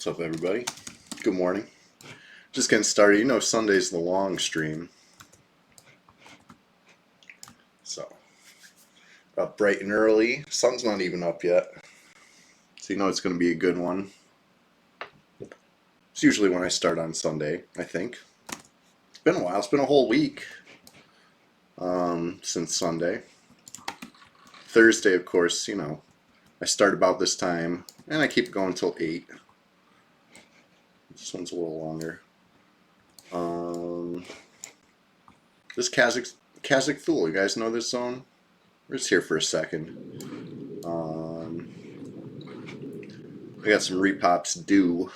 What's up, everybody? Good morning. Just getting started. You know, Sunday's the long stream. So, up bright and early. Sun's not even up yet. So, you know it's going to be a good one. It's usually when I start on Sunday, I think. It's been a while. It's been a whole week since Sunday. Thursday, of course, you know, I start about this time, and I keep it going until 8. This one's a little longer. This Kazakh Thule, you guys know this zone? We're just here for a second. I got some repops due.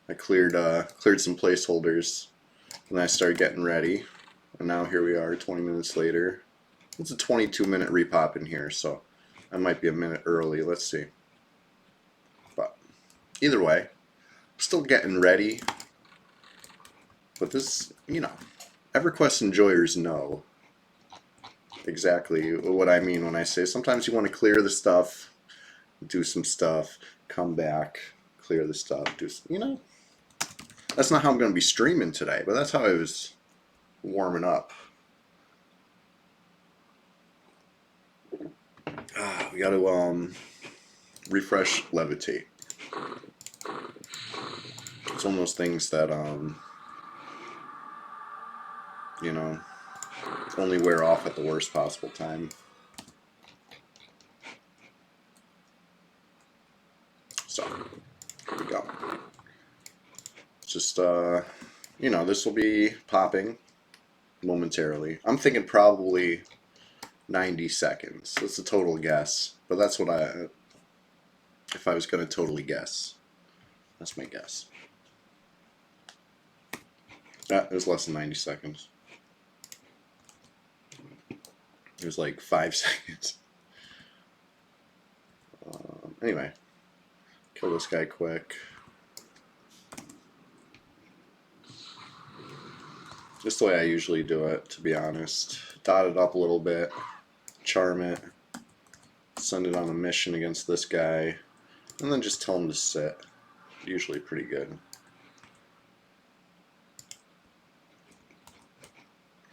I cleared some placeholders, and I started getting ready. And now here we are, 20 minutes later. It's a 22-minute repop in here, so I might be a minute early. Let's see. But either way, I'm still getting ready. But this, you know, EverQuest enjoyers know exactly what I mean when I say sometimes you want to clear the stuff, do some stuff, come back, clear the stuff, do some, you know. That's not how I'm going to be streaming today, but that's how I was warming up. We got to refresh levitate. It's one of those things that you know, only wear off at the worst possible time. So here we go. Just you know, this will be popping momentarily. I'm thinking probably 90 seconds. That's a total guess, but that's what if I was going to totally guess. That's my guess. It was less than 90 seconds. It was like 5 seconds. Anyway, kill this guy quick. Just the way I usually do it, to be honest. Dot it up a little bit, charm it, send it on a mission against this guy, and then just tell him to sit. Usually pretty good.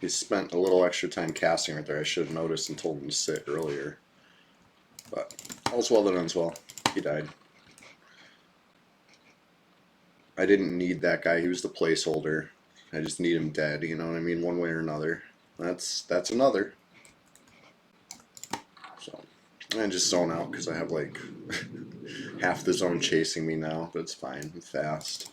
He spent a little extra time casting right there. I should have noticed and told him to sit earlier. But all's well that ends well. He died. I didn't need that guy. He was the placeholder. I just need him dead, you know what I mean? One way or another. That's another. So, I just zone out because I have like half the zone chasing me now, but it's fine. I'm fast.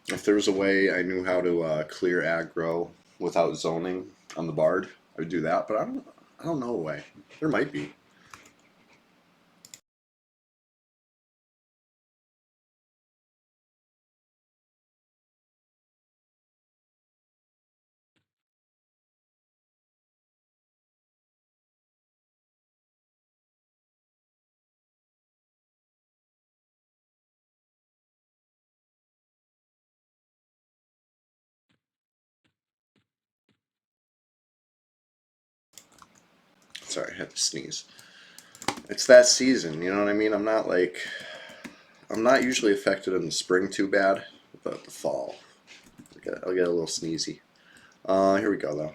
If there was a way I knew how to clear aggro without zoning on the Bard, I would do that, but I don't know a way. There might be. Sorry, I had to sneeze. It's that season, you know what I mean? I'm not usually affected in the spring too bad, but the fall, I'll get a little sneezy. Here we go though.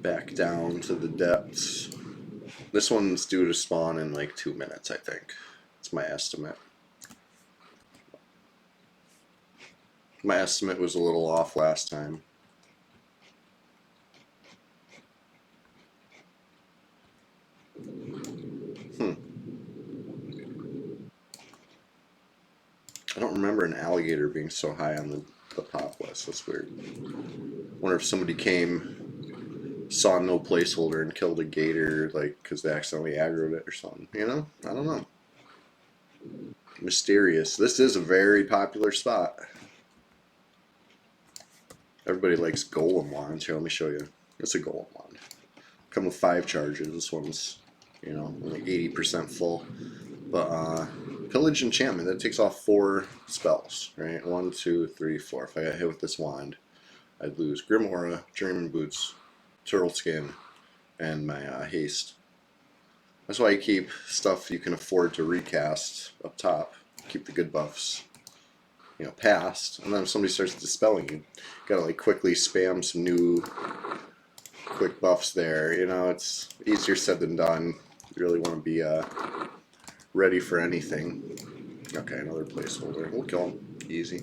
Back down to the depths. This one's due to spawn in like 2 minutes, I think. It's my estimate. My estimate was a little off last time. I don't remember an alligator being so high on the pop list. That's weird. Wonder if somebody came, saw no placeholder and killed a gator, like, because they accidentally aggroed it or something. You know? I don't know. Mysterious. This is a very popular spot. Everybody likes golem wands. Here, let me show you. It's a golem wand. Come with 5 charges. This one's, you know, only 80% full. But pillage enchantment, that takes off 4 spells, right? 1, 2, 3, 4. If I got hit with this wand, I'd lose Grim Aura, German Boots, Turtle Skin, and my haste. That's why you keep stuff you can afford to recast up top. Keep the good buffs, you know, past, and then if somebody starts dispelling you, gotta like quickly spam some new quick buffs there. You know, it's easier said than done. You really want to be ready for anything. Okay, another placeholder. We'll kill him. Easy.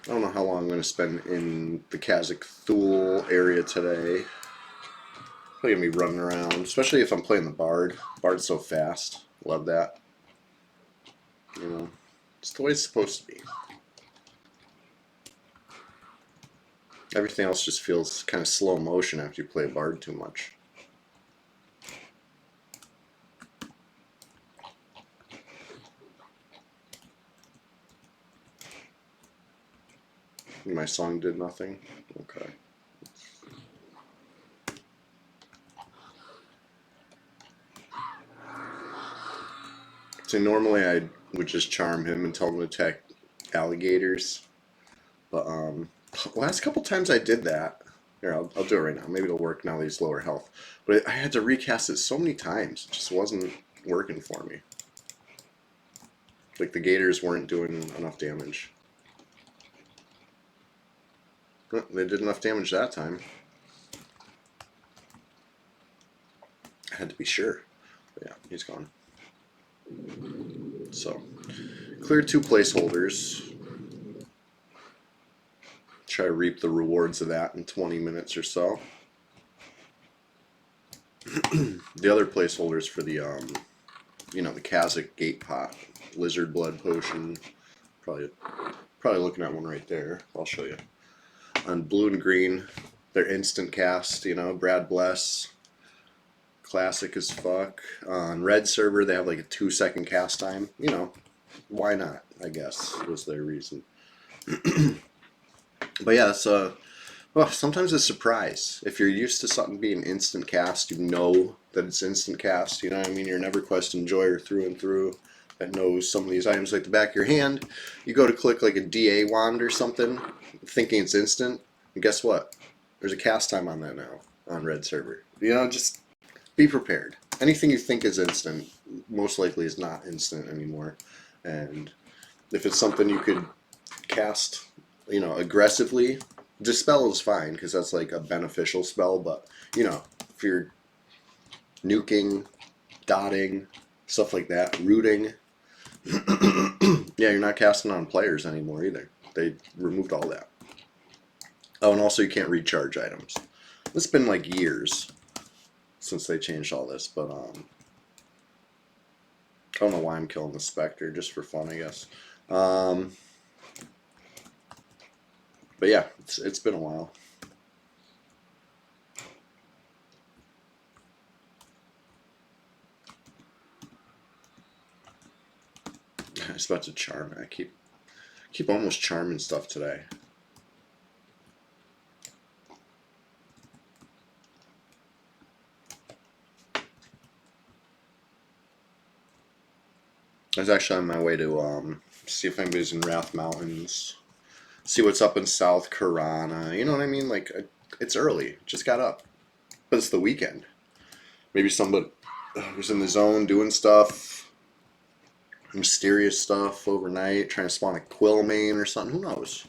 I don't know how long I'm going to spend in the Kazakh Thule area today. Probably going to be running around, especially if I'm playing the Bard. Bard's so fast. Love that. You know, it's the way it's supposed to be. Everything else just feels kind of slow motion after you play Bard too much. My song did nothing? Okay. So normally I would just charm him and tell him to attack alligators. But last couple times I did that. Here, I'll do it right now. Maybe it'll work now that he's lower health. But I had to recast it so many times. It just wasn't working for me. Like the gators weren't doing enough damage. They did enough damage that time. I had to be sure. But yeah, he's gone. So, cleared 2 placeholders. Try to reap the rewards of that in 20 minutes or so. The other placeholders for the, you know, the Kazakh gate pot, lizard blood potion. Probably looking at one right there. I'll show you. On blue and green, they're instant cast. You know, Brad Bless, classic as fuck. On red server, they have like a 2-second cast time. You know, why not? I guess was their reason. But yeah, it's well, sometimes it's a surprise. If you're used to something being instant cast, you know that it's instant cast. You know what I mean? You're an EverQuest enjoyer through and through that knows some of these items like the back of your hand. You go to click like a DA wand or something, thinking it's instant, and guess what? There's a cast time on that now on red server. You know, just be prepared. Anything you think is instant, most likely is not instant anymore. And if it's something you could cast, you know, aggressively, Dispel is fine because that's like a beneficial spell, but you know, if you're nuking, dotting, stuff like that, rooting, yeah, you're not casting on players anymore either. They removed all that. Oh, and also you can't recharge items. It's been like years since they changed all this, but I don't know why I'm killing the Spectre, just for fun, I guess. But yeah, it's been a while. I was about to charm. I keep almost charming stuff today. I was actually on my way to see if anybody's in Wrath Mountains, see what's up in South Karana. You know what I mean? Like, it's early. Just got up. But it's the weekend. Maybe somebody was in the zone doing stuff, mysterious stuff overnight, trying to spawn a Quill main or something. Who knows?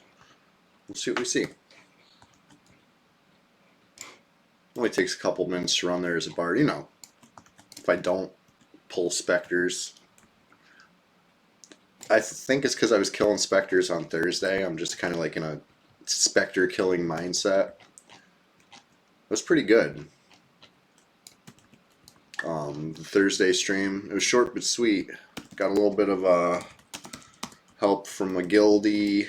We'll see what we see. Only takes a couple minutes to run there as a bard. You know, if I don't pull Spectres, I think it's because I was killing Spectres on Thursday. I'm just kind of like in a Spectre killing mindset. It was pretty good. The Thursday stream, it was short but sweet. Got a little bit of help from a guildie.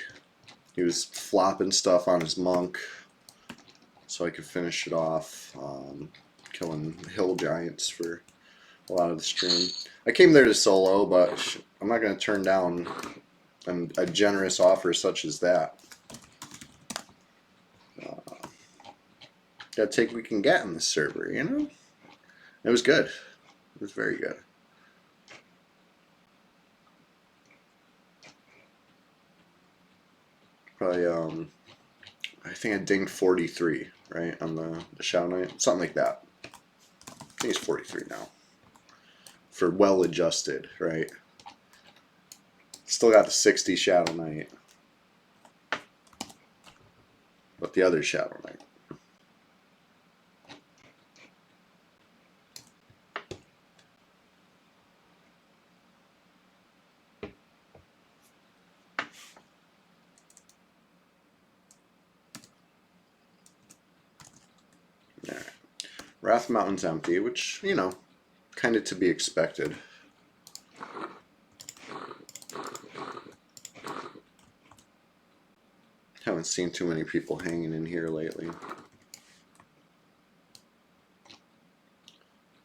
He was flopping stuff on his monk, so I could finish it off. Killing hill giants for a lot of the stream. I came there to solo, but I'm not going to turn down a generous offer such as that. Gotta take what we can get in this server, you know? It was good. It was very good. Probably, I think I dinged 43, right, on the Shadow Knight. Something like that. I think it's 43 now. For well adjusted, right? Still got the 60 Shadow Knight. But the other Shadow Knight. Alright. Wrath Mountain's empty, which, you know, kind of to be expected. Haven't seen too many people hanging in here lately.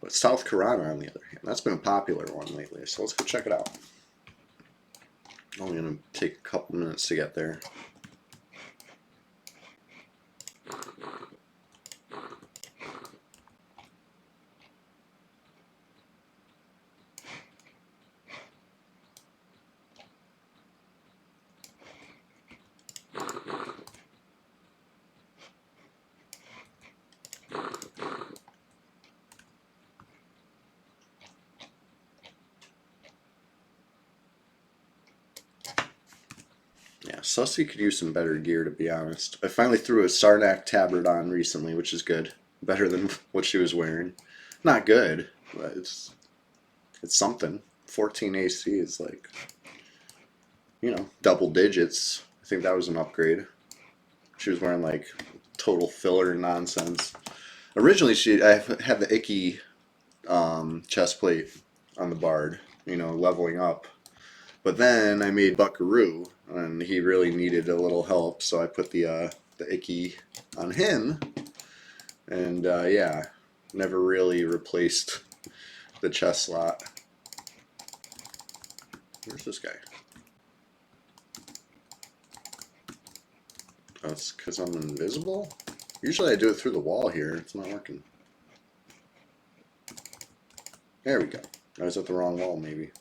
But South Karana, on the other hand, that's been a popular one lately, so let's go check it out. Only gonna take a couple minutes to get there. Yeah, Sussy could use some better gear, to be honest. I finally threw a Sarnak tabard on recently, which is good. Better than what she was wearing. Not good, but it's something. 14 AC is like, you know, double digits. I think that was an upgrade. She was wearing like total filler nonsense. Originally, I had the icky chest plate on the Bard, you know, leveling up. But then I made Buckaroo, and he really needed a little help, so I put the icky on him, and yeah, never really replaced the chest slot. Where's this guy? Oh, it's because I'm invisible? Usually I do it through the wall here. It's not working. There we go. I was at the wrong wall, maybe.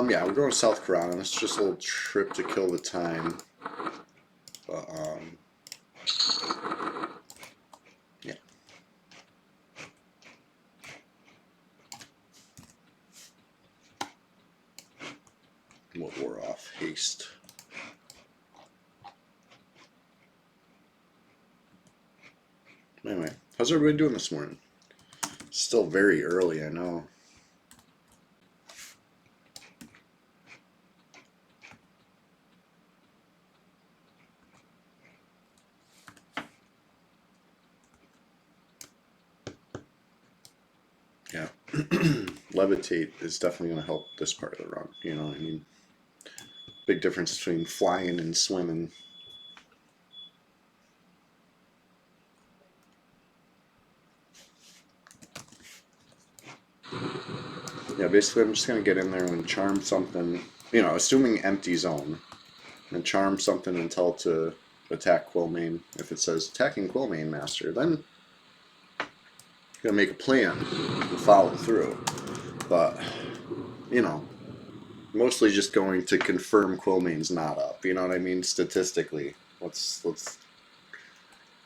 Yeah, we're going to South Karana. It's just a little trip to kill the time. But, yeah. What wore off? Haste. Anyway, how's everybody doing this morning? It's still very early, I know. Yeah. Levitate is definitely going to help this part of the run, you know what I mean? Big difference between flying and swimming. Yeah, basically I'm just going to get in there and charm something, you know, assuming empty zone, and charm something and tell it to attack Quillmane. If it says attacking Quillmane Master, then I'm going to make a plan and follow through. But, you know, mostly just going to confirm Quillmane's not up, you know what I mean, statistically. Let's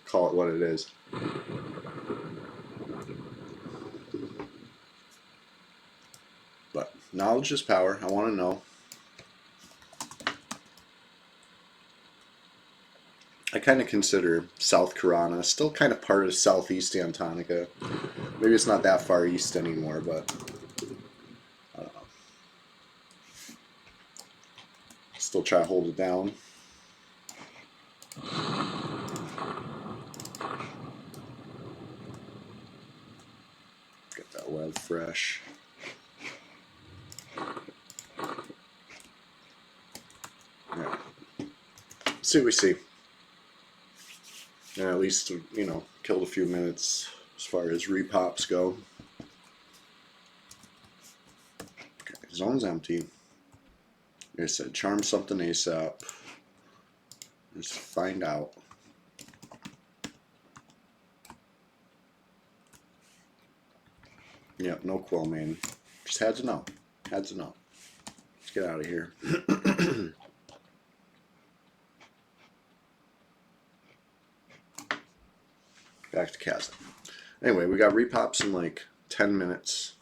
call it what it is. But knowledge is power. I want to know. I kind of consider South Karana still kind of part of Southeast Antonica. Maybe it's not that far east anymore, but I don't know. Still try to hold it down. Get that web fresh. Yeah. See what we see. And at least, you know, killed a few minutes as far as repops go. Okay, zone's empty. Like I said, charm something ASAP. Just find out. Yep, no Quillmane. Just had to know. That's enough. Let's get out of here. Back to Chasm. Anyway, we got repops in like 10 minutes.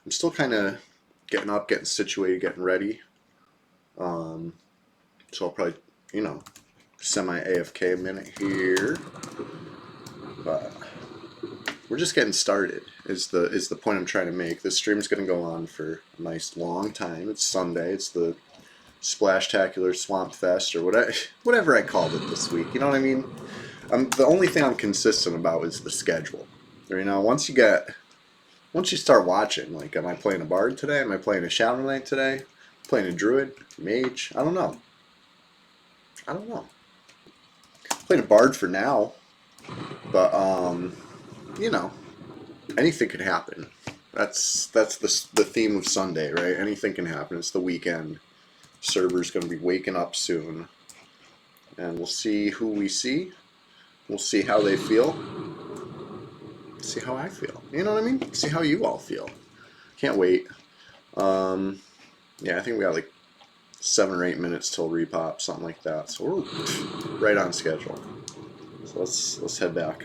I'm still kind of getting up, getting situated, getting ready. So I'll probably, semi-AFK a minute here. But we're just getting started is the point I'm trying to make. This stream's going to go on for a nice long time. It's Sunday. It's the SPLASHTACULAR SWAMPFEST or whatever I called it this week. You know what I mean? The only thing I'm consistent about is the schedule. Once you start watching, like, am I playing a bard today? Am I playing a Shadow Knight today? Playing a druid? Mage? I don't know. Playing a bard for now, but anything could happen. That's the theme of Sunday, right? Anything can happen. It's the weekend. Server's going to be waking up soon, and we'll see who we see. We'll see how they feel. See how I feel. You know what I mean? See how you all feel. Can't wait. Yeah, I think we got like 7 or 8 minutes till repop, something like that. So we're right on schedule. So let's head back.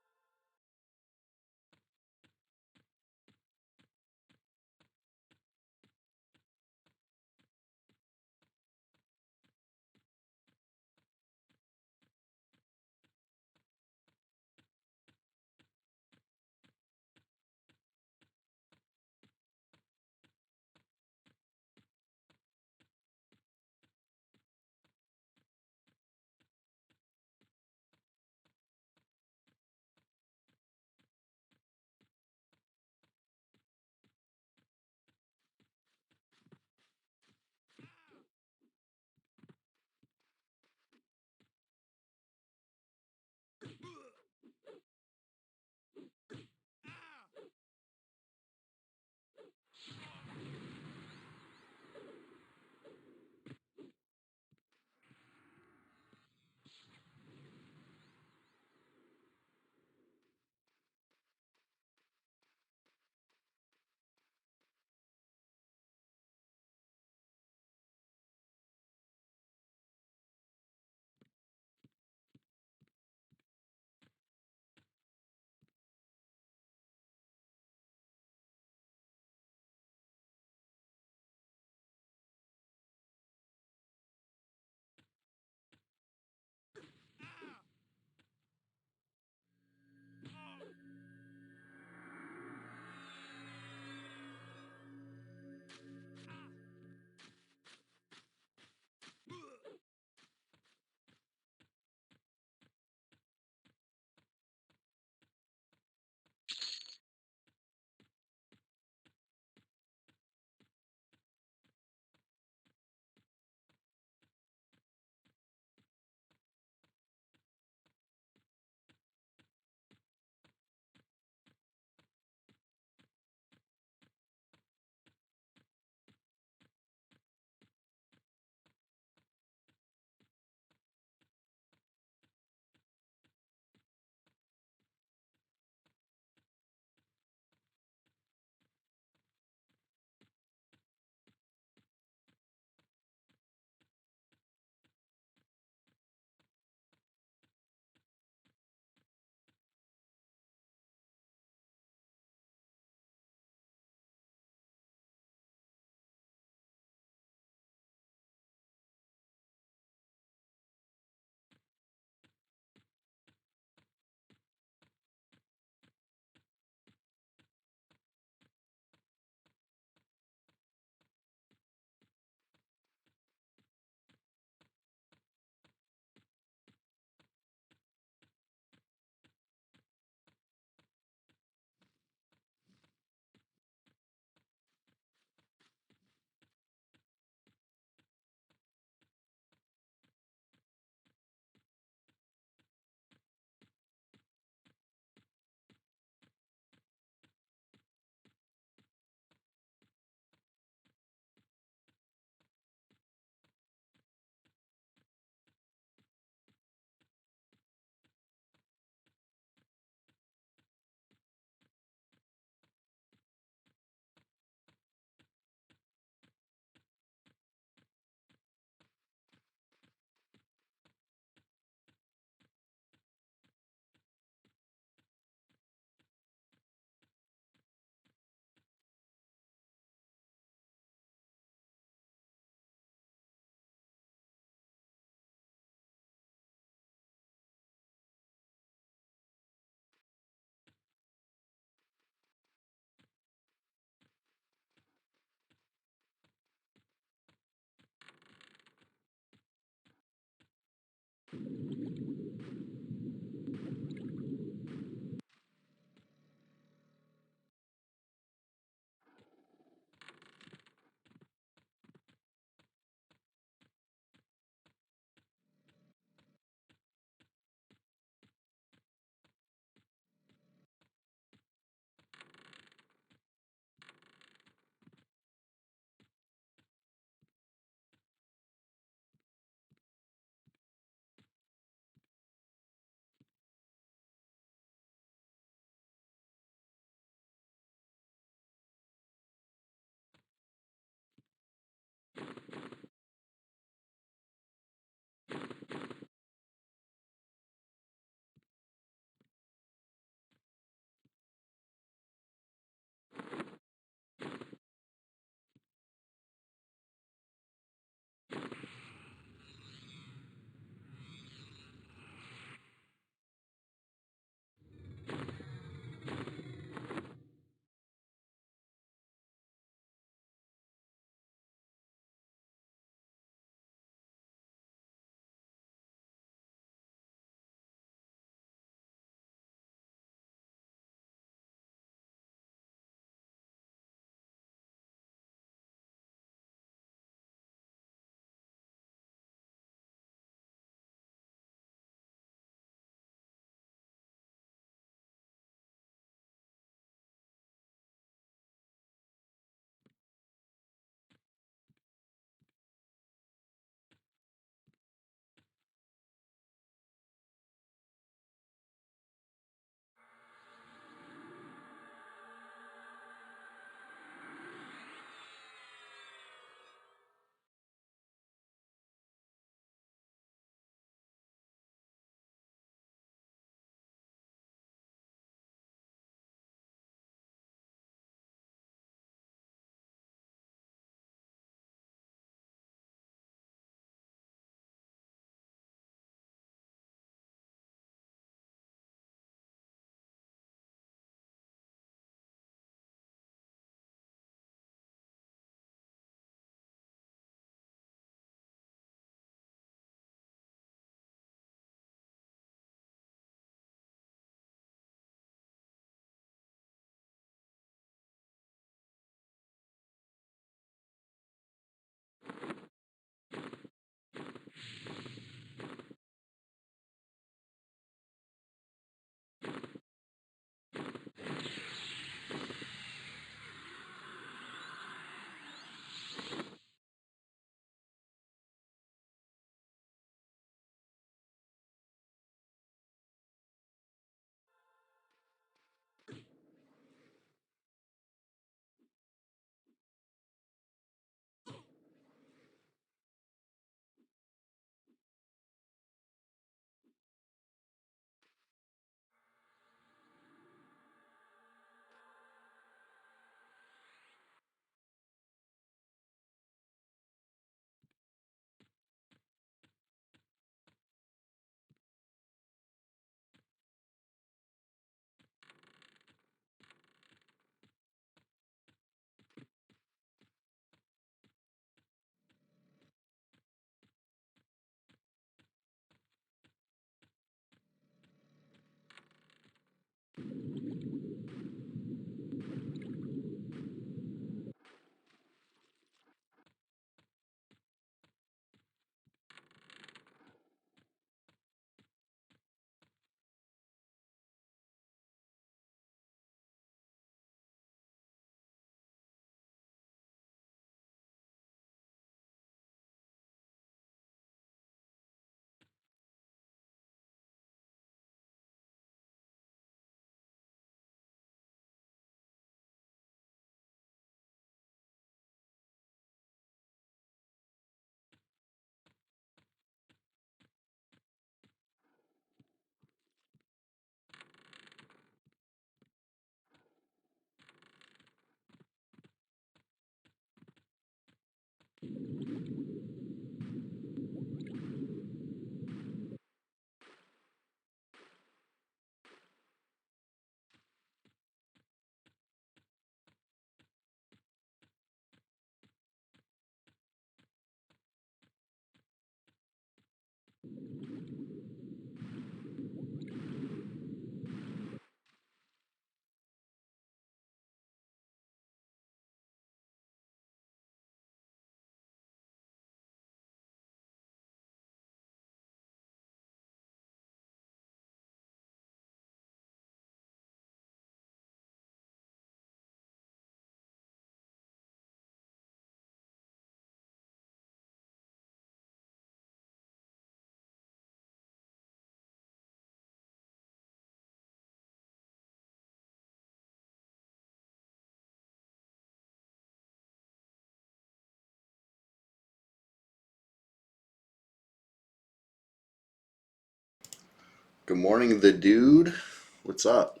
Good morning, the dude. What's up?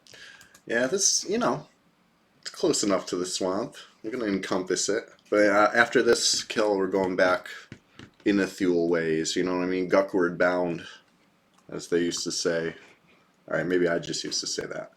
Yeah, this, it's close enough to the swamp. I'm gonna encompass it. But after this kill, we're going back in the Thule ways. You know what I mean? Guckward bound, as they used to say. All right, maybe I just used to say that.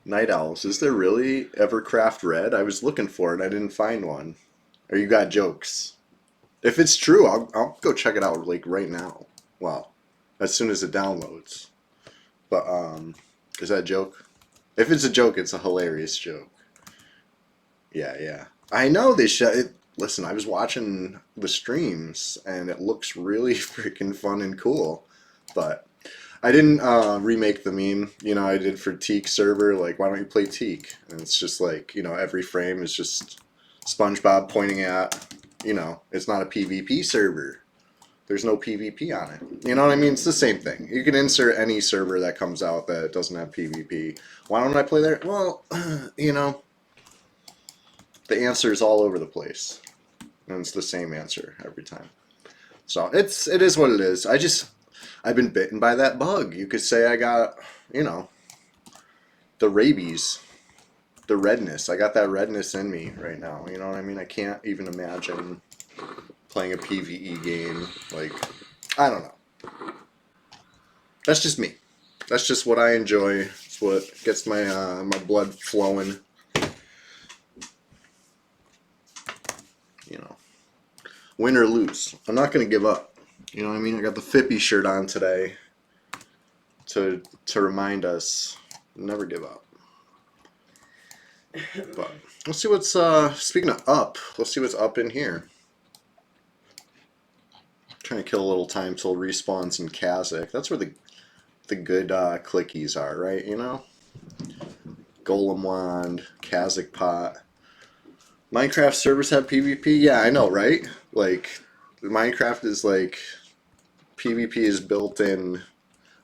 Night owls. Is there really Evercraft Red? I was looking for it. I didn't find one. Or you got jokes? If it's true, I'll go check it out like right now. Well, as soon as it downloads. But is that a joke? If it's a joke, it's a hilarious joke. Yeah, yeah. I know they shut it. Listen, I was watching the streams and it looks really freaking fun and cool. But I didn't remake the meme, I did for Teak server. Like, why don't you play Teak? And it's just like, every frame is just SpongeBob pointing at, it's not a PvP server. There's no PvP on it. You know what I mean? It's the same thing. You can insert any server that comes out that doesn't have PvP. Why don't I play there? Well, the answer is all over the place, and it's the same answer every time. So it is what it is. I've been bitten by that bug. You could say I got the rabies, the redness. I got that redness in me right now. You know what I mean? I can't even imagine playing a PvE game. Like, I don't know. That's just me. That's just what I enjoy. It's what gets my blood flowing. Win or lose, I'm not gonna give up. You know what I mean? I got the Fippy shirt on today to remind us never give up. But let's see what's speaking of up. Let's see what's up in here. Trying to kill a little time till respawns in Kazakh. That's where the good clickies are, right? You know, Golem Wand, Kazakh Pot. Minecraft servers have PvP. Yeah, I know, right? Like Minecraft is like PvP is built in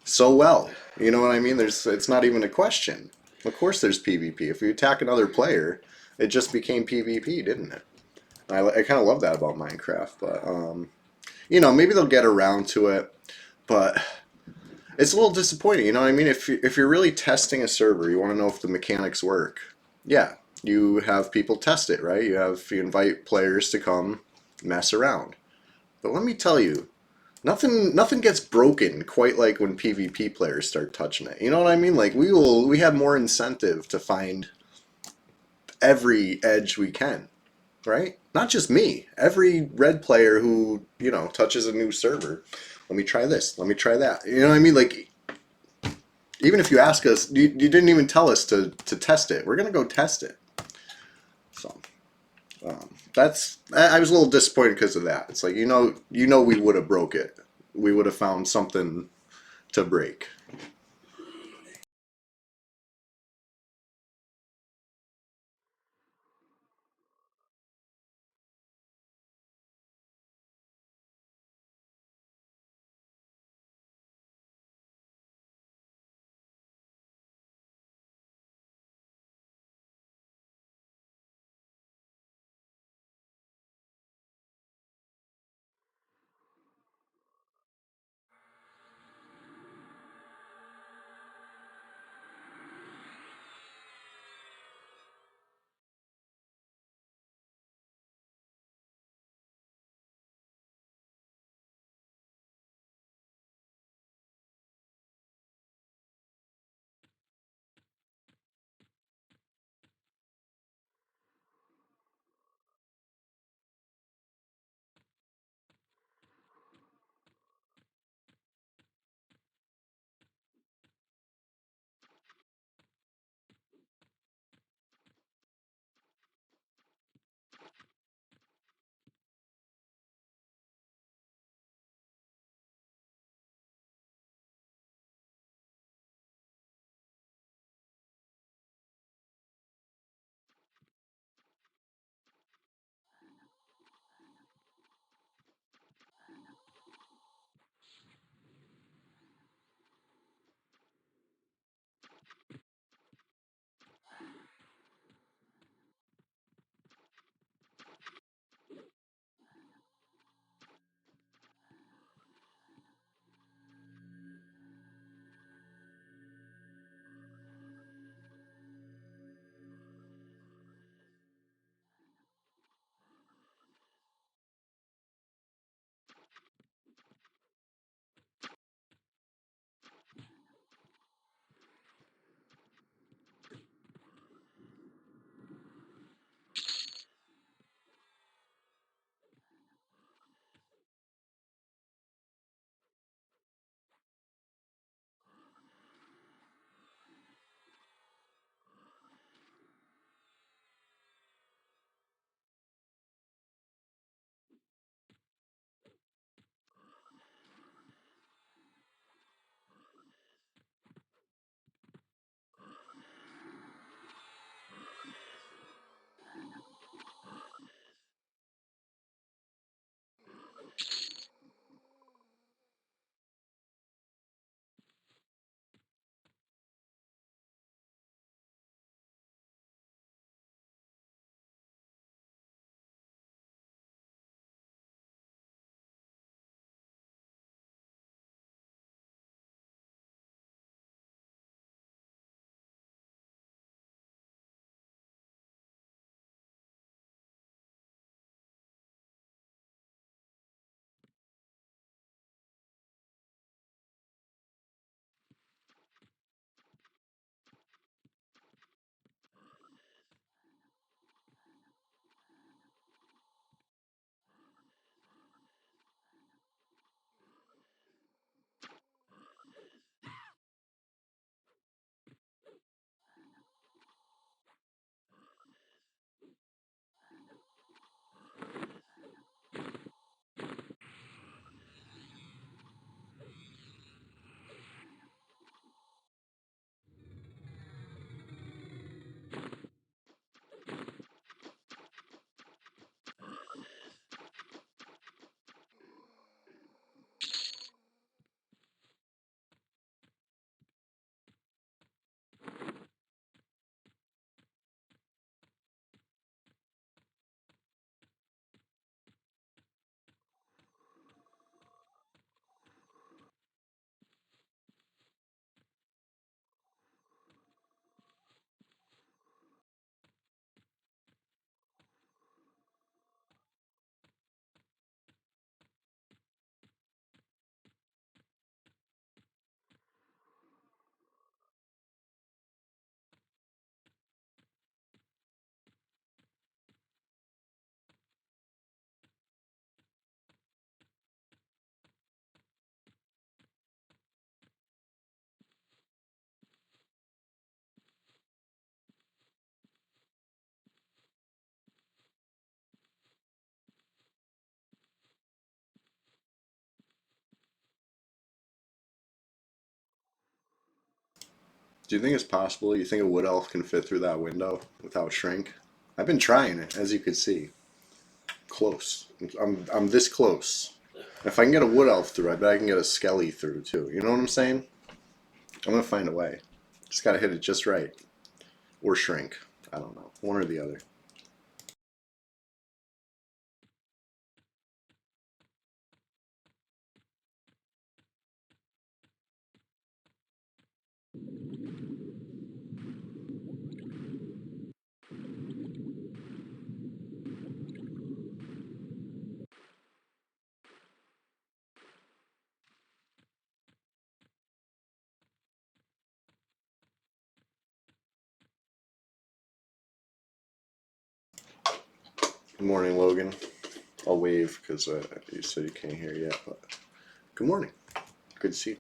so well. You know what I mean? It's not even a question. Of course, there's PvP. If you attack another player, it just became PvP, didn't it? I kind of love that about Minecraft, but you know, maybe they'll get around to it. But it's a little disappointing. You know what I mean? If you're really testing a server, you want to know if the mechanics work. Yeah, you have people test it, right? You invite players to come mess around. But let me tell you, nothing gets broken quite like when PvP players start touching it. You know what I mean? Like we have more incentive to find every edge we can, right? Not just me. Every red player who, you know, touches a new server. Let me try this. Let me try that. You know what I mean? Like even if you ask us, you didn't even tell us to test it. We're gonna go test it. So that's I was a little disappointed because of that. It's like you know we would have broke it. We would have found something to break. Do you think it's possible? You think a wood elf can fit through that window without shrink? I've been trying it, as you can see. Close. I'm this close. If I can get a wood elf through, I bet I can get a skelly through too. You know what I'm saying? I'm gonna find a way. Just gotta hit it just right. Or shrink. I don't know. One or the other. Good morning, Logan. I'll wave because you said you can't hear yet, but good morning. Good to see you.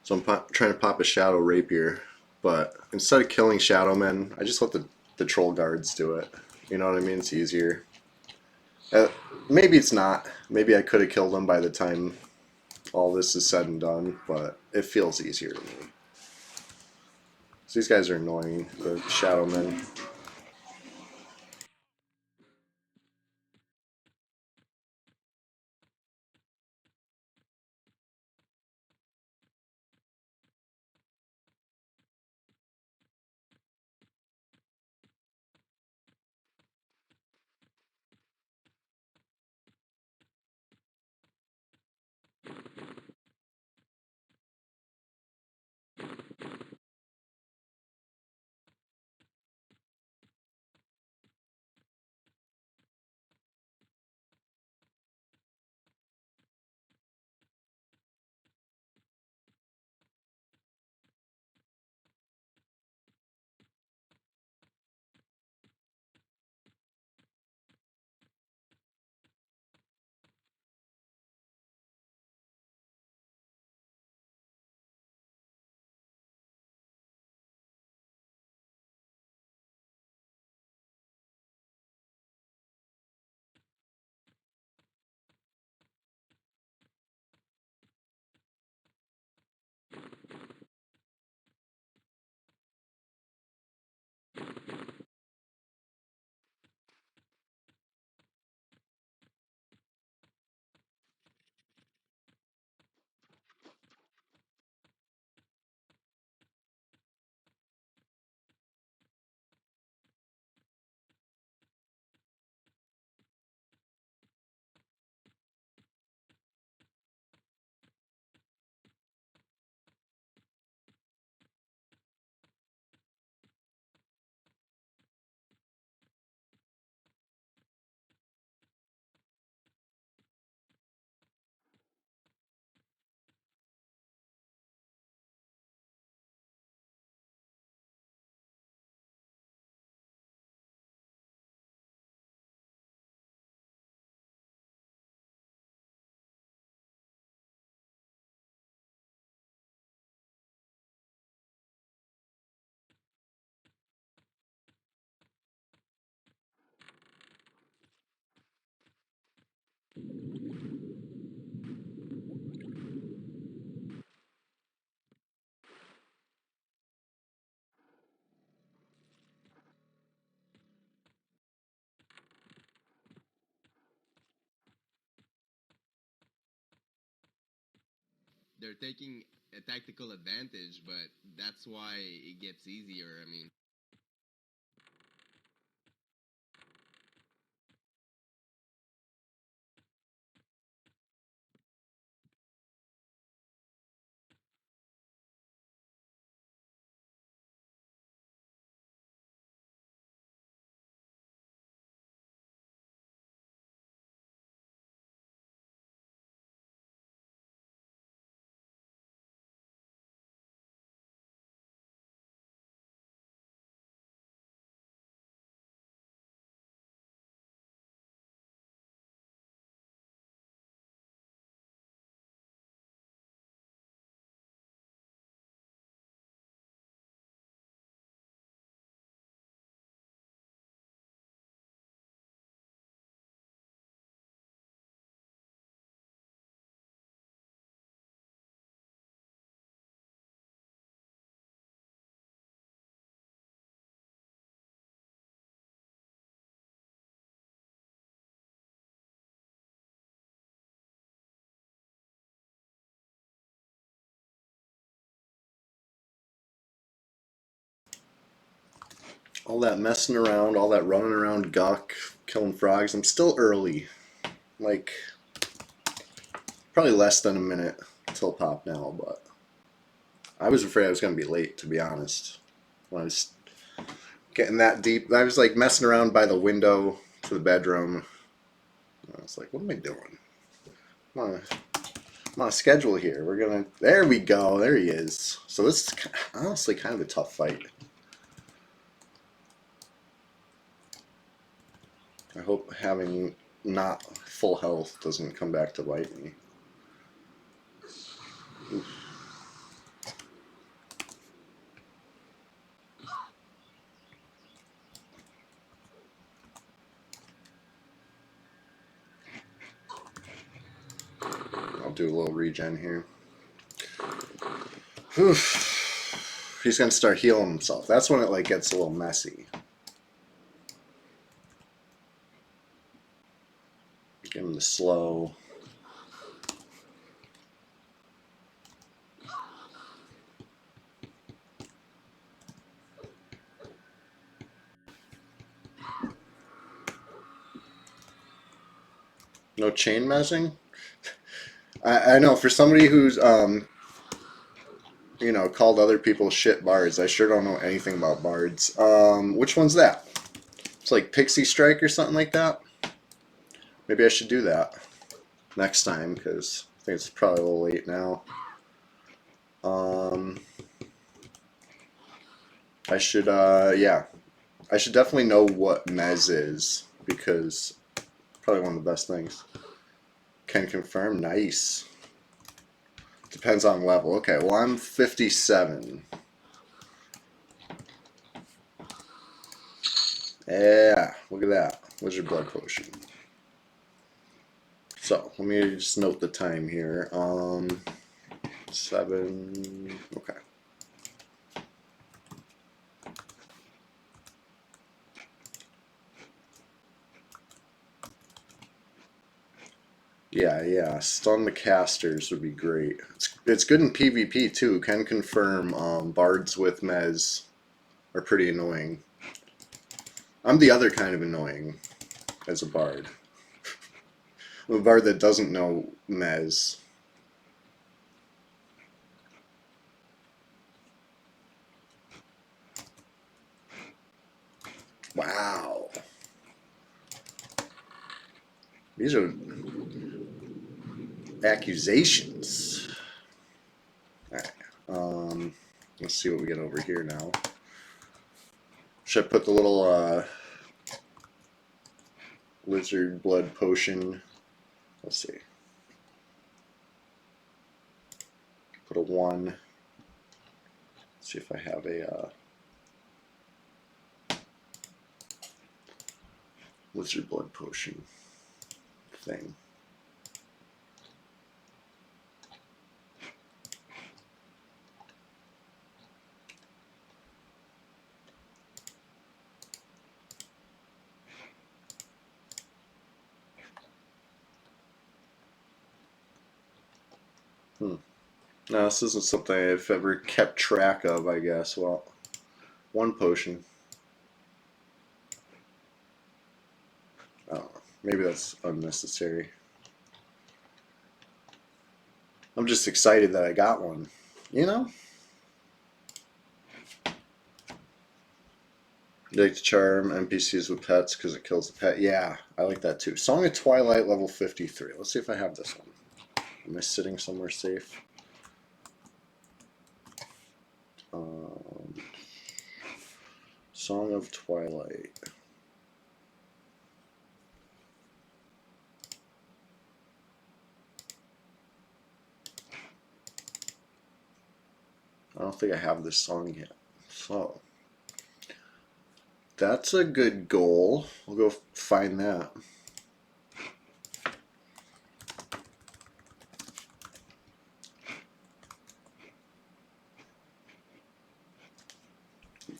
So I'm trying to pop a shadow rapier, but instead of killing shadow men, I just let the troll guards do it. You know what I mean? It's easier. Uh, Maybe it's not. Maybe I could have killed them by the time all this is said and done, but it feels easier to me. So these guys are annoying, the shadow men. they're taking a tactical advantage, but that's why it gets easier. I mean, All that messing around, all that running around gawk, killing frogs. I'm still early. Like, probably less than a minute till pop now, but I was afraid I was going to be late, to be honest. When I was getting that deep, I was like messing around by the window to the bedroom. I was like, what am I doing? I'm on a schedule here. We're going to. There we go. There he is. So this is honestly kind of a tough fight. I hope having not full health doesn't come back to bite me. Oof. I'll do a little regen here. Oof. He's gonna start healing himself. That's when it like gets a little messy. Give him the slow. No chain messing? I know for somebody who's called other people shit bards, I sure don't know anything about bards. Which one's that? It's like Pixie Strike or something like that. Maybe I should do that next time because I think it's probably a little late now. I should yeah, I should definitely know what Mez is because probably one of the best things. Can confirm. Nice. Depends on level. Okay, well I'm 57. Yeah, look at that. Wizard Blood Potion. So, let me just note the time here. 7. Okay. Yeah. Stun the casters would be great. It's good in PvP too. Can confirm bards with Mez are pretty annoying. I'm the other kind of annoying as a bard. I'm a bard that doesn't know Mez. Wow. These are accusations. Alright. Let's see what we get over here now. Should I put the little Lizard Blood Potion? Let's see. Put a 1. Let's see if I have a Lizard Blood Potion thing. No, this isn't something I've ever kept track of, I guess. Well, one potion. I don't know. Maybe that's unnecessary. I'm just excited that I got one. You know? You like to charm NPCs with pets because it kills the pet. Yeah, I like that too. Song of Twilight, level 53. Let's see if I have this one. Am I sitting somewhere safe? Song of Twilight. I don't think I have this song yet. So, that's a good goal. We'll go find that.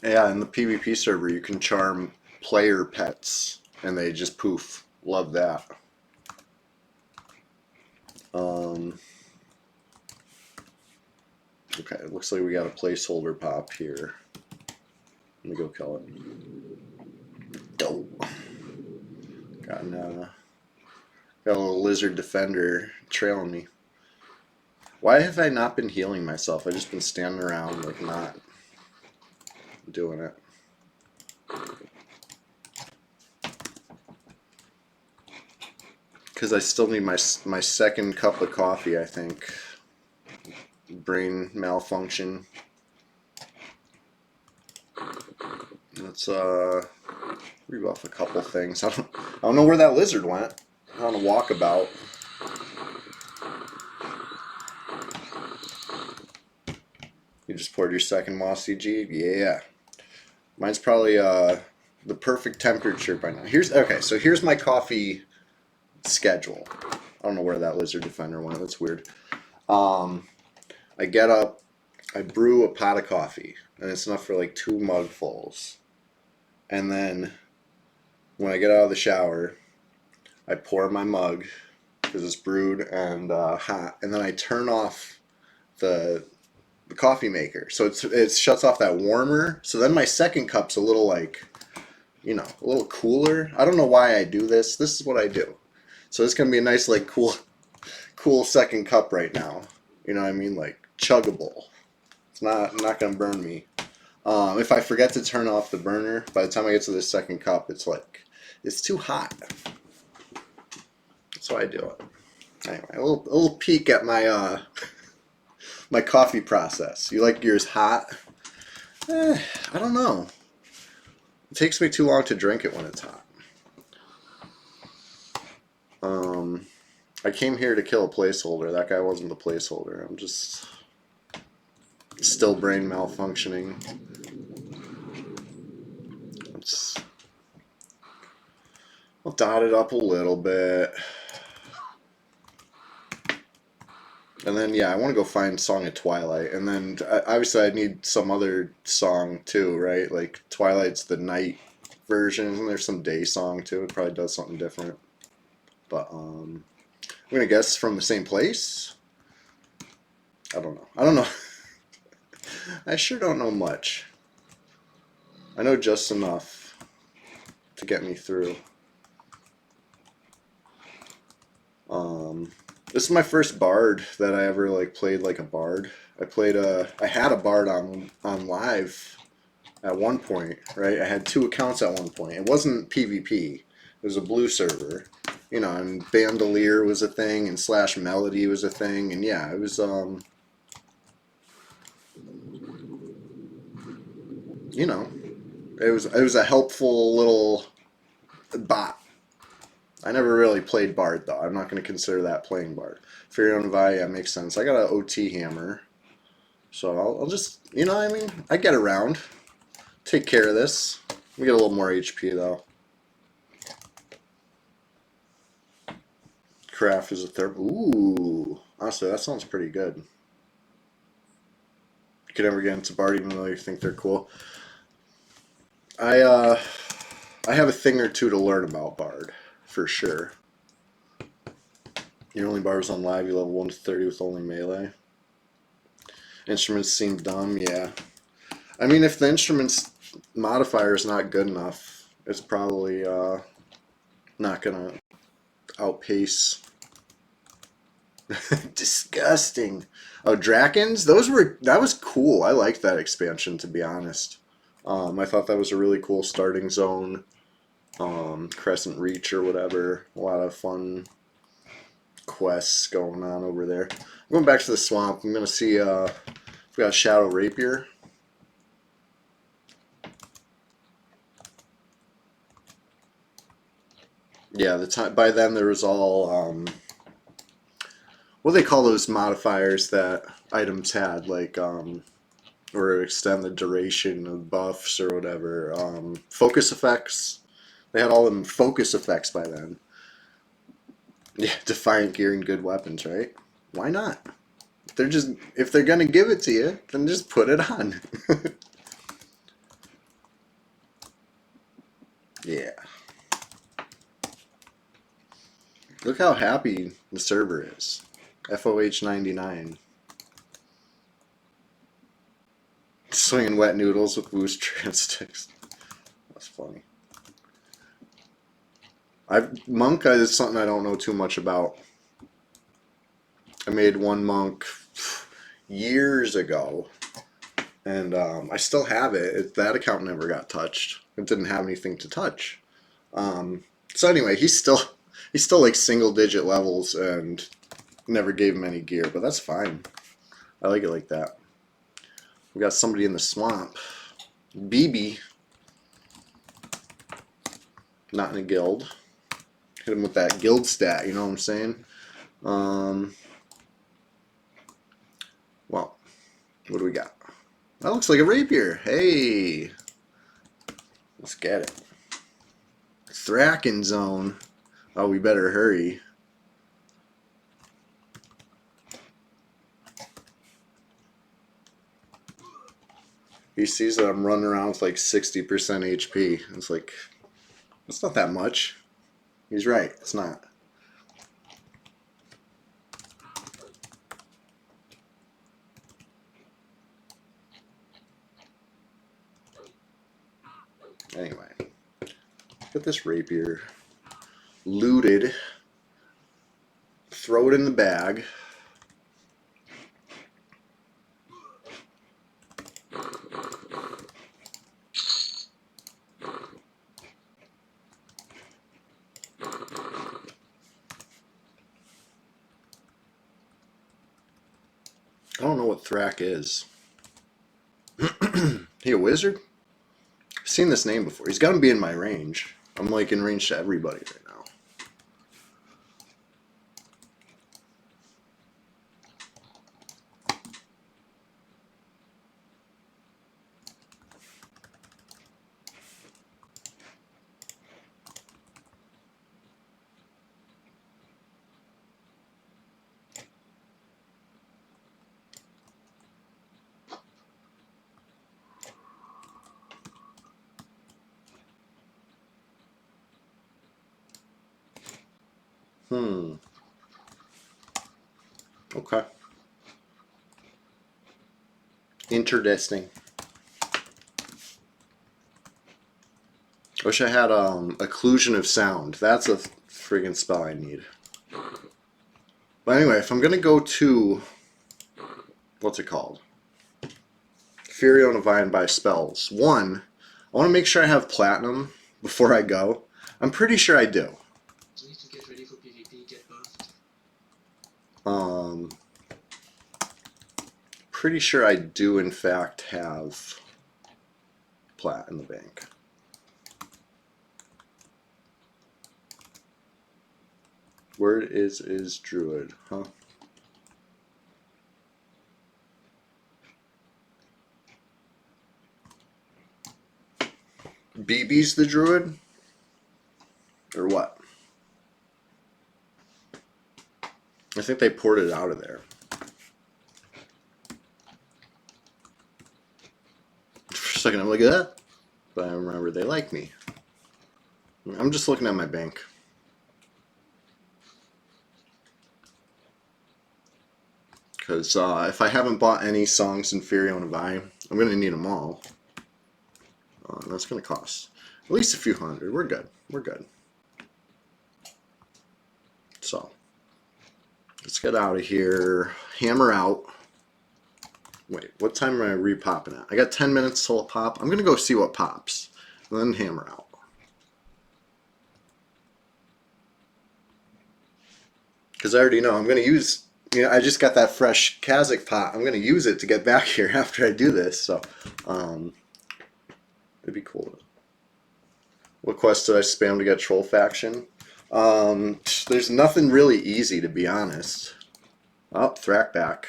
Yeah, in the PvP server, you can charm player pets, and they just poof. Love that. Okay, it looks like we got a placeholder pop here. Let me go kill it. Dope. Got a little lizard defender trailing me. Why have I not been healing myself? I've just been standing around, like, not doing it. Because I still need my second cup of coffee, I think. Brain malfunction. Let's rebuff a couple things. I don't know where that lizard went. On a walkabout. You just poured your second Mossy G? Yeah. Mine's probably the perfect temperature by now. So here's my coffee schedule. I don't know where that lizard defender went. That's weird. I get up, I brew a pot of coffee, and it's enough for like 2 mugfuls. And then when I get out of the shower, I pour my mug because it's brewed and hot, and then I turn off the coffee maker, so it shuts off that warmer. So then my second cup's a little like, a little cooler. I don't know why I do this. This is what I do. So it's gonna be a nice like cool second cup right now. You know what I mean? Like chuggable. It's not gonna burn me. If I forget to turn off the burner, by the time I get to the second cup, it's too hot. That's why I do it. Anyway, a little peek at my my coffee process. You like yours hot? I don't know. It takes me too long to drink it when it's hot. I came here to kill a placeholder. That guy wasn't the placeholder. I'm just still brain malfunctioning. I'll dot it up a little bit. And then, yeah, I want to go find Song of Twilight. And then, obviously, I need some other song, too, right? Like, Twilight's the night version, and there's some day song, too. It probably does something different. But, I'm going to guess from the same place? I don't know. I sure don't know much. I know just enough to get me through. This is my first bard that I ever like played like a bard. I had a bard on live at one point, right? I had 2 accounts at one point. It wasn't PvP. It was a blue server. And Bandolier was a thing, and Slash Melody was a thing, and yeah, it was it was a helpful little bot. I never really played Bard, though. I'm not going to consider that playing Bard. Furion Vi, yeah, makes sense. I got an OT hammer. So I'll just, I get around. Take care of this. We get a little more HP, though. Craft is a third. Ooh. Honestly, that sounds pretty good. You can never get into Bard even though you think they're cool. I have a thing or two to learn about Bard. For sure. Your only bars on live, you level 1 to 30 with only melee. Instruments seem dumb, yeah. I mean, if the instrument's modifier is not good enough, it's probably not gonna outpace. Disgusting. Oh, Drakens? That was cool. I liked that expansion, to be honest. I thought that was a really cool starting zone. Crescent Reach or whatever. A lot of fun quests going on over there. I'm going back to the swamp. I'm gonna see if we got Shadow Rapier. Yeah, the time by then there was all what do they call those modifiers that items had, like or extend the duration of buffs or whatever. Focus effects. They had all them focus effects by then. Yeah, Defiant Gear and good weapons, right? Why not? If they're gonna give it to you, then just put it on. Yeah. Look how happy the server is. FOH 99. Swinging wet noodles with boost sticks. That's funny. Monk is something I don't know too much about. I made one monk years ago, and I still have it. That account never got touched. It didn't have anything to touch. So anyway, he's still like single digit levels and never gave him any gear, but that's fine. I like it like that. We got somebody in the swamp. BB. Not in a guild. Hit him with that guild stat, you know what I'm saying? Well, what do we got? That looks like a rapier. Hey! Let's get it. Thraken zone. Oh, we better hurry. He sees that I'm running around with like 60% HP. It's like, it's not that much. He's right, it's not. Anyway, get this rapier looted. Throw it in the bag. I don't know what Thrak is. He a wizard? I've seen this name before. He's got to be in my range. I'm like in range to everybody right now. Okay. Interesting. Wish I had occlusion of sound. That's a friggin' spell I need. But anyway, if I'm gonna go to what's it called? Furio Divine by spells. One, I want to make sure I have platinum before I go. I'm pretty sure I do. Pretty sure I do in fact have plat in the bank. Where is Druid, huh? BB's the Druid? Or what? I think they ported it out of there. For a second I'm like, but I remember they like me. I'm just looking at my bank. because if I haven't bought any songs in Furion to buy, I'm going to need them all. That's going to cost at least a few hundred. We're good. We're good. So, let's get out of here. Hammer out. Wait, what time am I re-popping at? I got 10 minutes till it pop. I'm going to go see what pops. And then hammer out. Because I already know I'm going to use... You know, I just got that fresh Kazakh pot. I'm going to use it to get back here after I do this. So, it'd be cool. What quest did I spam to get Troll Faction? There's nothing really easy, to be honest. Oh, Thrack back.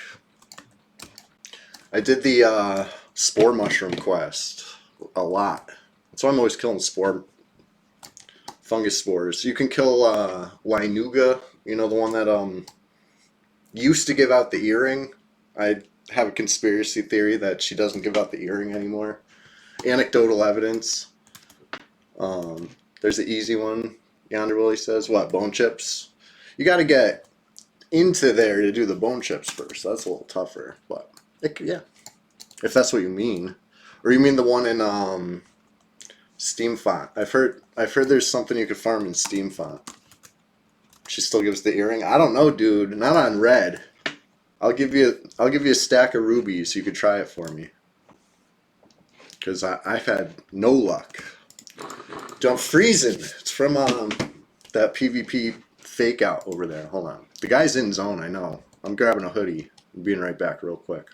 I did the Spore Mushroom quest a lot. That's why I'm always killing fungus spores. You can kill Wainuga, you know, the one that used to give out the earring. I have a conspiracy theory that she doesn't give out the earring anymore. Anecdotal evidence. There's the easy one. Yonder Willie says, what, bone chips? You got to get into there to do the bone chips first. That's a little tougher, but yeah, if that's what you mean. Or you mean the one in Steam Font? I've heard there's something you could farm in Steam Font. She still gives the earring. I don't know, dude. Not on red. I'll give you a stack of rubies so you could try it for me. Because I've had no luck. Don't freezing. It's from that PvP fake out over there. Hold on. The guy's in zone, I know. I'm grabbing a hoodie. I'm being right back real quick.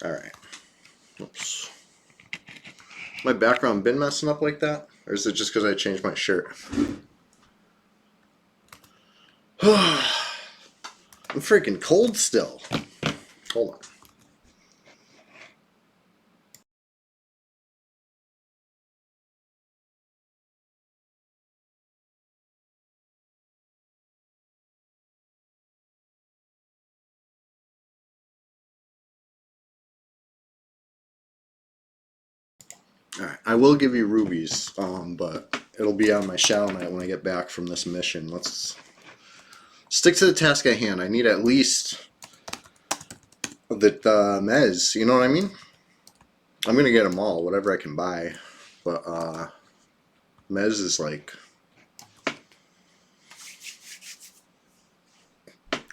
Alright. Oops. My background been messing up like that? Or is it just because I changed my shirt? I'm freaking cold still. Hold on. Alright, I will give you rubies, but it'll be on my shadow night when I get back from this mission. Let's stick to the task at hand. I need at least the mez, you know what I mean? I'm going to get them all, whatever I can buy. But mez is like...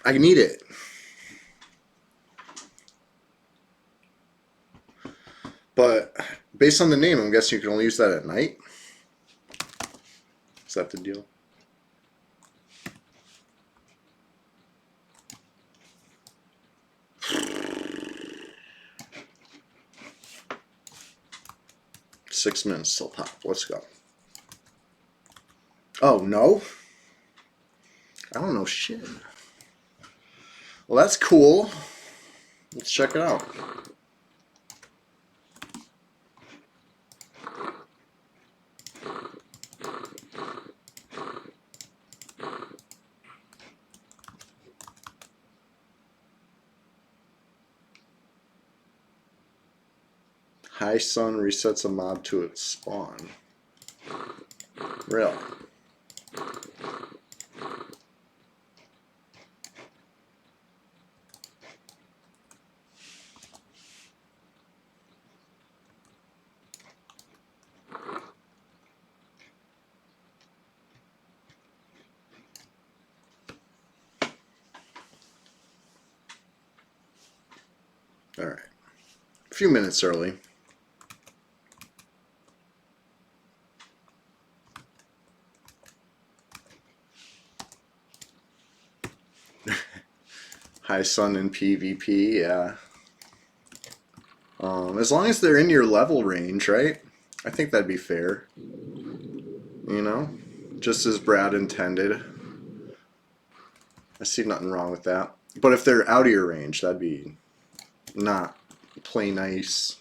I need it. But based on the name, I'm guessing you can only use that at night? Is that the deal? Six minutes till pop. Let's go. Oh, no? I don't know shit. Well, that's cool. Let's check it out. High sun resets a mob to its spawn. Really? Alright. A few minutes early. High sun in PvP, yeah. As long as they're in your level range, right? I think that'd be fair. You know? Just as Brad intended. I see nothing wrong with that. But if they're out of your range, that'd be not play nice,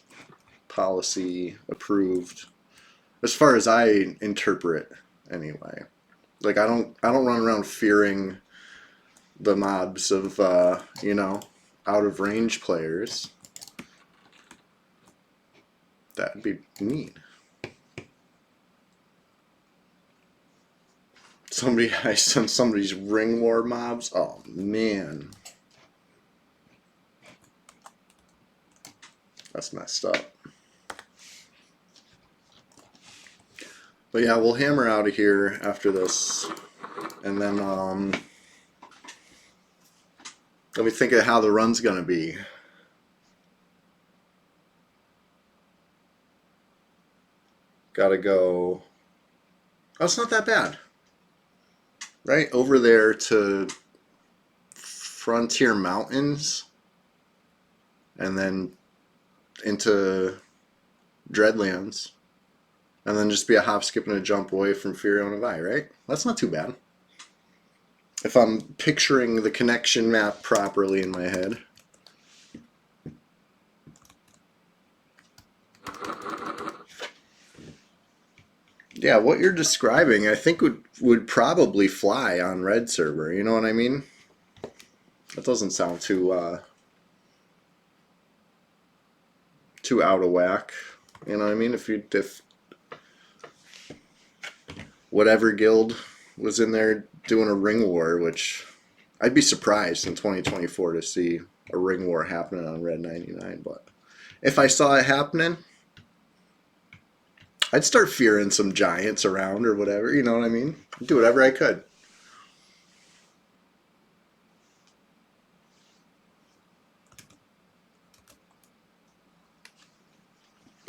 policy approved. As far as I interpret, anyway. Like I don't run around fearing the mobs of you know, out of range players. That'd be neat. I sent somebody's ring war mobs. Oh man. That's messed up. But yeah, we'll hammer out of here after this. And then let me think of how the run's gonna be. Gotta go. Oh, it's not that bad. Right over there to Frontier Mountains. And then into Dreadlands. And then just be a hop, skip, and a jump away from Furion of I, right? That's not too bad. If I'm picturing the connection map properly in my head. Yeah, what you're describing, I think would probably fly on Red server. You know what I mean? That doesn't sound too out of whack. You know what I mean? If whatever guild was in there doing a ring war, which I'd be surprised in 2024 to see a ring war happening on Red 99, but if I saw it happening, I'd start fearing some giants around or whatever, you know what I mean? I'd do whatever I could.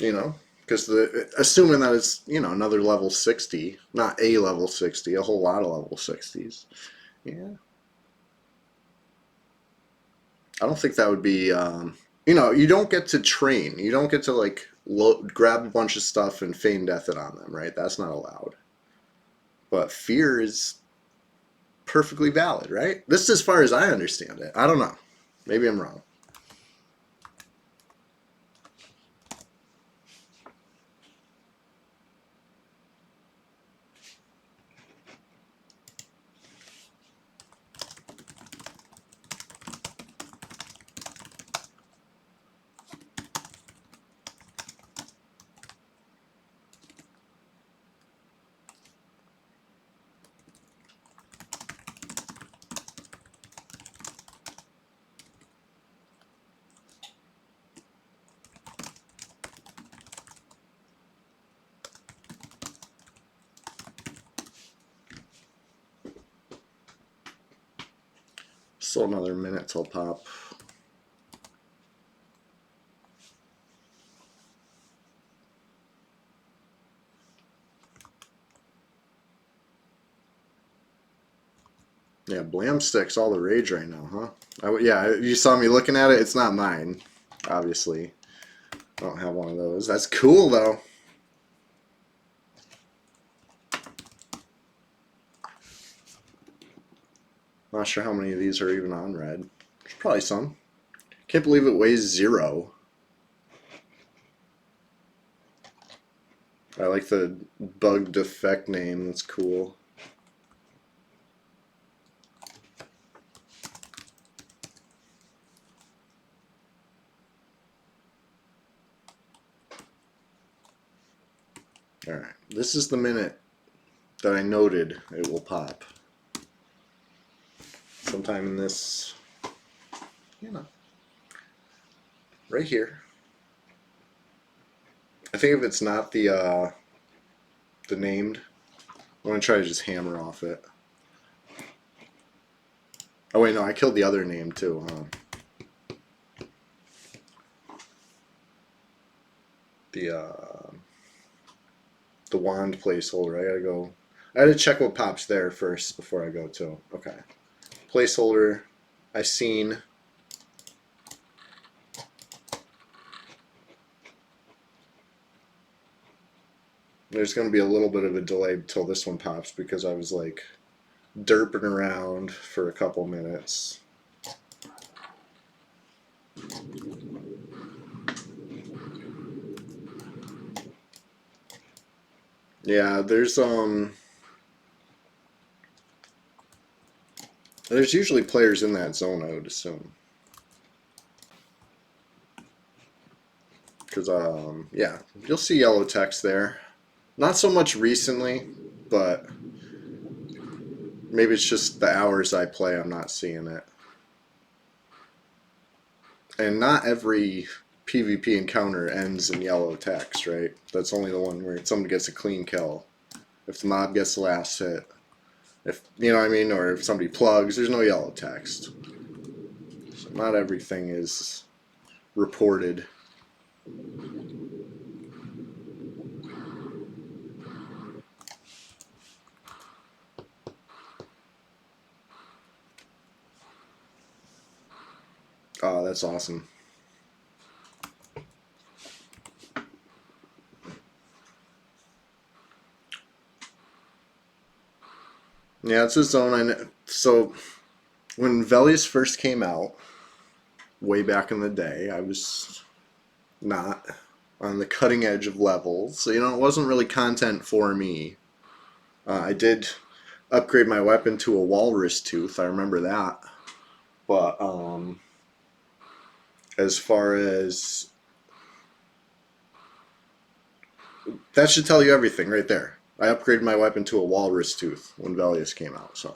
You know, because assuming that it's, you know, another level 60, not a level 60, a whole lot of level 60s. Yeah. I don't think that would be, you know, you don't get to train. You don't get to, like, grab a bunch of stuff and feign death it on them, right? That's not allowed. But fear is perfectly valid, right? This is as far as I understand it. I don't know. Maybe I'm wrong. Still another minute till pop. Yeah, Blam Stick's all the rage right now, huh? Yeah, you saw me looking at it. It's not mine, obviously. I don't have one of those. That's cool, though. Not sure how many of these are even on red. There's probably some. Can't believe it weighs 0. I like the bug defect name. That's cool. Alright, this is the minute that I noted it will pop. Sometime in this, you know, right here. I think if it's not the named, I'm going to try to just hammer off it. Oh wait, no, I killed the other name too, huh? the wand placeholder. I had to check what pops there first before I go to. Okay. Placeholder. I seen. There's going to be a little bit of a delay till this one pops because I was like derping around for a couple minutes. Yeah, there's usually players in that zone, I would assume. Because yeah, you'll see yellow text there. Not so much recently, but maybe it's just the hours I play I'm not seeing it. And not every PvP encounter ends in yellow text, right? That's only the one where someone gets a clean kill. If the mob gets the last hit. If you know what I mean, or if somebody plugs, there's no yellow text. So not everything is reported. Oh, that's awesome. Yeah, it's a zone I know. So when Velius first came out, way back in the day, I was not on the cutting edge of levels. So, you know, it wasn't really content for me. I did upgrade my weapon to a walrus tooth. I remember that. But as far as that should tell you everything right there. I upgraded my weapon to a walrus tooth when Velius came out. So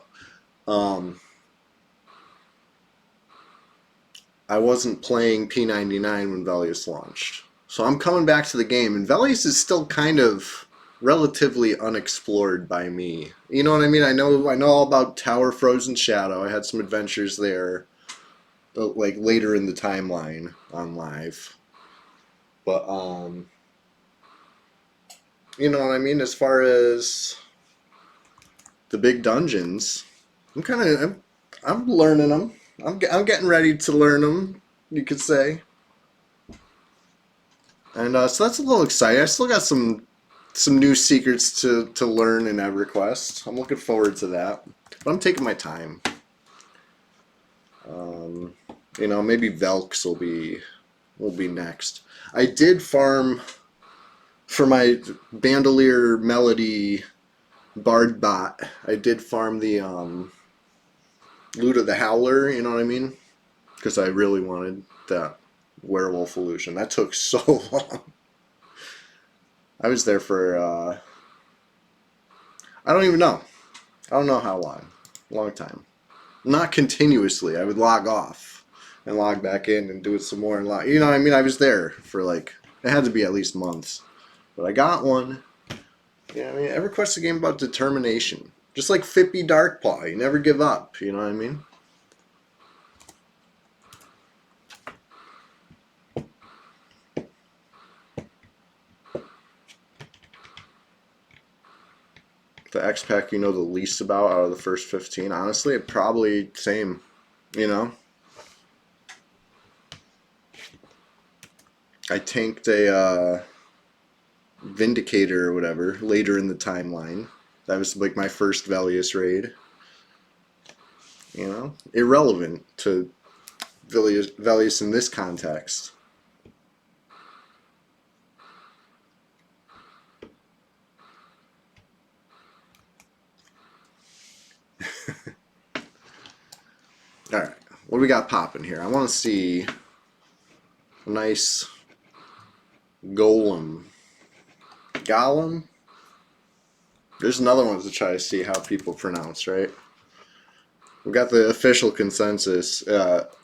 I wasn't playing P99 when Velius launched. So I'm coming back to the game, and Velius is still kind of relatively unexplored by me. You know what I mean? I know all about Tower Frozen Shadow. I had some adventures there, like later in the timeline on live. But you know what I mean? As far as the big dungeons, I'm learning them. I'm getting ready to learn them, you could say. And so that's a little exciting. I still got some new secrets to learn in EverQuest. I'm looking forward to that. But I'm taking my time. You know, maybe Velks will be next. I did farm for my Bandolier Melody Bard bot. I did farm the Loot of the Howler. You know what I mean? Because I really wanted that werewolf illusion. That took so long. I was there for I don't even know. I don't know how long. Long time. Not continuously. I would log off and log back in and do it some more and log. You know what I mean? I was there for like, it had to be at least months. But I got one. Yeah, I mean, EverQuest's a game about determination. Just like Fippy Darkpaw. You never give up. You know what I mean? The X-Pack you know the least about out of the first 15. Honestly, it probably same. You know? I tanked a Vindicator or whatever later in the timeline. That was like my first Velius raid. You know, irrelevant to Velius in this context. All right, what do we got popping here? I want to see a nice golem. Golem? There's another one to try to see how people pronounce, right? We've got the official consensus.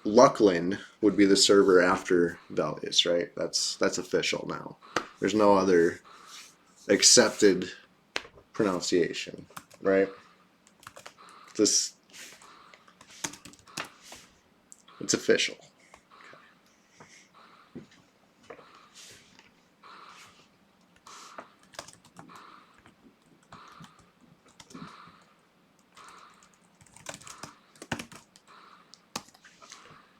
Luckland would be the server after Velius, right? That's official now. There's no other accepted pronunciation, right? This it's official.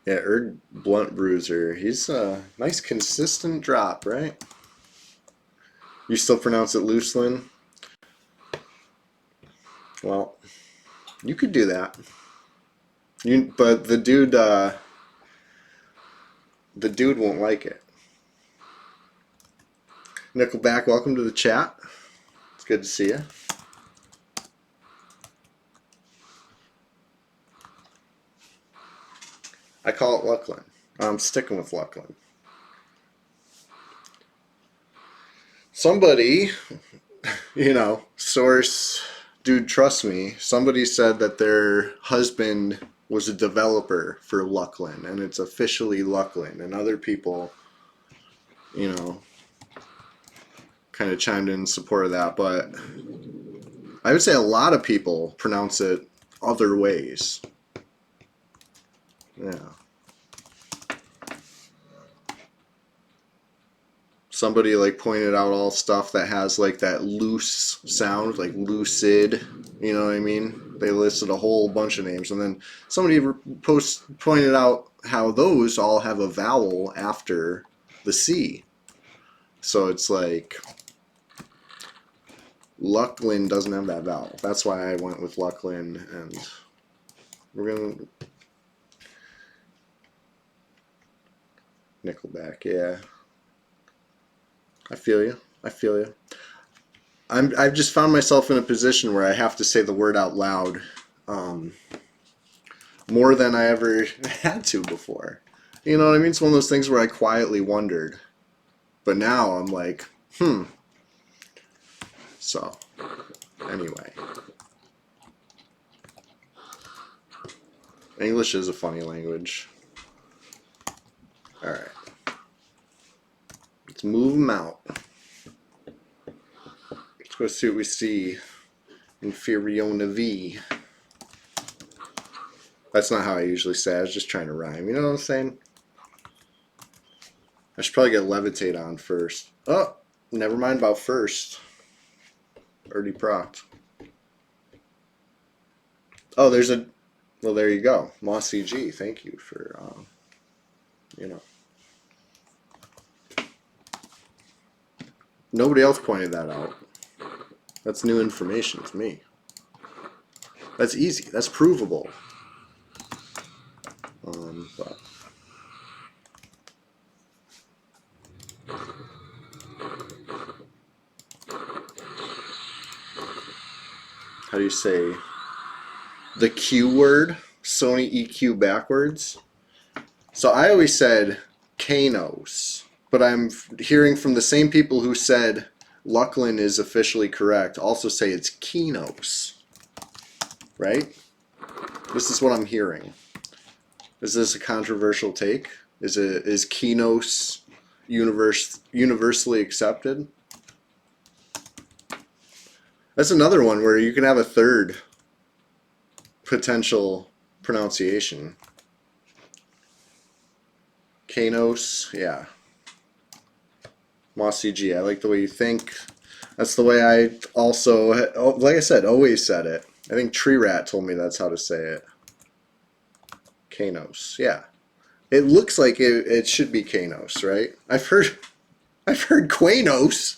Yeah, Erd Blunt Bruiser. He's a nice consistent drop, right? You still pronounce it Looselin? Well, you could do that. But the dude won't like it. Nickelback, welcome to the chat. It's good to see you. I call it Lucklin. I'm sticking with Lucklin. Somebody, source, dude, trust me, somebody said that their husband was a developer for Lucklin, and it's officially Lucklin, and other people, kind of chimed in support of that, but I would say a lot of people pronounce it other ways. Yeah. Somebody like pointed out all stuff that has like that loose sound, like lucid, you know what I mean? They listed a whole bunch of names, and then somebody pointed out how those all have a vowel after the C. So it's like Lucklin doesn't have that vowel. That's why I went with Lucklin, and we're gonna Nickelback, yeah. I feel you. I feel you. I've just found myself in a position where I have to say the word out loud more than I ever had to before. You know what I mean? It's one of those things where I quietly wondered. But now I'm like, So, anyway. English is a funny language. Alright. Let's move them out. Let's go see what we see in Furiona V. That's not how I usually say it. I was just trying to rhyme. You know what I'm saying? I should probably get Levitate on first. Oh, never mind about first. Already procced. Oh, there's a... Well, there you go. Mossy G, thank you for, Nobody else pointed that out. That's new information to me. That's easy. That's provable. But how do you say the Q word? Sony EQ backwards? So I always said Kanos, but I'm hearing from the same people who said Lucklin is officially correct also say it's Kinos. Right? This is what I'm hearing. Is this a controversial take? Is Kinos universally accepted? That's another one where you can have a third potential pronunciation. Kanos, yeah. Mossy G, I like the way you think. That's the way I also, like I said, always said it. I think Tree Rat told me that's how to say it. Kanos, yeah. It looks like it should be Kanos, right? I've heard Quanos,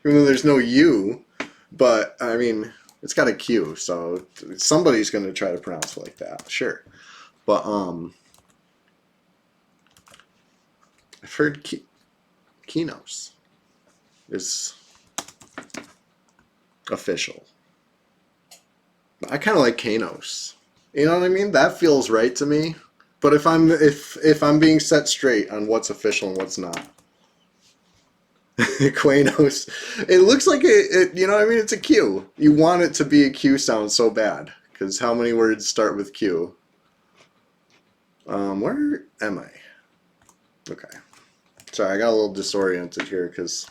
even though there's no U, but I mean, it's got a Q, so somebody's going to try to pronounce it like that, sure. But I've heard Kinos is official. I kind of like Kanos. You know what I mean? That feels right to me. But if I'm being set straight on what's official and what's not, Quanos, it looks like it. You know what I mean? It's a Q. You want it to be a Q sound so bad because how many words start with Q? Where am I? Okay. Sorry, I got a little disoriented here because,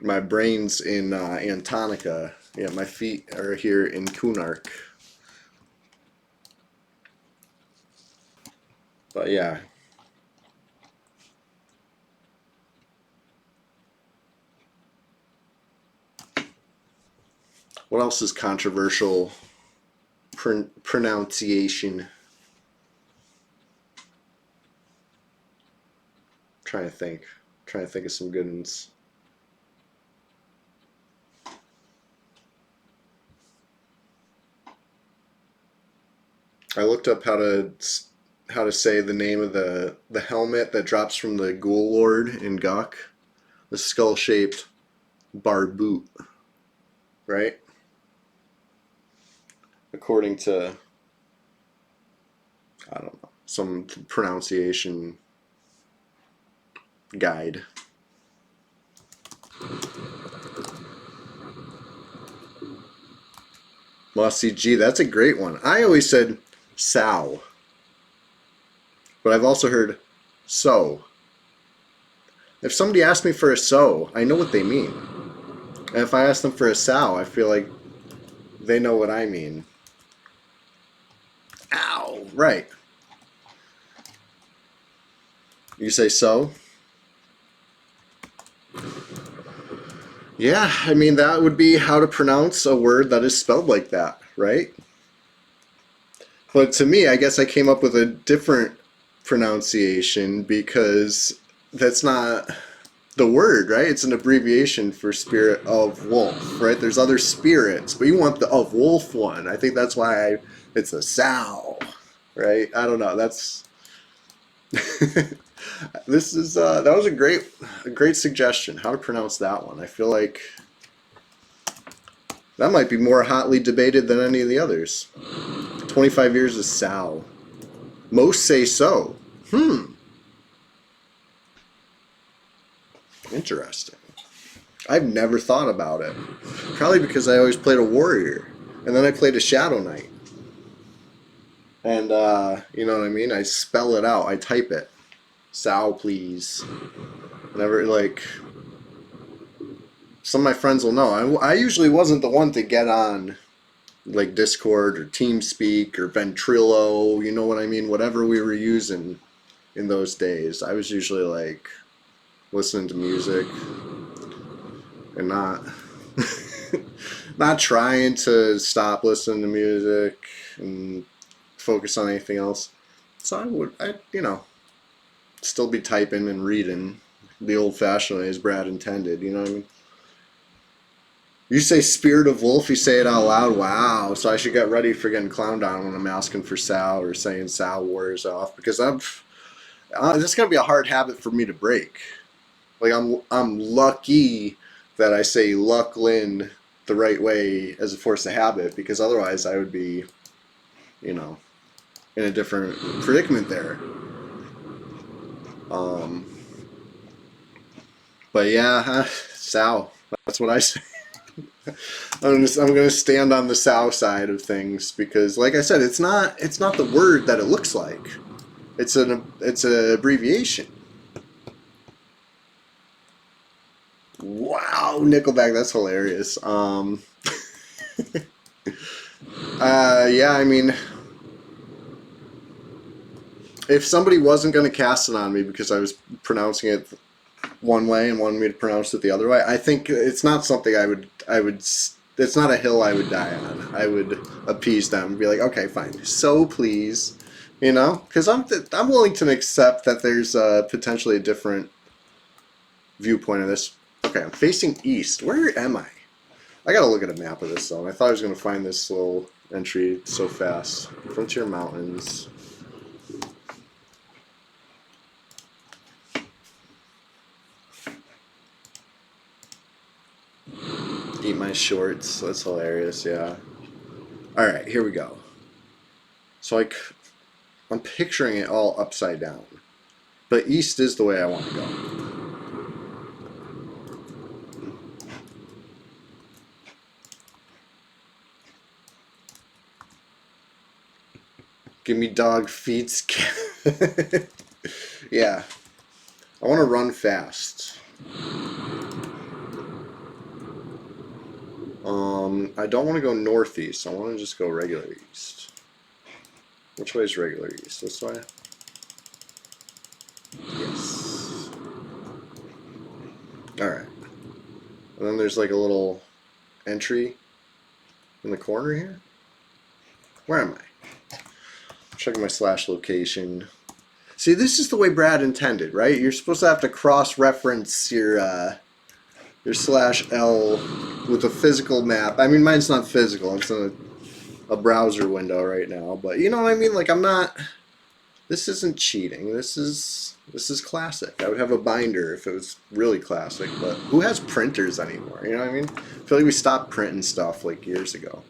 my brain's in Antonica. Yeah, my feet are here in Kunark. But yeah. What else is controversial pronunciation. Trying to think of some good ones. I looked up how to say the name of the helmet that drops from the Ghoul Lord in Guk. The skull-shaped barboot, right? According to, I don't know, some pronunciation guide. Mossy G, that's a great one. I always said sow, but I've also heard so. If somebody asks me for a so, I know what they mean. And if I ask them for a sow, I feel like they know what I mean. Ow! Right. You say so? Yeah, I mean, that would be how to pronounce a word that is spelled like that, right? But to me, I guess I came up with a different pronunciation because that's not the word, right? It's an abbreviation for spirit of wolf, right? There's other spirits, but you want the of wolf one. I think that's why it's a sow, right? I don't know. That's this is that was a great suggestion. How to pronounce that one? I feel like that might be more hotly debated than any of the others. 25 years of sow. Most say so. Interesting. I've never thought about it. Probably because I always played a warrior. And then I played a shadow knight. And, you know what I mean? I spell it out. I type it. Sow, please. Never, like... Some of my friends will know. I usually wasn't the one to get on, like, Discord or TeamSpeak or Ventrilo. You know what I mean? Whatever we were using in those days. I was usually, like, listening to music and not not trying to stop listening to music and focus on anything else. So I still be typing and reading the old-fashioned way as Brad intended. You know what I mean? You say spirit of wolf, you say it out loud. Wow! So I should get ready for getting clowned on when I'm asking for Sal or saying Sal wears off because this is gonna be a hard habit for me to break. Like I'm lucky that I say Lucklin the right way as a force of habit because otherwise I would be, in a different predicament there. But yeah, Sal. That's what I say. I'm gonna stand on the Sal side of things because, like I said, it's not the word that it looks like. It's an abbreviation. Wow, Nickelback, that's hilarious. Yeah, I mean, if somebody wasn't going to cast it on me because I was pronouncing it one way and wanted me to pronounce it the other way, I think it's not something I would. It's not a hill I would die on. I would appease them and be like, okay, fine, so please, because I'm willing to accept that there's potentially a different viewpoint of this. Okay, I'm facing east. Where am I? I gotta look at a map of this zone. I thought I was gonna find this little entry so fast. Frontier Mountains. Eat my shorts. That's hilarious, yeah. Alright, here we go. So I'm picturing it all upside down. But east is the way I want to go. Give me dog feet. Yeah. I want to run fast. I don't want to go northeast. I want to just go regular east. Which way is regular east? This way? Yes. Alright. And then there's like a little entry in the corner here. Where am I? Checking my slash location. See, this is the way Brad intended, right? You're supposed to have to cross-reference your slash L with a physical map. I mean, mine's not physical. It's in a browser window right now. But you know what I mean? Like, I'm not... This isn't cheating. This is classic. I would have a binder if it was really classic. But who has printers anymore? You know what I mean? I feel like we stopped printing stuff like years ago.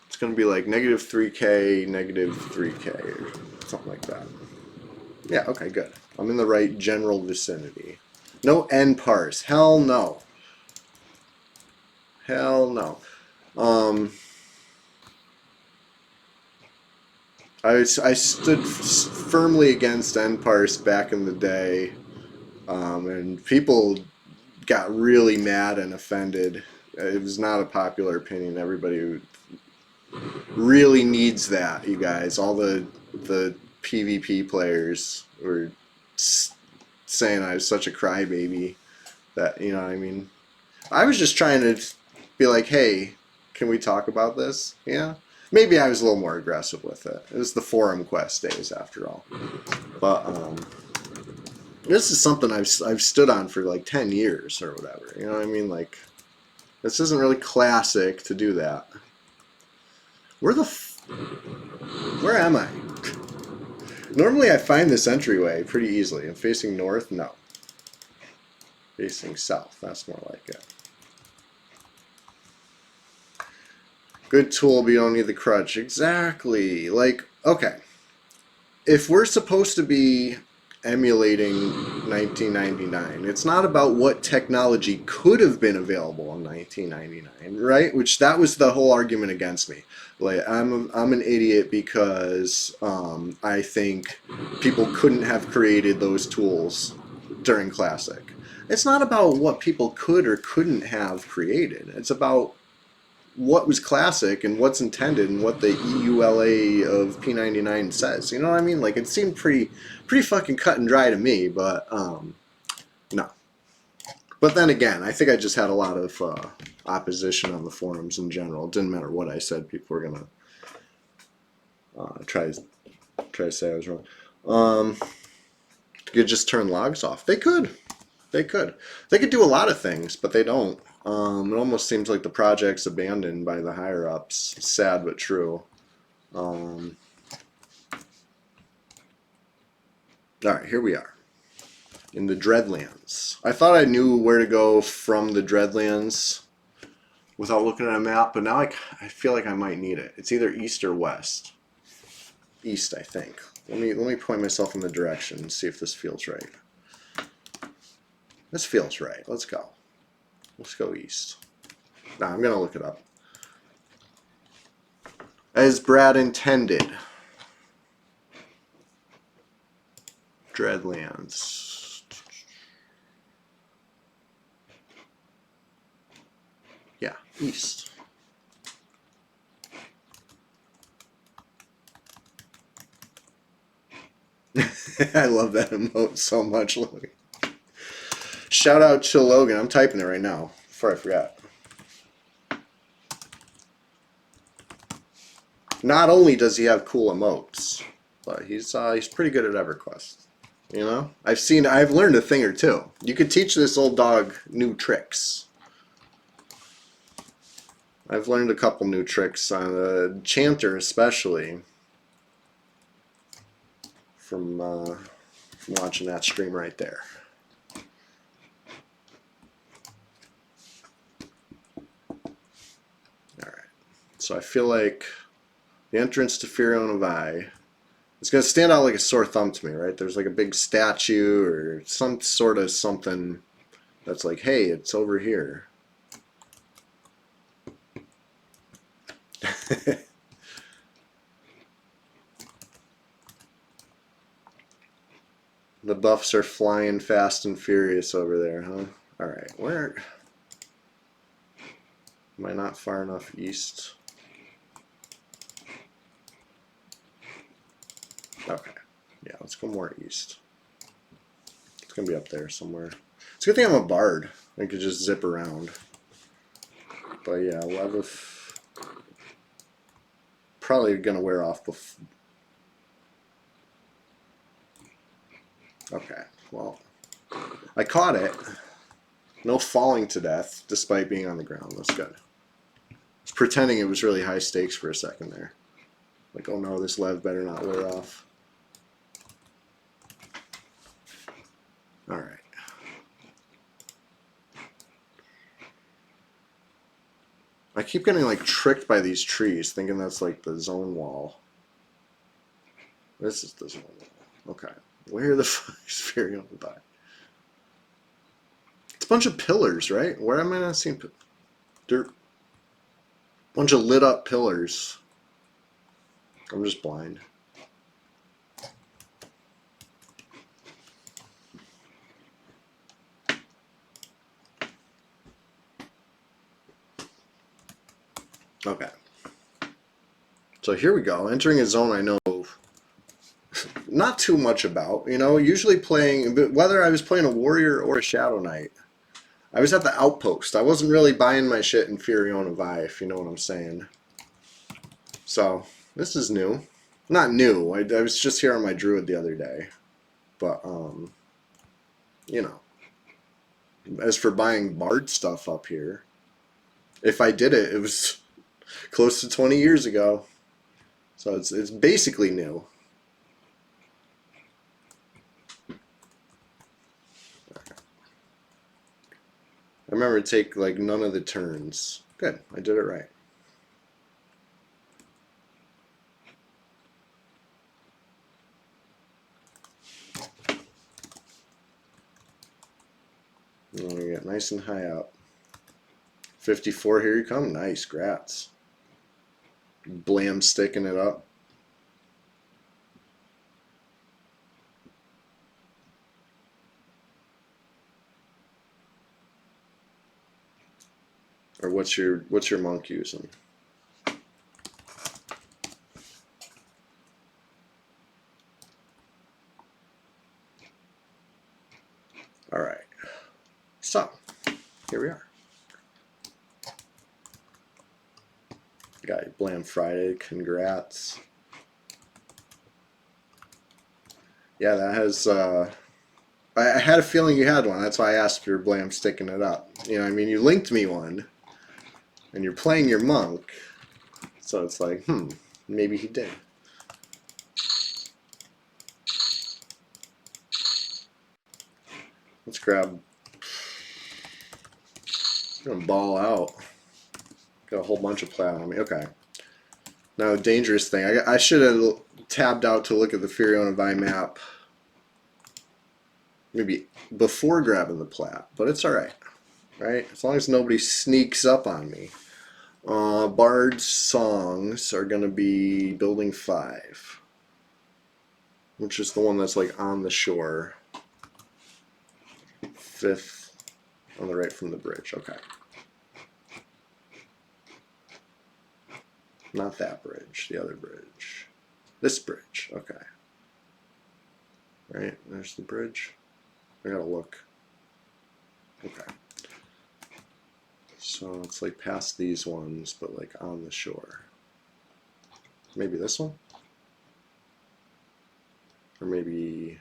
It's going to be like negative 3K, negative 3K, or something like that. Yeah, okay, good. I'm in the right general vicinity. No end parse. Hell no. Hell no. I stood firmly against end parse back in the day, and people got really mad and offended. It was not a popular opinion. Everybody really needs that, you guys. All the PvP players were saying I was such a crybaby that, you know what I mean? I was just trying to be like, hey, can we talk about this? Yeah. Maybe I was a little more aggressive with it. It was the forum quest days after all. But this is something I've stood on for like 10 years or whatever. You know what I mean? Like, this isn't really classic to do that. Where am I? Normally I find this entryway pretty easily. I'm facing north? No. Facing south. That's more like it. Good tool, but you don't need the crutch. Exactly. Like, okay. If we're supposed to be emulating 1999, it's not about what technology could have been available in 1999, right? Which that was the whole argument against me. Like, I'm an idiot because I think people couldn't have created those tools during Classic. It's not about what people could or couldn't have created. It's about what was classic and what's intended and what the EULA of P99 says. You know what I mean? Like, it seemed pretty fucking cut and dry to me, but no. But then again, I think I just had a lot of opposition on the forums in general. It didn't matter what I said; people were gonna try to say I was wrong. You could just turn logs off. They could. They could do a lot of things, but they don't. It almost seems like the project's abandoned by the higher ups. Sad but true. All right, here we are in the Dreadlands. I thought I knew where to go from the Dreadlands without looking at a map, but now I feel like I might need it. It's either east or west. East, I think. Let me point myself in the direction and see if this feels right. This feels right. Let's go. Let's go east. Nah, I'm gonna look it up. As Brad intended. Dreadlands. Yeah, east. I love that emote so much, Logan. Shout out to Logan. I'm typing it right now before I forgot. Not only does he have cool emotes, but he's pretty good at EverQuest. You know, I've learned a thing or two. You could teach this old dog new tricks. I've learned a couple new tricks on the chanter, especially from watching that stream right there. All right, so I feel like the entrance to Fiona Vi. It's going to stand out like a sore thumb to me, right? There's like a big statue or some sort of something that's like, hey, it's over here. The buffs are flying fast and furious over there, huh? Alright, where... Am I not far enough east? Okay. Yeah, let's go more east. It's going to be up there somewhere. It's a good thing I'm a bard. I could just zip around. But yeah, Lev probably gonna wear off before. Okay, well, I caught it. No falling to death, despite being on the ground. That's good. I was pretending it was really high stakes for a second there. Like, oh no, this Lev better not wear off. Alright. I keep getting like tricked by these trees, thinking that's like the zone wall. This is the zone wall. Okay. Where the fuck is Fury on the back? It's a bunch of pillars, right? Where am I not seeing dirt? Bunch of lit up pillars. I'm just blind. Okay. So here we go. Entering a zone I know not too much about. You know, usually playing, whether I was playing a warrior or a shadow knight, I was at the outpost. I wasn't really buying my shit in Furiona Vi, if you know what I'm saying. So, this is new. Not new. I was just here on my druid the other day. But, you know. As for buying bard stuff up here, if I did it, it was close to 20 years ago. So it's basically new. I remember it take like none of the turns. Good, I did it right. And we get nice and high up. 54, here you come. Nice, grats. Blam sticking it up. Or what's your monk using? All right. So, here we are. Got Blam Friday, congrats. Yeah, that has, I had a feeling you had one. That's why I asked if you're Blam sticking it up. You know, I mean, you linked me one, and you're playing your monk, so it's like, maybe he did. Let's grab, I'm gonna ball out. Got a whole bunch of plat on me. Okay. Now, dangerous thing. I should have tabbed out to look at the Furiona Vi map maybe before grabbing the plat, but it's alright. Right? As long as nobody sneaks up on me. Bard's songs are going to be Building 5, which is the one that's like on the shore. 5th on the right from the bridge. Okay. Not that bridge, the other bridge. This bridge, okay. Right, there's the bridge. I gotta look. Okay. So it's like past these ones, but like on the shore. Maybe this one? Or maybe...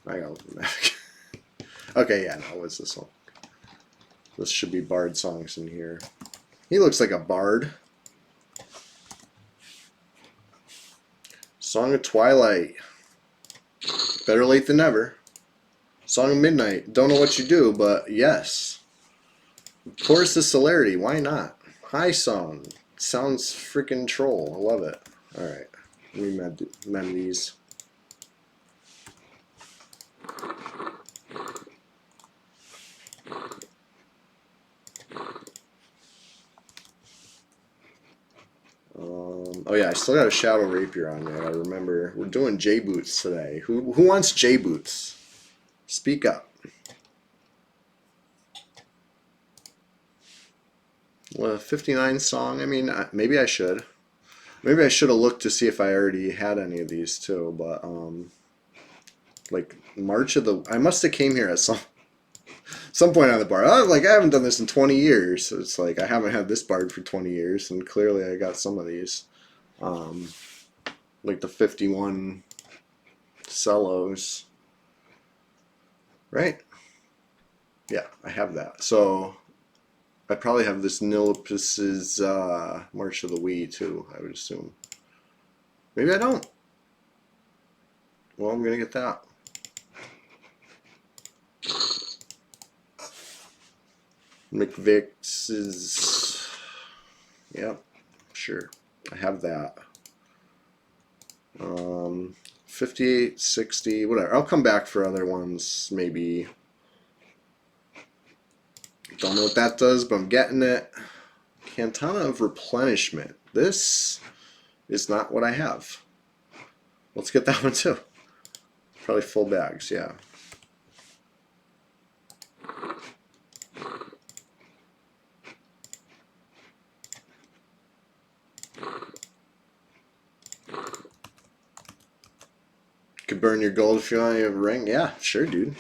I gotta look back. Okay, yeah, no, what's this one? This should be bard songs in here. He looks like a bard. Song of Twilight. Better late than never. Song of Midnight. Don't know what you do, but yes. Chorus of Celerity. Why not? High song. Sounds freaking troll. I love it. Alright. Let me mend these. Oh yeah, I still got a Shadow Rapier on me. I remember we're doing J boots today. Who wants J boots? Speak up. Well, 59 song. I mean, maybe I should. Maybe I should have looked to see if I already had any of these too. But like March of the, I must have came here at some Some point on the bar. Oh, like I haven't done this in 20 years. So it's like I haven't had this bard for 20 years, and clearly I got some of these. Um, like the 51 cellos. Right? Yeah, I have that. So I probably have this Nilipus's March of the Wii too, I would assume. Maybe I don't. Well, I'm going to get that. McVix's. Yep, sure. I have that. 58, 60, whatever. I'll come back for other ones, maybe. Don't know what that does, but I'm getting it. Cantana of Replenishment. This is not what I have. Let's get that one too. Probably full bags, yeah. Could burn your gold if you want. You have a ring. Yeah, sure, dude.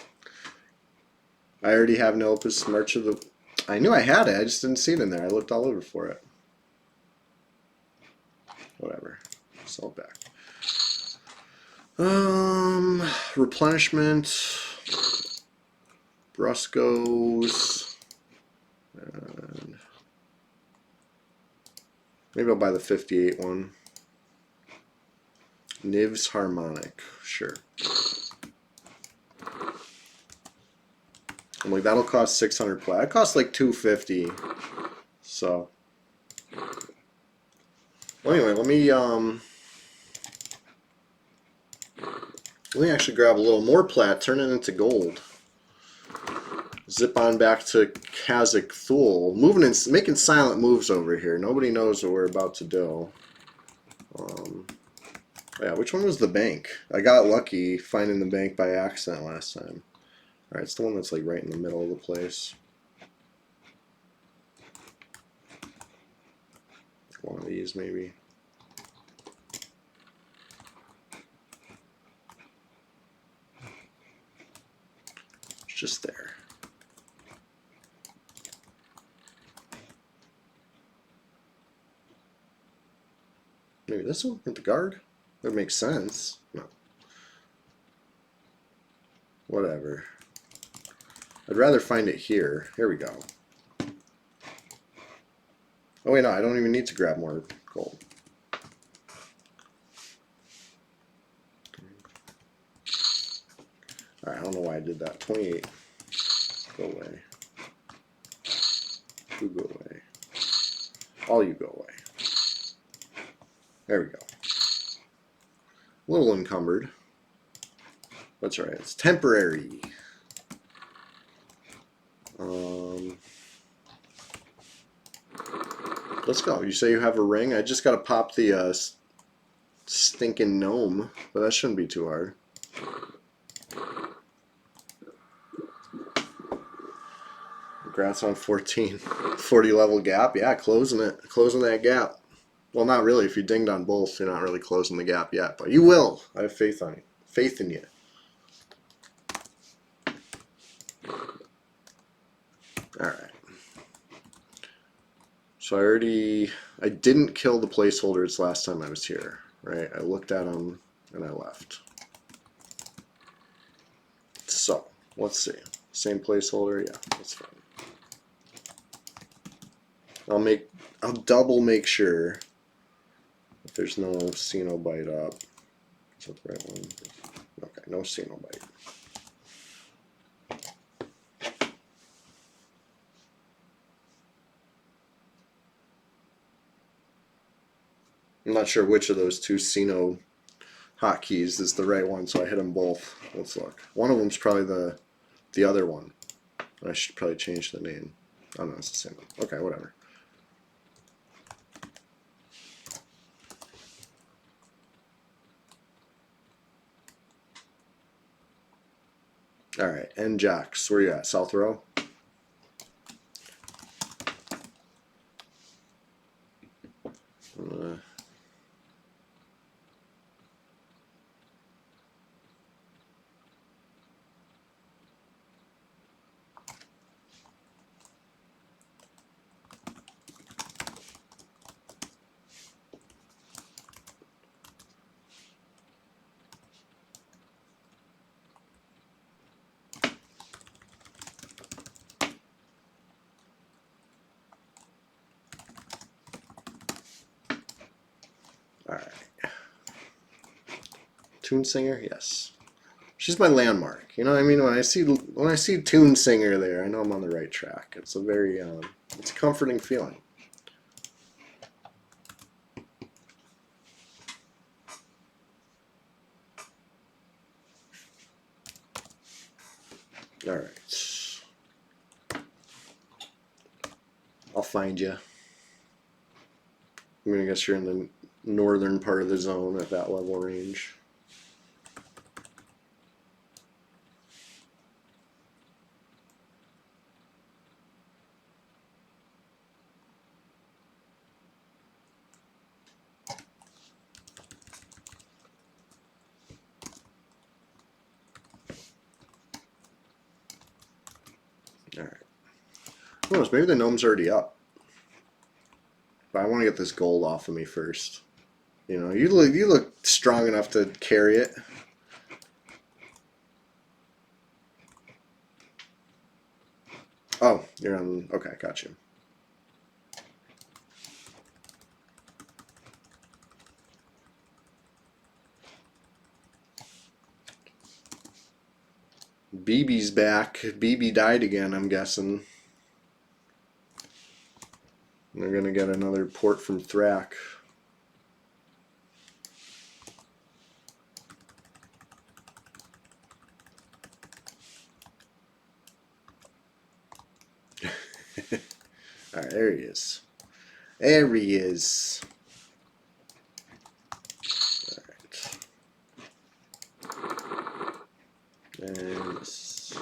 I already have Nilipus March of the. I knew I had it. I just didn't see it in there. I looked all over for it. Whatever. Sell it back. Replenishment. Bruscos. And maybe I'll buy the 58 one. Niv's Harmonic. Sure. I'm like, that'll cost 600 plat. It costs like 250. So. Well, anyway, let me actually grab a little more plat, turn it into gold. Zip on back to Kazakh Thule. Moving and making silent moves over here. Nobody knows what we're about to do. Yeah, which one was the bank? I got lucky finding the bank by accident last time. Alright, it's the one that's like right in the middle of the place. One of these maybe. It's just there. Maybe this one with the guard? That makes sense. No. Whatever. I'd rather find it here. Here we go. Oh wait, no, I don't even need to grab more gold. Alright, I don't know why I did that. 28. Go away. You go away. All you go away. There we go. A little encumbered. That's right. It's temporary. Let's go. You say you have a ring? I just got to pop the stinking gnome, but that shouldn't be too hard. Congrats on 14. 40 level gap. Yeah, closing it. Closing that gap. Well, not really. If you dinged on both, you're not really closing the gap yet, but you will. I have faith on you. Faith in you. Alright. So I didn't kill the placeholders last time I was here, right? I looked at them and I left. So, let's see. Same placeholder? Yeah, that's fine. I'll double make sure if there's no Cenobite up. Is that the right one? Okay, no Cenobite. I'm not sure which of those two Ceno hotkeys is the right one, so I hit them both. Let's look. One of them's probably the other one. I should probably change the name. Oh no, it's the same one. Okay, whatever. Alright, and jacks. Where you at? South row? Alright. Toon Singer, yes. She's my landmark. You know what I mean? When I see Toon Singer there, I know I'm on the right track. It's a very it's a comforting feeling. Alright. I'll find you. I'm gonna guess you're in the northern part of the zone at that level range. Alright. Who knows, maybe the gnome's already up. But I want to get this gold off of me first. You know, you look strong enough to carry it. Oh, you're on. Okay, got you. BB's back. BB died again, I'm guessing. They're gonna get another port from Thrak. Alright, there he is. There he is. Alright. And this.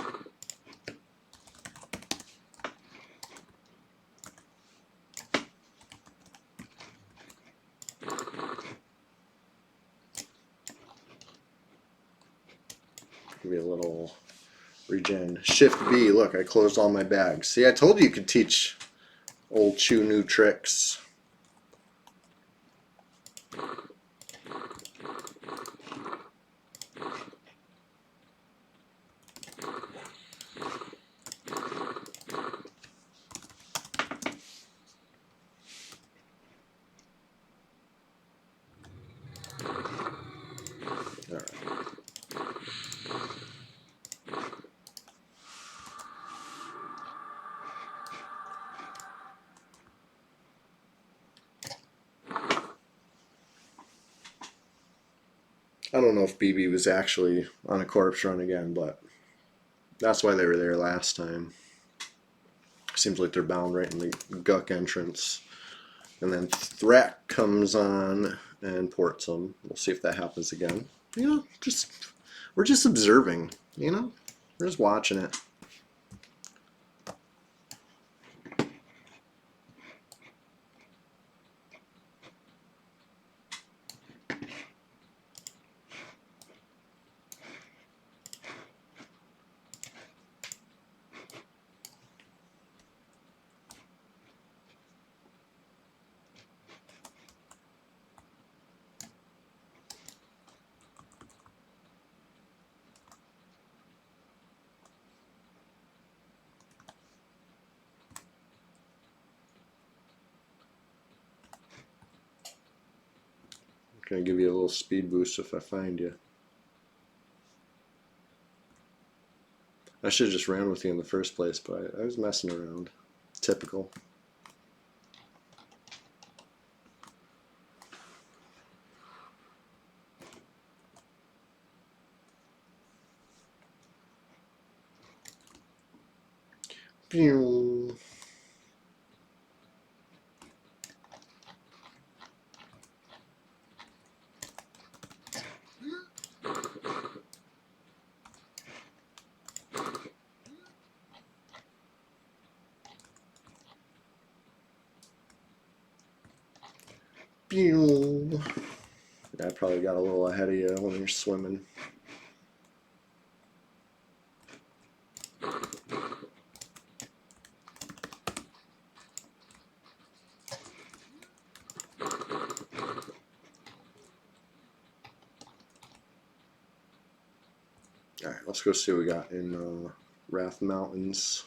Give me a little regen. Shift B. Look, I closed all my bags. See, I told you could teach old Chew new tricks. Alright. I don't know if BB was actually on a corpse run again, but that's why they were there last time. Seems like they're bound right in the Guck entrance. And then Thrak comes on and ports them. We'll see if that happens again. You know, we're just observing, you know? We're just watching it. Gonna give you a little speed boost if I find you. I should have just ran with you in the first place, but I was messing around. Typical. Pew. Pew. I probably got a little ahead of you when you're swimming. Alright, let's go see what we got in Wrath Mountains.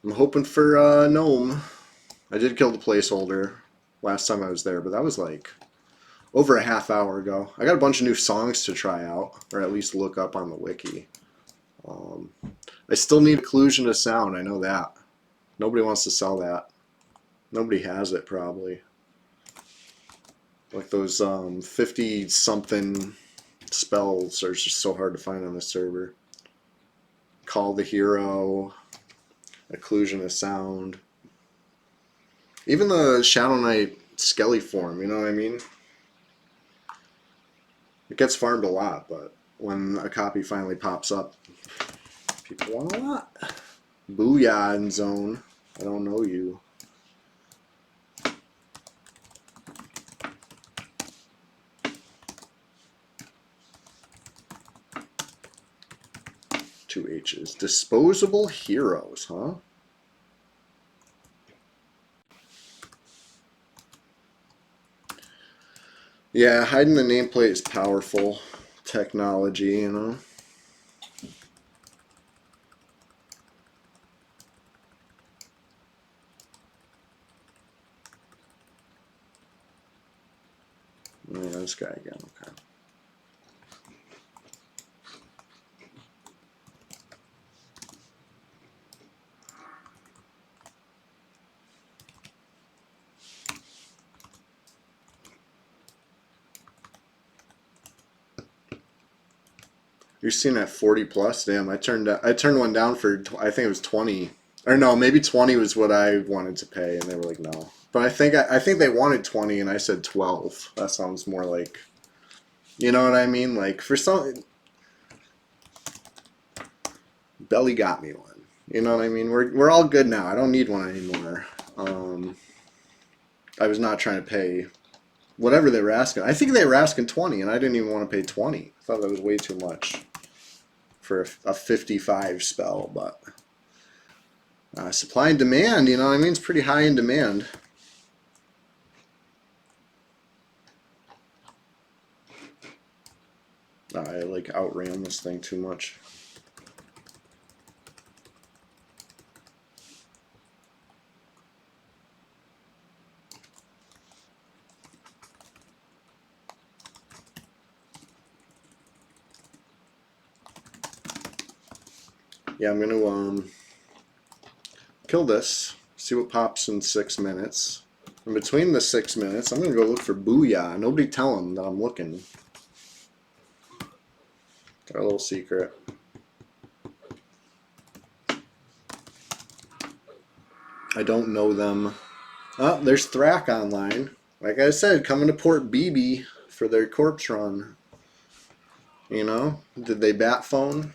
I'm hoping for Gnome. I did kill the placeholder last time I was there, but that was like over a half hour ago. I got a bunch of new songs to try out, or at least look up on the wiki. I still need occlusion of sound. I know that. Nobody wants to sell that. Nobody has it probably. Like those 50 something spells are just so hard to find on the server. Call the Hero, occlusion of sound. Even the Shadow Knight Skelly form, you know what I mean? It gets farmed a lot, but when a copy finally pops up, people want a lot. Booyah in zone. I don't know you. Two H's. Disposable heroes, huh? Yeah, hiding the nameplate is powerful technology, you know? Yeah, this guy again, okay. You're seeing that 40 plus? Damn, I turned one down for I think it was 20. Or no, maybe 20 was what I wanted to pay and they were like no. But I think they wanted 20 and I said 12. That sounds more like, you know what I mean? Like for some Belly got me one. You know what I mean? We're all good now. I don't need one anymore. I was not trying to pay whatever they were asking. I think they were asking 20 and I didn't even want to pay 20. I thought that was way too much for a 55 spell, but supply and demand, you know what I mean? It's pretty high in demand. I like outran this thing too much. Yeah, I'm gonna kill this, see what pops in 6 minutes. In between the 6 minutes, I'm gonna go look for Booyah. Nobody tell them that I'm looking. Got a little secret. I don't know them. Oh, there's Thrak online. Like I said, coming to Port BB for their corpse run. You know, did they bat phone?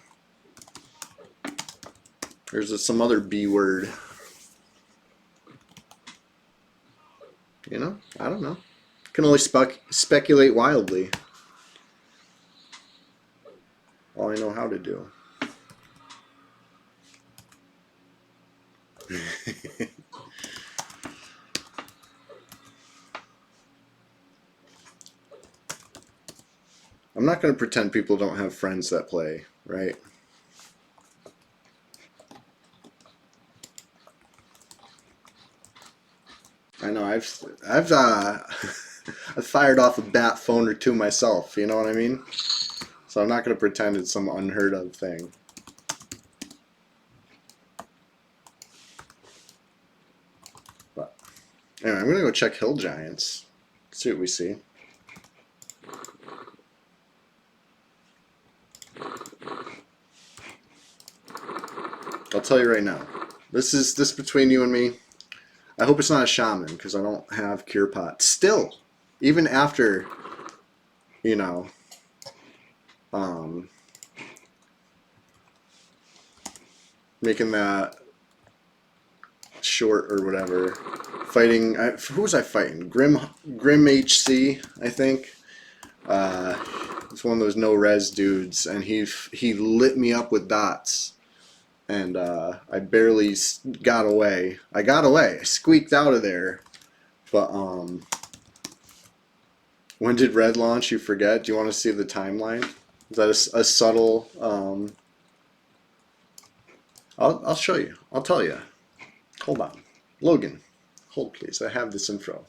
There's some other B word. You know, I don't know. Can only speculate wildly. All I know how to do. I'm not going to pretend people don't have friends that play, right? I know I've I've fired off a bat phone or two myself. You know what I mean? So I'm not going to pretend it's some unheard of thing. But anyway, I'm going to go check Hill Giants. See what we see. I'll tell you right now. This between you and me. I hope it's not a shaman because I don't have cure pot. Still, even after, you know, making that short or whatever, fighting. Who was I fighting? Grim HC, I think. It's one of those no res dudes, and he lit me up with dots. And I barely got away. I got away. I squeaked out of there. But when did red launch? You forget. Do you want to see the timeline? Is that a subtle? I'll show you. I'll tell you. Hold on, Logan. Hold please. I have this info.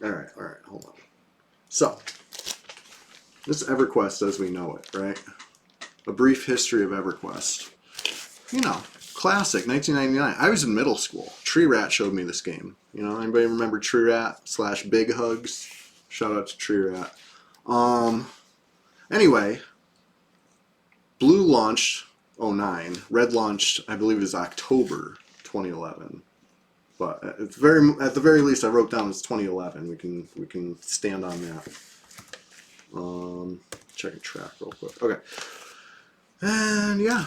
Alright, hold on. So, this is EverQuest as we know it, right? A brief history of EverQuest. You know, classic, 1999. I was in middle school. Tree Rat showed me this game. You know, anybody remember Tree Rat / Big Hugs? Shout out to Tree Rat. Anyway, Blue launched 09. Red launched, I believe, is October 2011. But at the very least, I wrote down it's 2011. We can stand on that. Check a track real quick. Okay, and yeah,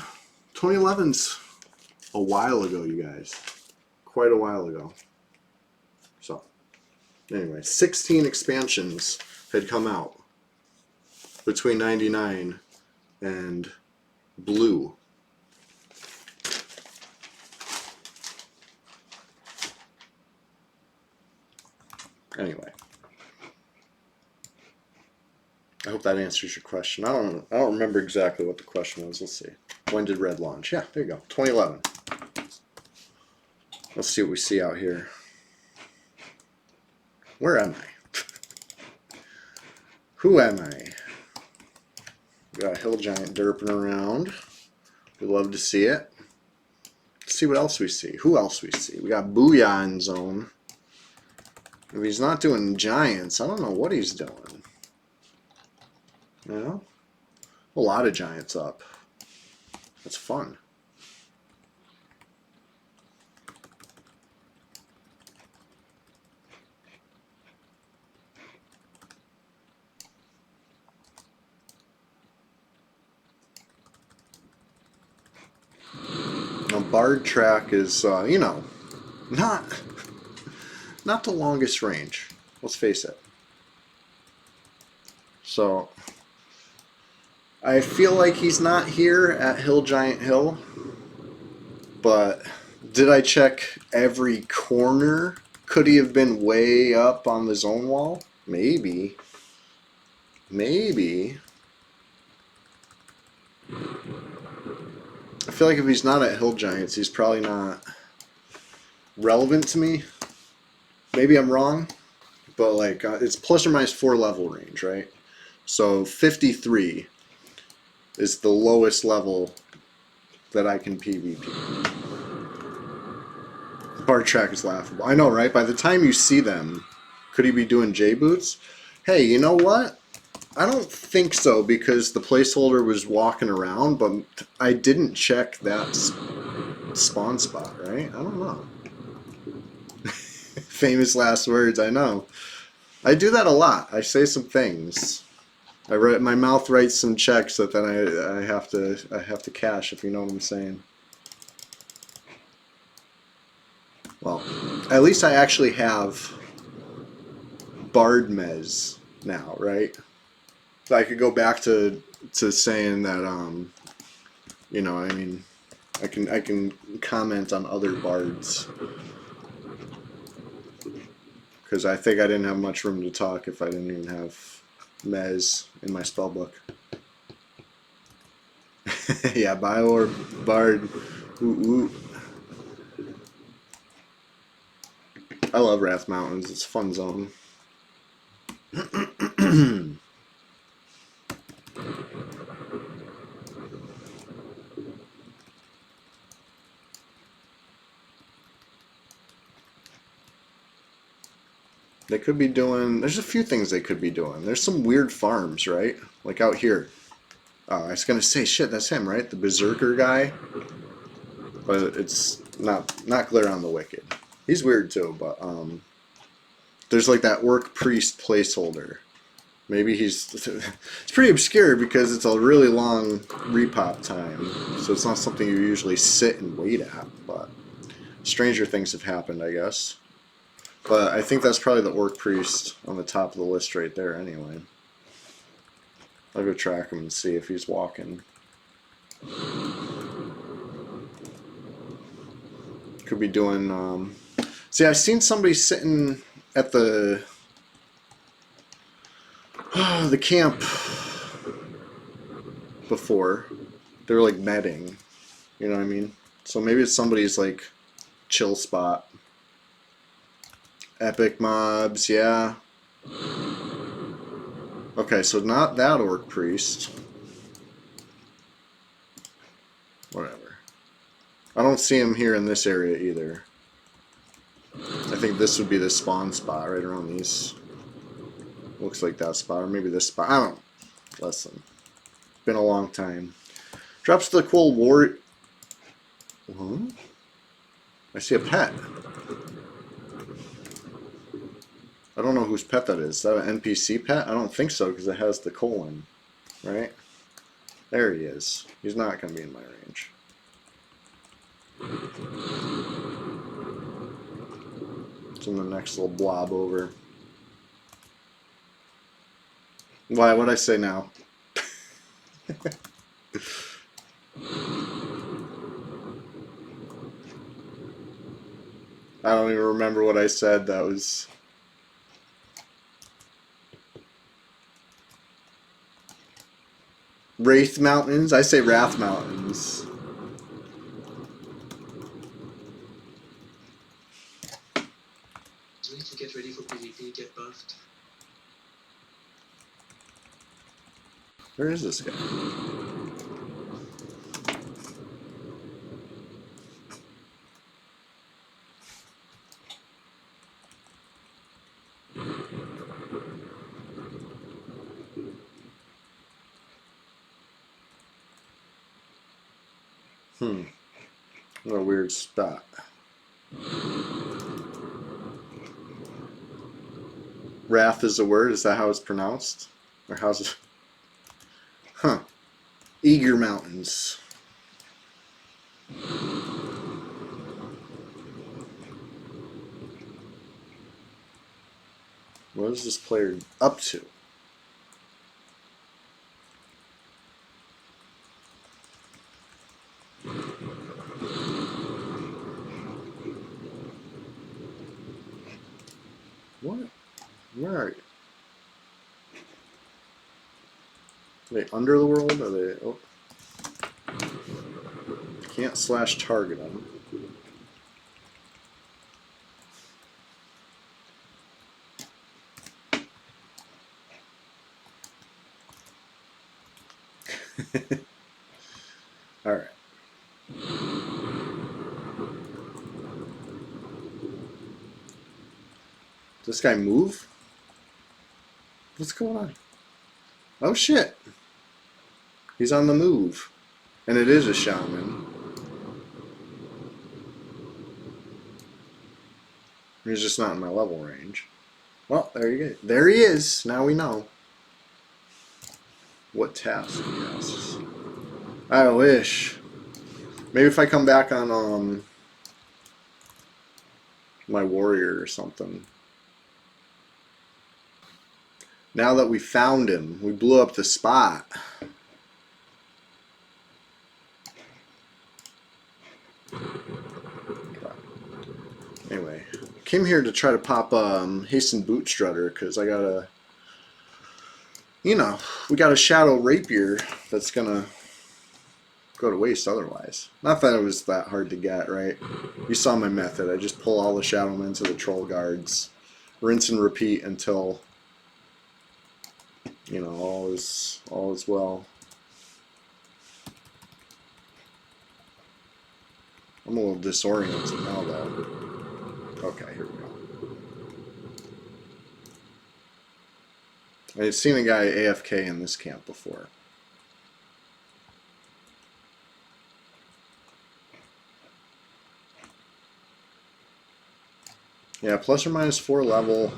2011's a while ago, you guys. Quite a while ago. So, anyway, 16 expansions had come out between 99 and Blue. Anyway, I hope that answers your question. I don't remember exactly what the question was. Let's see. When did Red launch? Yeah, there you go. 2011. Let's see what we see out here. Where am I? Who am I? We got a hill giant derping around. We love to see it. Let's see what else we see. Who else we see? We got Booyah in zone. If he's not doing giants, I don't know what he's doing. You know? A lot of giants up. That's fun. Now, Bard track is, you know, not the longest range. Let's face it. So, I feel like he's not here at Hill Giant Hill, but did I check every corner? Could he have been way up on the zone wall? Maybe. Maybe. I feel like if he's not at Hill Giants, he's probably not relevant to me. Maybe I'm wrong, but like it's plus or minus 4 level range, right? So 53 is the lowest level that I can PvP. Bard track is laughable. I know, right? By the time you see them, could he be doing J boots? Hey, you know what? I don't think so because the placeholder was walking around, but I didn't check that spawn spot, right? I don't know. Famous last words, I know. I do that a lot. I say some things. My mouth writes some checks that then I have to cash, if you know what I'm saying. Well, at least I actually have Bard Mez now, right? So I could go back to saying that you know, I mean, I can comment on other bards. Because I think I didn't have much room to talk if I didn't even have Mez in my spellbook. Yeah, Bio or Bard. Ooh, ooh. I love Wrath Mountains. It's a fun zone. They could be doing... There's a few things they could be doing. There's some weird farms, right? Like out here. Oh, I was going to say, shit, that's him, right? The Berserker guy. But it's not Glaron the Wicked. He's weird too, but there's like that Orc Priest placeholder. Maybe he's... It's pretty obscure because it's a really long repop time. So it's not something you usually sit and wait at, but stranger things have happened, I guess. But I think that's probably the Orc Priest on the top of the list right there anyway. I'll go track him and see if he's walking. Could be doing... See, I've seen somebody sitting at the camp before. They were like medding. You know what I mean? So maybe it's somebody's like chill spot. Epic mobs, yeah. Okay, so not that orc priest. Whatever. I don't see him here in this area either. I think this would be the spawn spot right around these. Looks like that spot, or maybe this spot. I don't know. Listen. Been a long time. Drops the cool war. Huh? I see a pet. I don't know whose pet that is. Is that an NPC pet? I don't think so because it has the colon. Right? There he is. He's not going to be in my range. It's in the next little blob over. Why? What'd I say now? I don't even remember what I said. That was... Wraith Mountains? I say Wrath Mountains. Need to get ready for PvP, get buffed. Where is this guy? What a weird spot. Wrath is a word? Is that how it's pronounced? Or how's it? Huh. Eager Mountains. What is this player up to? What? Where are you? Are they under the world? Are they... Oh. Can't slash target them. Alright. Does this guy move? What's going on? Oh shit! He's on the move. And it is a shaman. He's just not in my level range. Well, there you go. There he is. Now we know. What task, he asks. I wish. Maybe if I come back on my warrior or something. Now that we found him, we blew up the spot. Anyway, came here to try to pop Hasten Boot Strutter because I got a, you know, we got a Shadow Rapier that's gonna go to waste otherwise. Not that it was that hard to get, right? You saw my method. I just pull all the Shadowmen to the Troll Guards, rinse and repeat until, you know, all is well. I'm a little disoriented now, though. Okay, here we go. I've seen a guy AFK in this camp before. Yeah, plus or minus 4 level.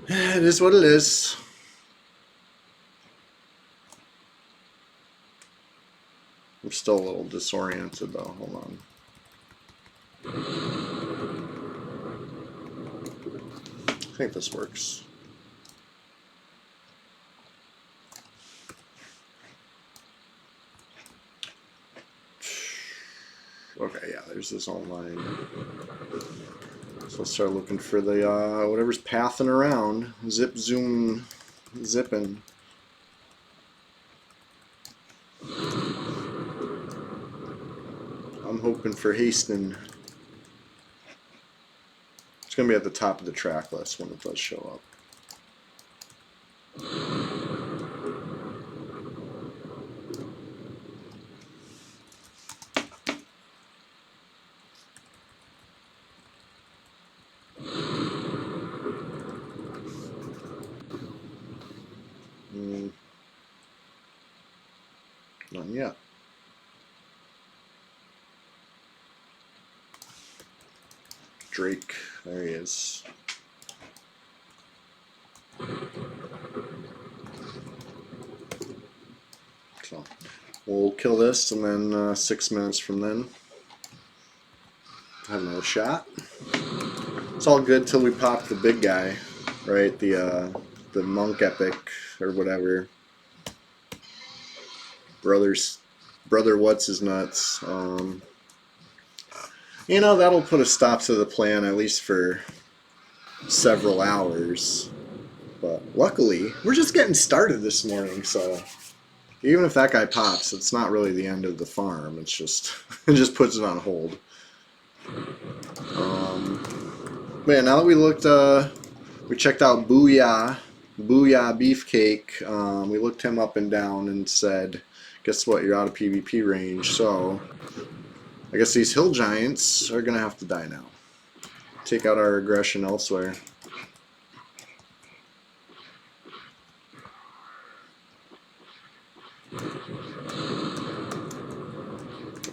It is what it is. I'm still a little disoriented though. Hold on. I think this works. Okay, yeah, there's this online. So I'll start looking for the whatever's pathing around. Zip, zoom, zipping. I'm hoping for hastening. going to be at the top of the track list when it does show up. None yet. Drake, there he is. So we'll kill this, and then 6 minutes from then, have another shot. It's all good till we pop the big guy, right? The monk epic or whatever. Brother, what's his nuts? You know, that'll put a stop to the plan at least for several hours. But luckily, we're just getting started this morning, so even if that guy pops, it's not really the end of the farm. It's just it just puts it on hold. But yeah, now that we looked, we checked out Booyah Beefcake. We looked him up and down and said, guess what? You're out of PvP range, so I guess these hill giants are gonna have to die now. Take out our aggression elsewhere.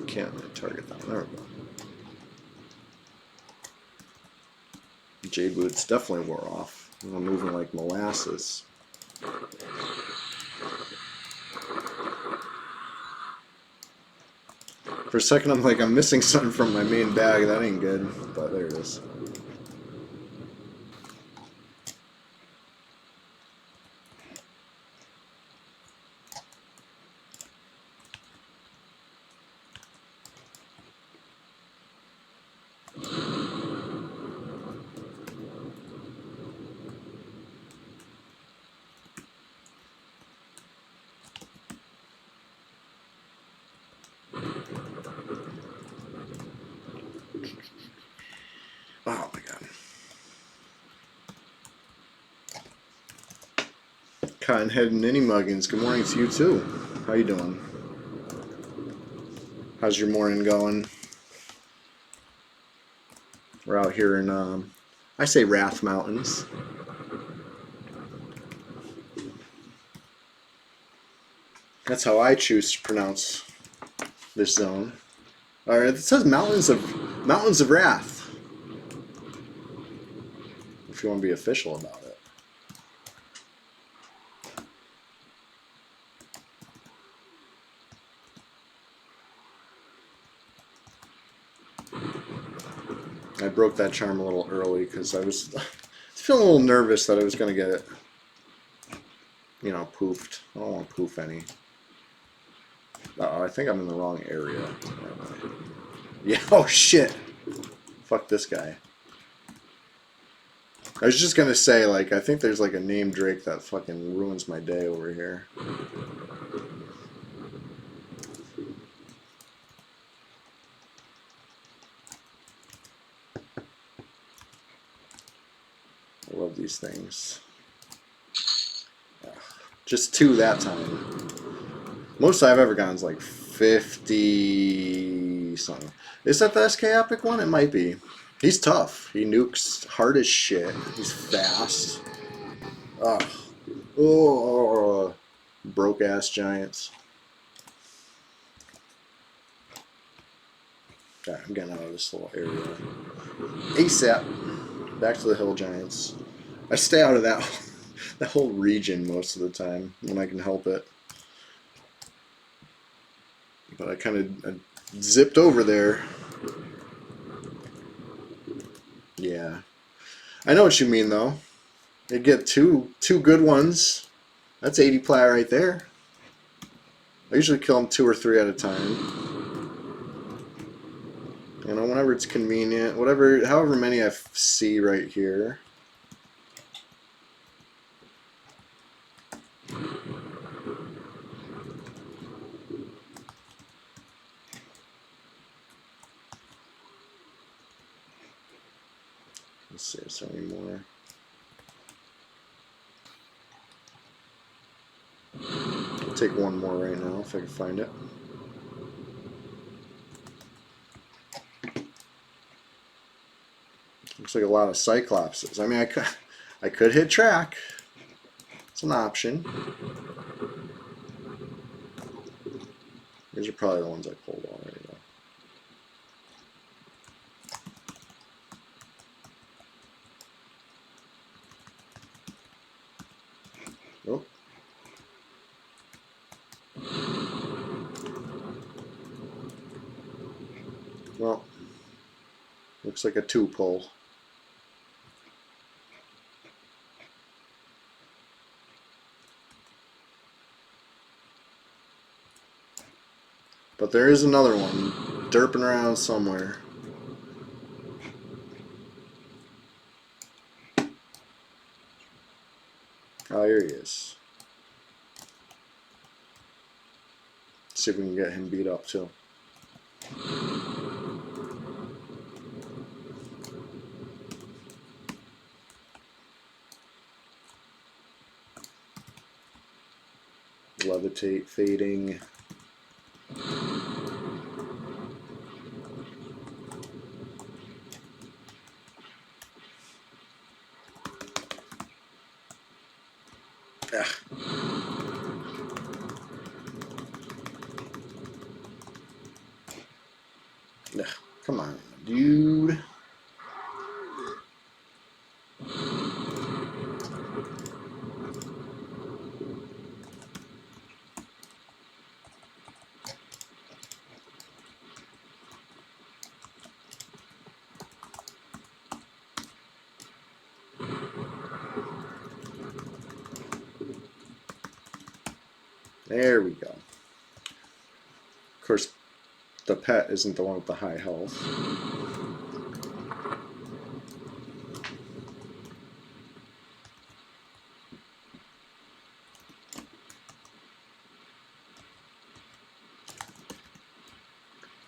Can't target that. There we go. Jade boots definitely wore off. I'm moving like molasses. For a second, I'm like, I'm missing something from my main bag. That ain't good, but there it is. Oh my god. Cottonhead and Ninny Muggins, good morning to you too. How you doing? How's your morning going? We're out here in, I say Wrath Mountains. That's how I choose to pronounce this zone. Alright, it says Mountains of Wrath. If you want to be official about it. I broke that charm a little early because I was feeling a little nervous that I was going to get it, you know, poofed. I don't want to poof any. Uh-oh, I think I'm in the wrong area. Yeah, oh shit. Fuck this guy. I was just gonna say, like, I think there's like a name Drake that fucking ruins my day over here. I love these things. Just 2 that time. Most I've ever gotten is like 50 something. Is that the SK Epic one? It might be. He's tough. He nukes hard as shit. He's fast. Ugh. Oh, broke ass giants. Okay, I'm getting out of this little area. ASAP. Back to the hill giants. I stay out of that that whole region most of the time when I can help it. But I kind of zipped over there. Yeah. I know what you mean, though. You get two good ones. That's 80 plat right there. I usually kill them 2 or 3 at a time. You know, whenever it's convenient. However many I see right here. Let's see, is there any more? I'll take one more right now if I can find it. Looks like a lot of Cyclopses. I mean, I could hit track. It's an option. These are probably the ones I pulled already, though. Oh. Well, looks like a 2-pull. But there is another one derping around somewhere. Oh, here he is. See if we can get him beat up too. Levitate, fading. Ugh, come on, dude. There we go. Of course, the pet isn't the one with the high health.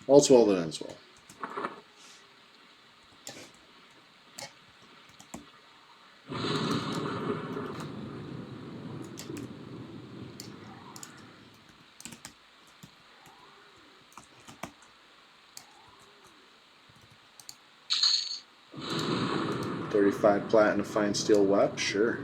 All's well that ends well. $35 platinum fine steel web, sure.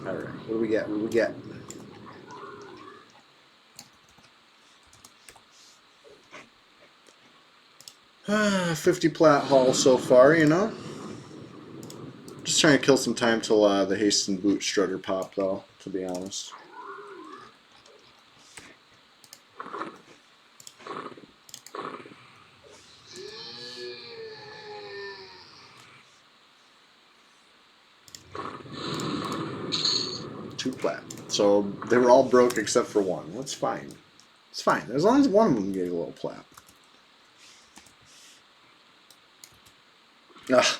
Alright, what do we get? What do we get? $50 plat haul so far, you know? Just trying to kill some time till the haste and boot strutter pop, though, to be honest. Two plat. So they were all broke except for one. That's fine. It's fine. As long as one of them get a little plat. Ugh.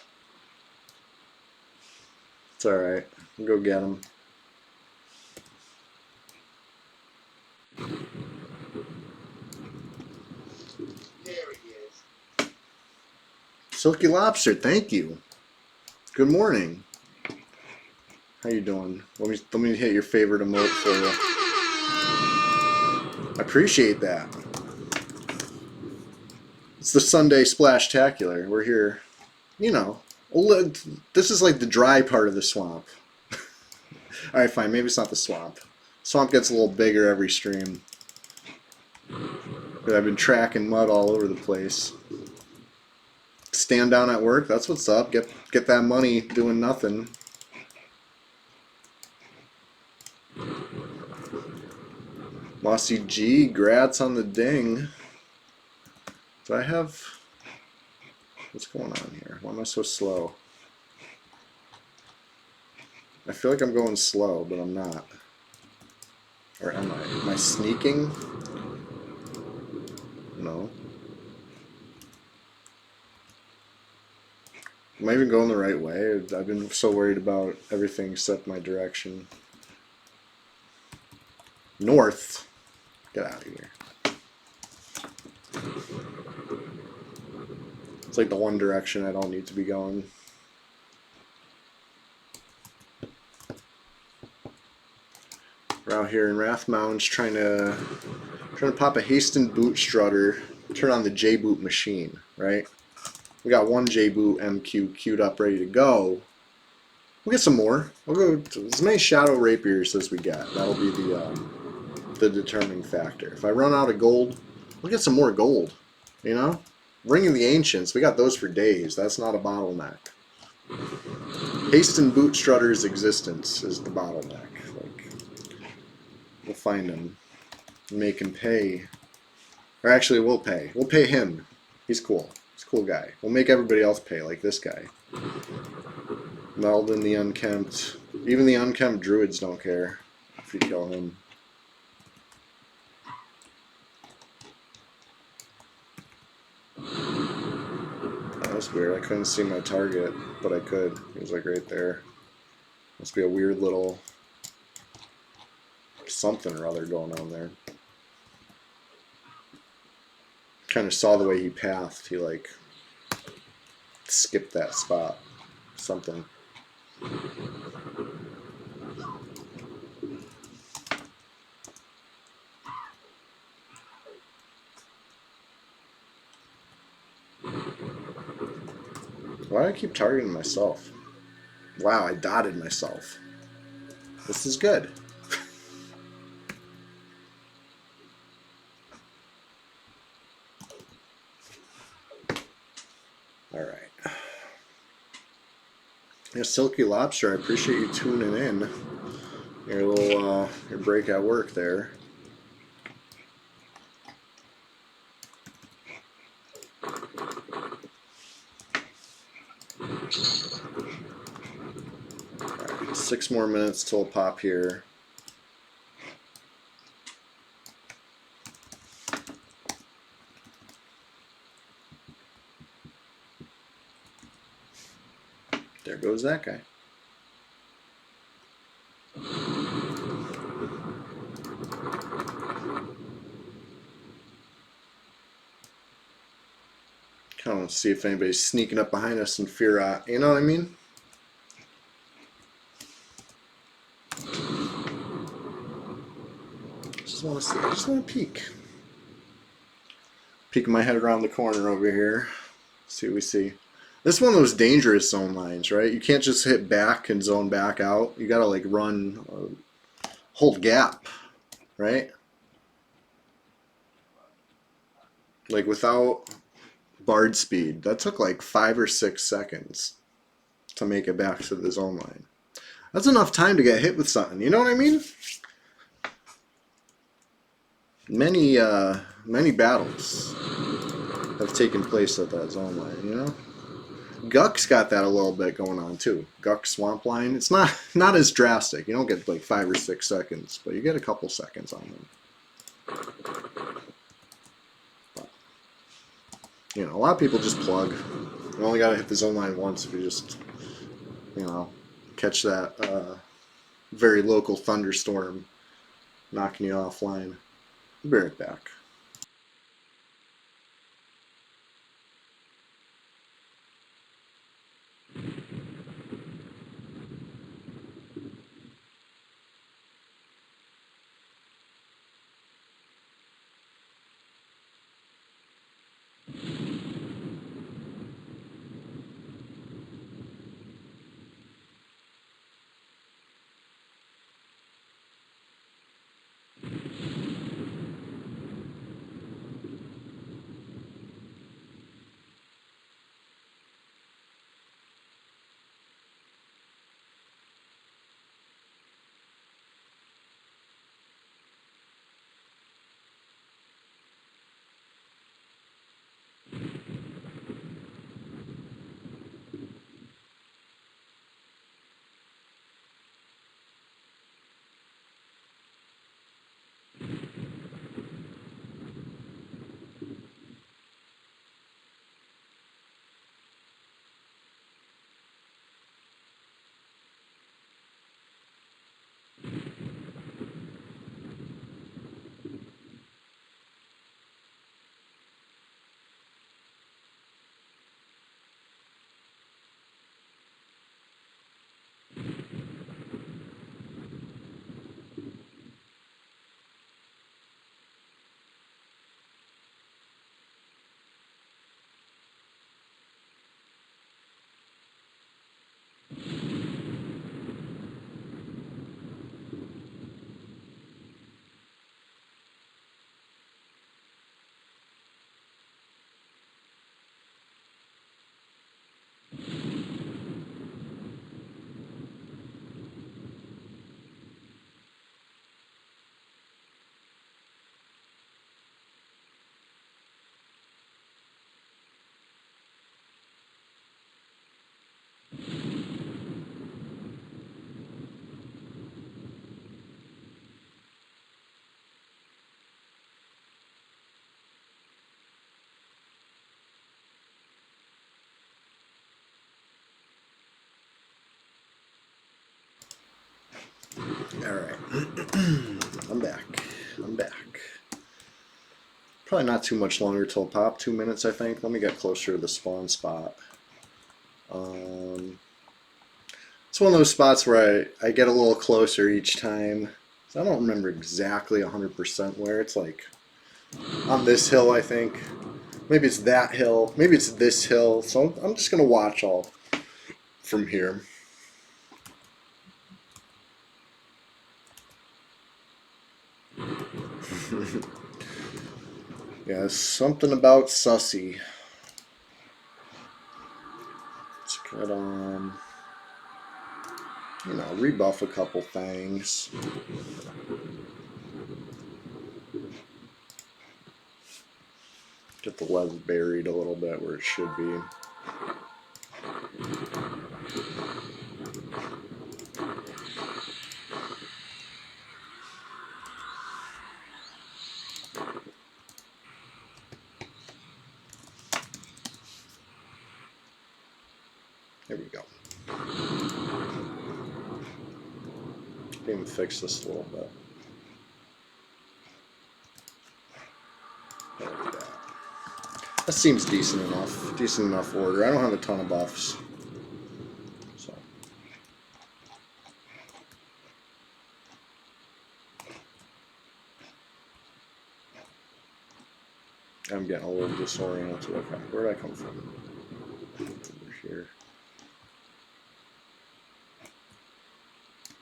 It's alright. We'll go get them. There he is. Silky Lobster, thank you. Good morning. How you doing? Let me hit your favorite emote for you. I appreciate that. It's the Sunday Splashtacular. We're here. You know, this is like the dry part of the swamp. Alright, fine. Maybe it's not the swamp. Swamp gets a little bigger every stream. But I've been tracking mud all over the place. Stand down at work, that's what's up. Get that money doing nothing. Mossy G, grats on the ding. Do I have... What's going on here? Why am I so slow? I feel like I'm going slow, but I'm not. Or am I? Am I sneaking? No. Am I even going the right way? I've been so worried about everything except my direction. North? Get out of here. It's like the one direction I don't need to be going. We're out here in Rathmounds trying to pop a Haston boot strutter, turn on the J-boot machine, right? We got one J-boot MQ queued up ready to go. We'll get some more. We'll go to as many Shadow Rapiers as we get. That'll be the determining factor. If I run out of gold, we'll get some more gold, you know? Ringing the Ancients, we got those for days. That's not a bottleneck. Haston boot strutter's existence is the bottleneck. Like, we'll find him, make him pay. Or actually, we'll pay. We'll pay him. He's cool. He's a cool guy. We'll make everybody else pay, like this guy. Meldon the Unkempt. Even the unkempt druids don't care if you kill him. That was weird. I couldn't see my target, but I could. He was like right there. Must be a weird little something or other going on there. Kind of saw the way he pathed. He like skipped that spot. Something. Why do I keep targeting myself? Wow, I dotted myself. This is good. Alright. Yeah, Silky Lobster, I appreciate you tuning in. Your little your break at work there. Alright, 6 more minutes till pop here. There goes that guy. Kind of want to see if anybody's sneaking up behind us in Firat. You know what I mean? Just want to see. I just want to peek. Peeking my head around the corner over here. See what we see. This is one of those dangerous zone lines, right? You can't just hit back and zone back out. You gotta like run, hold gap, right? Like without Bard speed, that took like 5 or 6 seconds to make it back to the zone line. That's enough time to get hit with something. You know what I mean? Many battles have taken place at that zone line. You know, Guck's got that a little bit going on too. Guck swamp line. It's not as drastic. You don't get like 5 or 6 seconds, but you get a couple seconds on them. But, you know, a lot of people just plug. You only got to hit the zone line once if you just, you know, catch that very local thunderstorm knocking you offline. I'll be right back. Alright. I'm back. I'm back. Probably not too much longer till pop. 2 minutes, I think. Let me get closer to the spawn spot. It's one of those spots where I get a little closer each time. So I don't remember exactly 100% where. It's like on this hill, I think. Maybe it's that hill. Maybe it's this hill. So I'm just going to watch all from here. Yeah, something about Sussy. Let's get you know, rebuff a couple things. Get the lead buried a little bit where it should be. There we go. Even fix this a little bit. Like that. That seems decent enough. Decent enough order. I don't have a ton of buffs. So. I'm getting a little disoriented. Okay, where did I come from? Over here.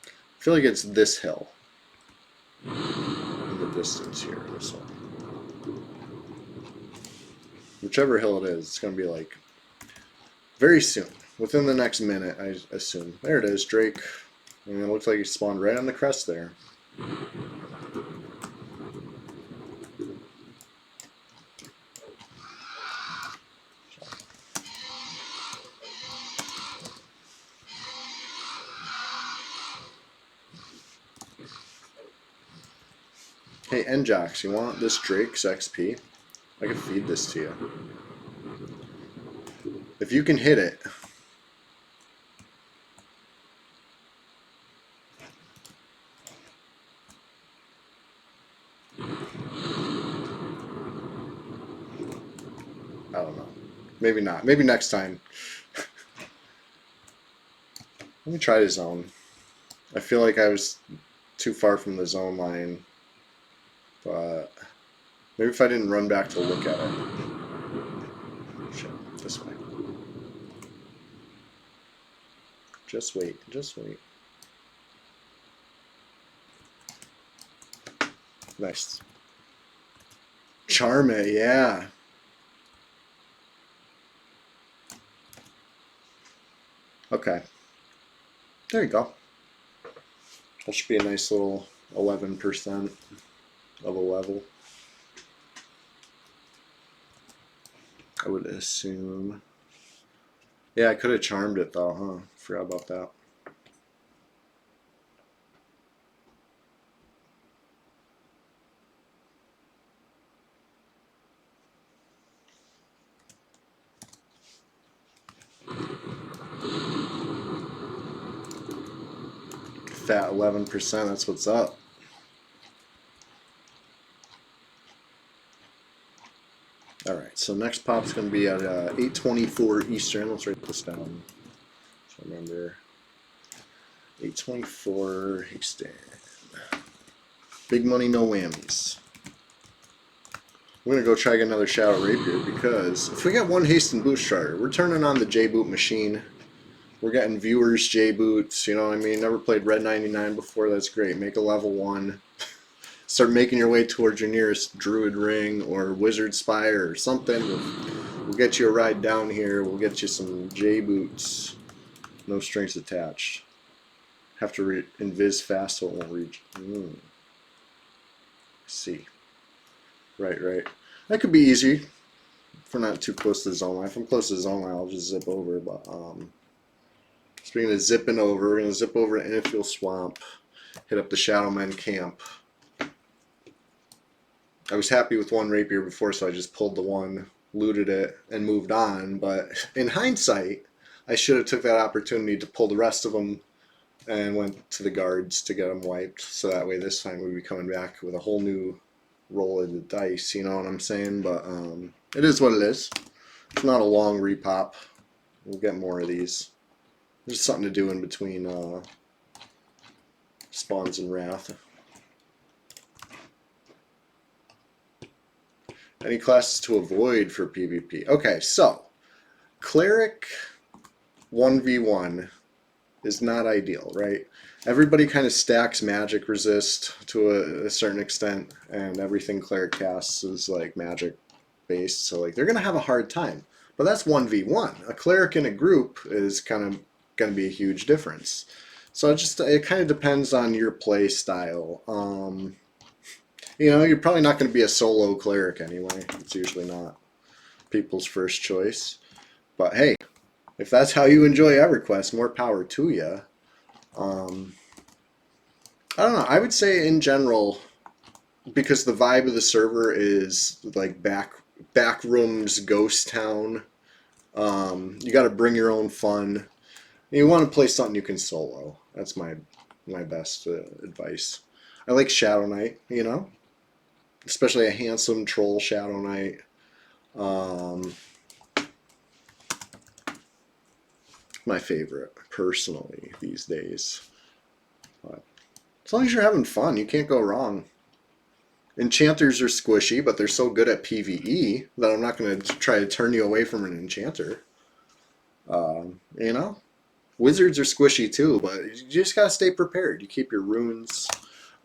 I feel like it's this hill. In the distance here, this one. Whichever hill it is, it's going to be like very soon. Within the next minute, I assume. There it is, Drake. I mean, it looks like he spawned right on the crest there. Hey, Njox, you want this Drake's XP? I can feed this to you. If you can hit it. I don't know. Maybe not. Maybe next time. Let me try the zone. I feel like I was too far from the zone line. But maybe if I didn't run back to look at it. Shit, this way. Just wait, just wait. Nice. Charm it, yeah. Okay. There you go. That should be a nice little 11% of a level. I would assume. Yeah, I could have charmed it though, huh? Forgot about that. Fat 11%, that's what's up. Alright, so next pop's going to be at 8:24 Eastern. Let's write this down. So remember, 8:24 Eastern. Big money, no whammies. We're going to go try to get another Shadow Rapier because if we get one haste and boost charter, we're turning on the J-Boot machine. We're getting viewers J-Boots, you know what I mean? Never played Red 99 before, that's great. Make a level 1. Start making your way towards your nearest Druid Ring or Wizard Spire or something. We'll get you a ride down here. We'll get you some J-Boots. No strings attached. Have to invis fast so it won't reach. See. Right, right. That could be easy if we're not too close to the zone line. If I'm close to the zone line, I'll just zip over. But speaking of zipping over, we're going to zip over to Infield Swamp, hit up the Shadowmen camp. I was happy with one rapier before, so I just pulled the one, looted it, and moved on. But in hindsight, I should have took that opportunity to pull the rest of them and went to the guards to get them wiped. So that way this time we'd be coming back with a whole new roll of the dice, you know what I'm saying? But it is what it is. It's not a long repop. We'll get more of these. There's something to do in between spawns and wrath. Any classes to avoid for PvP? Okay, so cleric 1v1 is not ideal, right? Everybody kind of stacks magic resist to a certain extent, and everything cleric casts is like magic based, so like they're gonna have a hard time. But that's 1v1. A cleric in a group is kind of gonna be a huge difference. So it kind of depends on your play style. You know, you're probably not going to be a solo cleric anyway. It's usually not people's first choice. But hey, if that's how you enjoy EverQuest, more power to you. I don't know. I would say in general, because the vibe of the server is like back rooms, ghost town. You got to bring your own fun. You want to play something you can solo. That's my best advice. I like Shadow Knight, you know, especially a handsome troll Shadow Knight. My favorite, personally, these days. But as long as you're having fun, you can't go wrong. Enchanters are squishy, but they're so good at PvE that I'm not going to try to turn you away from an enchanter. You know? Wizards are squishy too, but you just gotta stay prepared. You keep your runes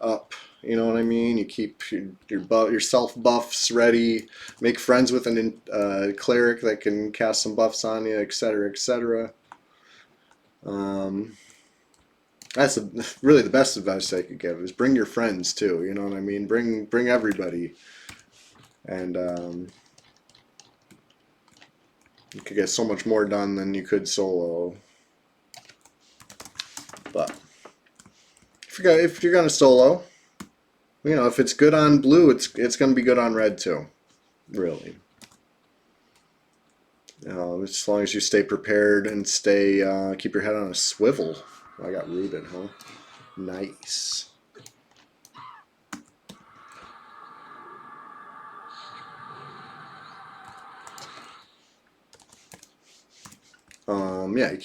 up, you know what I mean? You keep your self buffs ready. Make friends with a cleric that can cast some buffs on you, etc., etc. That's really the best advice I could give is bring your friends too. You know what I mean? Bring everybody, and you could get so much more done than you could solo. But if you're gonna solo, you know, if it's good on blue, it's gonna be good on red too. Really. As long as you stay prepared and keep your head on a swivel. I got rooted, huh? Nice. Yeah, you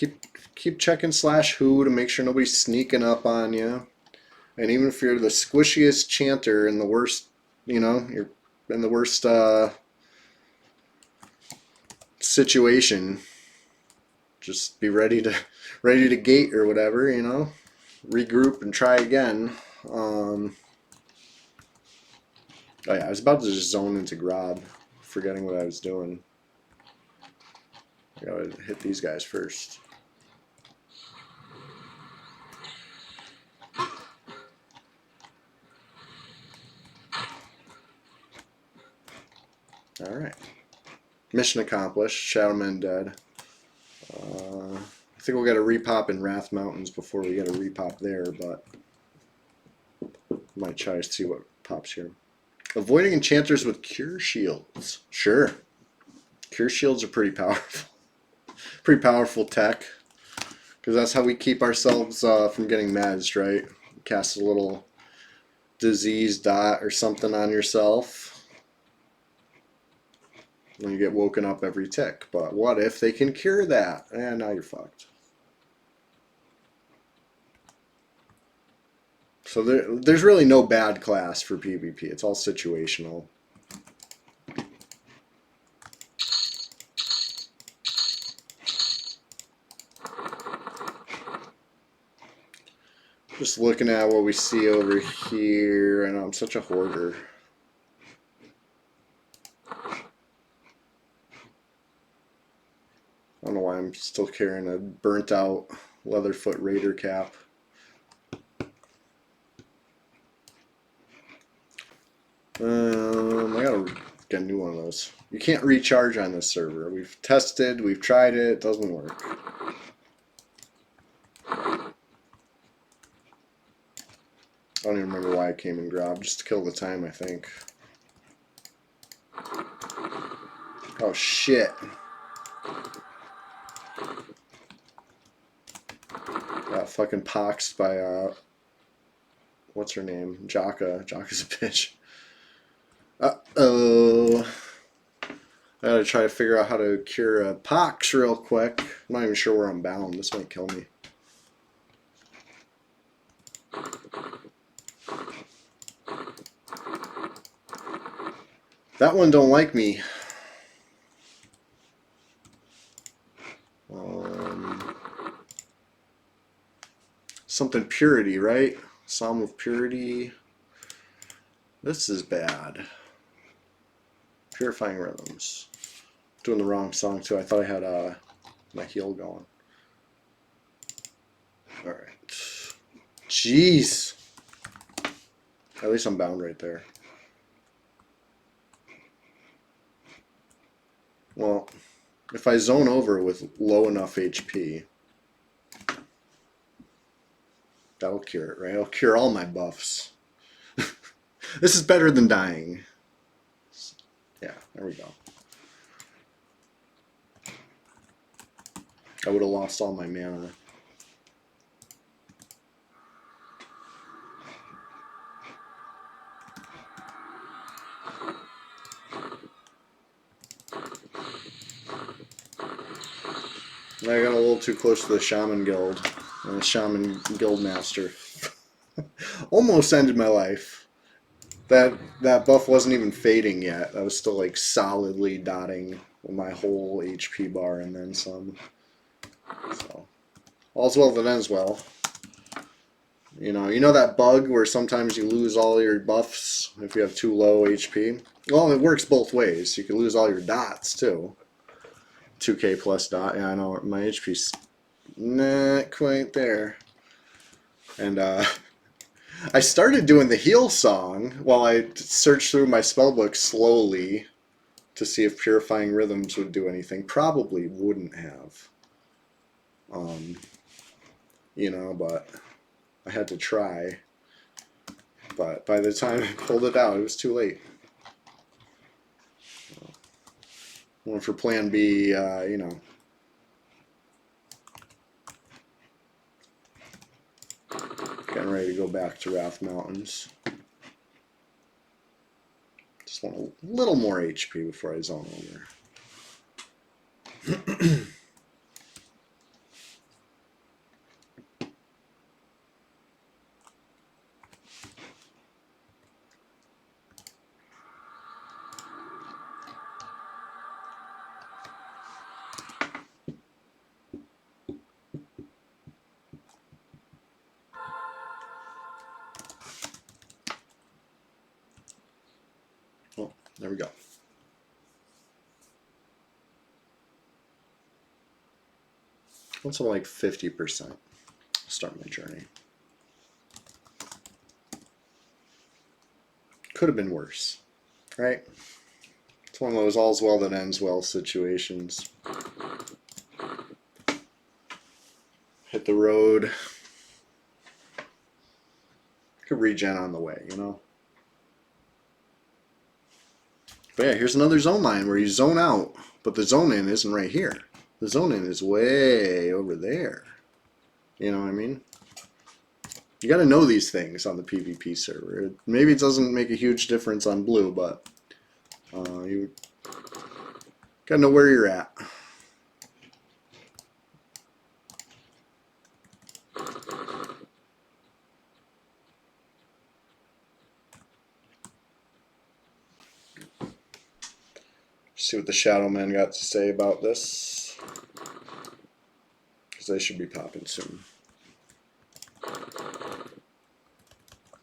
keep checking /who to make sure nobody's sneaking up on you. And even if you're the squishiest chanter in the worst, you know, you're in the worst situation, just be ready to gate or whatever, you know, regroup and try again. Oh yeah, I was about to just zone into Grob, forgetting what I was doing. I gotta hit these guys first. Alright. Mission accomplished. Shadowman dead. I think we'll get a repop in Wrath Mountains before we get a repop there, but might try to see what pops here. Avoiding enchanters with cure shields. Sure. Cure shields are pretty powerful. Pretty powerful tech. Because that's how we keep ourselves from getting mezzed, right? Cast a little disease dot or something on yourself. And you get woken up every tick. But what if they can cure that? And now you're fucked. So there's really no bad class for PvP. It's all situational. Just looking at what we see over here, and I'm such a hoarder. I don't know why I'm still carrying a burnt out Leatherfoot Raider cap. I gotta get a new one of those. You can't recharge on this server. We've tested, we've tried it, it doesn't work. I don't even remember why I came and grabbed, just to kill the time, I think. Oh shit. Got fucking poxed by what's her name? Jaka. Jaka's a bitch. Uh-oh. I gotta try to figure out how to cure a pox real quick. I'm not even sure where I'm bound. This might kill me. That one don't like me. Something purity, right? Psalm of purity. This is bad. Purifying rhythms. Doing the wrong song too. I thought I had my heal going. Alright. Jeez. At least I'm bound right there. Well, if I zone over with low enough HP, that'll cure it, right? It'll cure all my buffs. This is better than dying. Yeah, there we go. I would have lost all my mana. I got a little too close to the Shaman Guild. And the Shaman Guild Master almost ended my life. That buff wasn't even fading yet. I was still like solidly dotting my whole HP bar and then some. So all's well that ends well. You know that bug where sometimes you lose all your buffs if you have too low HP? Well, it works both ways. You can lose all your dots too. 2k plus dot. Yeah, I know my HP's not quite there. And I started doing the heal song while I searched through my spellbook slowly to see if Purifying Rhythms would do anything. Probably wouldn't have. You know, but I had to try. But by the time I pulled it out, it was too late. Went for plan B, you know. Getting ready to go back to Wrath Mountains. Just want a little more HP before I zone over. Oh, there we go. Once I'm like 50%, start my journey. Could have been worse, right? It's one of those all's well that ends well situations. Hit the road. Could regen on the way, you know? But yeah, here's another zone line where you zone out, but the zone in isn't right here. The zone in is way over there. You know what I mean? You got to know these things on the PvP server. Maybe it doesn't make a huge difference on blue, but you got to know where you're at. See what the Shadow Men got to say about this, because they should be popping soon.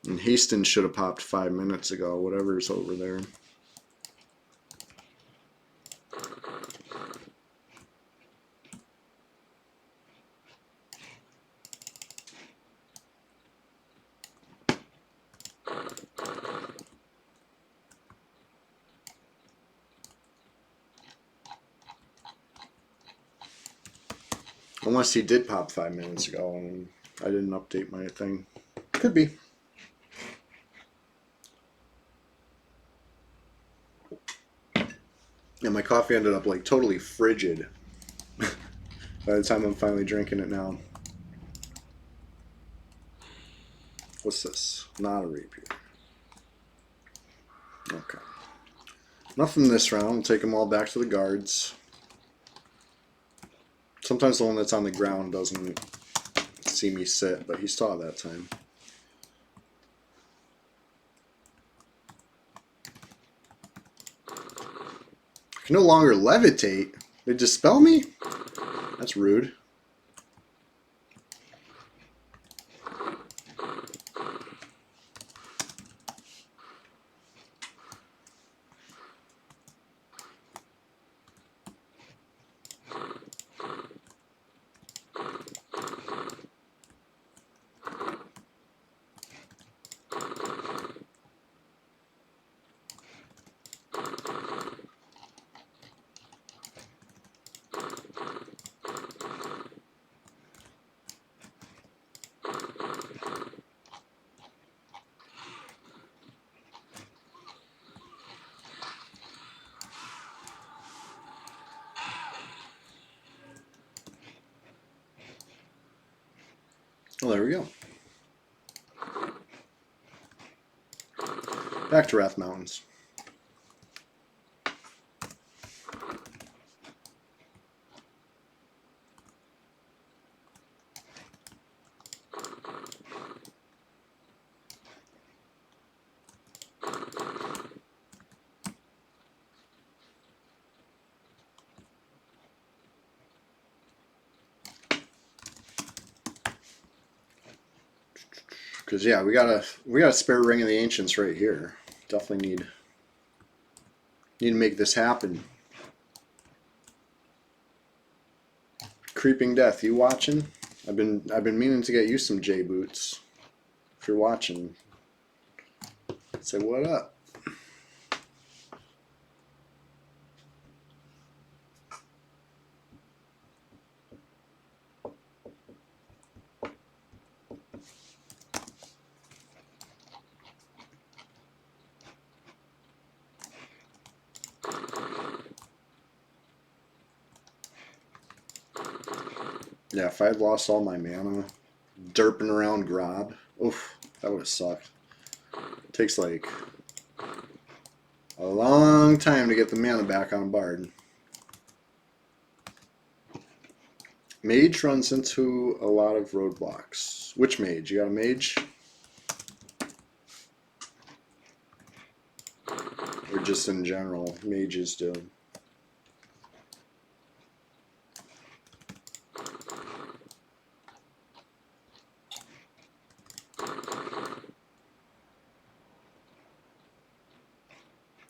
And Haston should have popped 5 minutes ago, whatever's over there. Unless he did pop 5 minutes ago and I didn't update my thing. Could be. And my coffee ended up like totally frigid by the time I'm finally drinking it now. What's this? Not a repeat. Okay. Nothing this round. We'll take them all back to the guards. Sometimes the one that's on the ground doesn't see me sit, but he saw that time. I can no longer levitate. They dispel me? That's rude. Well, there we go. Back to Wrath Mountains. Because yeah, we got a spare ring of the ancients right here. Definitely need to make this happen. Creeping Death, you watching? I've been meaning to get you some J boots. If you're watching, say what up. Yeah, if I had lost all my mana, derping around Grob, oof, that would have sucked. It takes like a long time to get the mana back on Bard. Mage runs into a lot of roadblocks. Which mage? You got a mage? Or just in general, mages do?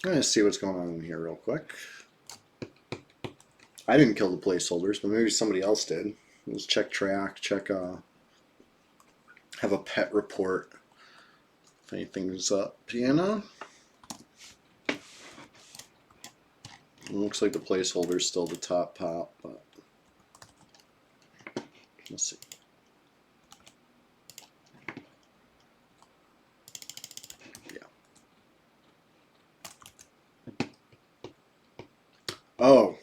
I'm going to see what's going on in here real quick. I didn't kill the placeholders, but maybe somebody else did. Let's check track, check, have a pet report. If anything's up, you know? It looks like the placeholder's still the top pop, but let's see. Oh,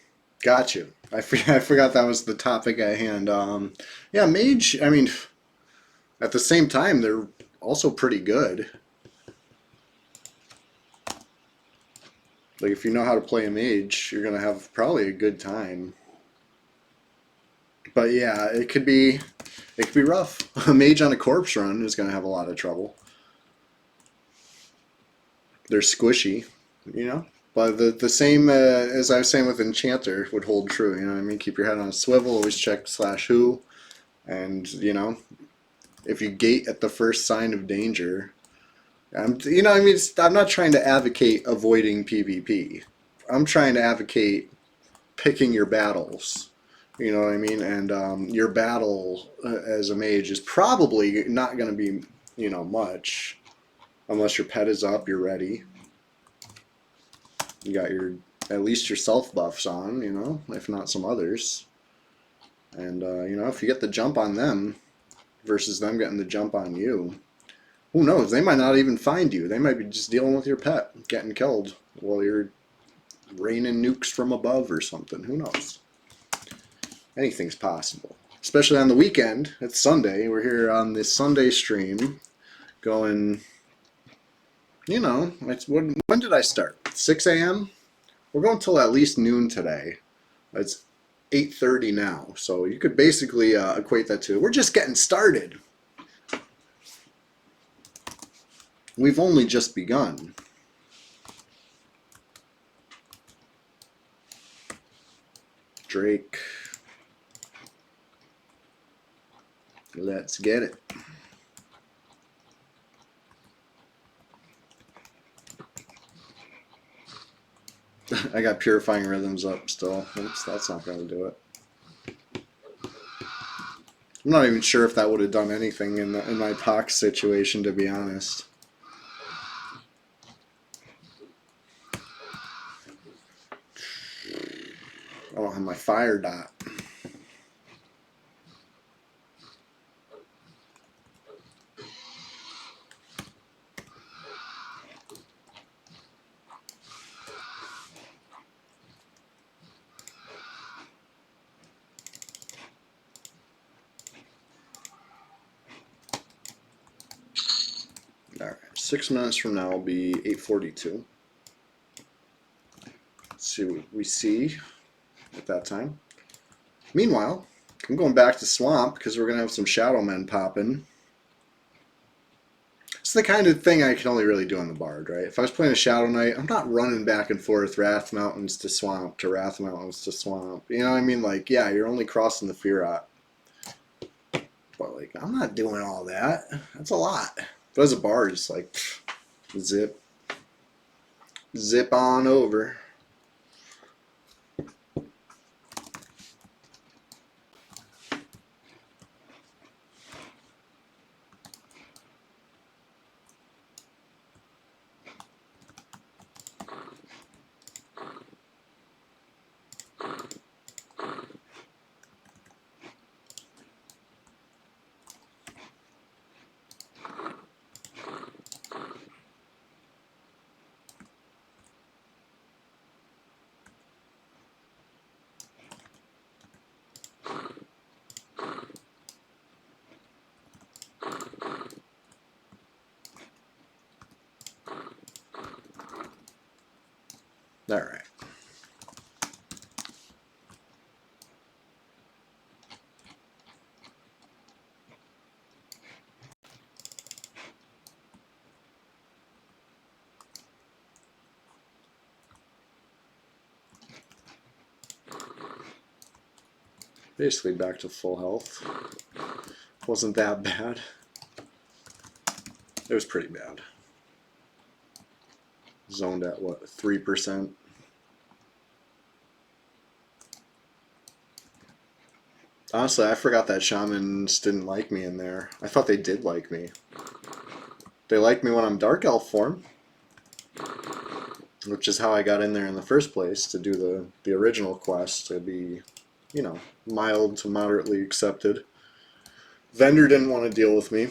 got you. I forgot that was the topic at hand. Yeah, mage, I mean, at the same time, they're also pretty good. Like, if you know how to play a mage, you're going to have probably a good time. But yeah, it could be rough. A mage on a corpse run is going to have a lot of trouble. They're squishy, you know? But the same as I was saying with Enchanter would hold true, you know what I mean? Keep your head on a swivel, always check /who, and, you know, if you gate at the first sign of danger, you know, I mean, I'm not trying to advocate avoiding PvP. I'm trying to advocate picking your battles, you know what I mean? And your battle as a mage is probably not going to be, you know, much, unless your pet is up, you're ready. You got at least your self buffs on, you know, if not some others. And, you know, if you get the jump on them versus them getting the jump on you, who knows? They might not even find you. They might be just dealing with your pet, getting killed while you're raining nukes from above or something. Who knows? Anything's possible. Especially on the weekend. It's Sunday. We're here on this Sunday stream going, you know, when did I start? 6 a.m.? We're going till at least noon today. It's 8:30 now, so you could basically equate that to, we're just getting started. We've only just begun. Drake. Let's get it. I got Purifying Rhythms up still. Oops, that's not going to do it. I'm not even sure if that would have done anything in my box situation, to be honest. I don't have my fire dot. Alright, 6 minutes from now will be 8:42. Let's see what we see at that time. Meanwhile, I'm going back to Swamp because we're going to have some Shadow Men popping. It's the kind of thing I can only really do on the Bard, right? If I was playing a Shadow Knight, I'm not running back and forth Wrath Mountains to Swamp to Wrath Mountains to Swamp. You know what I mean? Like, yeah, you're only crossing the Firat. But, like, I'm not doing all that. That's a lot. But as a Bard, it's like, zip. Zip on over. All right. Basically back to full health. Wasn't that bad. It was pretty bad. Zoned at what, 3%? Honestly, I forgot that shamans didn't like me in there. I thought they did like me. They like me when I'm Dark Elf form, which is how I got in there in the first place, to do the original quest, to be, you know, mild to moderately accepted. Vendor didn't want to deal with me,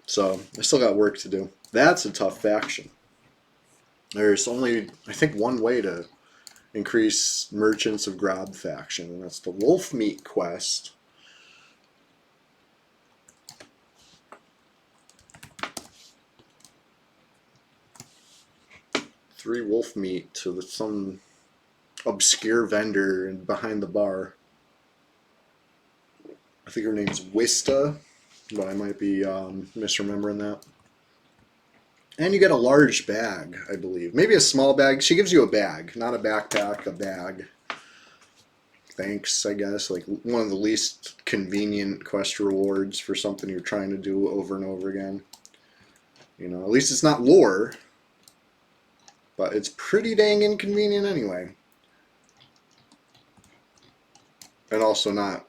so I still got work to do. That's a tough faction. There's only, I think, one way to increase Merchants of Grob faction, and that's the Wolf Meat quest. Three wolf meat to some obscure vendor behind the bar. I think her name's Wista, but I might be misremembering that. And you get a large bag, I believe. Maybe a small bag. She gives you a bag, not a backpack, a bag. Thanks, I guess. Like one of the least convenient quest rewards for something you're trying to do over and over again. You know, at least it's not lore. But it's pretty dang inconvenient anyway. And also not,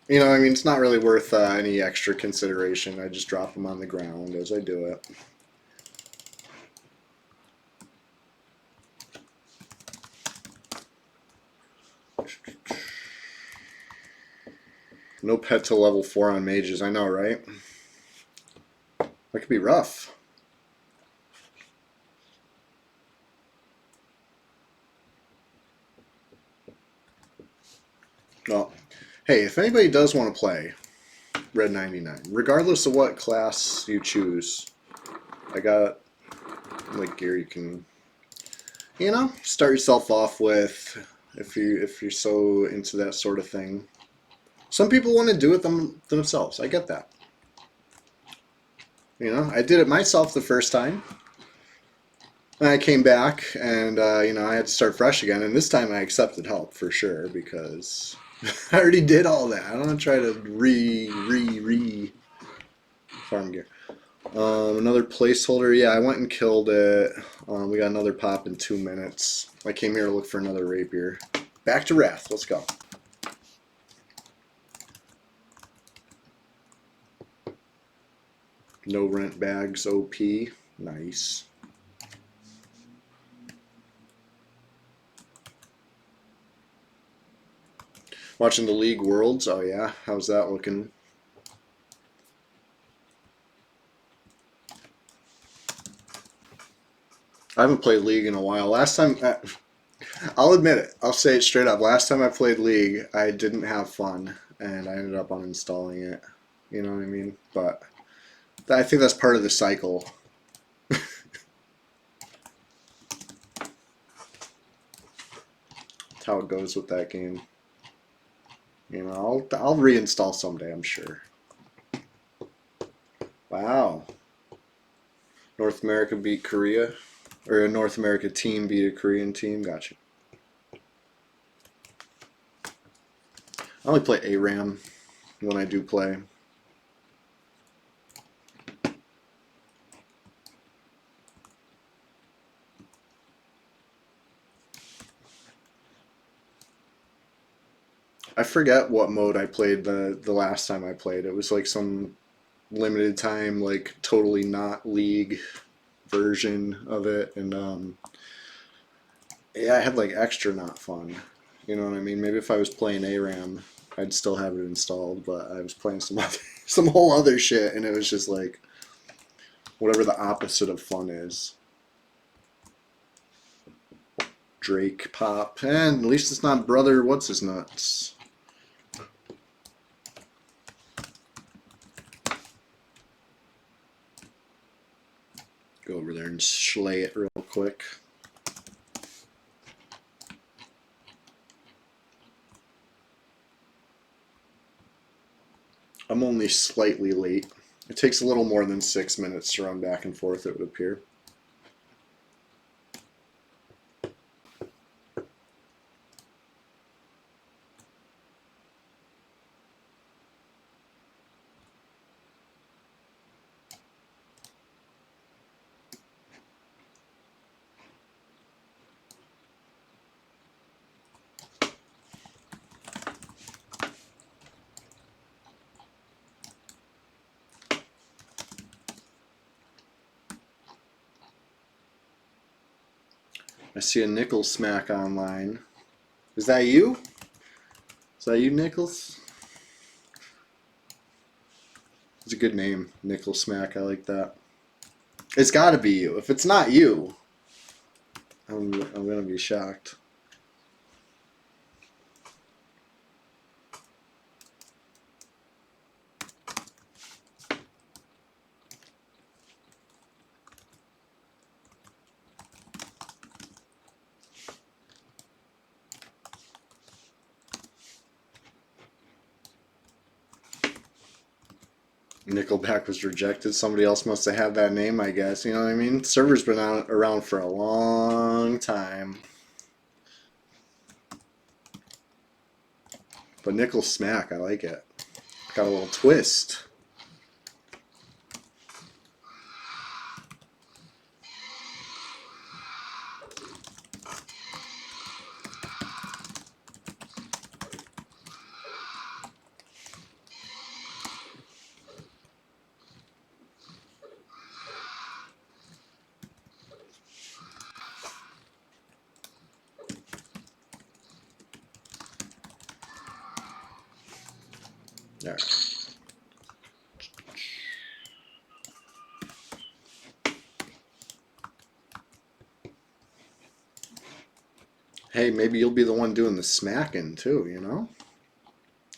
you know, I mean, it's not really worth any extra consideration. I just drop them on the ground as I do it. No pet till level 4 on mages, I know, right? That could be rough. Well, hey, if anybody does want to play Red 99, regardless of what class you choose, I got like gear you can, you know, start yourself off with if you're so into that sort of thing. Some people want to do it themselves. I get that. You know, I did it myself the first time. And I came back and, you know, I had to start fresh again. And this time I accepted help for sure because I already did all that. I don't want to try to re farm gear. Another placeholder. Yeah, I went and killed it. We got another pop in 2 minutes. I came here to look for another rapier. Back to Wrath. Let's go. No rent bags. OP. Nice. Watching the League Worlds. Oh yeah, how's that looking? I haven't played League in a while. Last time, I'll admit it. I'll say it straight up. Last time I played League, I didn't have fun, and I ended up uninstalling it. You know what I mean? But I think that's part of the cycle. That's how it goes with that game. You know, I'll reinstall someday, I'm sure. Wow. North America beat Korea, or a North America team beat a Korean team. Gotcha. I only play ARAM when I do play. I forget what mode I played the last time I played. It was like some limited time, like totally not League version of it, and yeah, I had like extra not fun. You know what I mean? Maybe if I was playing ARAM, I'd still have it installed, but I was playing some other, some whole other shit, and it was just like whatever the opposite of fun is. Drake pop, and at least it's not brother. What's his nuts? Go over there and slay it real quick. I'm only slightly late. It takes a little more than 6 minutes to run back and forth, it would appear. I see a Nickel Smack online. Is that you? Is that you, Nichols? It's a good name, Nickel Smack. I like that. It's got to be you. If it's not you, I'm gonna be shocked. Nickelback was rejected. Somebody else must have had that name, I guess. You know what I mean? Server's been around for a long time. But Nickel Smack, I like it. Got a little twist. There. Hey, maybe you'll be the one doing the smacking too, you know?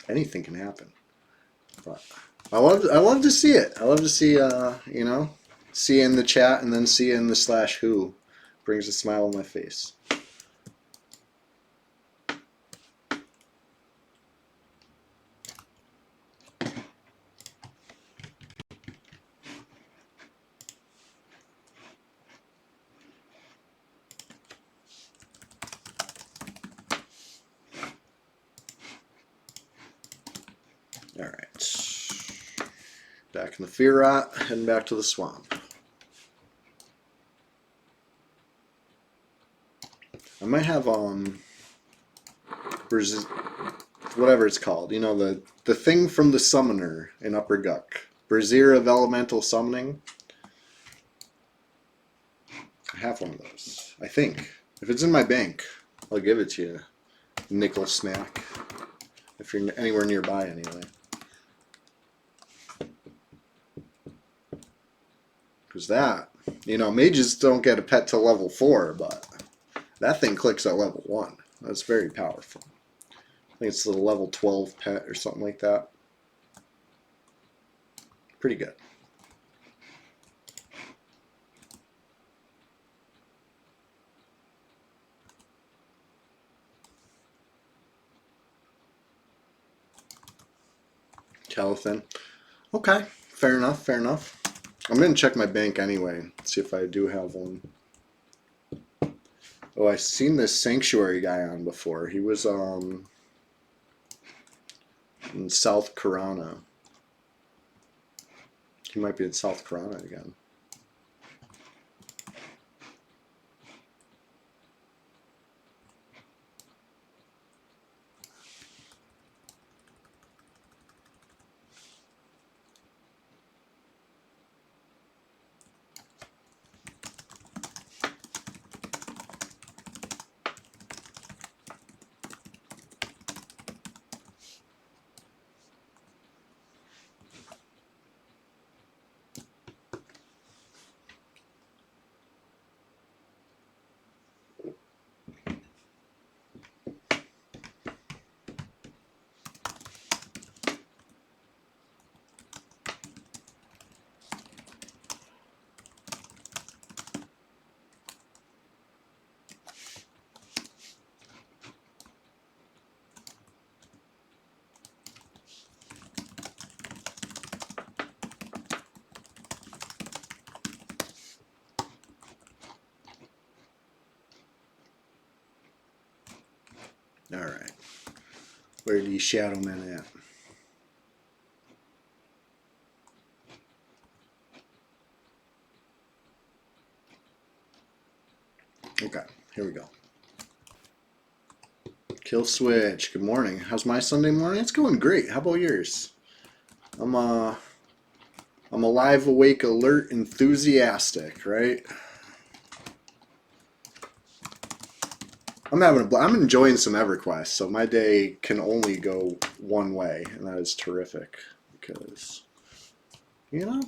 Anything can happen. But I love to see it. I love to see you know, See you in the chat, and then see you in the /who. Brings a smile on my face. All right. Back in the fear rot, heading back to the swamp. I might have whatever it's called. You know, the thing from the summoner in Upper Guck. Brazier of Elemental Summoning. I have one of those, I think. If it's in my bank, I'll give it to you. Nickel smack. If you're anywhere nearby, anyway. Because that, you know, mages don't get a pet till level 4, but that thing clicks at level 1. That's very powerful. I think it's a level 12 pet or something like that. Pretty good. Calithin. Okay, fair enough, fair enough. I'm going to check my bank anyway, see if I do have one. Oh, I've seen this Sanctuary guy on before. He was in South Karana. He might be in South Karana again. Alright. Where are these shadow men at? Okay, here we go. Kill switch. Good morning. How's my Sunday morning? It's going great. How about yours? I'm alive, awake, alert, enthusiastic, right? I'm enjoying some EverQuest, so my day can only go one way, and that is terrific because, you know,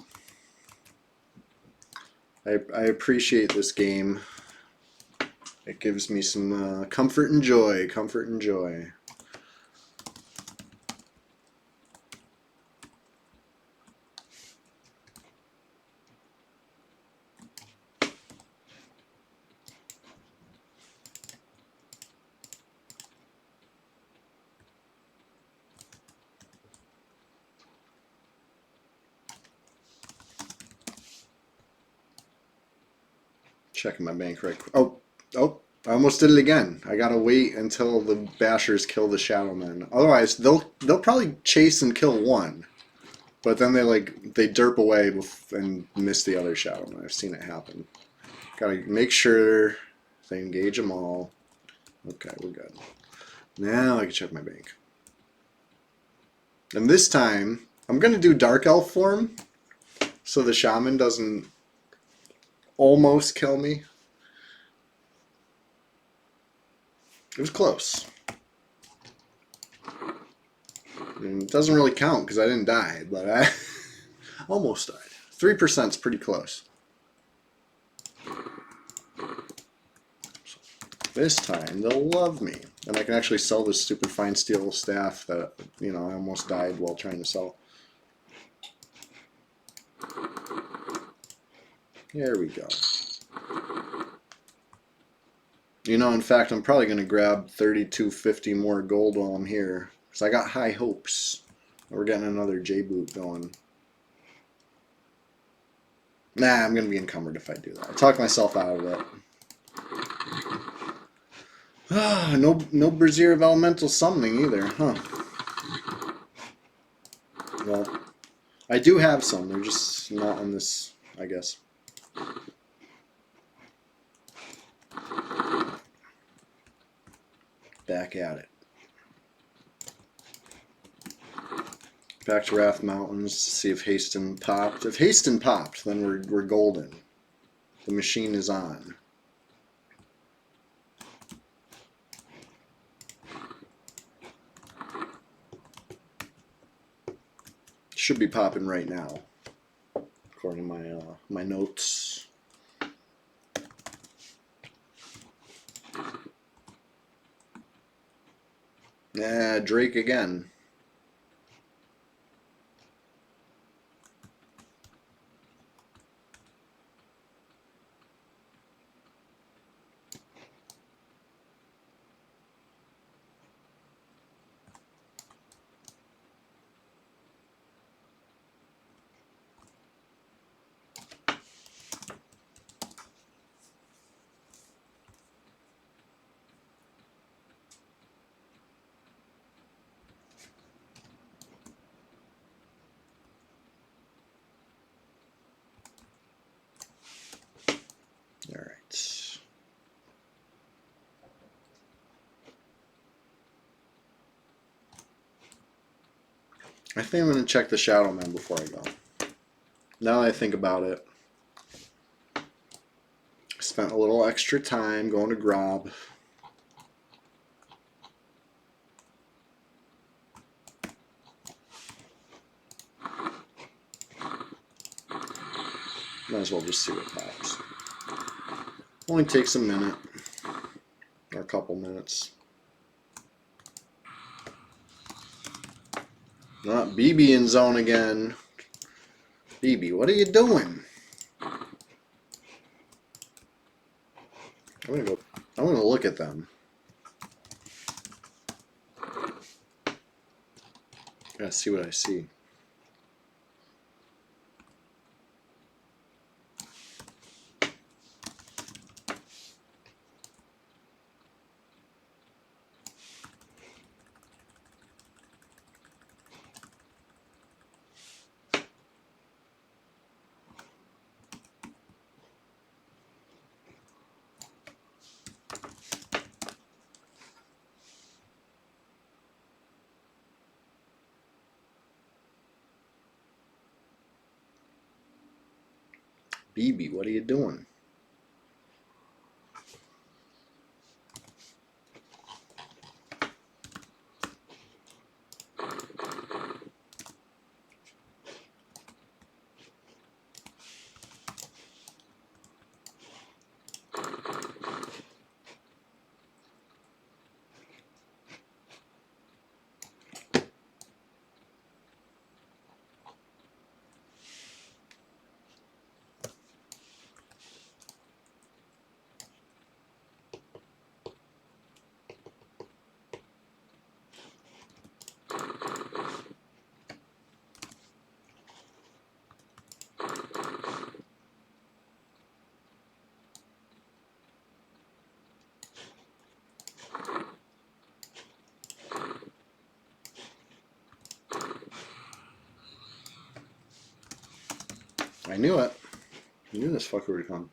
I appreciate this game. It gives me some comfort and joy. Comfort and joy. Checking my bank right quick. Oh, I almost did it again. I gotta wait until the bashers kill the shadow men. Otherwise, they'll probably chase and kill one, but then they derp away and miss the other shadow men. I've seen it happen. Gotta make sure they engage them all. Okay, we're good. Now I can check my bank. And this time, I'm gonna do Dark Elf form, so the shaman doesn't almost kill me. It was close. And it doesn't really count because I didn't die, but I almost died. 3% is pretty close. So this time they'll love me. And I can actually sell this stupid fine steel staff that, you know, I almost died while trying to sell. There we go. You know, in fact, I'm probably going to grab 3250 more gold while I'm here. Because I got high hopes. We're getting another J-boot going. Nah, I'm going to be encumbered if I do that. I talk myself out of it. Ah, no Brazier of Elemental Summoning either, huh? Well, I do have some. They're just not on this, I guess. Back at it. Back to Wrath Mountains to see if Haston popped. If Haston popped, then we're golden. The machine is on. Should be popping right now, according to my my notes. Yeah, Drake again. All right. I think I'm going to check the Shadow Man before I go. Now that I think about it, I spent a little extra time going to Grob. Might as well just see what pops. Only takes a minute or a couple minutes. Not BB in zone again. BB, what are you doing? I'm gonna look at them. Gotta see what I see. BB, what are you doing? I knew it. I knew this fucker would come.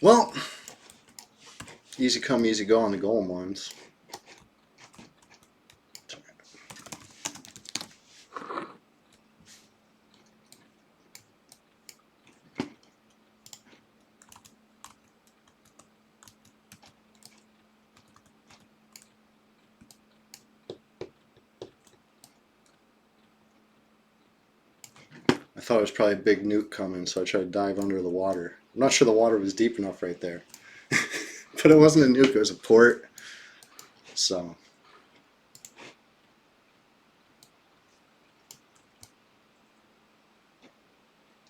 Well, easy come, easy go on the golem ones. I thought it was probably a big nuke coming, so I tried to dive under the water. I'm not sure the water was deep enough right there. But it wasn't a nuke, it was a port. So.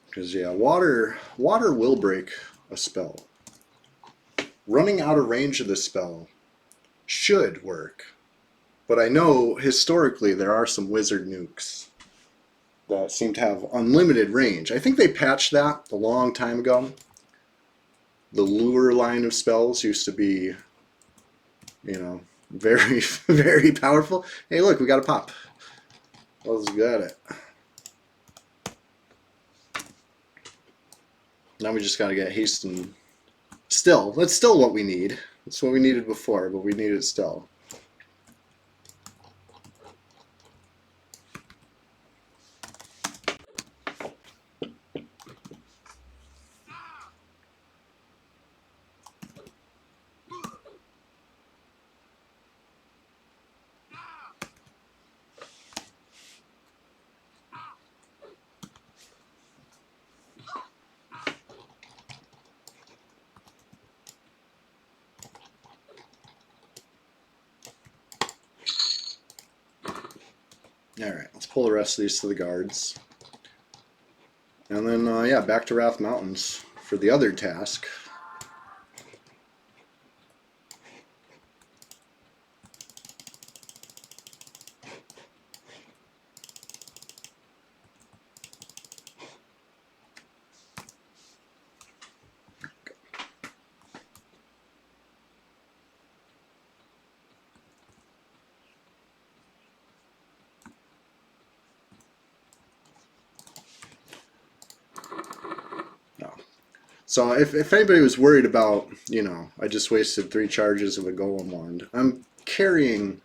Because, yeah, water will break a spell. Running out of range of the spell should work. But I know historically there are some wizard nukes that seem to have unlimited range. I think they patched that a long time ago. The lure line of spells used to be, you know, very, very powerful. Hey, look, we got a pop. Let's get it. Now we just got to get haste and still. That's still what we need. That's what we needed before, but we need it still. Alright, let's pull the rest of these to the guards. And then, yeah, back to Wrath Mountains for the other task. So if anybody was worried about, you know, I just wasted 3 charges of a Golem Wand, I'm carrying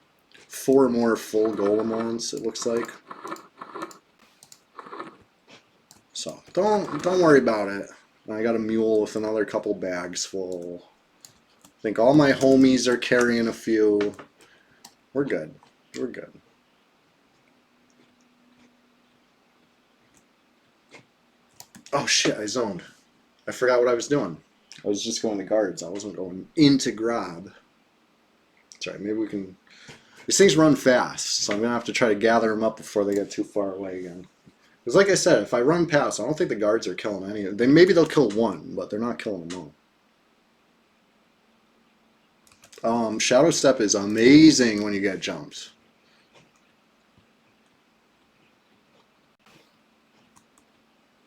4 more full Golem Wands, it looks like. So don't worry about it. I got a mule with another couple bags full. I think all my homies are carrying a few. We're good. We're good. Oh shit, I zoned. I forgot what I was doing. I was just going to guards. I wasn't going into Grob. Sorry, maybe we can... These things run fast, so I'm going to have to try to gather them up before they get too far away again. Because like I said, if I run past, I don't think the guards are killing any of them. Maybe they'll kill one, but they're not killing them all. Shadow Step is amazing when you get jumped.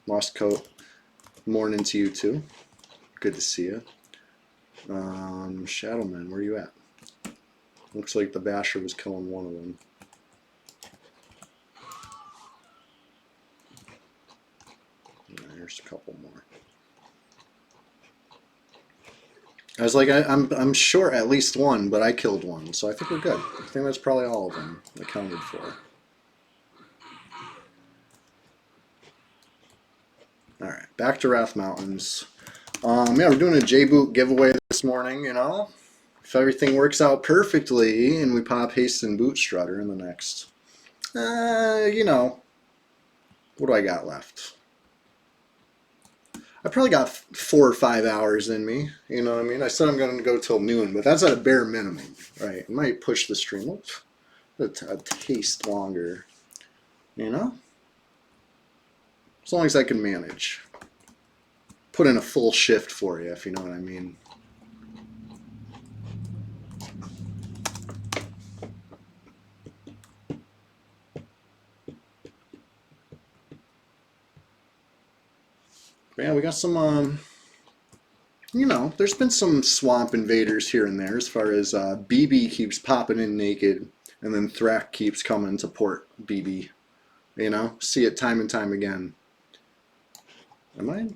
Lost Coat. Morning to you too. Good to see you. Shadowman, where are you at? Looks like the Basher was killing one of them. There's a couple more. I was like, I'm sure at least one, but I killed one, so I think we're good. I think that's probably all of them accounted for. Alright, back to Wrath Mountains. Yeah, we're doing a J-Boot giveaway this morning, you know. If everything works out perfectly and we pop Haste and Boot Strutter in the next, you know, what do I got left? I probably got 4 or 5 hours in me, you know what I mean? I said I'm going to go till noon, but that's at a bare minimum, right? I might push the stream up a taste longer, you know? As long as I can manage. Put in a full shift for you, if you know what I mean. But yeah, we got some, you know, there's been some swamp invaders here and there as far as BB keeps popping in naked and then Thrak keeps coming to port BB. You know, see it time and time again. Am I?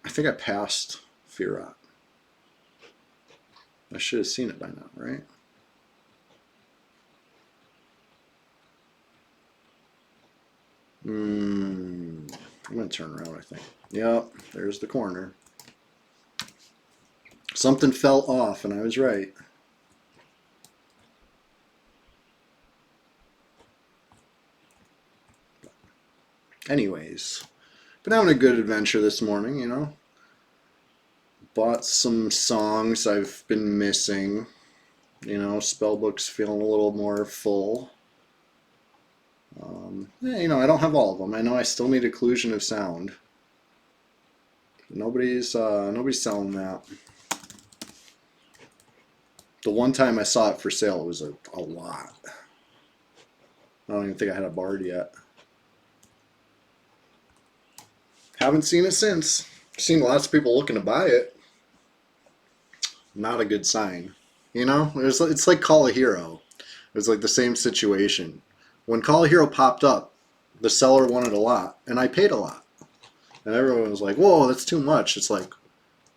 I think I passed Firat. I should have seen it by now, right? I'm going to turn around, I think. Yep, there's the corner. Something fell off, and I was right. Anyways, been having a good adventure this morning, you know. Bought some songs I've been missing. You know, spellbook's feeling a little more full. Yeah, you know, I don't have all of them. I know I still need Occlusion of Sound. Nobody's selling that. The one time I saw it for sale, it was a lot. I don't even think I had a Bard yet. Haven't seen it since. Seen lots of people looking to buy it. Not a good sign. You know, it's like Call a Hero. It was like the same situation. When Call a Hero popped up, the seller wanted a lot, and I paid a lot. And everyone was like, whoa, that's too much. It's like,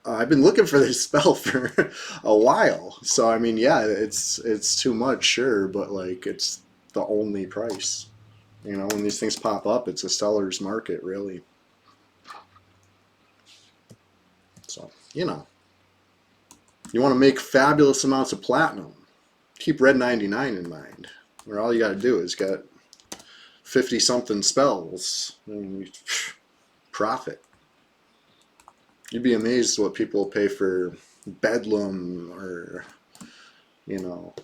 I've been looking for this spell for a while. So, I mean, yeah, it's too much, sure, but like, it's the only price. You know, when these things pop up, it's a seller's market, really. So, you know, you want to make fabulous amounts of platinum, keep Red 99 in mind, where all you got to do is get 50-something spells and you profit. You'd be amazed what people pay for Bedlam or, you know,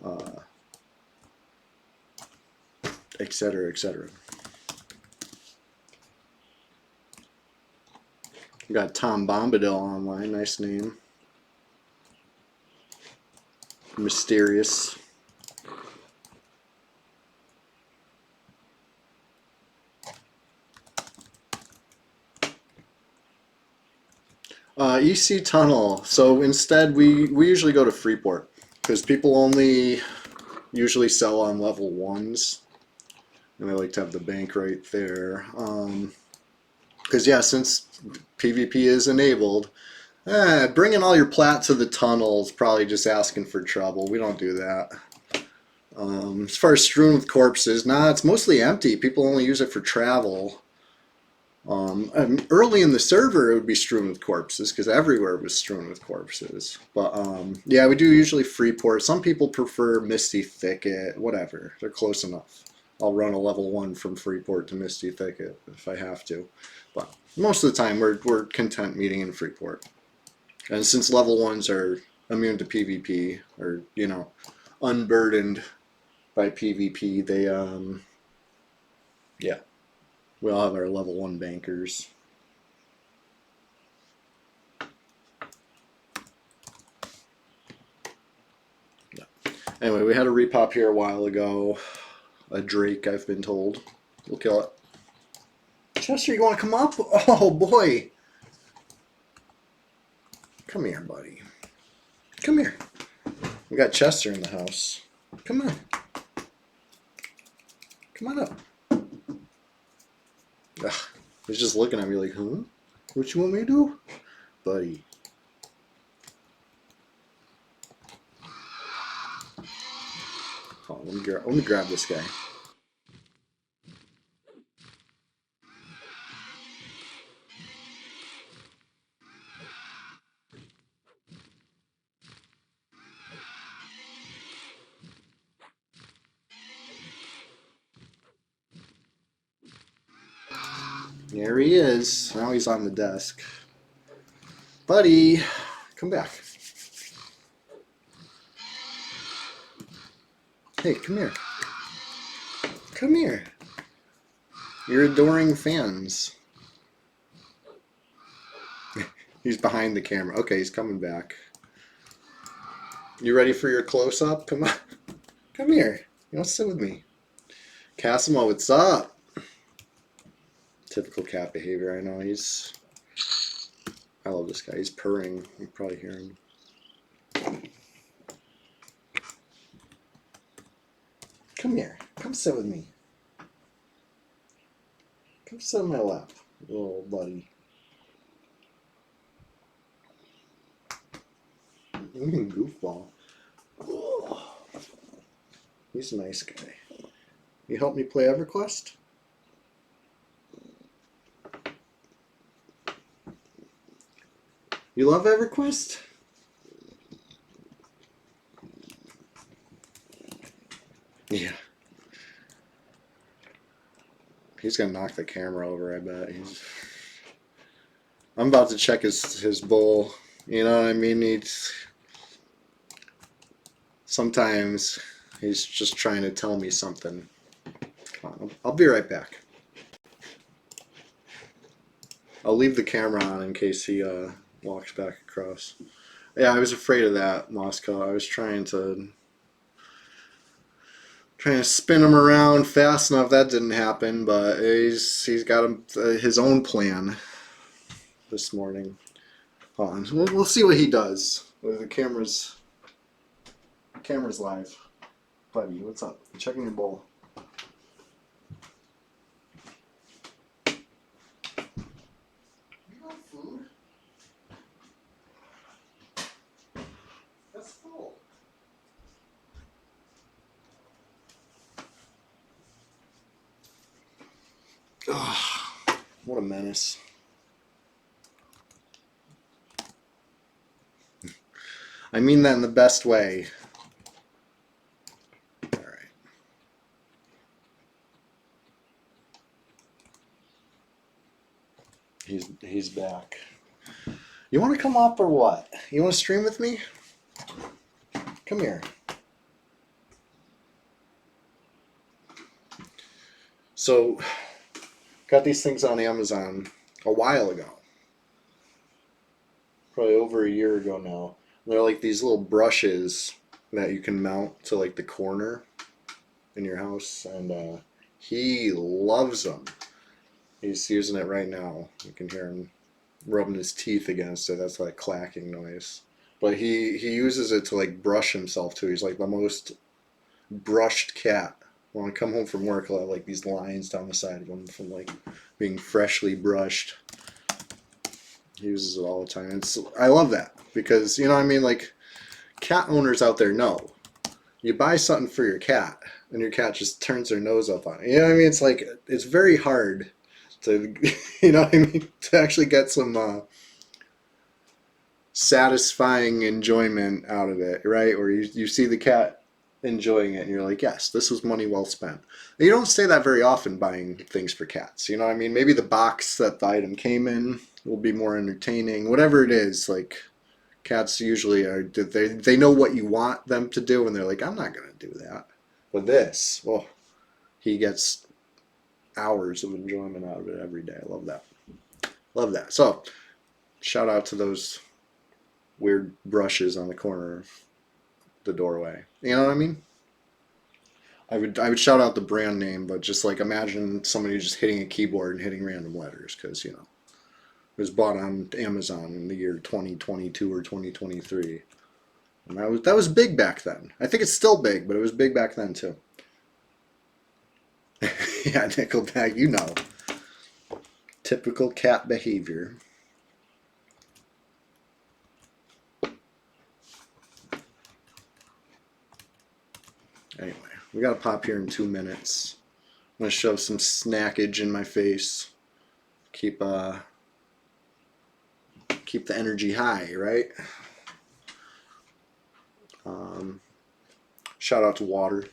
et cetera, et cetera. We got Tom Bombadil online, nice name. Mysterious. EC Tunnel. So instead, we usually go to Freeport because people only usually sell on level 1s, and they like to have the bank right there. Because yeah, since PvP is enabled, bringing all your plat to the tunnel is probably just asking for trouble. We don't do that. As far as strewn with corpses, nah, it's mostly empty. People only use it for travel. And early in the server, it would be strewn with corpses because everywhere was strewn with corpses. But yeah, we do usually Freeport. Some people prefer Misty Thicket, whatever. They're close enough. I'll run a level 1 from Freeport to Misty Thicket if I have to. But most of the time, we're content meeting in Freeport. And since level 1s are immune to PvP, or, you know, unburdened by PvP, they, yeah. We all have our level 1 bankers. Yeah. Anyway, we had a repop here a while ago. A Drake, I've been told. We'll kill it. Chester, you want to come up? Oh, boy. Come here, buddy. Come here. We got Chester in the house. Come on. Come on up. Ugh. He's just looking at me like, huh? What you want me to do? Buddy. Oh, let me grab this guy. There he is. Now he's on the desk. Buddy, come back. Hey, come here. Come here. Your adoring fans. He's behind the camera. Okay, he's coming back. You ready for your close-up? Come on. Come here. You want to sit with me? Casimo, what's up? Typical cat behavior, I know. I love this guy. He's purring. You can probably hear him. Come here. Come sit with me. Come sit on my lap, little buddy. Goofball. Oh, he's a nice guy. You help me play EverQuest? You love EverQuest? Yeah. He's gonna knock the camera over, I bet. I'm about to check his bowl. You know what I mean? Sometimes he's just trying to tell me something. Come on, I'll be right back. I'll leave the camera on in case he walks back across. Yeah, I was afraid of that, Moscow. I was trying to spin him around fast enough. That didn't happen, but he's got his own plan this morning. Hold on, we'll see what he does. The camera's live. Buddy, what's up? I'm checking your bowl. You got food? That's full. Oh, what a menace. I mean that in the best way. All right. He's back. You want to come up or what? You want to stream with me? Come here. So, got these things on Amazon a while ago. Probably over a year ago now. They're like these little brushes that you can mount to like the corner in your house, and he loves them. He's using it right now. You can hear him rubbing his teeth against it. That's like clacking noise. But he uses it to like brush himself too. He's like the most brushed cat. When I come home from work, I'll have like these lines down the side of him from like being freshly brushed. He uses it all the time. I love that because, you know what I mean? Like, cat owners out there know. You buy something for your cat, and your cat just turns their nose up on it. You know what I mean? It's like, it's very hard to, you know what I mean? To actually get some satisfying enjoyment out of it, right? Or you see the cat enjoying it, and you're like, yes, this was money well spent. You don't say that very often buying things for cats. You know what I mean? Maybe the box that the item came in will be more entertaining. Whatever it is, like, cats usually are, they know what you want them to do, and they're like, I'm not going to do that. But this, well, he gets hours of enjoyment out of it every day. I love that. Love that. So, shout out to those weird brushes on the corner of the doorway. You know what I mean? I would shout out the brand name, but just like imagine somebody just hitting a keyboard and hitting random letters, because, you know, it was bought on Amazon in the year 2022 or 2023. And that was big back then. I think it's still big, but it was big back then too. Yeah, Nickelback, you know. Typical cat behavior. Anyway, we gotta pop here in 2 minutes. I'm gonna shove some snackage in my face. Keep the energy high, right? Shout out to water.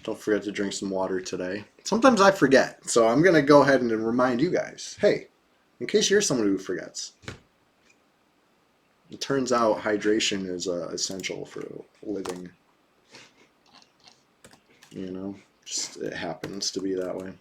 Don't forget to drink some water today. Sometimes I forget, so I'm gonna go ahead and remind you guys. Hey, in case you're someone who forgets, it turns out hydration is essential for living. You know, just it happens to be that way.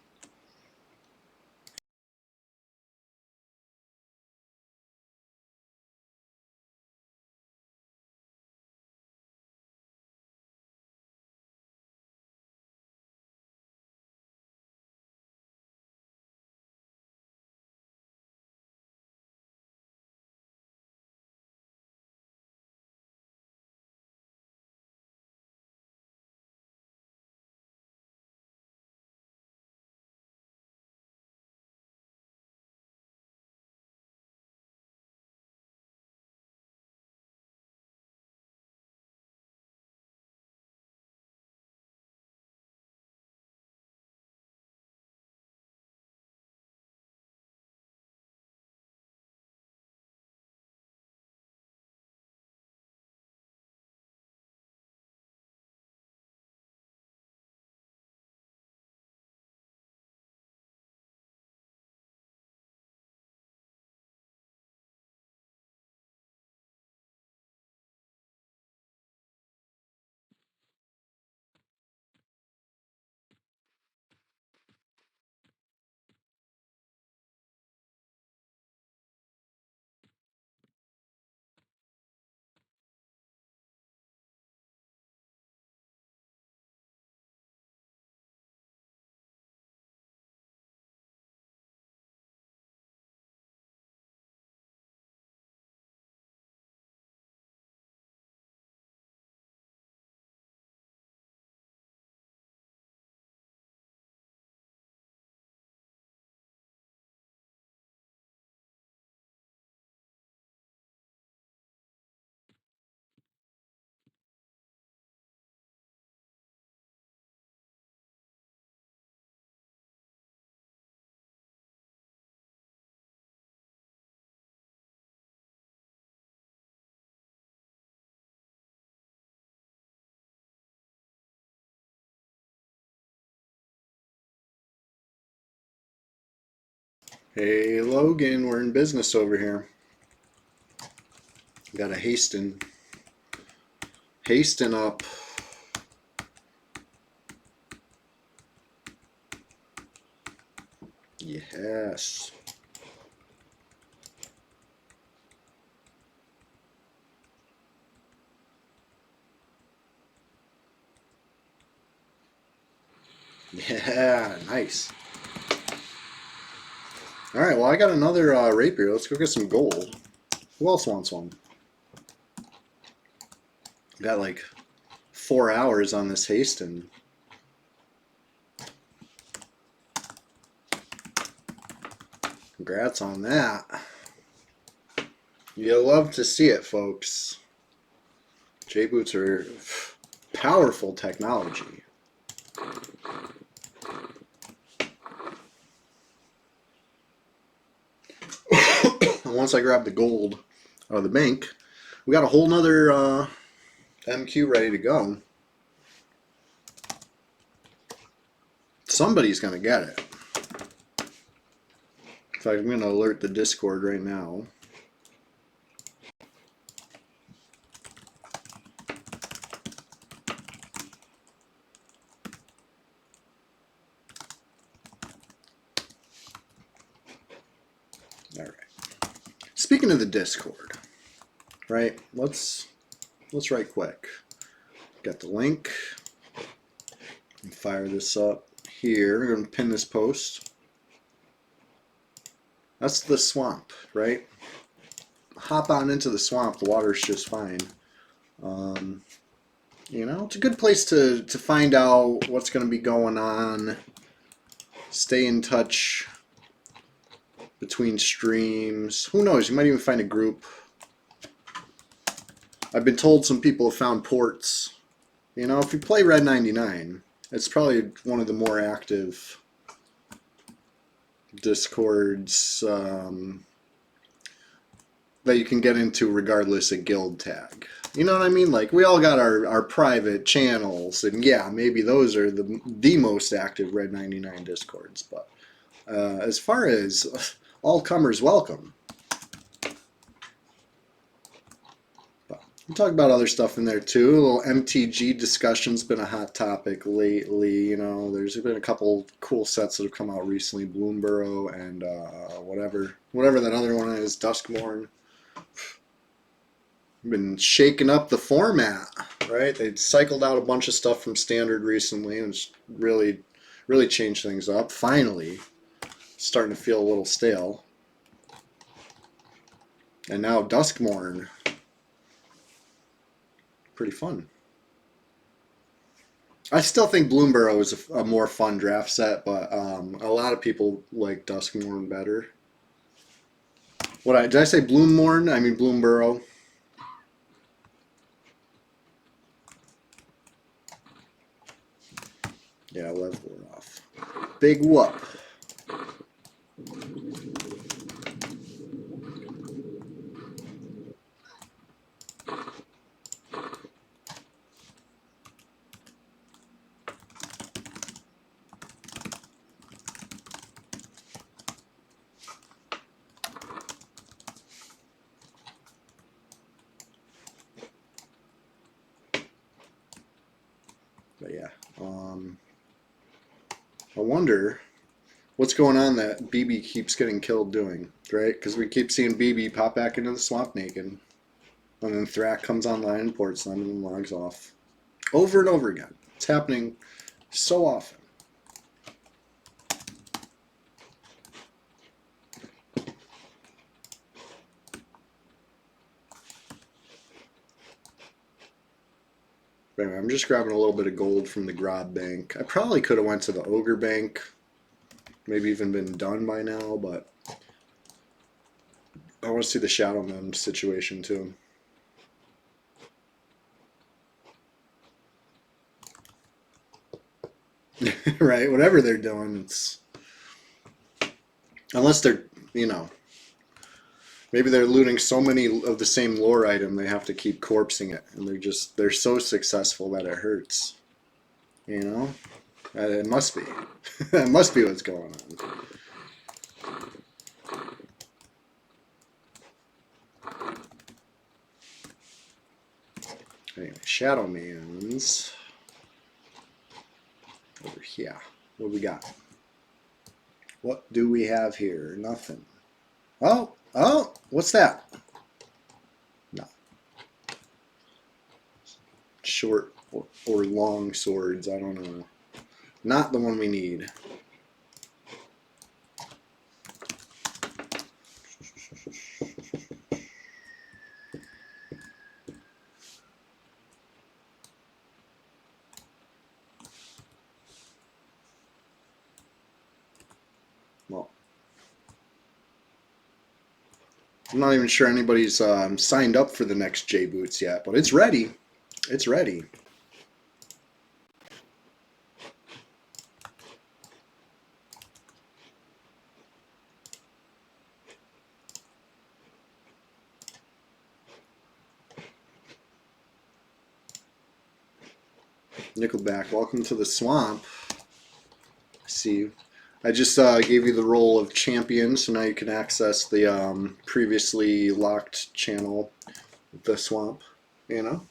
Hey Logan, we're in business over here. Got a Haston up. Yes. Yeah, nice. Alright, well I got another rapier. Let's go get some gold. Who else wants one? Got like 4 hours on this Haston. Congrats on that. You love to see it, folks. J-boots are powerful technology. And once I grab the gold out of the bank, we got a whole nother MQ ready to go. Somebody's going to get it. In fact, I'm going to alert the Discord right now. All right. Speaking of the Discord, right? Let's right quick. Got the link. Fire this up here. I'm going to pin this post. That's the swamp, right? Hop on into the swamp. The water's just fine. You know, it's a good place to find out what's going to be going on. Stay in touch between streams. Who knows? You might even find a group. I've been told some people have found ports. You know, if you play Red 99, it's probably one of the more active Discords that you can get into regardless of guild tag. You know what I mean? Like, we all got our private channels, and yeah, maybe those are the most active Red 99 Discords, but as far as all comers welcome. But we'll talk about other stuff in there too. A little MTG discussion's been a hot topic lately. You know, there's been a couple cool sets that have come out recently, Bloomborough and whatever that other one is, Duskmorn. Been shaking up the format, right? They cycled out a bunch of stuff from Standard recently and it's really changed things up. Finally, starting to feel a little stale. And now Duskmorn, pretty fun. I still think Bloomborough is a more fun draft set, but a lot of people like Duskmorn better. Did I say Bloommorn? I mean Bloomborough. Yeah, level it off. Big whoop. But yeah, I wonder what's going on that BB keeps getting killed doing, right? Because we keep seeing BB pop back into the swamp naked. And then Thrak comes online and ports them and then logs off. Over and over again. It's happening so often. But anyway, I'm just grabbing a little bit of gold from the Grob Bank. I probably could have went to the Ogre Bank. Maybe even been done by now, but I want to see the Shadow Men situation too. Right? Whatever they're doing, it's... Unless they're, you know... Maybe they're looting so many of the same lore item they have to keep corpsing it. And they're so successful that it hurts. You know? It must be. It must be what's going on. Anyway, Shadow Man's over here. What do we got? What do we have here? Nothing. Oh, what's that? No. Short or long swords, I don't know. Not the one we need. Well, I'm not even sure anybody's signed up for the next J Boots yet, but it's ready. It's ready. Nickelback, welcome to the swamp. See, I just gave you the role of champion, so now you can access the previously locked channel, the swamp. You know,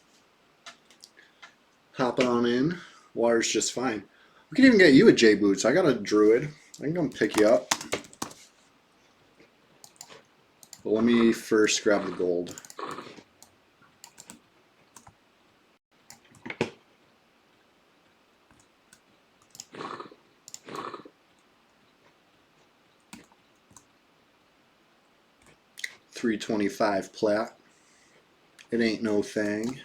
hop on in. Water's just fine. We can even get you a J Boots. I got a druid. I can come pick you up. But let me first grab the gold. $325 plat. It ain't no thing.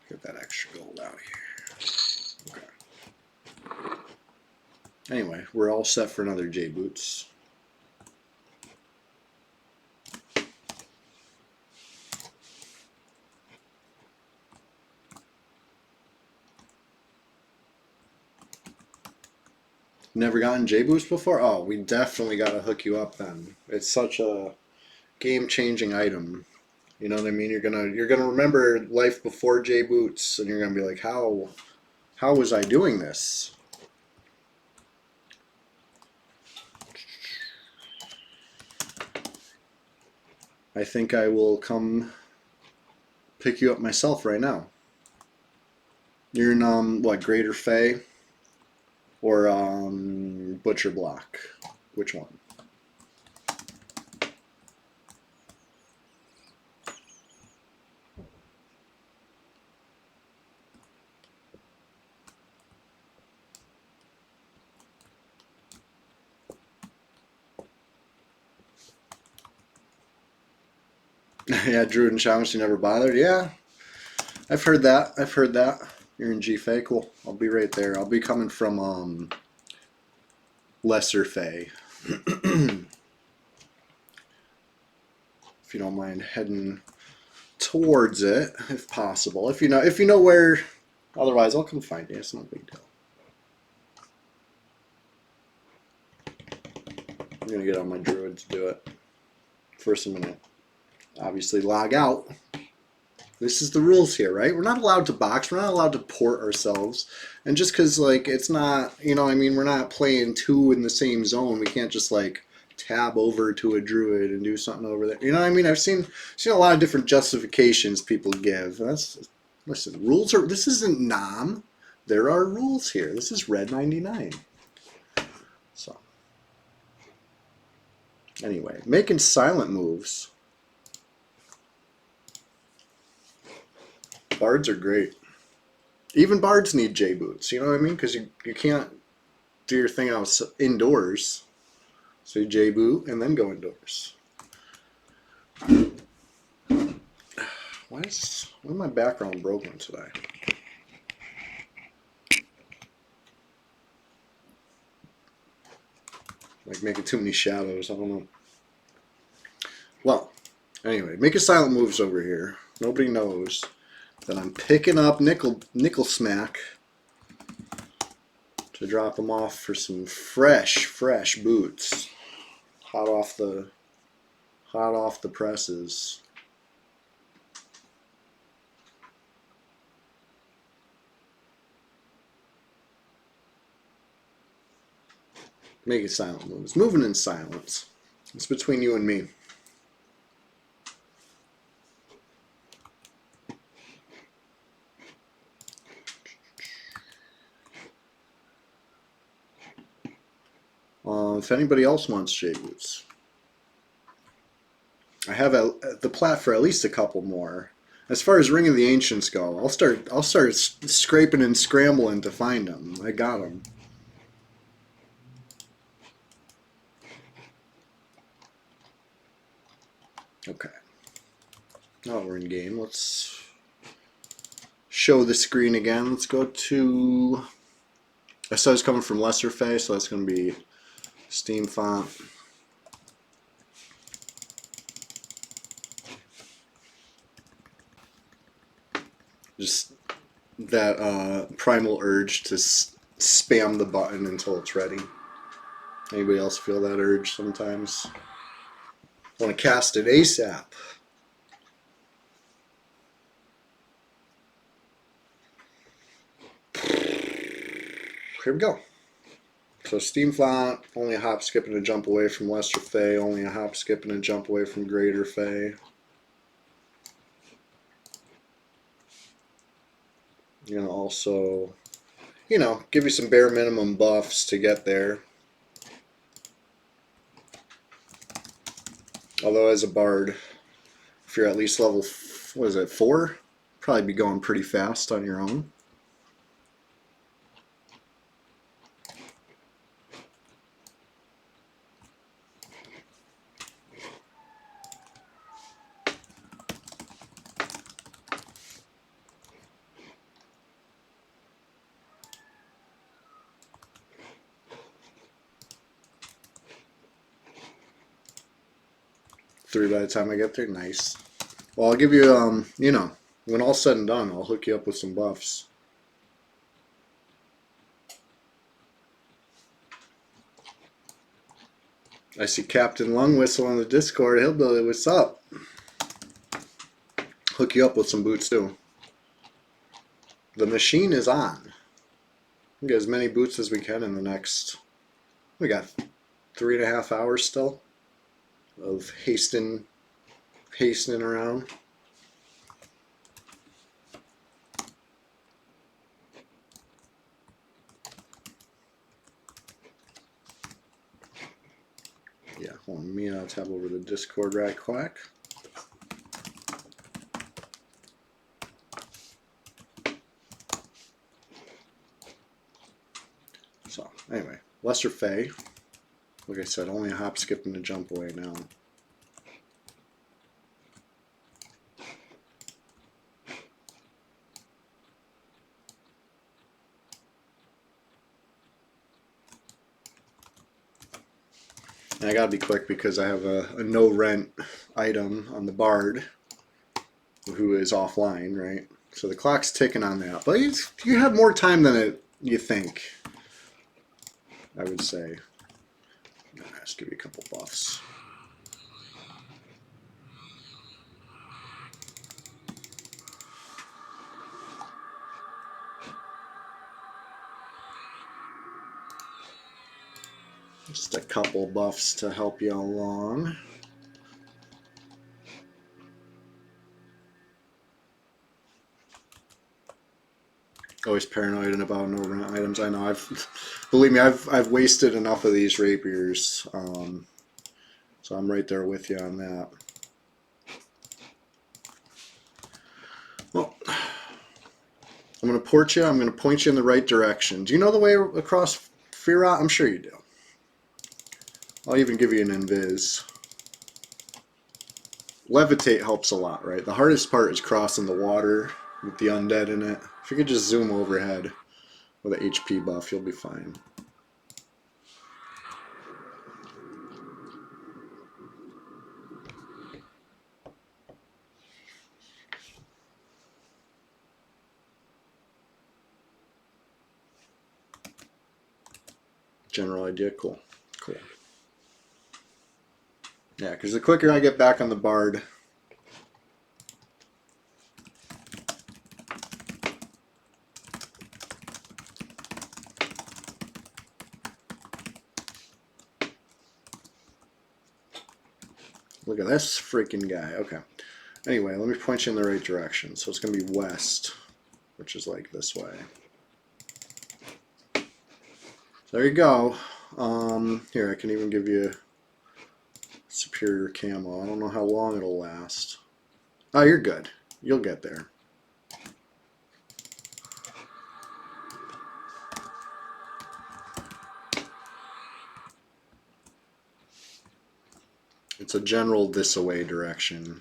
Get that extra gold out of here. Okay. Anyway, we're all set for another J Boots. Never gotten J Boost before? Oh, we definitely got to hook you up then. It's such a game-changing item. You know what I mean? You're gonna remember life before J Boots, and you're gonna be like, how was I doing this? I think I will come pick you up myself right now. You're in what, Greater Fay or Butcher Block? Which one? Yeah, Druid and Shaman, you never bothered. Yeah, I've heard that. I've heard that. You're in G Fay. Cool. I'll be right there. I'll be coming from Lesser Fay. If you don't mind heading towards it, if possible. If you know where. Otherwise, I'll come find you. It's no big deal. I'm gonna get on my druid to do it. First, I'm gonna obviously log out. This is the rules here, right? We're not allowed to box. We're not allowed to port ourselves. And just because, like, it's not, you know, I mean, we're not playing two in the same zone. We can't just, like, tab over to a druid and do something over there. You know what I mean? I've seen a lot of different justifications people give. Listen, rules are, this isn't Nam. There are rules here. This is Red 99. So, anyway, making silent moves. Bards are great. Even bards need J Boots, you know what I mean? Because you can't do your thing out indoors. So you J Boot and then go indoors. Why is my background broken today? Like making too many shadows, I don't know. Well, anyway, making silent moves over here. Nobody knows that I'm picking up nickel smack to drop them off for some fresh boots, hot off the presses. Making silent moves. Moving in silence. It's between you and me. If anybody else wants J boots, I have the plat for at least a couple more. As far as Ring of the Ancients go, I'll start scraping and scrambling to find them. I got them. Okay. Now we're in game. Let's show the screen again. Let's go to. I said it's coming from Lesser Fay, so that's going to be Steam font. Just that primal urge to spam the button until it's ready. Anybody else feel that urge sometimes? Want to cast it ASAP. Here we go. So Steam font, only a hop, skip, and a jump away from Lesser Fay, only a hop, skip, and a jump away from Greater Fay. You know, also, you know, give you some bare minimum buffs to get there. Although as a bard, if you're at least level, what is it, 4? Probably be going pretty fast on your own. Three by the time I get there. Nice. Well, I'll give you, you know, when all's said and done, I'll hook you up with some buffs. I see Captain Lung Whistle on the Discord. Hillbilly, what's up? Hook you up with some boots too. The machine is on. We'll get as many boots as we can in the next. We got 3.5 hours still of hastening around. Yeah, hold on, me and I'll tab over the Discord right quick. So, anyway, Lesser Fay. Like I said, only a hop, skip, and a jump away now. And I gotta be quick because I have a no rent item on the Bard who is offline, right? So the clock's ticking on that. But you have more time than you think, I would say. Let's give you a couple buffs. Just a couple buffs to help you along. Always paranoid about no rent items. I know. Believe me, I've wasted enough of these rapiers, so I'm right there with you on that. Well, I'm gonna port you. I'm gonna point you in the right direction. Do you know the way across Firat? I'm sure you do. I'll even give you an invis. Levitate helps a lot, right? The hardest part is crossing the water with the undead in it. If you could just zoom overhead with an HP buff, you'll be fine. General idea, cool. Cool. Yeah, because the quicker I get back on the Bard, Look at this freaking guy. Okay. Anyway, let me point you in the right direction. So it's going to be west, which is like this way. There you go. Here, I can even give you superior camo. I don't know how long it'll last. Oh, you're good. You'll get there. It's a general this-away direction.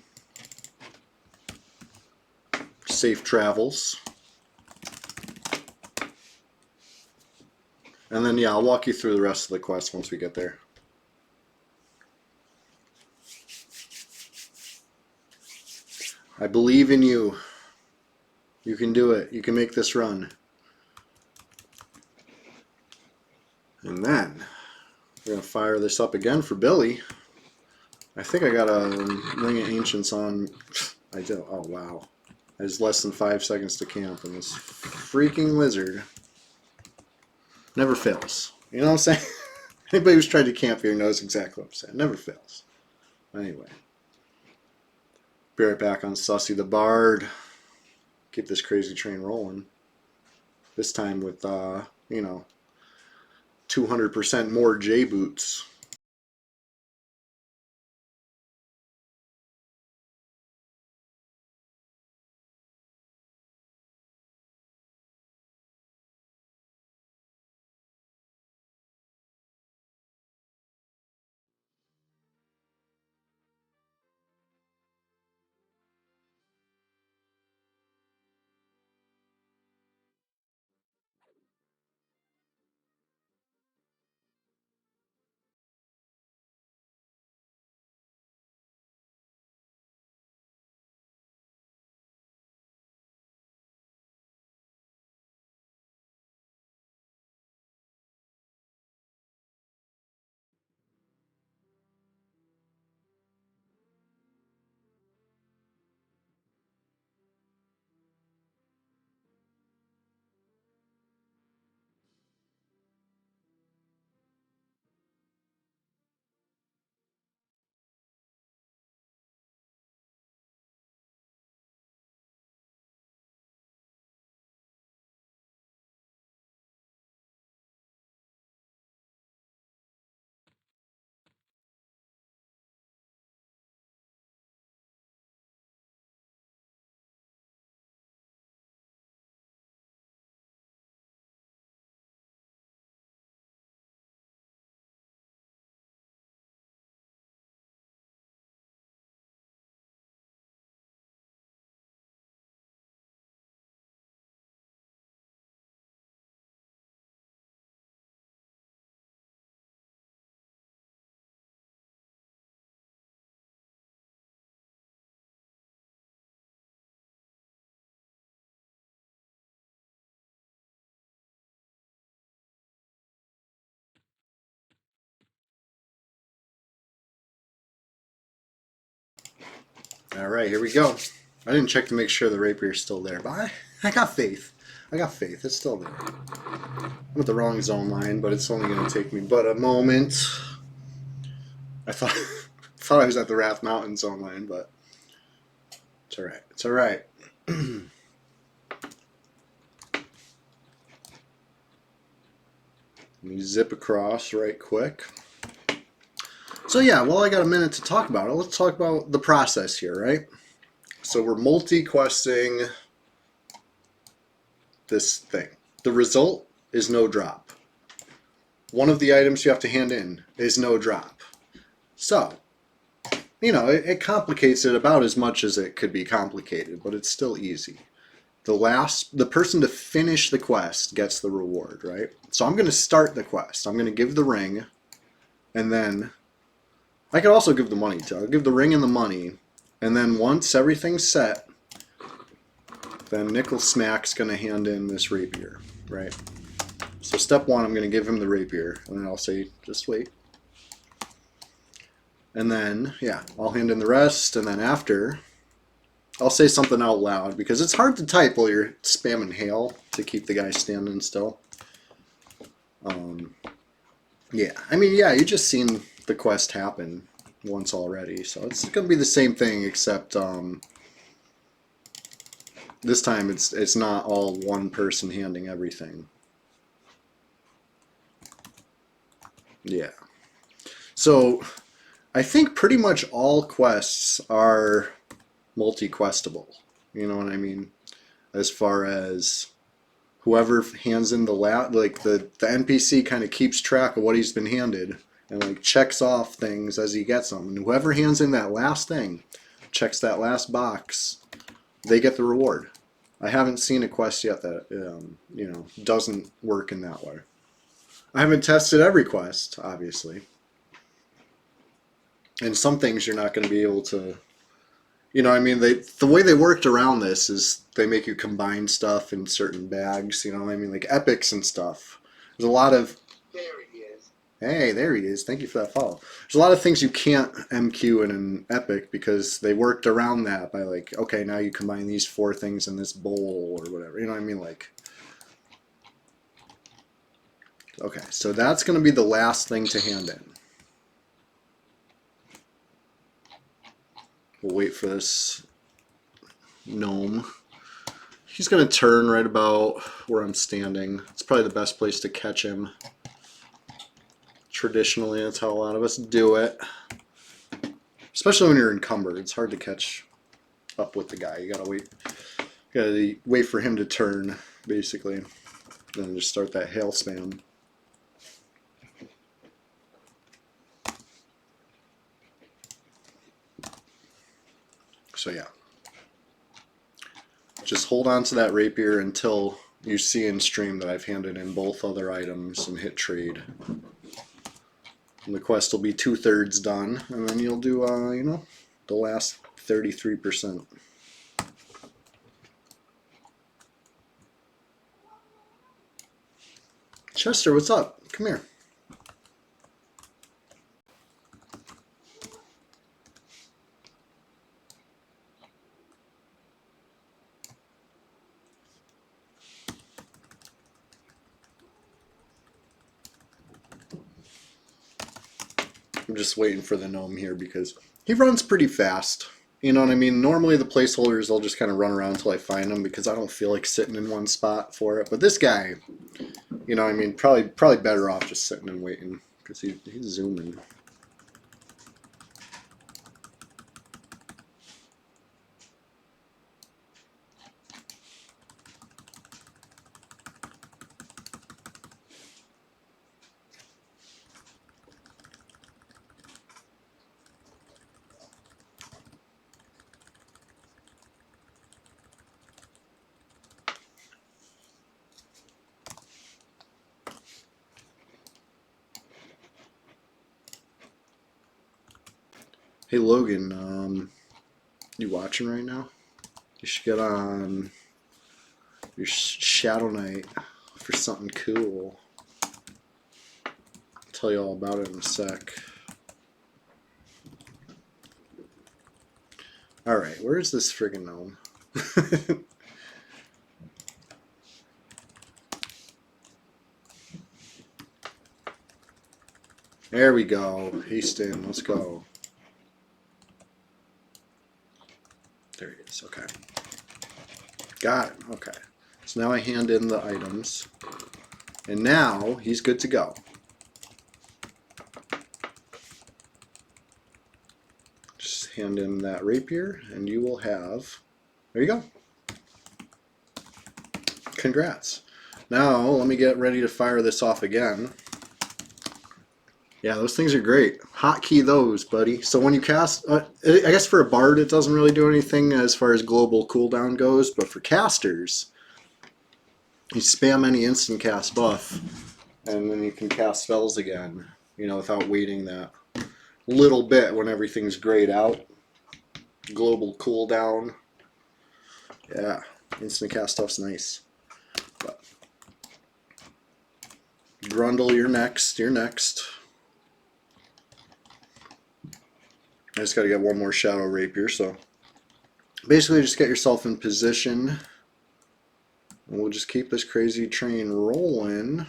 Safe travels. And then, yeah, I'll walk you through the rest of the quest once we get there. I believe in you. You can do it. You can make this run. And then, we're going to fire this up again for Billy. I think I got a Ring of Ancients on. I do. Oh, wow. There's less than 5 seconds to camp, and this freaking wizard never fails. You know what I'm saying? Anybody who's tried to camp here knows exactly what I'm saying. Never fails. Anyway. Be right back on Sussy the Bard. Keep this crazy train rolling. This time with, you know, 200% more J boots. All right, here we go. I didn't check to make sure the rapier's still there, but I got faith. I got faith. It's still there. I'm with the wrong zone line, but it's only going to take me but a moment. I thought thought I was at the Wrath Mountain zone line, but it's all right. It's all right. Let me zip across right quick. So yeah, well, I got a minute to talk about it. Let's talk about the process here, right? So we're multi-questing this thing. The result is no drop. One of the items you have to hand in is no drop. So, you know, it complicates it about as much as it could be complicated, but it's still easy. The person to finish the quest gets the reward, right? So I'm going to start the quest. I'm going to give the ring, and then I could also give the money to. I'll give the ring and the money, and then once everything's set, then Nickel Smack's going to hand in this rapier, right? So step one, I'm going to give him the rapier, and then I'll say, just wait. And then, yeah, I'll hand in the rest, and then after, I'll say something out loud, because it's hard to type while you're spamming hail to keep the guy standing still. Yeah, I mean, yeah, you just seen the quest happen. once already. So it's going to be the same thing, except this time it's not all one person handing everything. Yeah. So I think pretty much all quests are multi-questable. You know what I mean? As far as whoever hands in the like the NPC kind of keeps track of what he's been handed and like checks off things as he gets them. And whoever hands in that last thing, checks that last box, they get the reward. I haven't seen a quest yet that you know, doesn't work in that way. I haven't tested every quest, obviously. And some things you're not going to be able to, you know, I mean, the way they worked around this is they make you combine stuff in certain bags, you know, I mean, like epics and stuff. There's a lot of, There he is. hey, there he is. Thank you for that follow. There's a lot of things you can't MQ in an epic because they worked around that by like, okay, now you combine these 4 things in this bowl or whatever. You know what I mean? Like, okay, so that's going to be the last thing to hand in. We'll wait for this gnome. He's going to turn right about where I'm standing. It's probably the best place to catch him. Traditionally, that's how a lot of us do it. Especially when you're encumbered. It's hard to catch up with the guy. You gotta wait for him to turn, basically. Then just start that hail spam. So yeah. Just hold on to that rapier until you see in stream that I've handed in both other items and hit trade. And the quest will be 2/3 done, and then you'll do, you know, the last 33%. Chester, what's up? Come here. I'm just waiting for the gnome here because he runs pretty fast. You know what I mean? Normally the placeholders, they'll just kind of run around until I find them because I don't feel like sitting in one spot for it. But this guy, you know what I mean, probably better off just sitting and waiting because he's zooming. Hey Logan, you watching right now? You should get on your Shadow Knight for something cool. I'll tell you all about it in a sec. Alright, where is this friggin' gnome? There we go. Haste in. Let's go. There he is. Okay. Got it. Okay. So now I hand in the items. And now he's good to go. Just hand in that rapier and you will have... There you go. Congrats. Now let me get ready to fire this off again. Yeah, those things are great. Hotkey those, buddy. So when you cast, I guess for a bard it doesn't really do anything as far as global cooldown goes, but for casters, you spam any instant cast buff, and then you can cast spells again, you know, without waiting that little bit when everything's grayed out. Global cooldown. Yeah, instant cast stuff's nice. But Grundle, you're next. You're next. I just got to get one more Shadow Rapier, so basically just get yourself in position. And we'll just keep this crazy train rolling.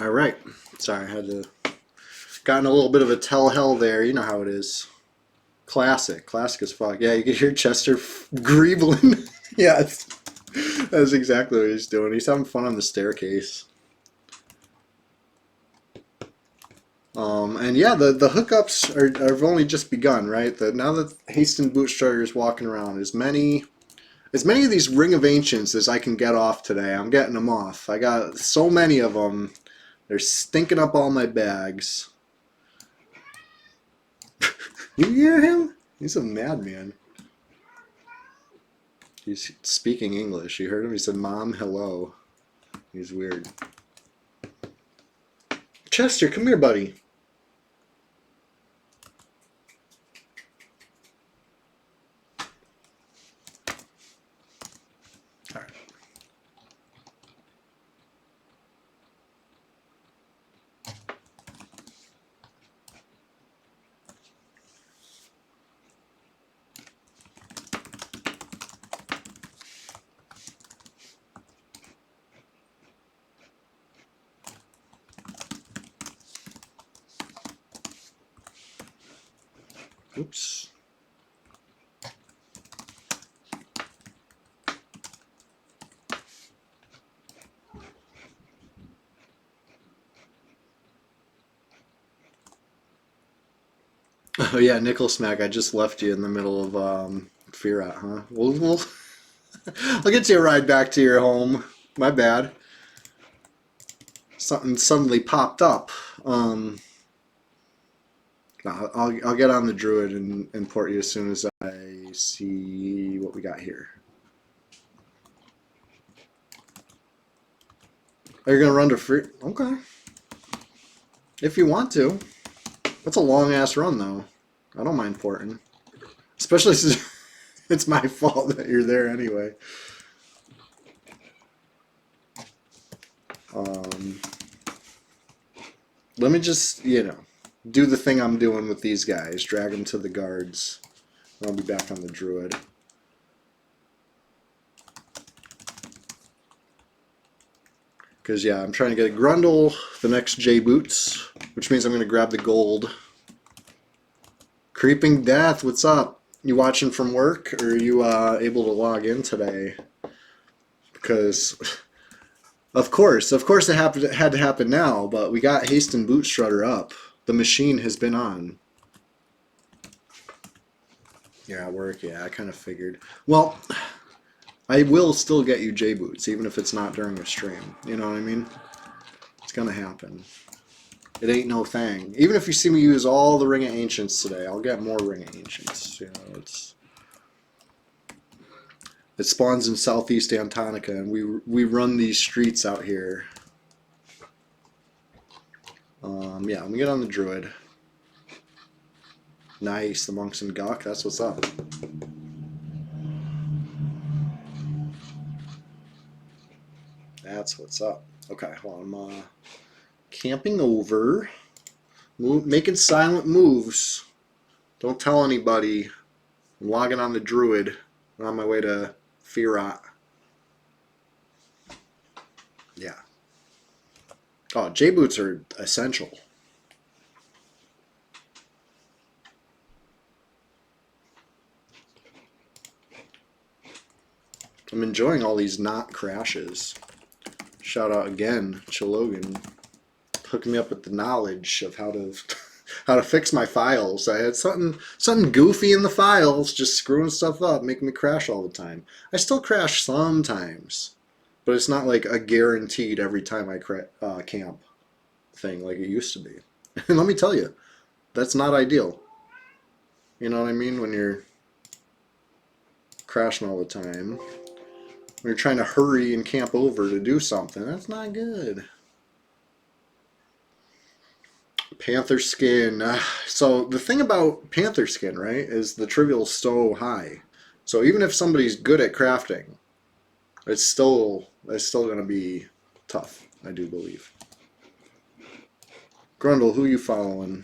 All right. Sorry, I had to gotten a little bit of a tell hell there. You know how it is. Classic as fuck. Yeah, you can hear Chester greebling. Yeah, that's exactly what he's doing. He's having fun on the staircase. And yeah, the hookups have only just begun, right? Now that Haston Bootstrugger is walking around, as many of these Ring of Ancients as I can get off today, I'm getting them off. I got so many of them. They're stinking up all my bags. You hear him? He's a madman. He's speaking English. You heard him? He said, "Mom, hello." He's weird. Chester, come here, buddy. All right. Oops. Oh yeah, Nickel Smack. I just left you in the middle of Firat, huh? We'll I'll get you a ride back to your home. My bad. Something suddenly popped up. I'll get on the Druid and port you as soon as I see what we got here. Are you gonna run to free? Okay. If you want to. That's a long ass run though. I don't mind porting. Especially since it's my fault that you're there anyway. Let me just, do the thing I'm doing with these guys. Drag them to the guards. I'll be back on the Druid. Because, yeah, I'm trying to get a Grundle, the next J Boots, which means I'm going to grab the gold. Creeping Death, what's up? You watching from work, or are you able to log in today? Because, of course it had to happen now, but we got Haston Bootstrutter up. The machine has been on. Yeah, at work, yeah, I kind of figured. Well, I will still get you J-Boots, even if it's not during a stream. You know what I mean? It's gonna happen. It ain't no thing. Even if you see me use all the Ring of Ancients today, I'll get more Ring of Ancients. You know, it spawns in Southeast Antonica, and we run these streets out here. Yeah, let me get on the Druid. Nice, the Monks and Gawk, that's what's up. That's what's up. Okay, hold on. I'm camping over. Making silent moves. Don't tell anybody. I'm logging on the Druid. I'm on my way to Firat. Yeah. Oh, J-boots are essential. I'm enjoying all these not crashes. Shout out again, Chilogan, hooking me up with the knowledge of how to how to fix my files. I had something goofy in the files, just screwing stuff up, making me crash all the time. I still crash sometimes, but it's not like a guaranteed every time I camp thing like it used to be. And let me tell you, that's not ideal. You know what I mean? When you're crashing all the time. When you're trying to hurry and camp over to do something, that's not good. Panther skin. So the thing about panther skin, right, is the trivial is so high. So even if somebody's good at crafting, it's still gonna be tough, I do believe. Grundle, who you following?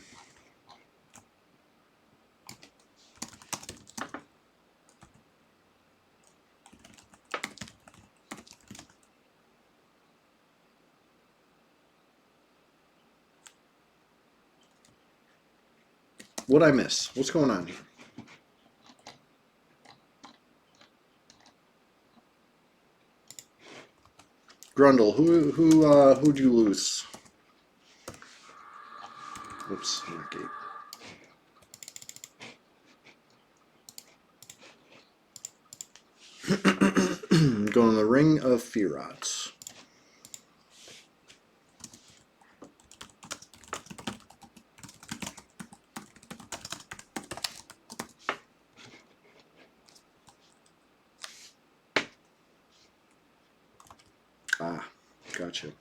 What'd I miss? What's going on here? Grundle, who'd you lose? Oops, not gate. Going to the Ring of Firat. Ah, gotcha.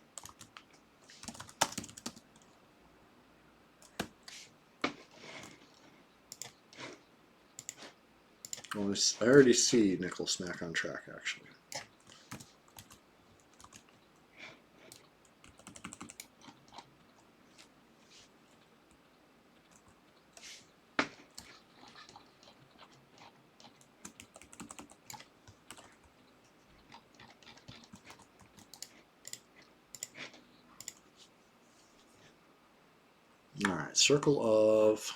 Well, I already see Nickel Smack on track, actually. Alright, Circle of...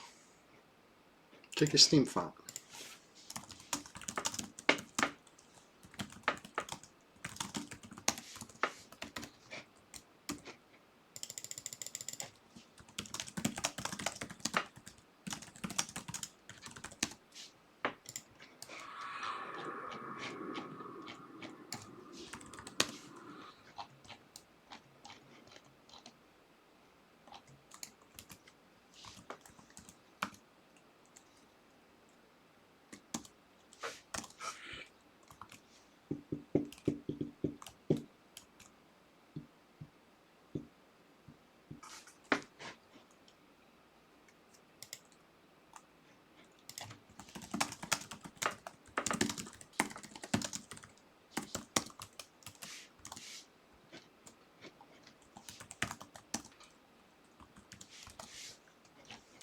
Take a steam font.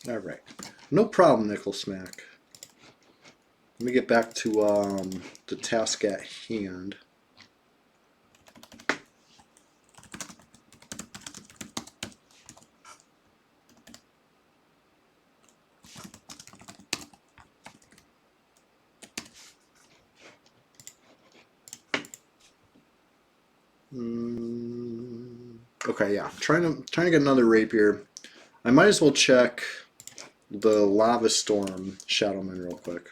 Alright. No problem, Nickel Smack. Let me get back to the task at hand. Okay, yeah. Trying to get another rapier. I might as well check the Lava Storm Shadowman real quick.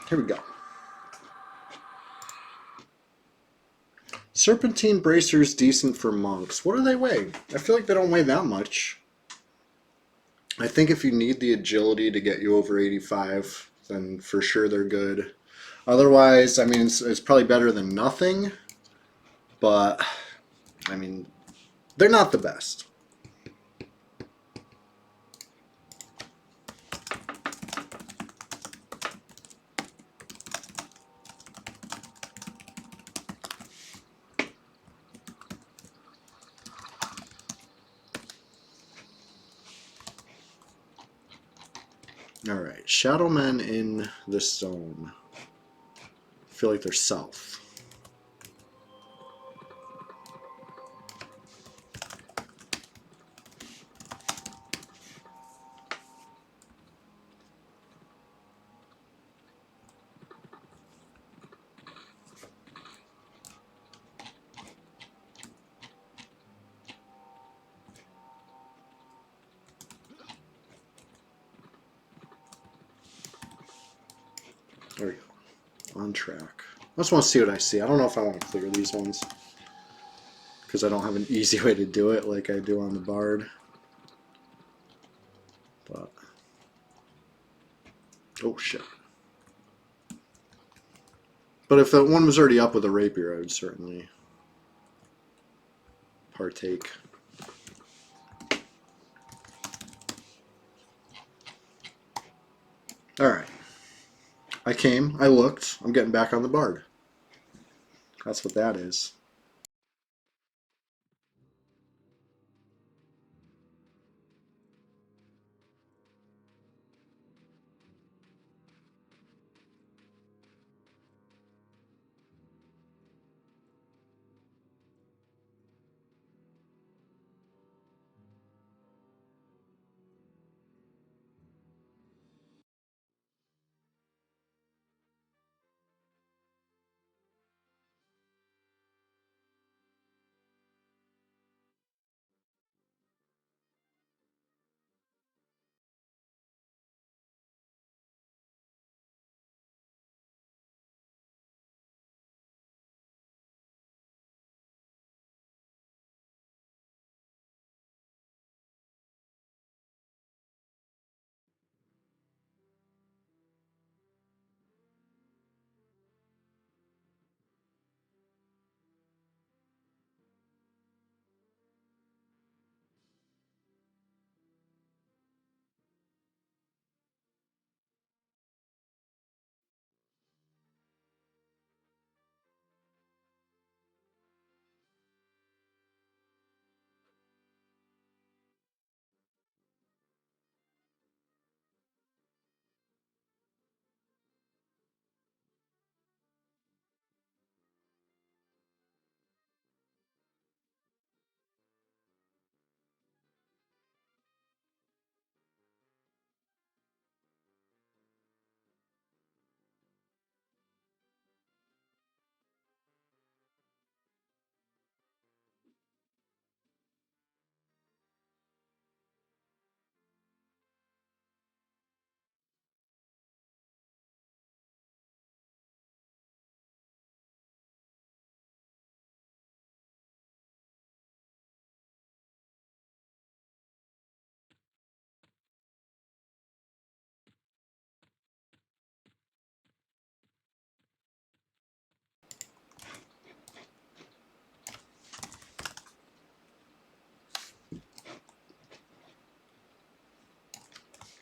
Here we go. Serpentine bracers decent for monks. What do they weigh? I feel like they don't weigh that much. I think if you need the agility to get you over 85, then for sure they're good. Otherwise, I mean, it's probably better than nothing, but I mean, they're not the best. Alright, Shadowmen in this zone. I feel like they're south. There we go. On track. I just want to see what I see. I don't know if I want to clear these ones, because I don't have an easy way to do it like I do on the Bard. But oh shit. But if that one was already up with a rapier, I would certainly partake. Alright. I came, I looked, I'm getting back on the Bard. That's what that is.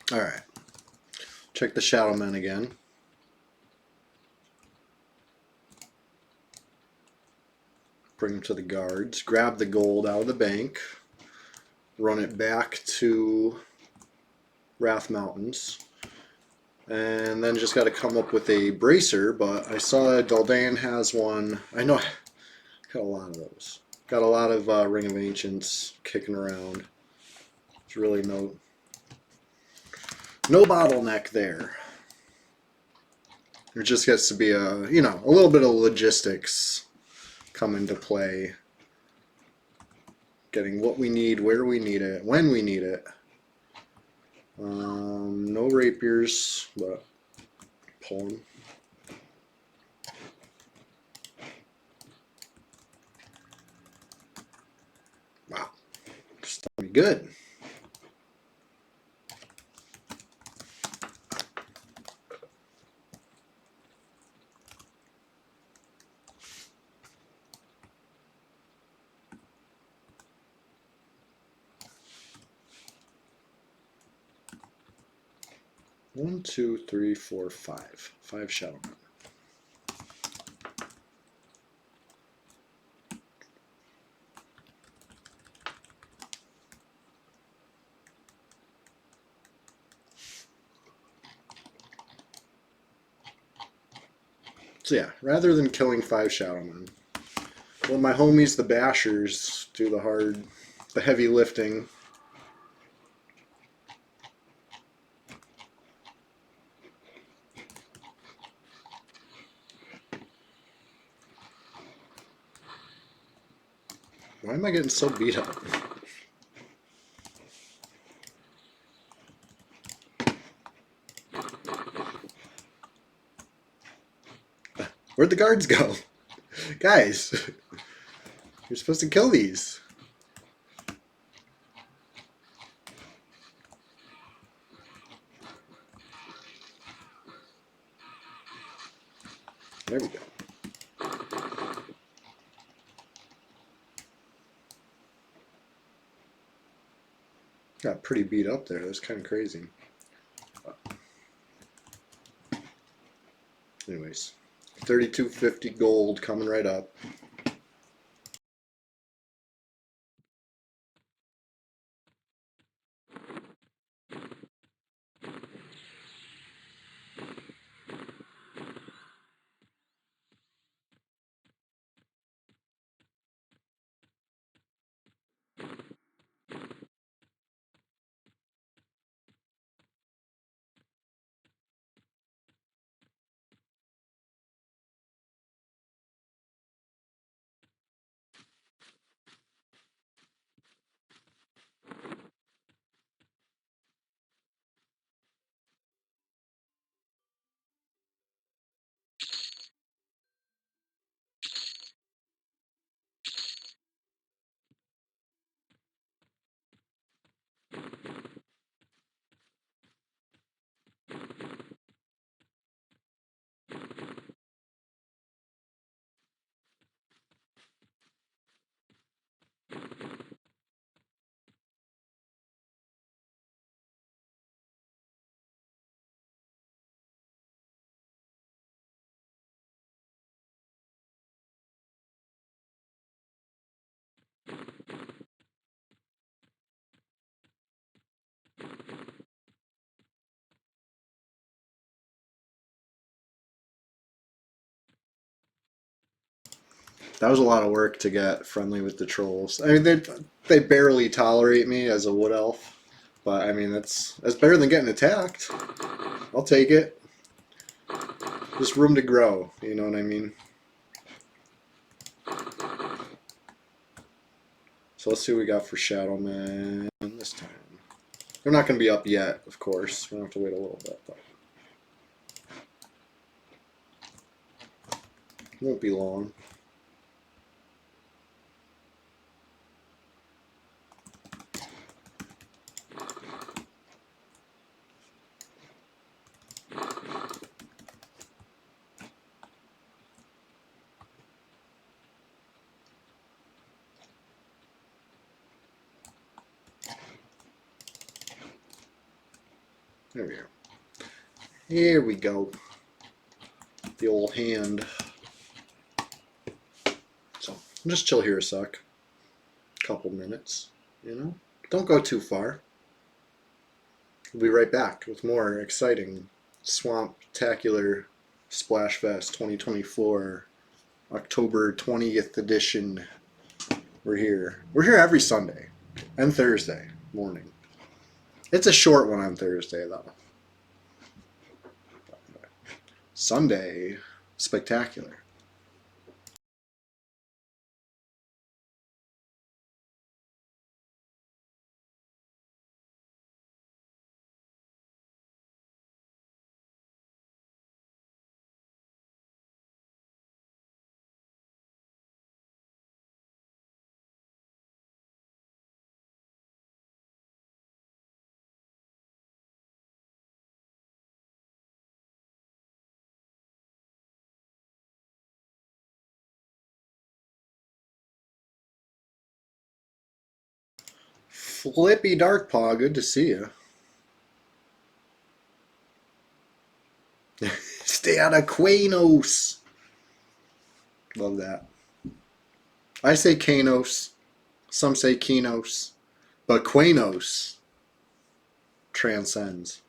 Alright. Check the Shadowmen again. Bring them to the guards. Grab the gold out of the bank. Run it back to Wrath Mountains. And then just got to come up with a bracer, but I saw Daldan has one. I know, got a lot of those. Got a lot of Ring of Ancients kicking around. There's really no bottleneck there. It just gets to be a little bit of logistics come into play. Getting what we need, where we need it, when we need it. No rapiers, but pull them. good. One, two, three, four, five. 5 shadow men. So yeah, rather than killing 5 shadow men, well, my homies, the bashers, do the heavy lifting. Why am I getting so beat up? Where'd the guards go? Guys, you're supposed to kill these. There we go. Got pretty beat up there. That's kind of crazy. Anyways, 3250 gold coming right up. That was a lot of work to get friendly with the trolls. I mean, they barely tolerate me as a wood elf, but I mean that's better than getting attacked. I'll take it. Just room to grow. You know what I mean? So let's see what we got for Shadow Man this time. They're not going to be up yet, of course. We're going to have to wait a little bit, but it won't be long. There we go. Here we go. The old hand. So I'll just chill here a sec. Couple minutes, you know? Don't go too far. We'll be right back with more exciting Swamptacular Splash Fest 2024 October 20th edition. We're here. We're here every Sunday and Thursday morning. It's a short one on Thursday, though. Sunday, spectacular. Flippy Darkpaw, good to see you. Stay out of Quanos. Love that. I say Kanos. Some say Kinos. But Quanos transcends.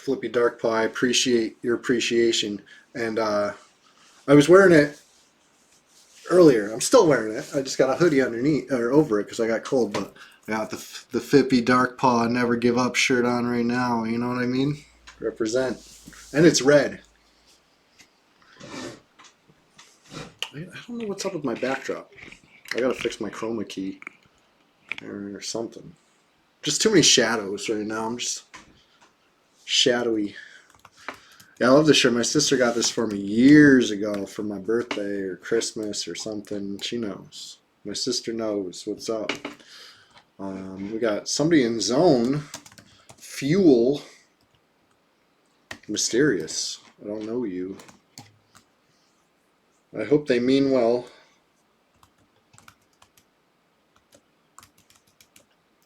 Flippy Dark Paw. I appreciate your appreciation. And I was wearing it earlier. I'm still wearing it. I just got a hoodie underneath or over it because I got cold. But I got the Flippy Dark Paw Never Give Up shirt on right now. You know what I mean? Represent. And it's red. I don't know what's up with my backdrop. I gotta fix my chroma key or something. Just too many shadows right now. I'm just shadowy. Yeah, I love this shirt. My sister got this for me years ago for my birthday or Christmas or something. She knows. My sister knows what's up. We got somebody in zone. Fuel. Mysterious. I don't know you. I hope they mean well.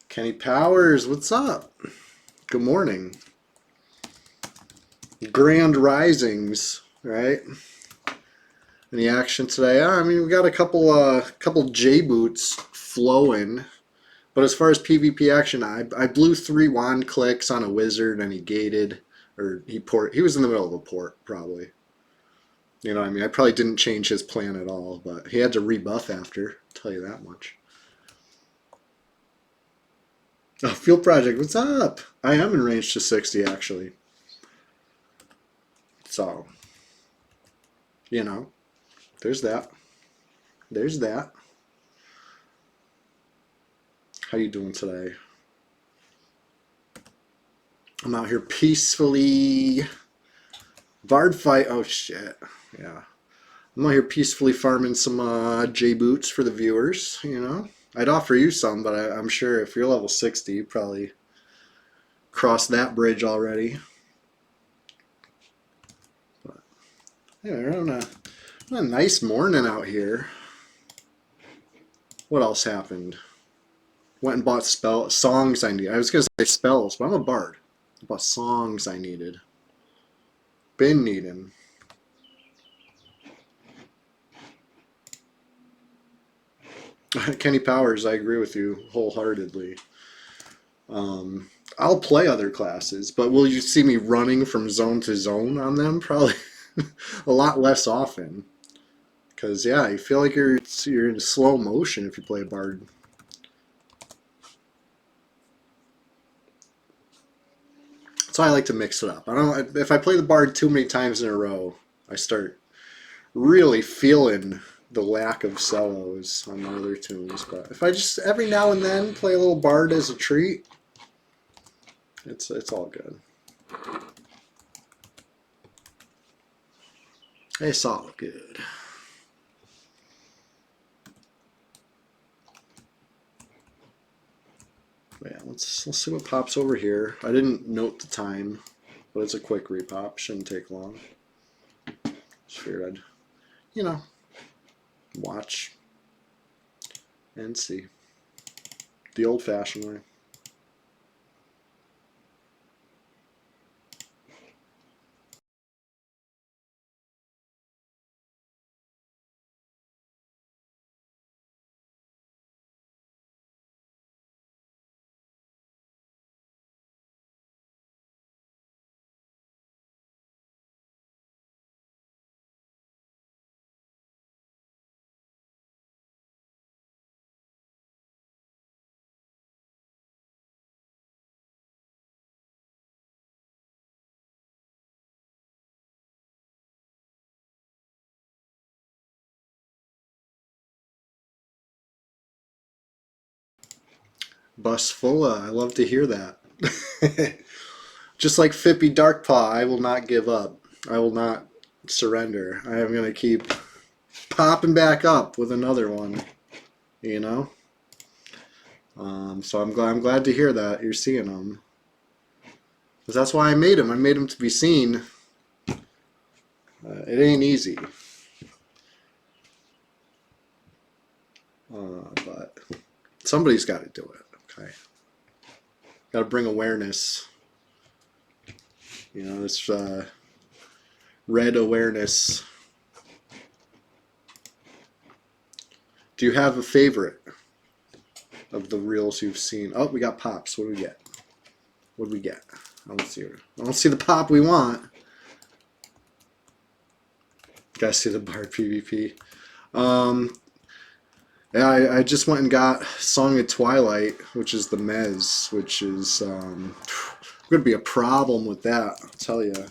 Kenny Powers, what's up? Good morning. Grand Risings, right? Any action today? I mean, we got a couple J boots flowing, but as far as PvP action, I blew 3 wand clicks on a wizard and he gated, or he was in the middle of a port probably. You know what I mean? I probably didn't change his plan at all, but he had to rebuff after. I'll tell you that much. Oh, Field Project, what's up? I am in range to 60 actually. So, you know, there's that. There's that. How you doing today? I'm out here peacefully. Bard fight. Oh shit. Yeah. I'm out here peacefully farming some J boots for the viewers. You know, I'd offer you some, but I'm sure if you're level 60, you probably crossed that bridge already. But yeah, we're on a nice morning out here. What else happened? Went and bought songs I need. I was gonna say spells, but I'm a bard. I bought songs I needed. Been needing. Kenny Powers, I agree with you wholeheartedly. I'll play other classes, but will you see me running from zone to zone on them? Probably a lot less often. Because, yeah, you feel like you're in slow motion if you play a bard. So I like to mix it up. I don't. If I play the bard too many times in a row, I start really feeling the lack of solos on the other tunes. But if I just every now and then play a little bard as a treat, it's all good. It's all good. But yeah, let's see what pops over here. I didn't note the time, but it's a quick repop. Shouldn't take long. Just figured I'd, you know, watch and see. The old-fashioned way. Busfulla, I love to hear that. Just like Fippy Darkpaw, I will not give up. I will not surrender. I am going to keep popping back up with another one, you know? So I'm glad to hear that you're seeing them. Because that's why I made them. I made them to be seen. It ain't easy. But somebody's got to do it, okay? Got to bring awareness. You know, this red awareness. Do you have a favorite of the reels you've seen? Oh, we got pops. What do we get? What do we get? I don't see the pop we want. Gotta see the Bard PvP. Yeah, I just went and got Song of Twilight, which is the Mez, which is going to be a problem with that, I'll tell you.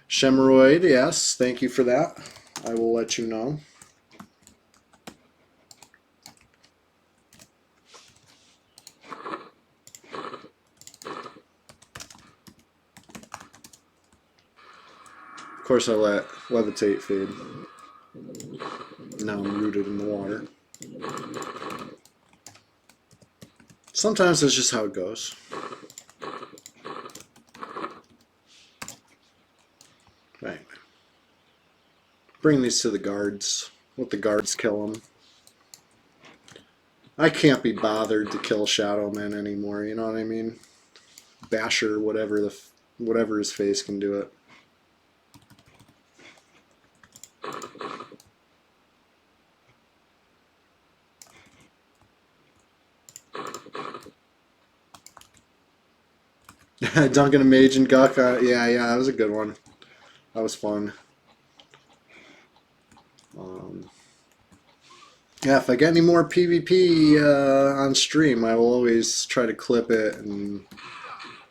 Shemeroid, yes, thank you for that. I will let you know. Of course, I let Levitate fade. Now I'm rooted in the water. Sometimes that's just how it goes. Right. Bring these to the guards. Let the guards kill them. I can't be bothered to kill Shadowmen anymore, you know what I mean? Basher, whatever his face can do it. Duncan a Mage and Guck, yeah, that was a good one. That was fun. Yeah, if I get any more PvP on stream, I will always try to clip it. And,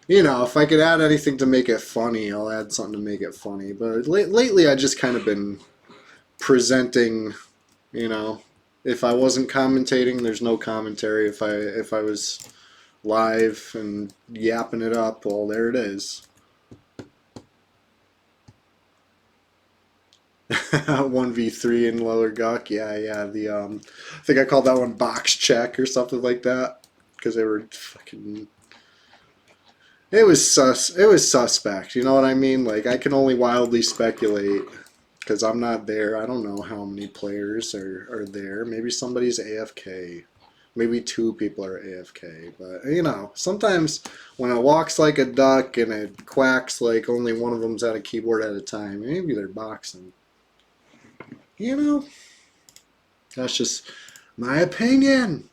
you know, if I could add anything to make it funny, I'll add something to make it funny. But lately, I just kind of been presenting, you know, if I wasn't commentating, there's no commentary. If I was live and yapping it up, well, there it is. 1v3 in lower Guck, yeah. The I think I called that one box check or something like that because they were fucking. It was suspect. You know what I mean? Like I can only wildly speculate because I'm not there. I don't know how many players are there. Maybe somebody's AFK. Maybe 2 people are AFK. But you know, sometimes when it walks like a duck and it quacks like only one of them's at a keyboard at a time, maybe they're boxing. You know, that's just my opinion.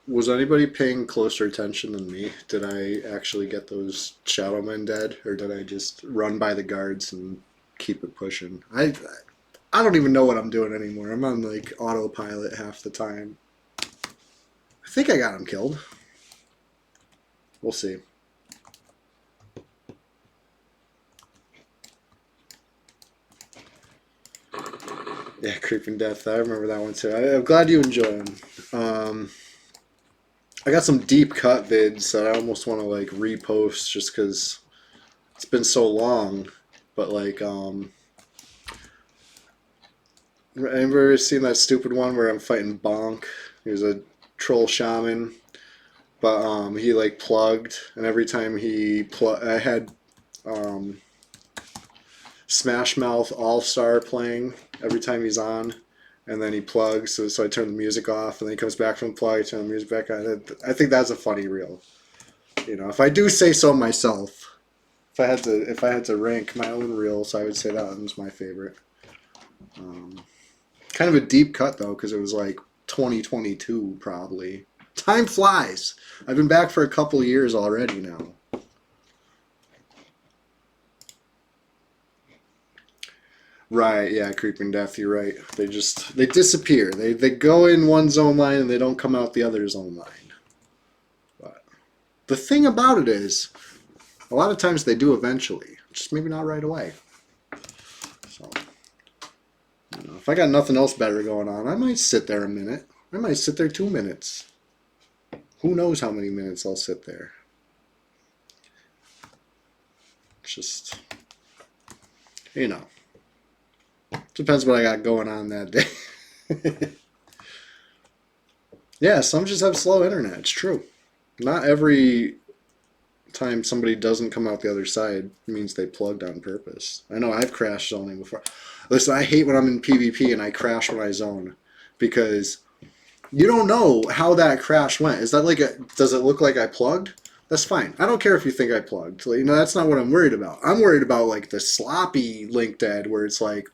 Was anybody paying closer attention than me? Did I actually get those Shadowmen dead, or did I just run by the guards and keep it pushing? I don't even know what I'm doing anymore. I'm on like autopilot half the time. I think I got him killed. We'll see. Yeah, Creeping Death. I remember that one too. I'm glad you enjoy them. I got some deep cut vids that I almost want to like repost just because it's been so long. But like, anybody seen that stupid one where I'm fighting Bonk? He was a troll shaman, but he like plugged, and every time he I had Smash Mouth All Star playing every time he's on. And then he plugs, so I turn the music off, and then he comes back from the plug, I turn the music back on. I think that's a funny reel. You know, if I do say so myself, if I had to rank my own reels, I would say that one was my favorite. Kind of a deep cut though, because it was like 2022 probably. Time flies. I've been back for a couple of years already now. Right, yeah, Creeping Death, you're right. They disappear. They go in one zone line and they don't come out the other zone line. But the thing about it is, a lot of times they do eventually, just maybe not right away. So, you know, if I got nothing else better going on, I might sit there a minute. I might sit there 2 minutes. Who knows how many minutes I'll sit there. It's just, you know, depends what I got going on that day. Yeah, some just have slow internet. It's true. Not every time somebody doesn't come out the other side means they plugged on purpose. I know I've crashed zoning before. Listen, I hate when I'm in PvP and I crash when I zone because you don't know how that crash went. Is that like a, does it look like I plugged? That's fine. I don't care if you think I plugged. You know, that's not what I'm worried about. I'm worried about like the sloppy link dead where it's like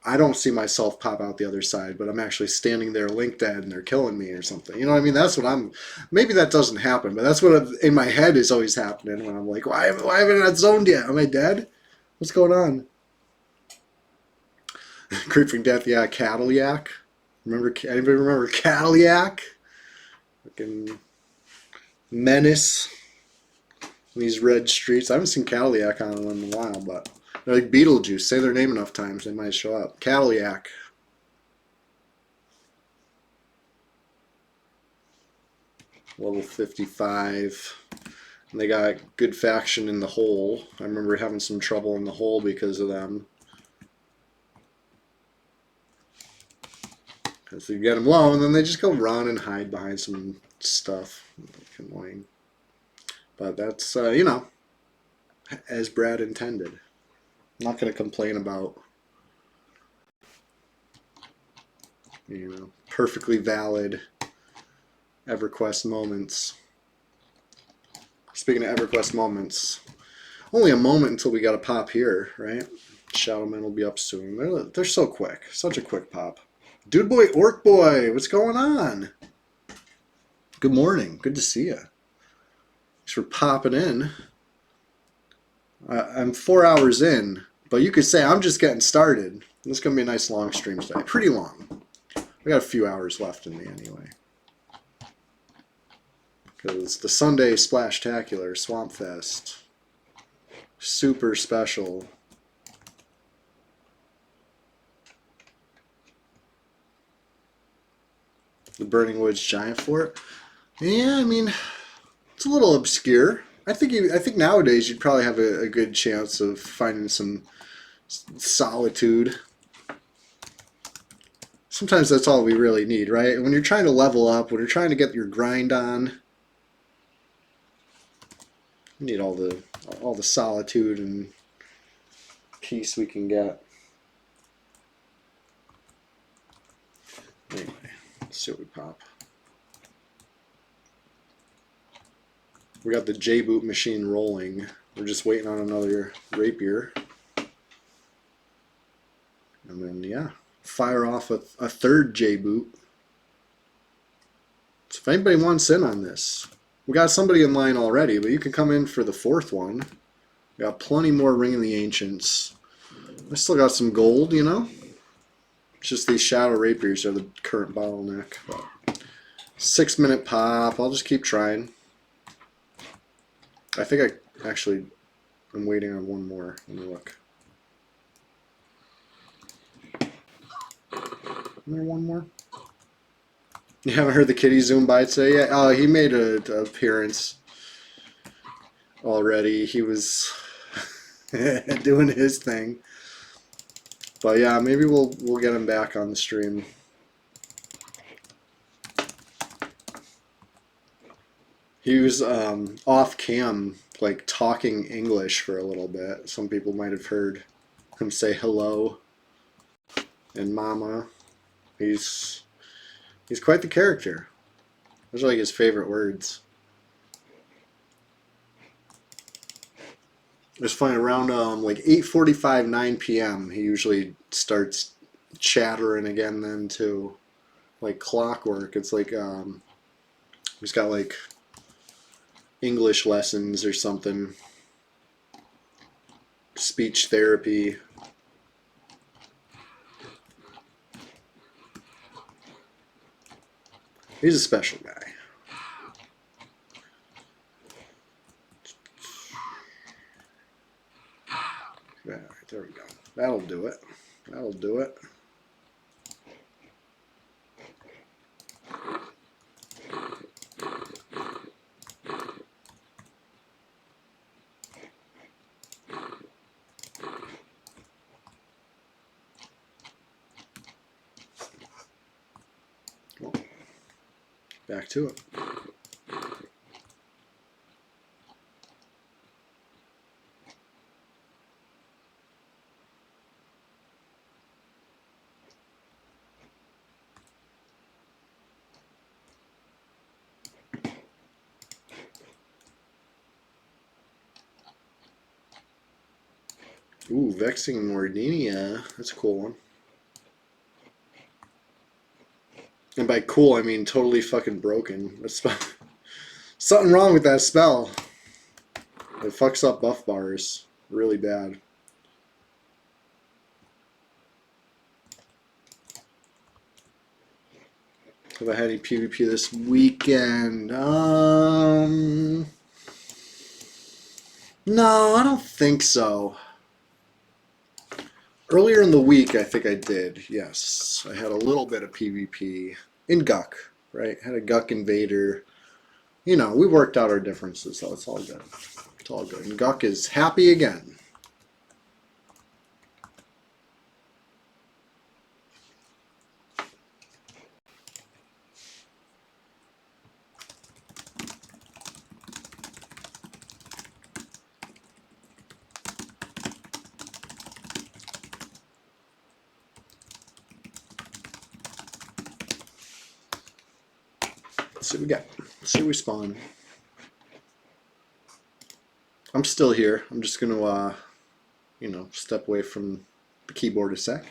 I don't see myself pop out the other side, but I'm actually standing there link dead and they're killing me or something. You know what I mean? That's what I'm, maybe that doesn't happen, but that's what in my head is always happening when I'm like, why haven't I zoned yet? Am I dead? What's going on? Creeping Death, yeah, Cadillac. Anybody remember Cadillac? Fucking menace. These red streets. I haven't seen Cadillac on them in a while, but they're like Beetlejuice. Say their name enough times, they might show up. Cadillac. Level 55. And they got good faction in the hole. I remember having some trouble in the hole because of them. Because you get them low, and then they just go run and hide behind some stuff. Annoying. But that's, you know, as Brad intended. I'm not going to complain about, you know, perfectly valid EverQuest moments. Speaking of EverQuest moments, only a moment until we got a pop here, right? Shadowmen will be up soon. They're so quick. Such a quick pop. Dude boy, orc boy, what's going on? Good morning. Good to see you. Thanks for popping in. I'm 4 hours in, but you could say I'm just getting started. This is going to be a nice long stream today. Pretty long. I got a few hours left in me anyway. Because the Sunday Splashtacular Swampfest. Super special. The Burning Woods Giant Fort. Yeah, I mean, it's a little obscure. I think nowadays you'd probably have a good chance of finding some solitude. Sometimes that's all we really need, right? When you're trying to level up, when you're trying to get your grind on, we need all the solitude and peace we can get. Anyway, let's see what we pop. We got the J-boot machine rolling. We're just waiting on another rapier. And then, yeah, fire off a third J-boot. So if anybody wants in on this, we got somebody in line already, but you can come in for the fourth one. We got plenty more Ring of the Ancients. I still got some gold, you know? It's just these Shadow Rapiers are the current bottleneck. But 6 minute pop. I'll just keep trying. I think I actually am waiting on one more. Let me look. Is there one more? You haven't heard the kitty zoom by today yet? Oh, he made an appearance already. He was doing his thing. But yeah, maybe we'll get him back on the stream. He was off cam, like talking English for a little bit. Some people might have heard him say hello and mama. He's quite the character. Those are like his favorite words. It's funny, around like 8:45, 9 p.m. he usually starts chattering again then too. Like clockwork. It's like he's got like English lessons or something. Speech therapy. He's a special guy. Yeah, there we go. That'll do it. That'll do it. back to it. Ooh, Vexing Mordinia. That's a cool one. And by cool, I mean totally fucking broken. That's something wrong with that spell. It fucks up buff bars really bad. Have I had any PvP this weekend? No, I don't think so. Earlier in the week, I think I did. Yes, I had a little bit of PvP in Guck. Right, had a Guck invader. You know, we worked out our differences, so it's all good. It's all good. And Guck is happy again. Let's see what we got. Let's see what we spawn. I'm still here. I'm just gonna, you know, step away from the keyboard a sec.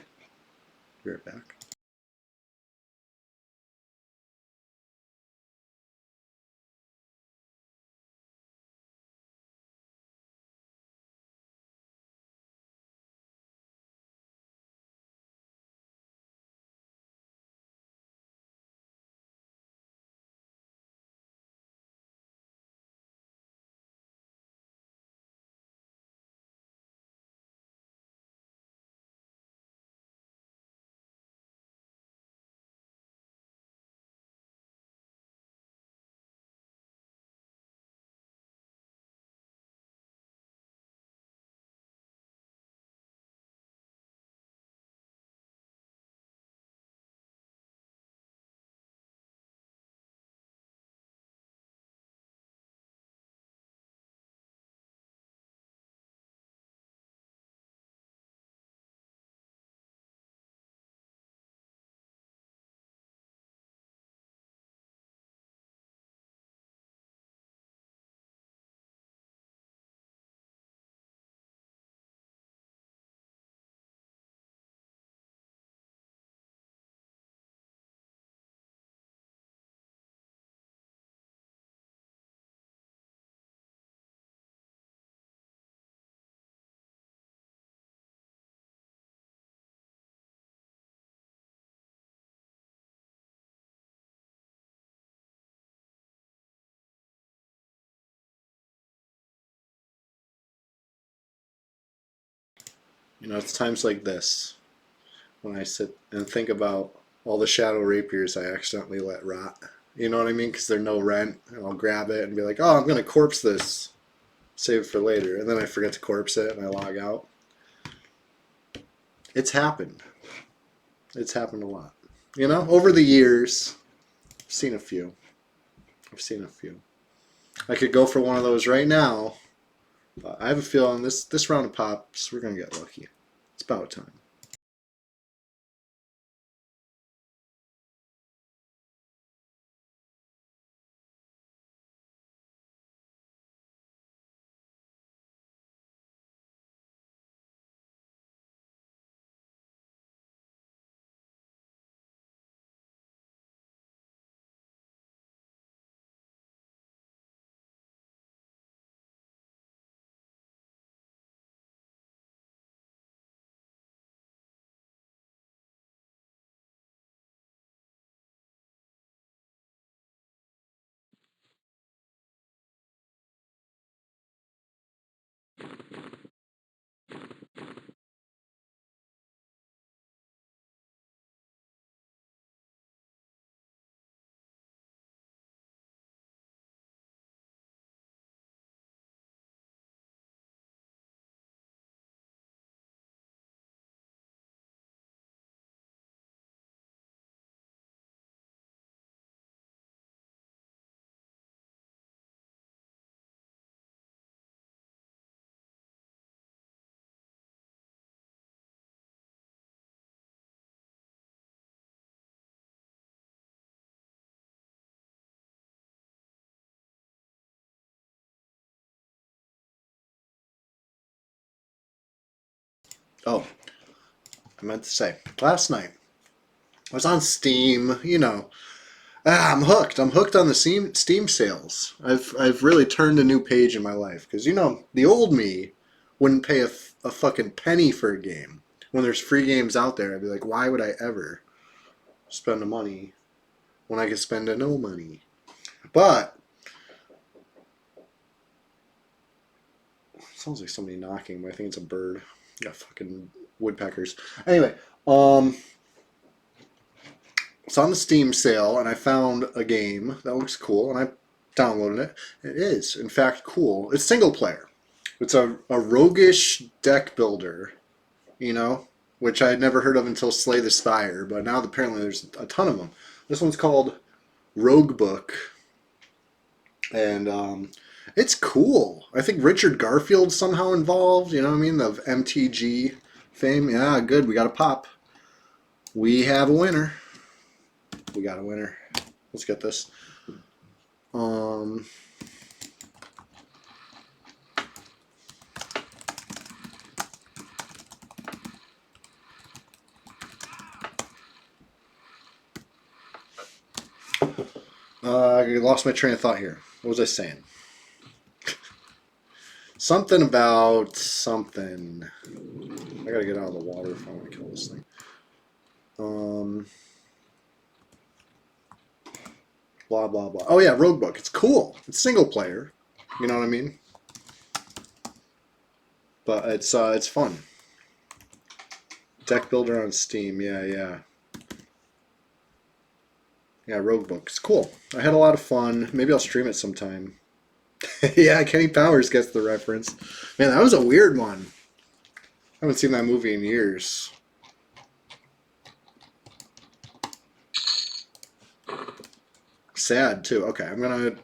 Be right back. You know, it's times like this when I sit and think about all the shadow rapiers I accidentally let rot. You know what I mean? Because they're no rent, and I'll grab it and be like, "Oh, I'm gonna corpse this, save it for later," and then I forget to corpse it and I log out. It's happened. It's happened a lot. You know, over the years, I've seen a few. I've seen a few. I could go for one of those right now, but I have a feeling this round of pops, we're gonna get lucky. It's about time. Oh, I meant to say, last night I was on Steam. You know, I'm hooked. I'm hooked on the Steam sales. I've really turned a new page in my life because you know the old me wouldn't pay a fucking penny for a game. When there's free games out there, I'd be like, why would I ever spend the money when I could spend no money? But sounds like somebody knocking, but I think it's a bird. Got fucking woodpeckers. Anyway, it's on the Steam sale, and I found a game that looks cool, and I downloaded it. It is, in fact, cool. It's single player. It's a roguish deck builder, you know, which I had never heard of until Slay the Spire, but now apparently there's a ton of them. This one's called Rogue Book, and it's cool. I think Richard Garfield's somehow involved, you know what I mean, of MTG fame. Yeah, good, we got a pop. We have a winner. We got a winner. Let's get this. I lost my train of thought here. What was I saying? Something about something. I gotta get out of the water if I want to kill this thing. Blah blah blah. Oh yeah, Rogue Book. It's cool. It's single player. You know what I mean? But it's fun. Deck builder on Steam. Yeah. Yeah, Rogue Book. It's cool. I had a lot of fun. Maybe I'll stream it sometime. Yeah, Kenny Powers gets the reference. Man, that was a weird one. I haven't seen that movie in years. Sad too. Okay,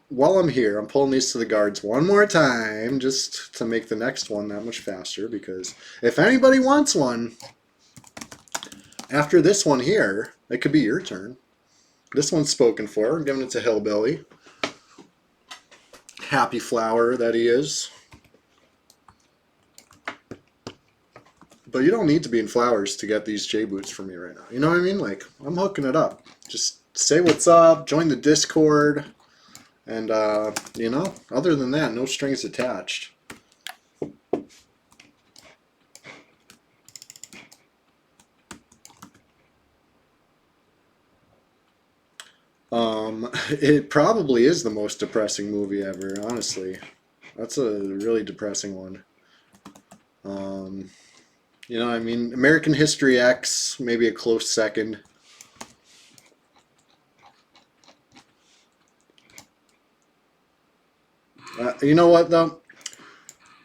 while I'm here, I'm pulling these to the guards one more time just to make the next one that much faster, because if anybody wants one after this one here, it could be your turn. This one's spoken for. I'm giving it to Hillbilly. Happy flower that he is. But you don't need to be in flowers to get these J-boots from me right now. You know what I mean? Like, I'm hooking it up. Just say what's up, join the Discord, and, you know, other than that, no strings attached. It probably is the most depressing movie ever, honestly. That's a really depressing one. You know what I mean? American History X, maybe a close second. You know what, though?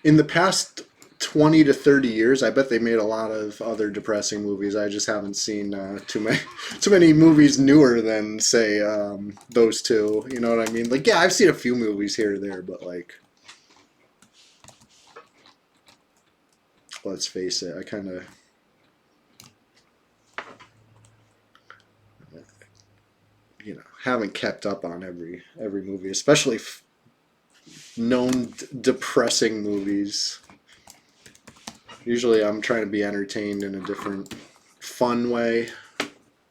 In the past 20 to 30 years, I bet they made a lot of other depressing movies. I just haven't seen too many movies newer than, say, those two. You know what I mean? Like, yeah, I've seen a few movies here or there, but, like, let's face it, I kind of... you know, haven't kept up on every movie, especially known depressing movies. Usually I'm trying to be entertained in a different fun way,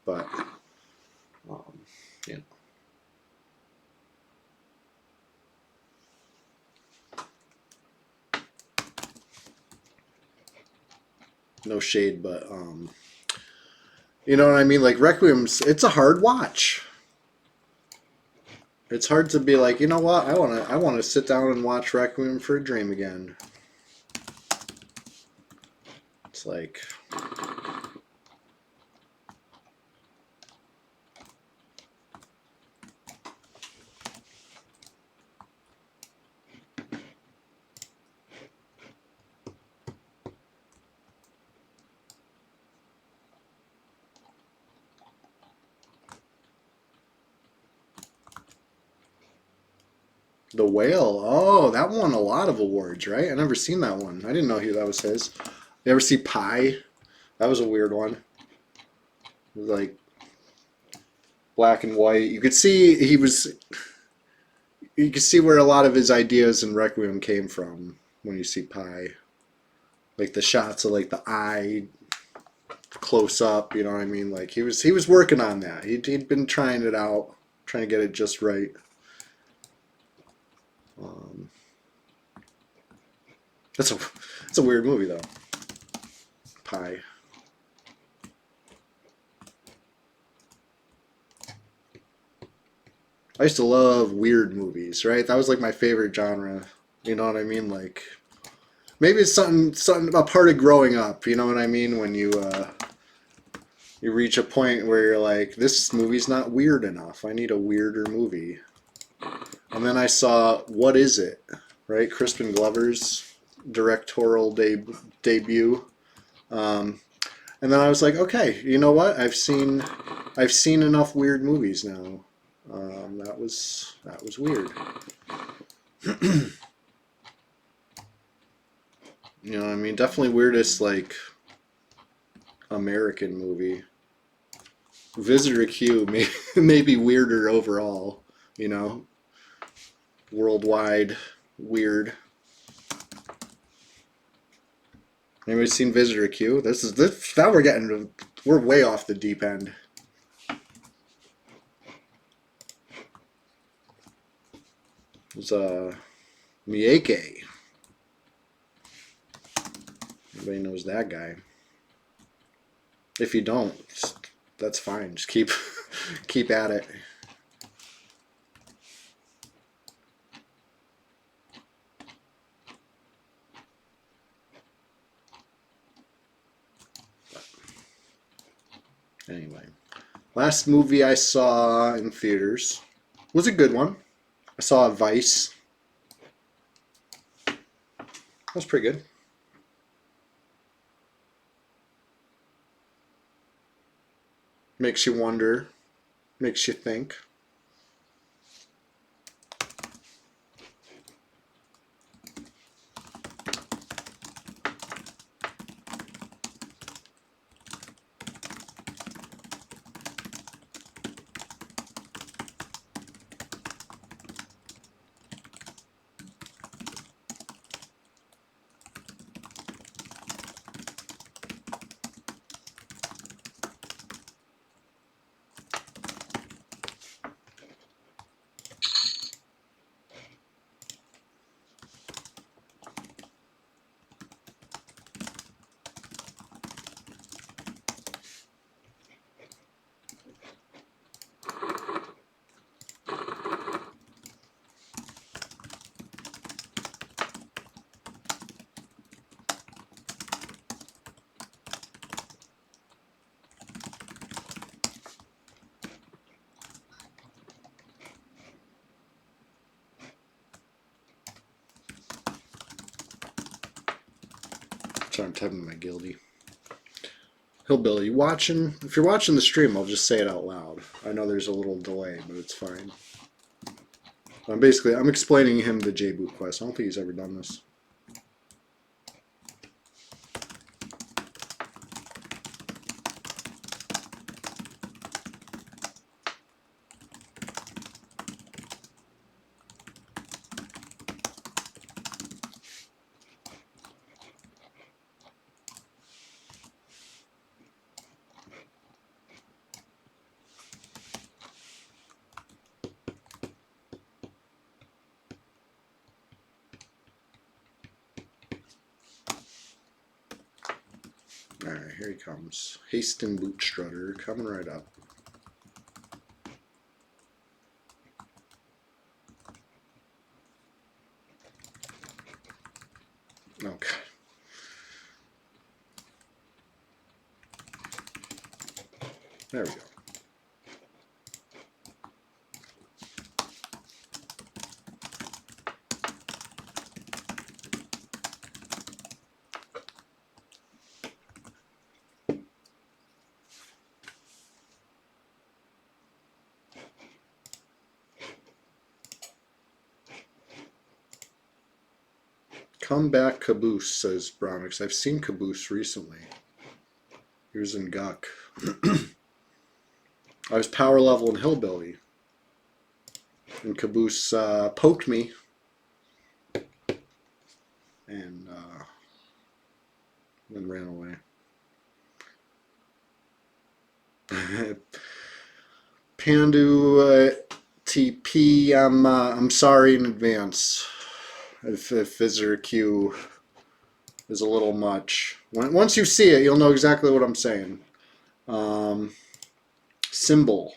but you know. No shade, but you know what I mean? Like Requiem's, it's a hard watch. It's hard to be like, you know what? I wanna sit down and watch Requiem for a Dream again. It's like, The Whale. Oh, that won a lot of awards, right? I never seen that one. I didn't know that was his. You ever see Pi? That was a weird one. It was like black and white. You could see you could see where a lot of his ideas in Requiem came from when you see Pi. like the shots of like the eye close up, you know what I mean? Like he was working on that. He'd been trying it out, trying to get it just right. It's a weird movie though. Pie. I used to love weird movies, right? That was like my favorite genre. You know what I mean? Like maybe it's something a part of growing up. You know what I mean? When you reach a point where you're like, this movie's not weird enough. I need a weirder movie. And then I saw What Is It? Right? Crispin Glover's directorial debut. And then I was like, okay, you know what? I've seen enough weird movies now. That was weird. You know what I mean? Definitely weirdest like American movie. Visitor Q may be weirder overall, you know. Worldwide weird. Anybody seen Visitor Q? This now we're way off the deep end. It's Mieke. Everybody knows that guy. If you don't, that's fine. Just keep at it. Anyway, last movie I saw in theaters was a good one. I saw Vice. That was pretty good. Makes you wonder, makes you think. Sorry, I'm typing my guilty. Hillbilly, watching? If you're watching the stream, I'll just say it out loud. I know there's a little delay, but it's fine. I'm explaining him the J-Boot quest. I don't think he's ever done this. Alright, here he comes. Haston Boot Strutter coming right up. Okay. There we go. Come back Caboose, says Bromix. I've seen Caboose recently. He was in Guck. I was power level in Hillbilly. And Caboose poked me. And and ran away. Pandu TP, I'm sorry in advance if Visitor Q is a little much. Once you see it, you'll know exactly what I'm saying. Symbol,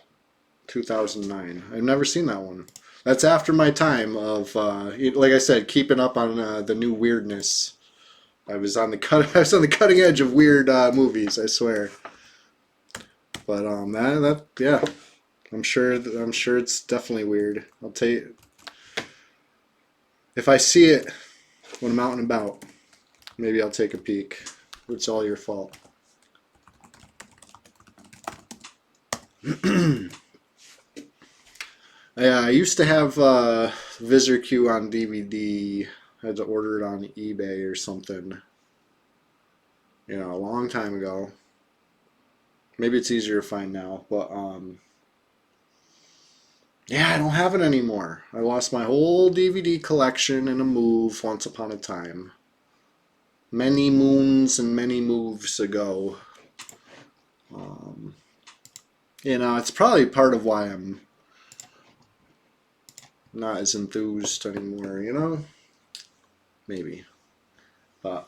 2009. I've never seen that one. That's after my time of, like I said, keeping up on the new weirdness. I was on the cutting edge of weird movies, I swear. But yeah, I'm sure it's definitely weird. I'll tell you, if I see it when I'm out and about, maybe I'll take a peek. It's all your fault. Yeah, I used to have Visitor Q on DVD. I had to order it on eBay or something. You know, a long time ago. Maybe it's easier to find now, but yeah, I don't have it anymore. I lost my whole DVD collection in a move once upon a time. Many moons and many moves ago. You know, it's probably part of why I'm not as enthused anymore, you know? Maybe. But,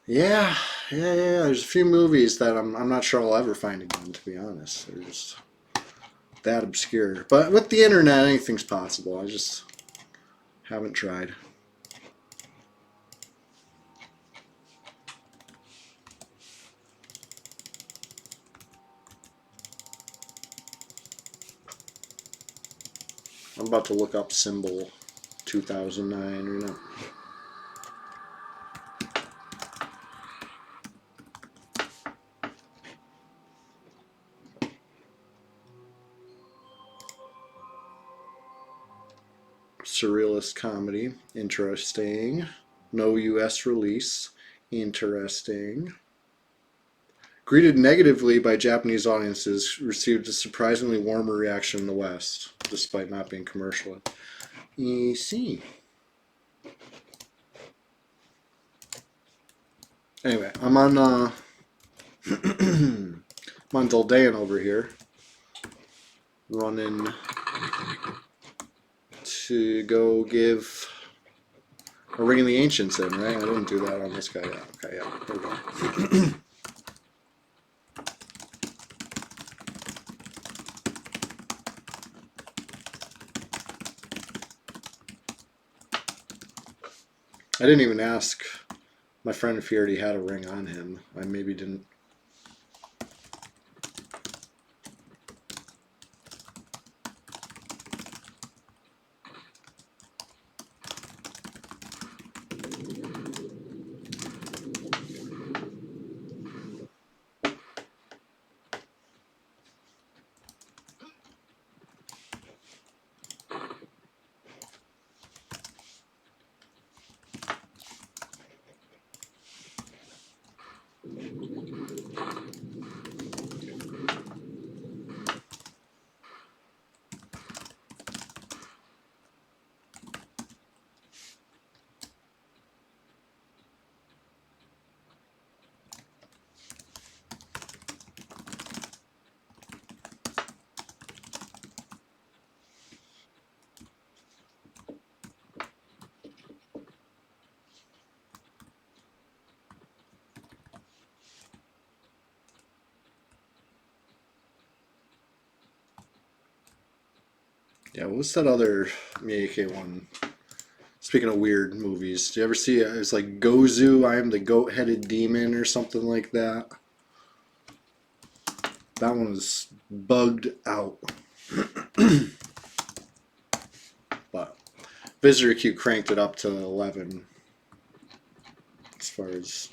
yeah. There's a few movies that I'm not sure I'll ever find again, to be honest. They're just that obscure. But with the internet, anything's possible. I just haven't tried. I'm about to look up Symbol 2009 or not. Surrealist comedy. Interesting. No US release. Interesting. Greeted negatively by Japanese audiences, received a surprisingly warmer reaction in the West, despite not being commercial. You see. Anyway, I'm on I'm on Doldayan over here, running to go give a Ring of the Ancients in, right? I didn't do that on this guy yet. Okay, yeah, there we go. I didn't even ask my friend if he already had a ring on him. I maybe didn't. Yeah, what's that other Miyake one? Speaking of weird movies, do you ever see it? It's like Gozu, I am the goat-headed demon or something like that. That one was bugged out. But Visitor Q cranked it up to 11 as far as...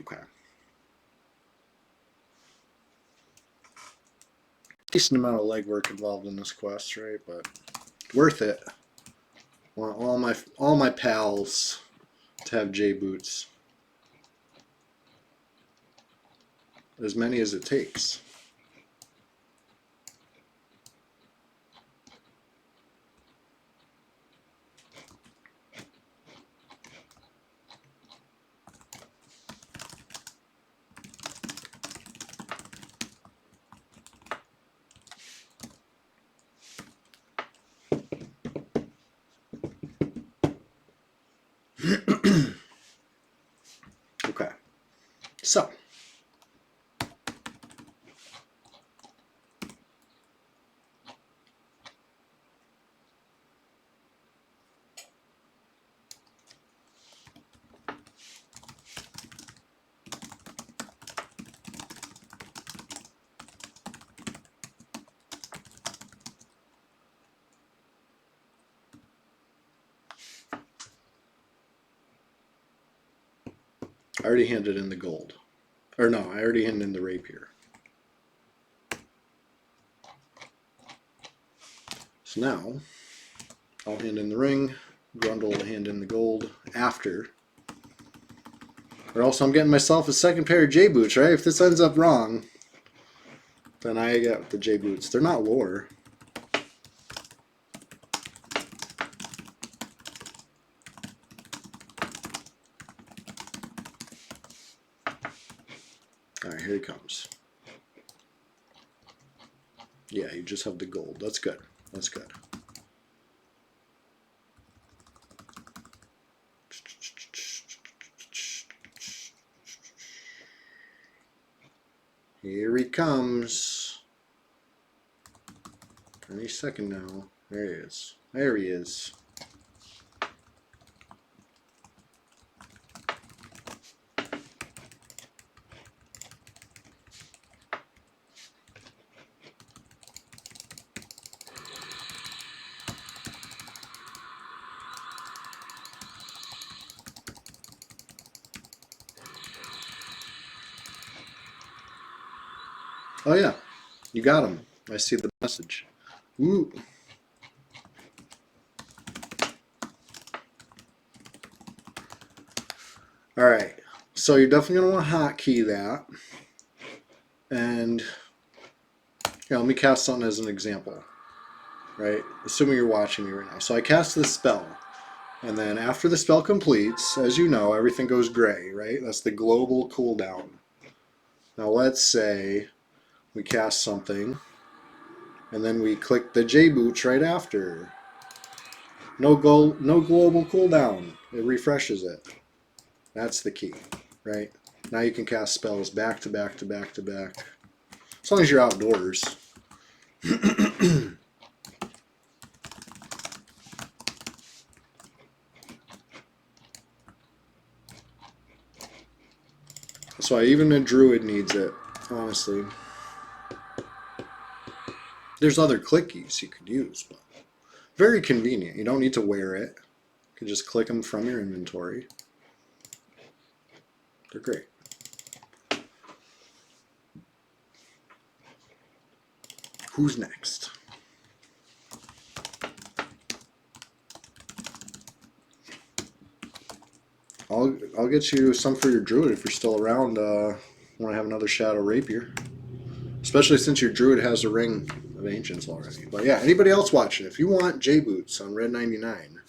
Okay. Decent amount of legwork involved in this quest, right? But worth it. I want all my pals to have J boots. As many as it takes. Okay. So. I already handed in the gold. Or no, I already handed in the rapier. So now, I'll hand in the ring, Grundle will hand in the gold after. Or else I'm getting myself a second pair of J boots, right? If this ends up wrong, then I get the J boots. They're not lore. Alright, here he comes. Yeah, you just have the gold. That's good. That's good. Here he comes. Any second now. There he is. There he is. Oh yeah, you got him. I see the message. Ooh. Alright, so you're definitely going to want to hotkey that. And yeah, let me cast something as an example. Right? Assuming you're watching me right now. So I cast this spell. And then after the spell completes, as you know, everything goes gray, right? That's the global cooldown. Now let's say we cast something, and then we click the J boots right after. No global cooldown. It refreshes it. That's the key, right? Now you can cast spells back to back to back to back. As long as you're outdoors. That's why even a druid needs it, honestly. There's other clickies you could use, but very convenient. You don't need to wear it. You can just click them from your inventory. They're great. Who's next? I'll get you some for your druid if you're still around. Want to have another shadow rapier, especially since your druid has a ring of ancients already. But yeah, anybody else watching, if you want J boots on Red 99,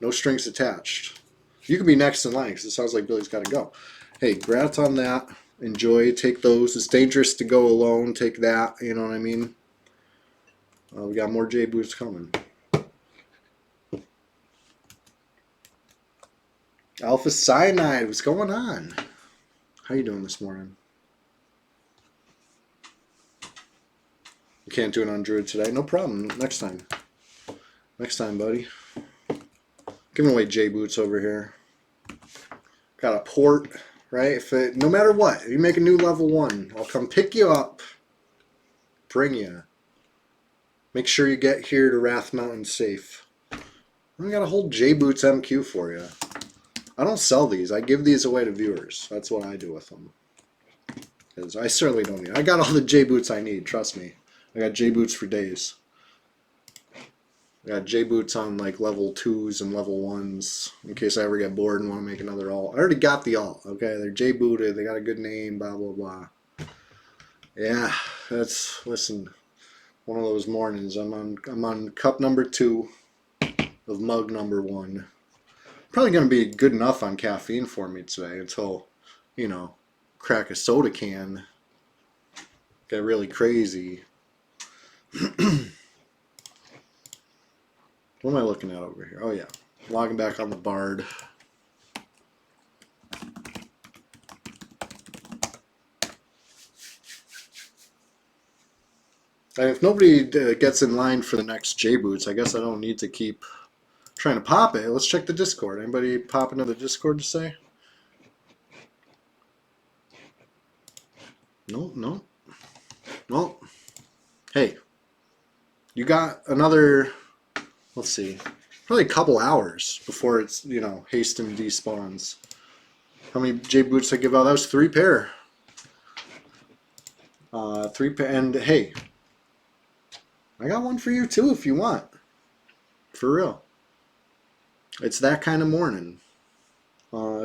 no strings attached, you can be next in line because it sounds like Billy's got to go. Hey, grats on that. Enjoy. Take those. It's dangerous to go alone. Take that. You know what I mean? We got more J boots coming. Alpha Cyanide, what's going on? How you doing this morning? You can't do it on Druid today. No problem. Next time. Next time, buddy. Giving away J boots over here. Got a port, right? No matter what, if you make a new level 1, I'll come pick you up, bring you. Make sure you get here to Wrath Mountain safe. I got a whole J boots MQ for you. I don't sell these. I give these away to viewers. That's what I do with them. Because I certainly don't need. I got all the J boots I need. Trust me. I got J boots for days. I got J boots on like level 2s and level 1s in case I ever get bored and want to make another alt. I already got the alt. Okay, they're J booted. They got a good name. Blah blah blah. Yeah, that's listen. One of those mornings. I'm on cup number 2 of mug number 1. Probably going to be good enough on caffeine for me today until, you know, crack a soda can, get really crazy. What am I looking at over here? Oh yeah, logging back on the Bard. If nobody gets in line for the next J boots, I guess I don't need to keep trying to pop it. Let's check the Discord. Anybody pop into the Discord to say? No, no. Well, hey, you got another, let's see, probably a couple hours before it's, you know, hasten despawns. How many J boots I give out? That was 3 pair. 3 pair, and hey, I got one for you too if you want. For real. It's that kind of morning.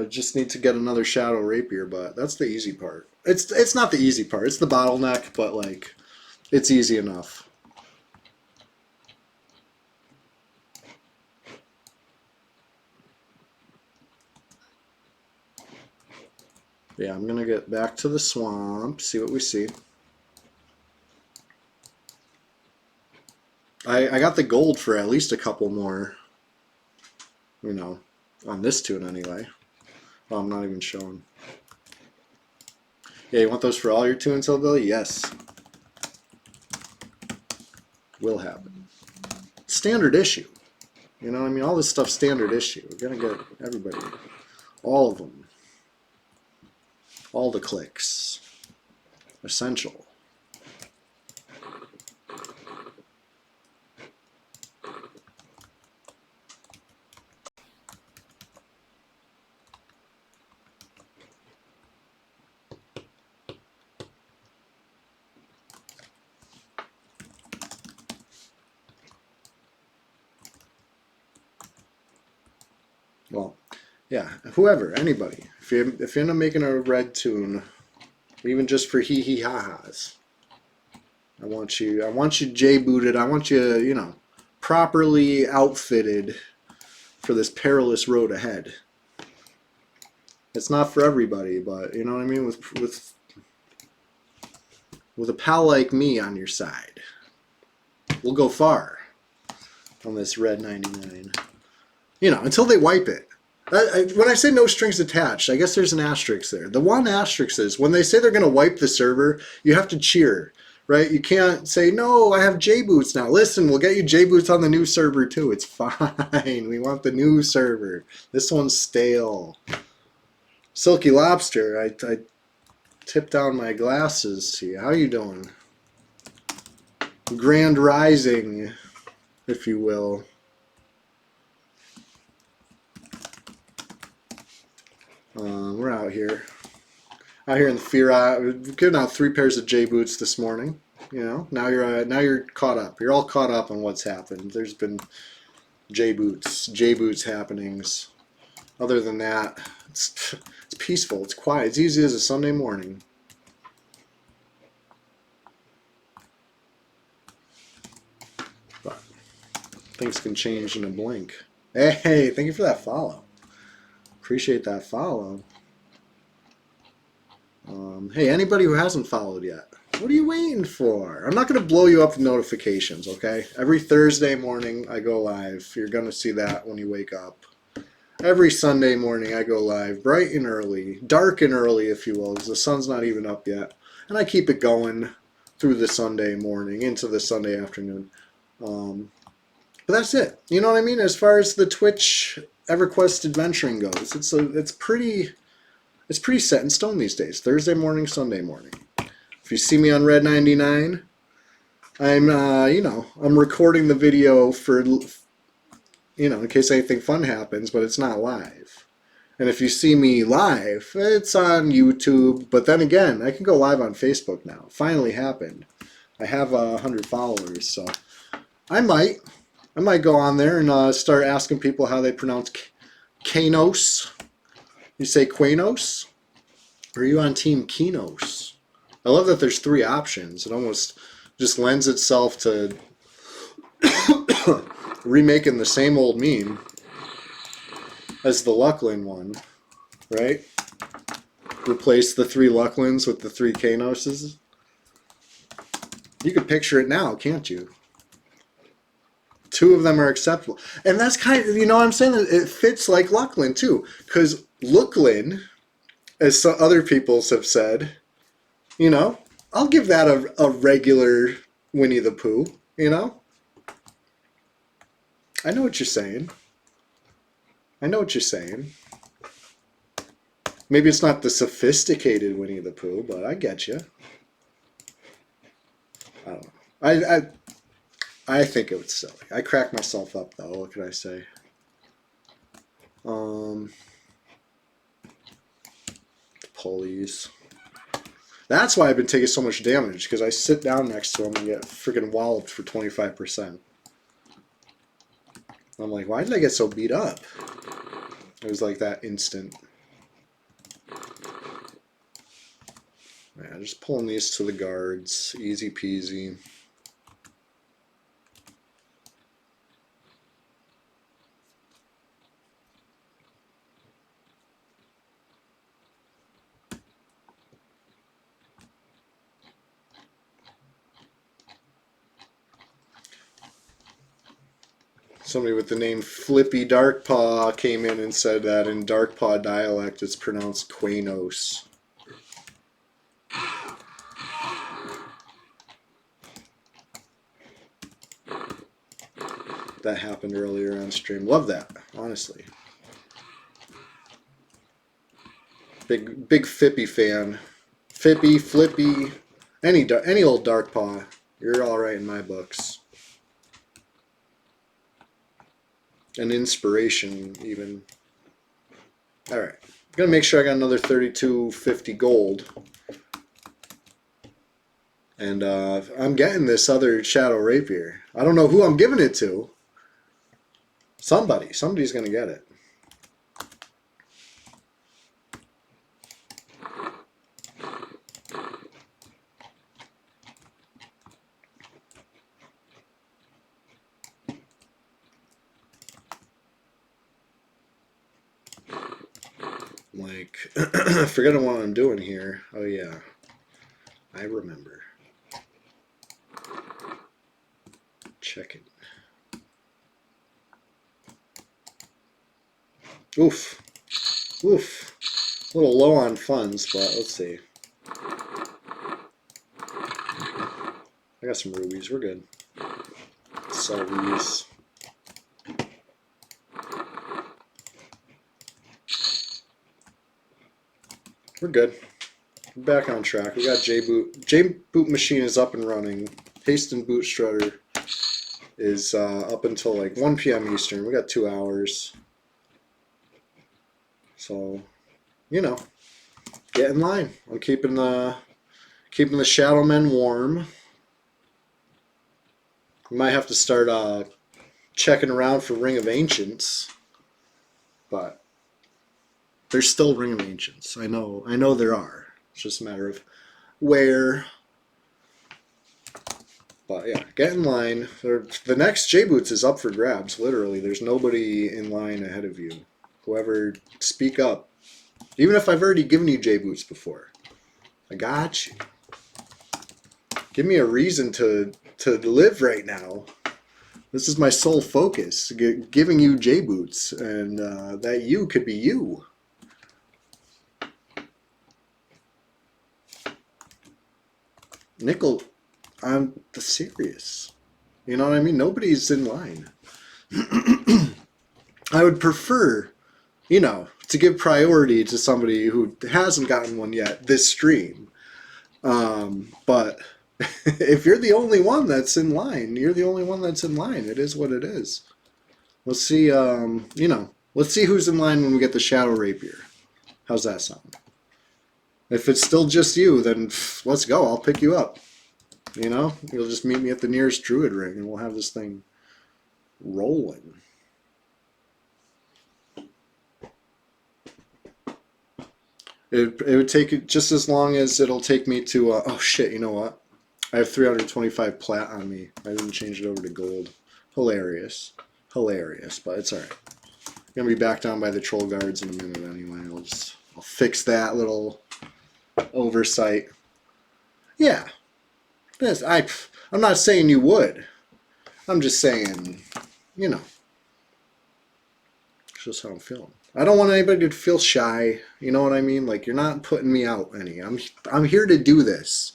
Just need to get another Shadow Rapier, but that's the easy part. It's not the easy part. It's the bottleneck, but like, it's easy enough. Yeah, I'm gonna get back to the swamp, see what we see. I got the gold for at least a couple more, you know, on this tune anyway. Oh, I'm not even showing. Yeah, you want those for all your tunes, Hillbilly? Yes. Will happen. Standard issue. You know what I mean? All this stuff's standard issue. We're going to get everybody. All of them. All the clicks. Essential. Well, yeah, whoever, anybody. If you end up making a red tune, even just for hee hee ha ha's, I want you J booted. I want you, you know, properly outfitted for this perilous road ahead. It's not for everybody, but you know what I mean. With a pal like me on your side, we'll go far on this red 99. You know, until they wipe it. When I say no strings attached, I guess there's an asterisk there. The one asterisk is when they say they're going to wipe the server, you have to cheer, right? You can't say, no, I have J-Boots now. Listen, we'll get you J-Boots on the new server too. It's fine. We want the new server. This one's stale. Silky Lobster, I tipped down my glasses to you. How you doing? Grand Rising, if you will. We're out here in the Fiat. We're giving out 3 pairs of J boots this morning. You know, now you're caught up. You're all caught up on what's happened. There's been J boots happenings. Other than that, it's peaceful. It's quiet. It's easy as a Sunday morning. But things can change in a blink. Hey, thank you for that follow. Appreciate that follow. Hey, anybody who hasn't followed yet, what are you waiting for? I'm not going to blow you up with notifications, okay? Every Thursday morning I go live. You're going to see that when you wake up. Every Sunday morning I go live, bright and early, dark and early, if you will, because the sun's not even up yet. And I keep it going through the Sunday morning, into the Sunday afternoon. But that's it. You know what I mean? As far as the Twitch EverQuest adventuring goes, it's pretty set in stone these days. Thursday morning, Sunday morning. If you see me on Red 99, I'm I'm recording the video for, in case anything fun happens, but it's not live. And if you see me live, it's on YouTube. But then again, I can go live on Facebook now. Finally happened. I have 100 followers, so I might go on there and start asking people how they pronounce Kanos. You say Quanos? Or are you on Team Kinos? I love that there's 3 options. It almost just lends itself to remaking the same old meme as the Lucklin one, right? Replace the 3 Lucklins with the 3 Kanoses. You can picture it now, can't you? 2 of them are acceptable. And that's kind of, you know what I'm saying? It fits like Lucklin too. Because Lucklin, as some other people have said, you know, I'll give that a regular Winnie the Pooh, you know? I know what you're saying. I know what you're saying. Maybe it's not the sophisticated Winnie the Pooh, but I get you. I don't know. I think it was silly. I cracked myself up though. What can I say? Pulleys. That's why I've been taking so much damage, because I sit down next to him and get freaking walloped for 25%. I'm like, why did I get so beat up? It was like that instant. Yeah, just pulling these to the guards. Easy peasy. Somebody with the name Flippy Darkpaw came in and said that in Darkpaw dialect it's pronounced Quanos. That happened earlier on stream. Love that, honestly. Big Fippy fan. Fippy, Flippy, any old Darkpaw. You're all right in my books. An inspiration, even. All right, gonna make sure I got another 3250 gold, and I'm getting this other Shadow Rapier. I don't know who I'm giving it to. Somebody's gonna get it. Like, forgetting what I'm doing here. Oh yeah, I remember. Check it. Oof. Oof. A little low on funds, but let's see. I got some rubies. We're good. Sell these. We're good. We're back on track. We got J-Boot. J-Boot machine is up and running. Haste and Boot Strutter is up until like 1 p.m. Eastern. We got 2 hours. So, you know, get in line. I'm keeping the Shadow Men warm. We might have to start checking around for Ring of Ancients, but there's still Ring of Ancients. I know there are. It's just a matter of where. But yeah, get in line. The next J-Boots is up for grabs, literally. There's nobody in line ahead of you. Whoever, speak up. Even if I've already given you J-Boots before. I got you. Give me a reason to live right now. This is my sole focus, giving you J-Boots, and that you could be you. Nickel, I'm serious. You know what I mean? Nobody's in line. I would prefer, you know, to give priority to somebody who hasn't gotten one yet this stream. But if you're the only one that's in line, you're the only one that's in line. It is what it is. We'll see, you know, Let's see who's in line when we get the Shadow Rapier. How's that sound? If it's still just you, then let's go. I'll pick you up. You know? You'll just meet me at the nearest Druid ring and we'll have this thing rolling. It would take it just as long as it'll take me to... oh shit, you know what? I have 325 plat on me. I didn't change it over to gold. Hilarious. Hilarious, but it's alright. Gonna be back down by the troll guards in a minute anyway. I'll fix that little oversight. Yeah. I'm not saying you would. I'm just saying, you know. It's just how I'm feeling. I don't want anybody to feel shy. You know what I mean? Like, you're not putting me out any. I'm here to do this.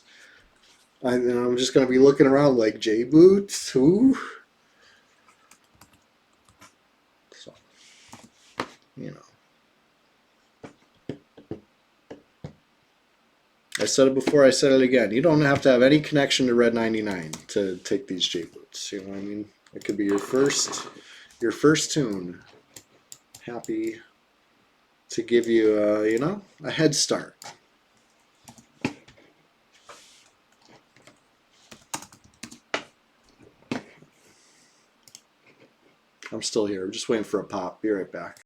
I'm just gonna be looking around like, J Boots, who? So, you know. I said it before, I said it again. You don't have to have any connection to Red 99 to take these J Boots. You know what I mean? It could be your first tune. Happy to give you, you know, a head start. I'm still here. I'm just waiting for a pop. Be right back.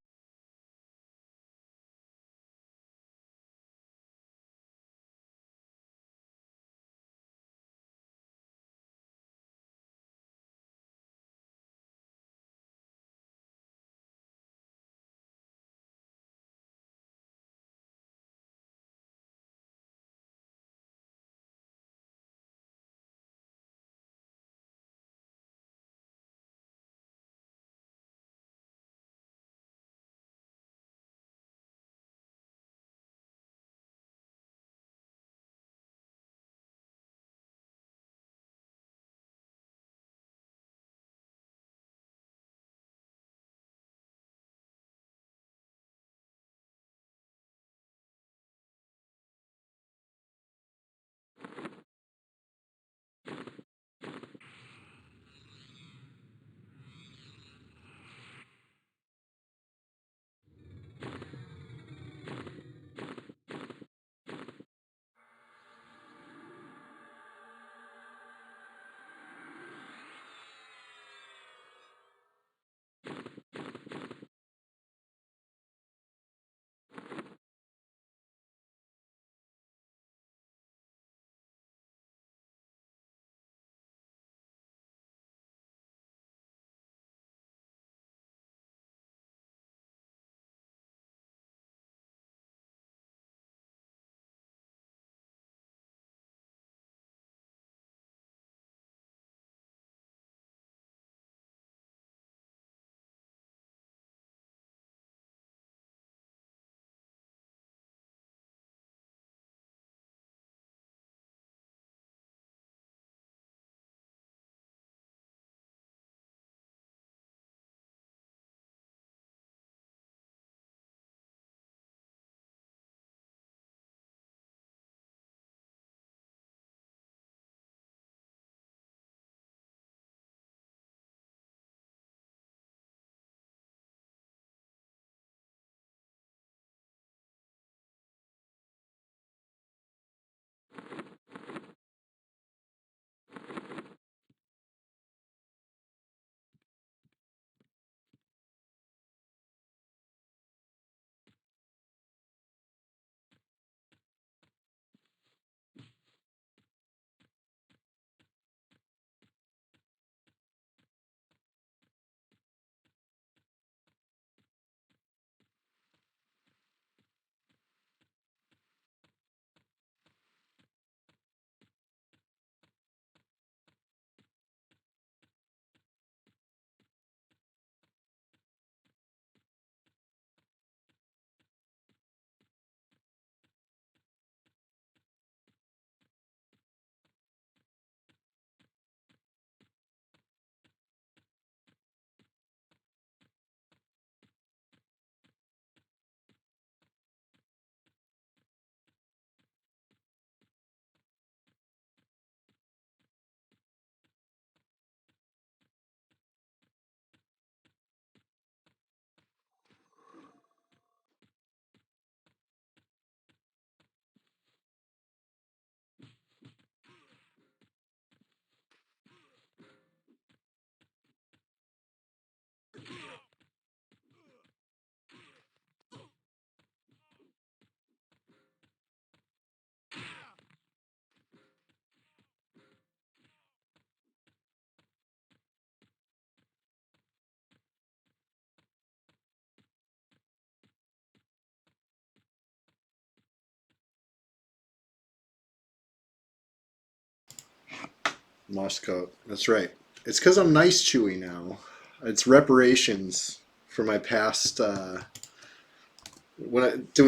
Moss coat. That's right. It's because I'm nice chewy now. It's reparations for my past doing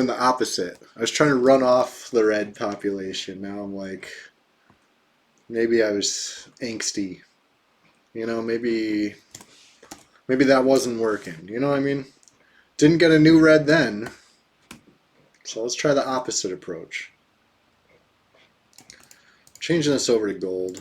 the opposite. I was trying to run off the red population. Now I'm like, maybe I was angsty. You know, maybe that wasn't working. You know what I mean? Didn't get a new red then. So let's try the opposite approach. Changing this over to gold.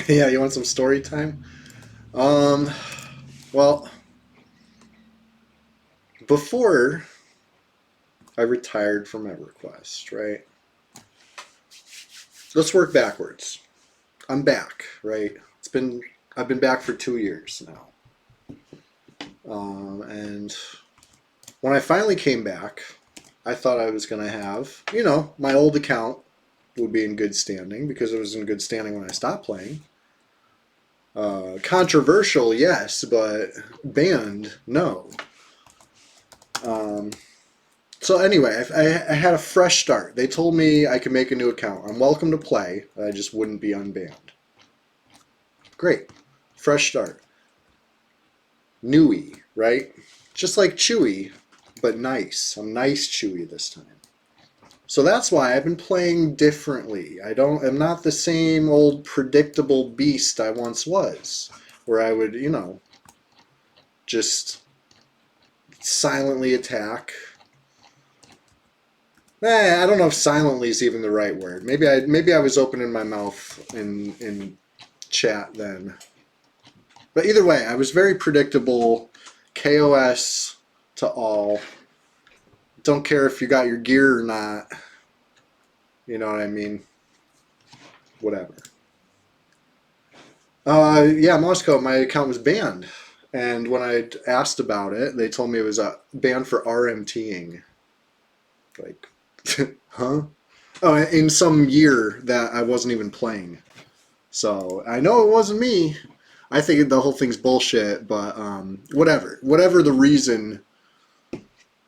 Yeah, you want some story time? Well, before I retired from EverQuest, right? Let's work backwards. I'm back, right? I've been back for 2 years now. And when I finally came back, I thought I was going to have, you know, my old account would be in good standing because it was in good standing when I stopped playing. Controversial, yes, but banned, no. So anyway, I had a fresh start. They told me I could make a new account. I'm welcome to play. I just wouldn't be unbanned. Great. Fresh start. Newy, right? Just like Chewy, but nice. I'm nice Chewy this time. So that's why I've been playing differently. I'm not the same old predictable beast I once was, where I would, you know, just silently attack. I don't know if silently is even the right word. Maybe I was opening my mouth in chat then. But either way, I was very predictable. KOS to all. Don't care if you got your gear or not. You know what I mean? Whatever. Yeah, Moscow, my account was banned. And when I asked about it, they told me it was banned for RMTing. Like, huh? Oh, in some year that I wasn't even playing. So, I know it wasn't me. I think the whole thing's bullshit, but whatever. Whatever the reason.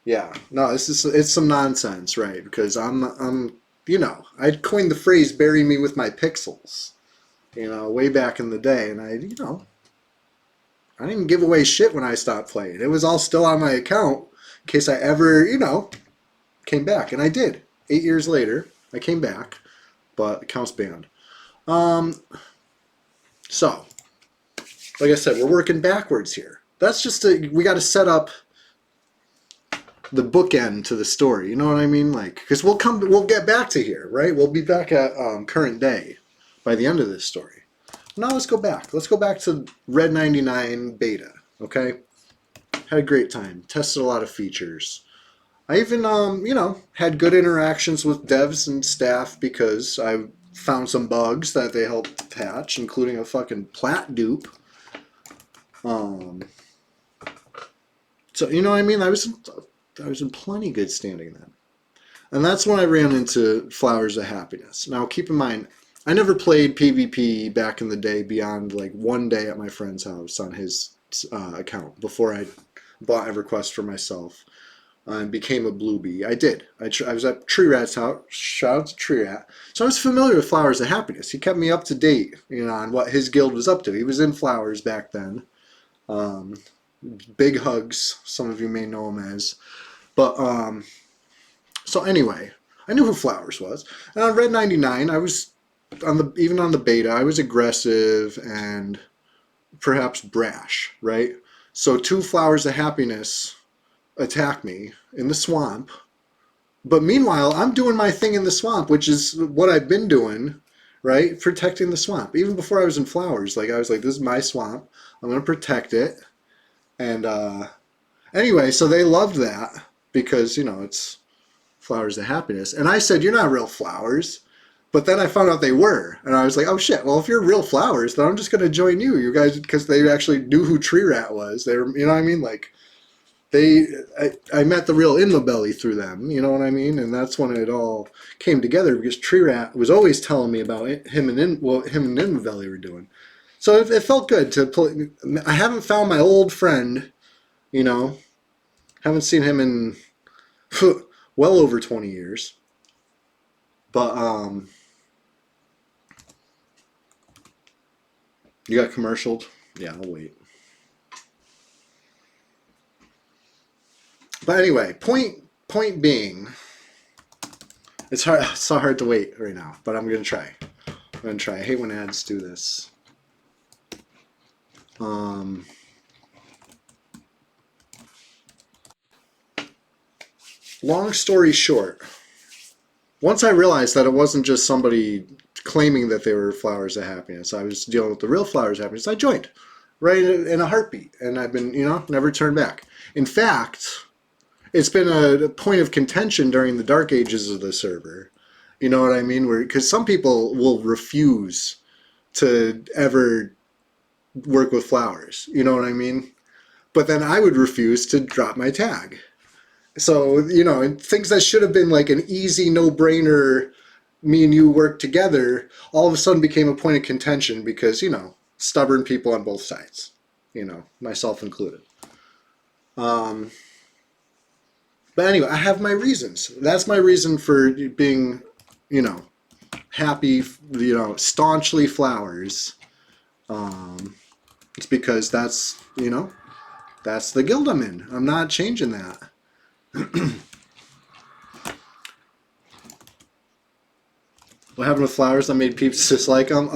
Yeah, no, it's some nonsense, right? Because I'm you know, I'd coined the phrase "bury me with my pixels," you know, way back in the day, and I didn't give away shit when I stopped playing. It was all still on my account in case I ever, you know, came back, and I did. 8 years later, I came back, but account's banned. So, like I said, we're working backwards here. That's just we got to set up the bookend to the story. You know what I mean? Like, because we'll get back to here, right? We'll be back at current day by the end of this story. Now let's go back. Let's go back to Red 99 beta. Okay, had a great time. Tested a lot of features. I even you know, had good interactions with devs and staff because I found some bugs that they helped patch, including a fucking plat dupe. So you know what I mean? I was in plenty good standing then. And that's when I ran into Flowers of Happiness. Now keep in mind, I never played PvP back in the day beyond like one day at my friend's house on his account before I bought EverQuest for myself and became a Bluebee. I did. I was at Tree Rat's house. Shout out to Tree Rat. So I was familiar with Flowers of Happiness. He kept me up to date, you know, on what his guild was up to. He was in Flowers back then. Big hugs, some of you may know him as. But so anyway, I knew who Flowers was. And on Red 99, I was even on the beta, I was aggressive and perhaps brash, right? So 2 Flowers of Happiness attack me in the swamp. But meanwhile, I'm doing my thing in the swamp, which is what I've been doing, right? Protecting the swamp. Even before I was in Flowers, like I was like, this is my swamp. I'm going to protect it. And anyway, so they loved that because, you know, it's Flowers of Happiness. And I said, you're not real flowers. But then I found out they were. And I was like, oh shit, well, if you're real flowers, then I'm just going to join you guys, because they actually knew who Tree Rat was. They were, you know what I mean? Like, I met the real Inmabelly through them, you know what I mean? And that's when it all came together, because Tree Rat was always telling me about it, him and Inmabelly were doing. So it felt good to play. I haven't found my old friend, you know, haven't seen him in well over 20 years. But you got commercialed? Yeah, I'll wait. But anyway, point being, it's hard. It's so hard to wait right now, but I'm gonna try. I'm gonna try. I hate when ads do this. Long story short, once I realized that it wasn't just somebody claiming that they were flowers of happiness, I was dealing with the real flowers of happiness. I joined right in a heartbeat, and I've been, never turned back. In fact, it's been a point of contention during the dark ages of the server. You know what I mean? Because some people will refuse to ever work with flowers. You know what I mean? But then I would refuse to drop my tag. So, things that should have been like an easy no-brainer, me and you work together, all of a sudden became a point of contention because, stubborn people on both sides, myself included. But anyway, I have my reasons. That's my reason for being, happy, staunchly flowers. It's because that's the guild I'm in. I'm not changing that. What happened with flowers that made peeps dislike them?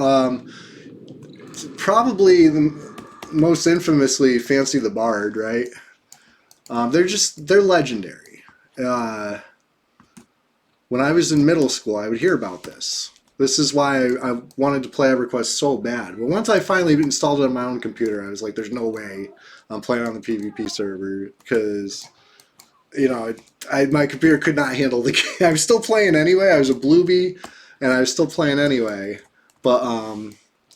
Probably most infamously Fancy the Bard, right? They're legendary. When I was in middle school, I would hear about this. This is why I wanted to play EverQuest so bad. But once I finally installed it on my own computer, I was like, there's no way I'm playing on the PvP server because, my computer could not handle the game. I was still playing anyway. I was a bluebie, and I was still playing anyway. But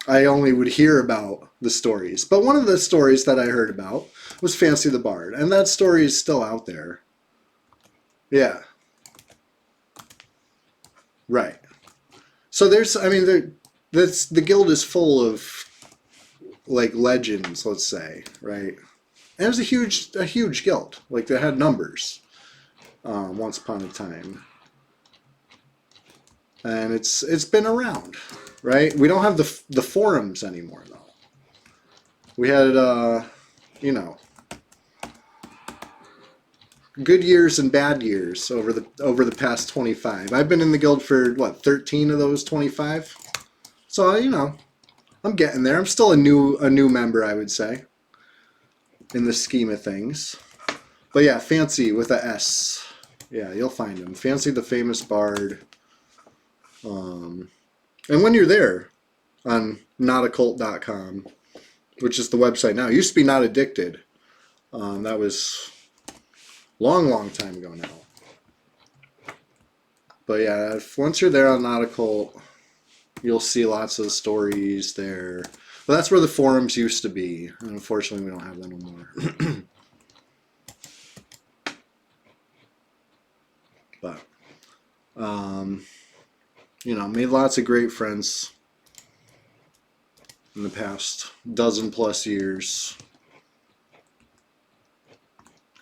I only would hear about the stories. But one of the stories that I heard about was Fancy the Bard, and that story is still out there. Yeah. Right. So the guild is full of like legends, let's say, right? And it was a huge guild. Like they had numbers once upon a time, and it's been around, right? We don't have the forums anymore though. We had good years and bad years over the past 25. I've been in the guild for 13 of those 25. So I'm getting there. I'm still a new member, I would say, in the scheme of things. But yeah, Fancy with a S. Yeah, you'll find him. Fancy the Famous Bard. And when you're there on notaccult.com, which is the website now, it used to be Not Addicted. That was long time ago now. But yeah, once you're there on Nautical, you'll see lots of stories there. But that's where the forums used to be. And unfortunately, we don't have that no more. But, made lots of great friends in the past dozen plus years.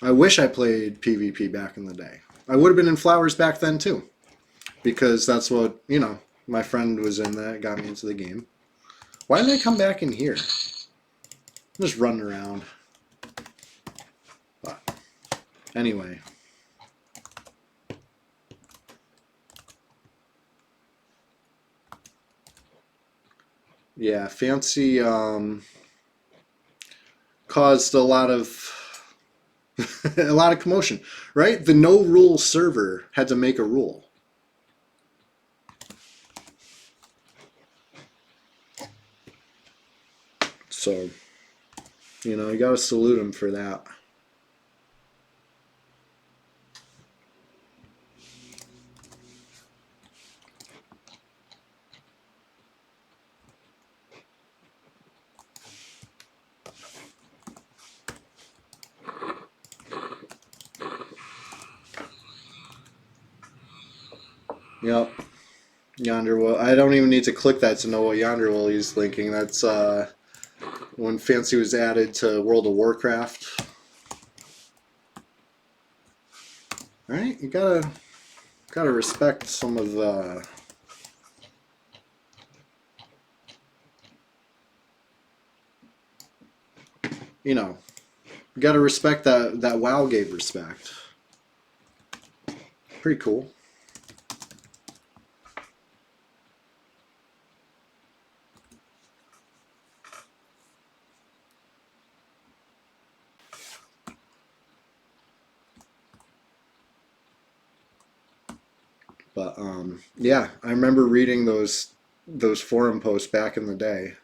I wish I played PvP back in the day. I would have been in Flowers back then too, because that's what, my friend was in that got me into the game. Why did I come back in here? I'm just running around. But anyway. Yeah, Fancy caused a lot of a lot of commotion, right? The no rule server had to make a rule. So, you gotta salute him for that. Yep. Yonder will. I don't even need to click that to know what Yonder will he's linking. That's when Fancy was added to World of Warcraft. All right, you gotta respect some of the. You know, you gotta respect that WoW gave respect. Pretty cool. But yeah, I remember reading those forum posts back in the day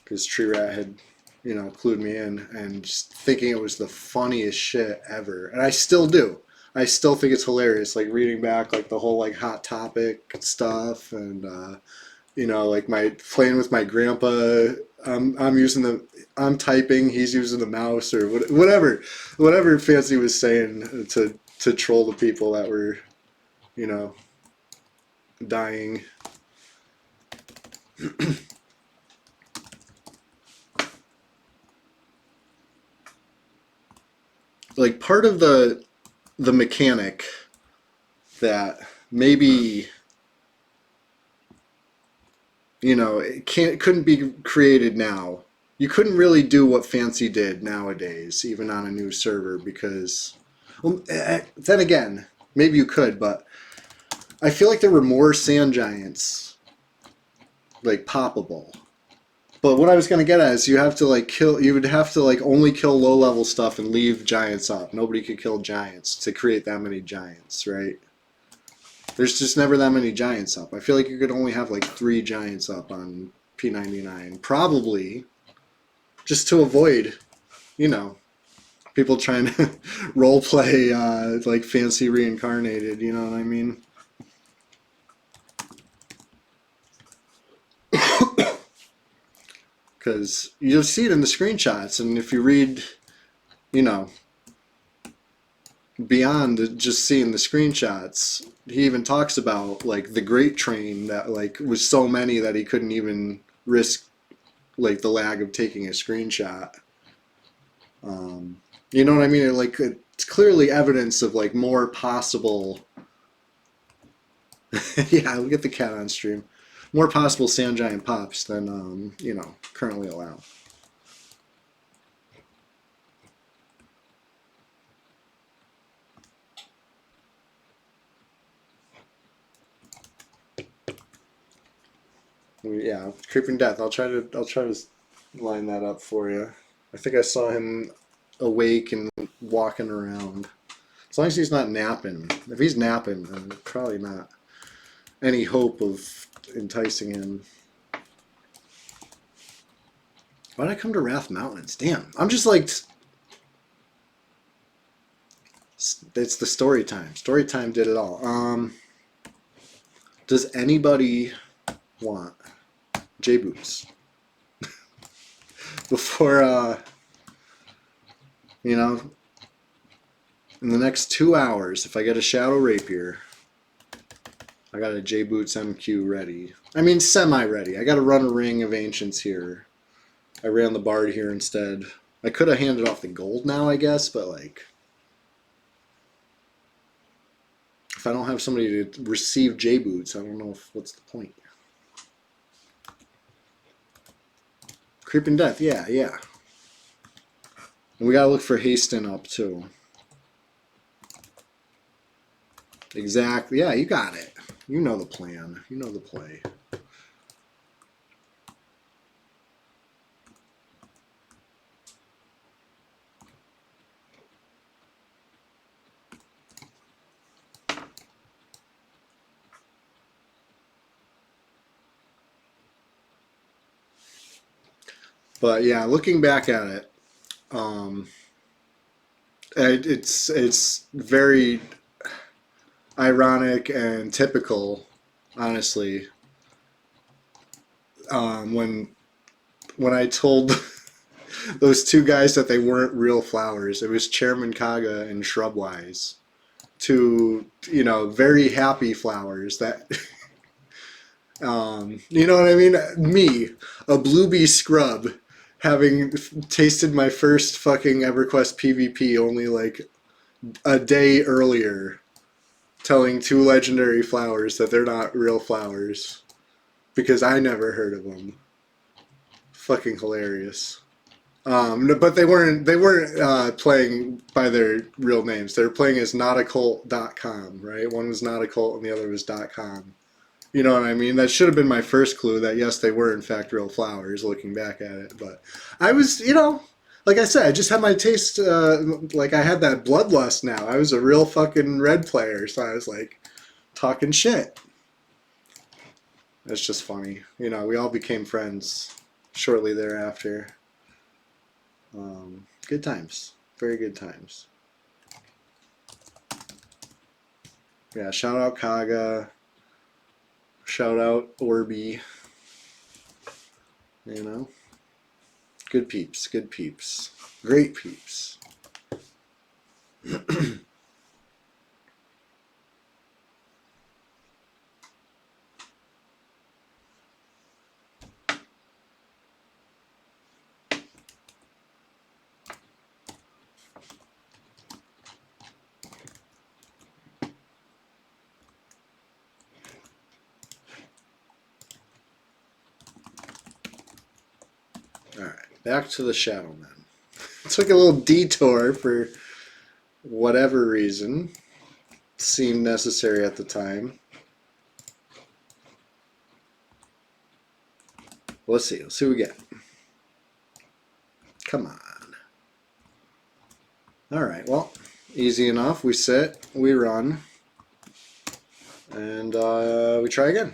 because Tree Rat had, you know, clued me in, and just thinking it was the funniest shit ever, and I still do. I still think it's hilarious, like reading back like the whole like Hot Topic stuff, and you know, like my playing with my grandpa. I'm typing, he's using the mouse or whatever Fancy was saying to troll the people that were, you know, dying. Like part of the mechanic that maybe, you know, it couldn't be created now. You couldn't really do what Fancy did nowadays, even on a new server, because, well, then again, maybe you could, but I feel like there were more sand giants, like, poppable. But what I was gonna get at is you have to like kill. You would have to like only kill low level stuff and leave giants up. Nobody could kill giants to create that many giants, right? There's just never that many giants up. I feel like you could only have like 3 giants up on P99, probably, just to avoid, you know, people trying to role play like Fancy reincarnated. You know what I mean? Because you'll see it in the screenshots, and if you read, you know, beyond just seeing the screenshots, he even talks about like the Great Train that like was so many that he couldn't even risk like the lag of taking a screenshot. You know what I mean? Like it's clearly evidence of like more possible. Yeah, we'll get the cat on stream. More possible sand giant pops than you know, currently allowed. Yeah, Creeping Death. I'll try to line that up for you. I think I saw him awake and walking around. As long as he's not napping. If he's napping, then probably not any hope of enticing him. Why'd I come to Wrath Mountains? Damn, I'm just like, it's the story time. Story time did it all. Does anybody want J-Boots? Before, you know, in the next 2 hours, if I get a Shadow Rapier, I got a J-Boots MQ ready. I mean, semi-ready. I got to run a Ring of Ancients here. I ran the Bard here instead. I could have handed off the gold now, I guess, but like, if I don't have somebody to receive J-Boots, I don't know what's the point. Creeping Death, yeah. And we gotta look for Hasten up too. Exactly, yeah, you got it. You know the plan. You know the play. But yeah, looking back at it, it's very ironic and typical, honestly. When I told those 2 guys that they weren't real flowers, it was Chairman Kaga and Shrubwise, 2, you know, very happy flowers that. You know what I mean? Me, a Bluebee scrub, having tasted my first fucking EverQuest PvP only like a day earlier, telling two legendary flowers that they're not real flowers because I never heard of them. Fucking hilarious. But they weren't playing by their real names. They were playing as notacult.com, right? One was notacult and the other was .com. You know what I mean? That should have been my first clue that yes, they were in fact real flowers. Looking back at it, but I was, like I said, I just had my taste. Like I had that bloodlust now. I was a real fucking red player, so I was like talking shit. It's just funny, We all became friends shortly thereafter. Good times, very good times. Yeah, shout out Kaga. Shout out Orby. Good peeps, good peeps. Great peeps. Alright, back to the Shadow Men. Took a little detour for whatever reason. Seemed necessary at the time. Let's see what we get. Come on. Alright, well, easy enough. We sit, we run, and we try again.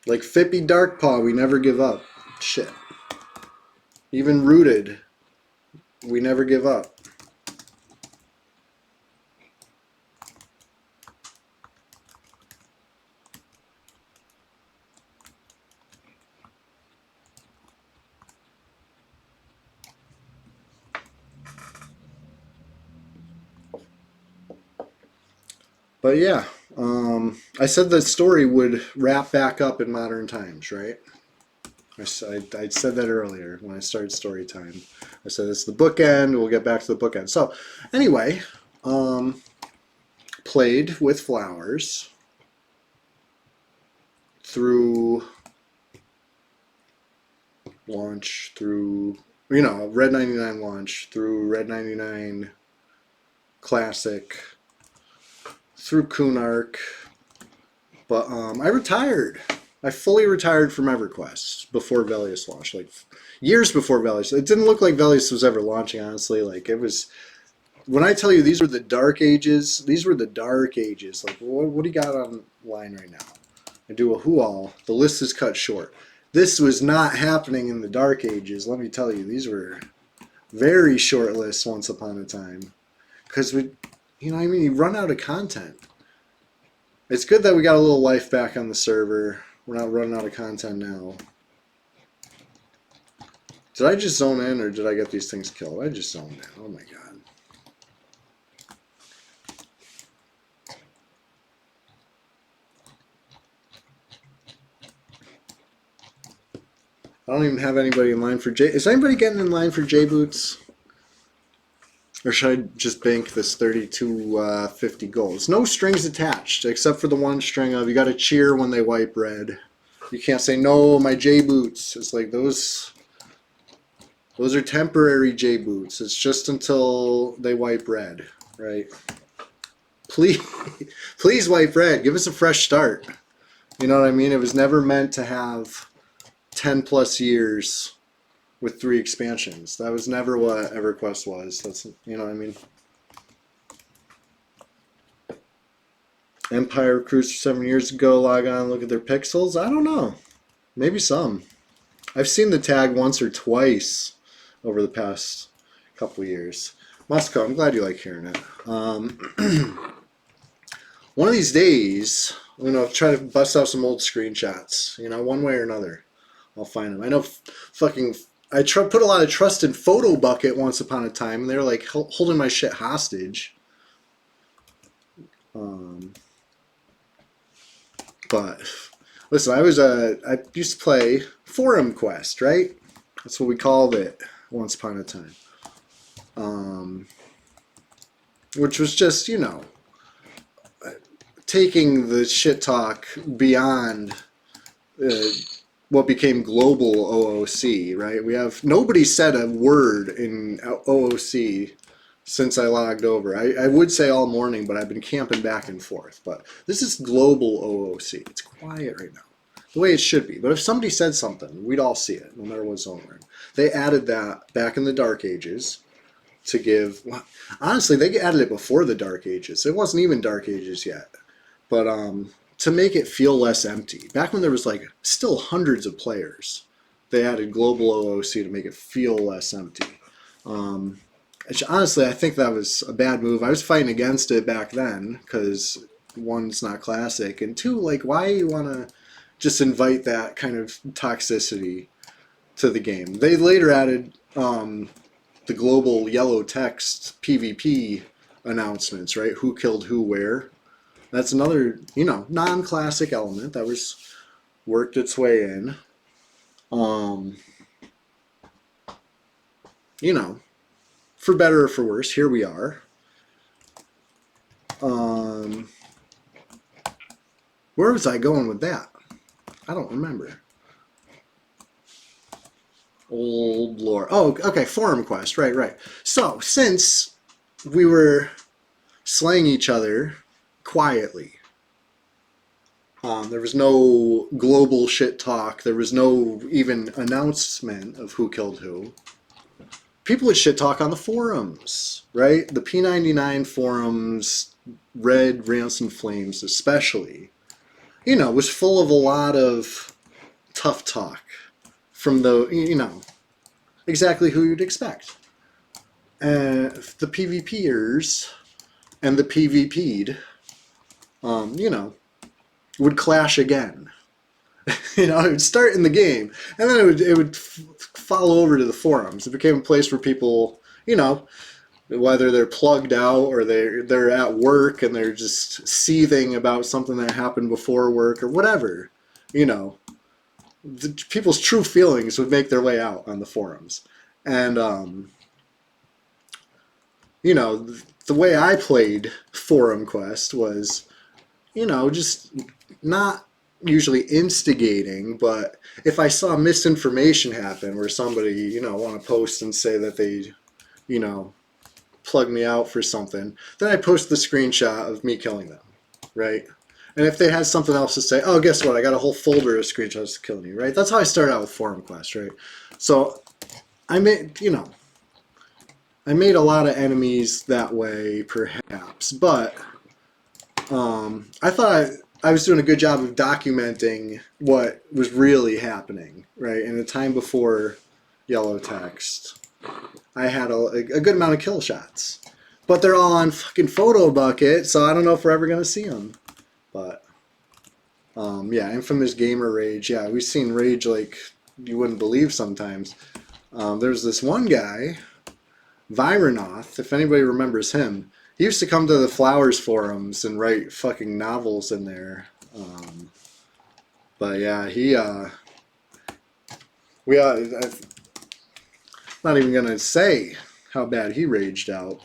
Like Fippy Darkpaw, we never give up. Shit. Even Rooted, we never give up. But yeah, I said the story would wrap back up in modern times, right? I said that earlier when I started story time. I said it's the bookend. We'll get back to the bookend. So anyway, played with flowers through launch, through Red 99 launch, through Red 99 Classic, through Kunark. But I retired. I fully retired from EverQuest before Velius launched, like years before Velius. It didn't look like Velius was ever launching, honestly. Like it was, when I tell you these were the dark ages, these were the dark ages. Like what do you got online right now? I do a who-all. The list is cut short. This was not happening in the dark ages. Let me tell you, these were very short lists once upon a time. Because you run out of content. It's good that we got a little life back on the server. We're not running out of content now. Did I just zone in or did I get these things killed? I just zoned in. Oh my god. I don't even have anybody in line for J. Is anybody getting in line for J Boots? Or should I just bank this 3250 goals? No strings attached, except for the one string of you got to cheer when they wipe red. You can't say no, my J Boots. It's like those are temporary J Boots. It's just until they wipe red, right? Please wipe red. Give us a fresh start. You know what I mean? It was never meant to have 10 plus years with 3 expansions. That was never what EverQuest was. That's, you know what I mean? Empire recruits 7 years ago, log on, look at their pixels. I don't know. Maybe some. I've seen the tag once or twice over the past couple of years. Moscow, I'm glad you like hearing it. One of these days, I'm going to try to bust out some old screenshots. One way or another. I'll find them. I know I put a lot of trust in Photo Bucket once upon a time, and they were like holding my shit hostage. But listen, I used to play Forum Quest, right? That's what we called it once upon a time. Which was just, you know, taking the shit talk beyond what became global OOC, right? We have nobody said a word in OOC since I logged over. I would say all morning, but I've been camping back and forth. But this is global OOC. It's quiet right now, the way it should be. But if somebody said something, we'd all see it, no matter what zone we're in. They added that back in the Dark Ages to give. Well, honestly, they added it before the Dark Ages. It wasn't even Dark Ages yet. But to make it feel less empty. Back when there was like still hundreds of players, they added global OOC to make it feel less empty. Honestly, I think that was a bad move. I was fighting against it back then because one, it's not classic, and two, like, why you want to just invite that kind of toxicity to the game? They later added the global yellow text PvP announcements, right? Who killed who where. That's another, you know, non-classic element that was worked its way in. You know, for better or for worse, here we are. Where was I going with that? I don't remember. Old lore. Oh, okay, forum quest. Right. So, since we were slaying each other quietly, there was no global shit talk. There was no even announcement of who killed who. People would shit talk on the forums, right? The P99 forums, Red Ransom Flames especially, you know, was full of a lot of tough talk from the, you know, exactly who you'd expect. The PvPers and the PvP'd, you know, would clash again. You know, it would start in the game, and then it would follow over to the forums. It became a place where people, you know, whether they're plugged out or they're at work and they're just seething about something that happened before work or whatever, you know, people's true feelings would make their way out on the forums. And you know, the way I played Forum Quest was, you know, just not usually instigating, but if I saw misinformation happen where somebody, you know, want to post and say that they, you know, plug me out for something, then I post the screenshot of me killing them, right? And if they had something else to say, oh, guess what? I got a whole folder of screenshots of killing you, right? That's how I started out with Forum Quest, right? So I made, you know, I made a lot of enemies that way, perhaps, but I thought I was doing a good job of documenting what was really happening, right? In a time before yellow text, I had a good amount of kill shots. But they're all on fucking Photo Bucket, so I don't know if we're ever going to see them. But, yeah, Infamous Gamer Rage. Yeah, we've seen rage like you wouldn't believe sometimes. There's this one guy, Vironoth, if anybody remembers him. He used to come to the Flowers forums and write fucking novels in there. But yeah, I'm not even gonna say how bad he raged out.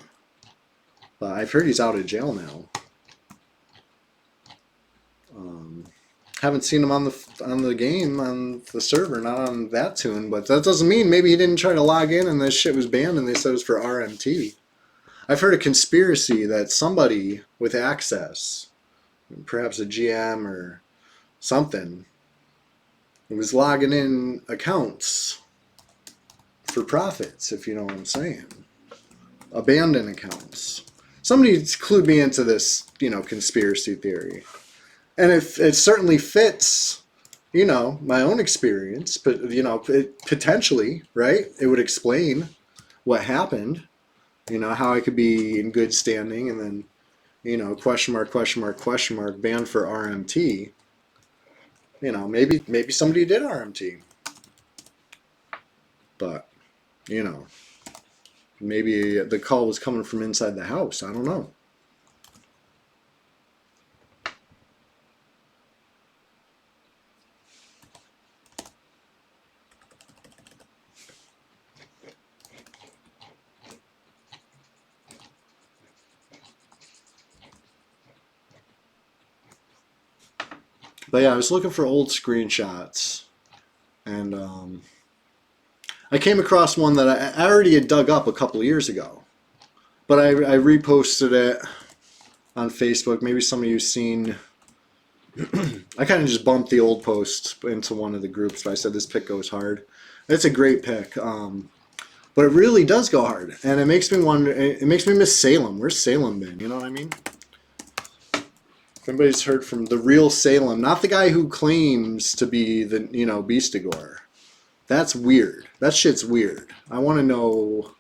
But I've heard he's out of jail now. Haven't seen him on the game, on the server, not on that tune. But that doesn't mean maybe he didn't try to log in and this shit was banned and they said it was for RMT. I've heard a conspiracy that somebody with access, perhaps a GM or something, was logging in accounts for profits, if you know what I'm saying. Abandoned accounts. Somebody clued me into this, you know, conspiracy theory. And if it certainly fits, you know, my own experience, but, you know, potentially, right? It would explain what happened. You know, how I could be in good standing and then, you know, question mark, banned for RMT. You know, maybe somebody did RMT. But, you know, maybe the call was coming from inside the house. I don't know. But yeah, I was looking for old screenshots, and I came across one that I already had dug up a couple of years ago, but I reposted it on Facebook. Maybe some of you've seen. I kind of just bumped the old post into one of the groups, but I said this pick goes hard. It's a great pick, but it really does go hard, and it makes me wonder. It makes me miss Salem. Where's Salem been? You know what I mean? If anybody's heard from the real Salem, not the guy who claims to be the Beastigore. That's weird. That shit's weird. I want to know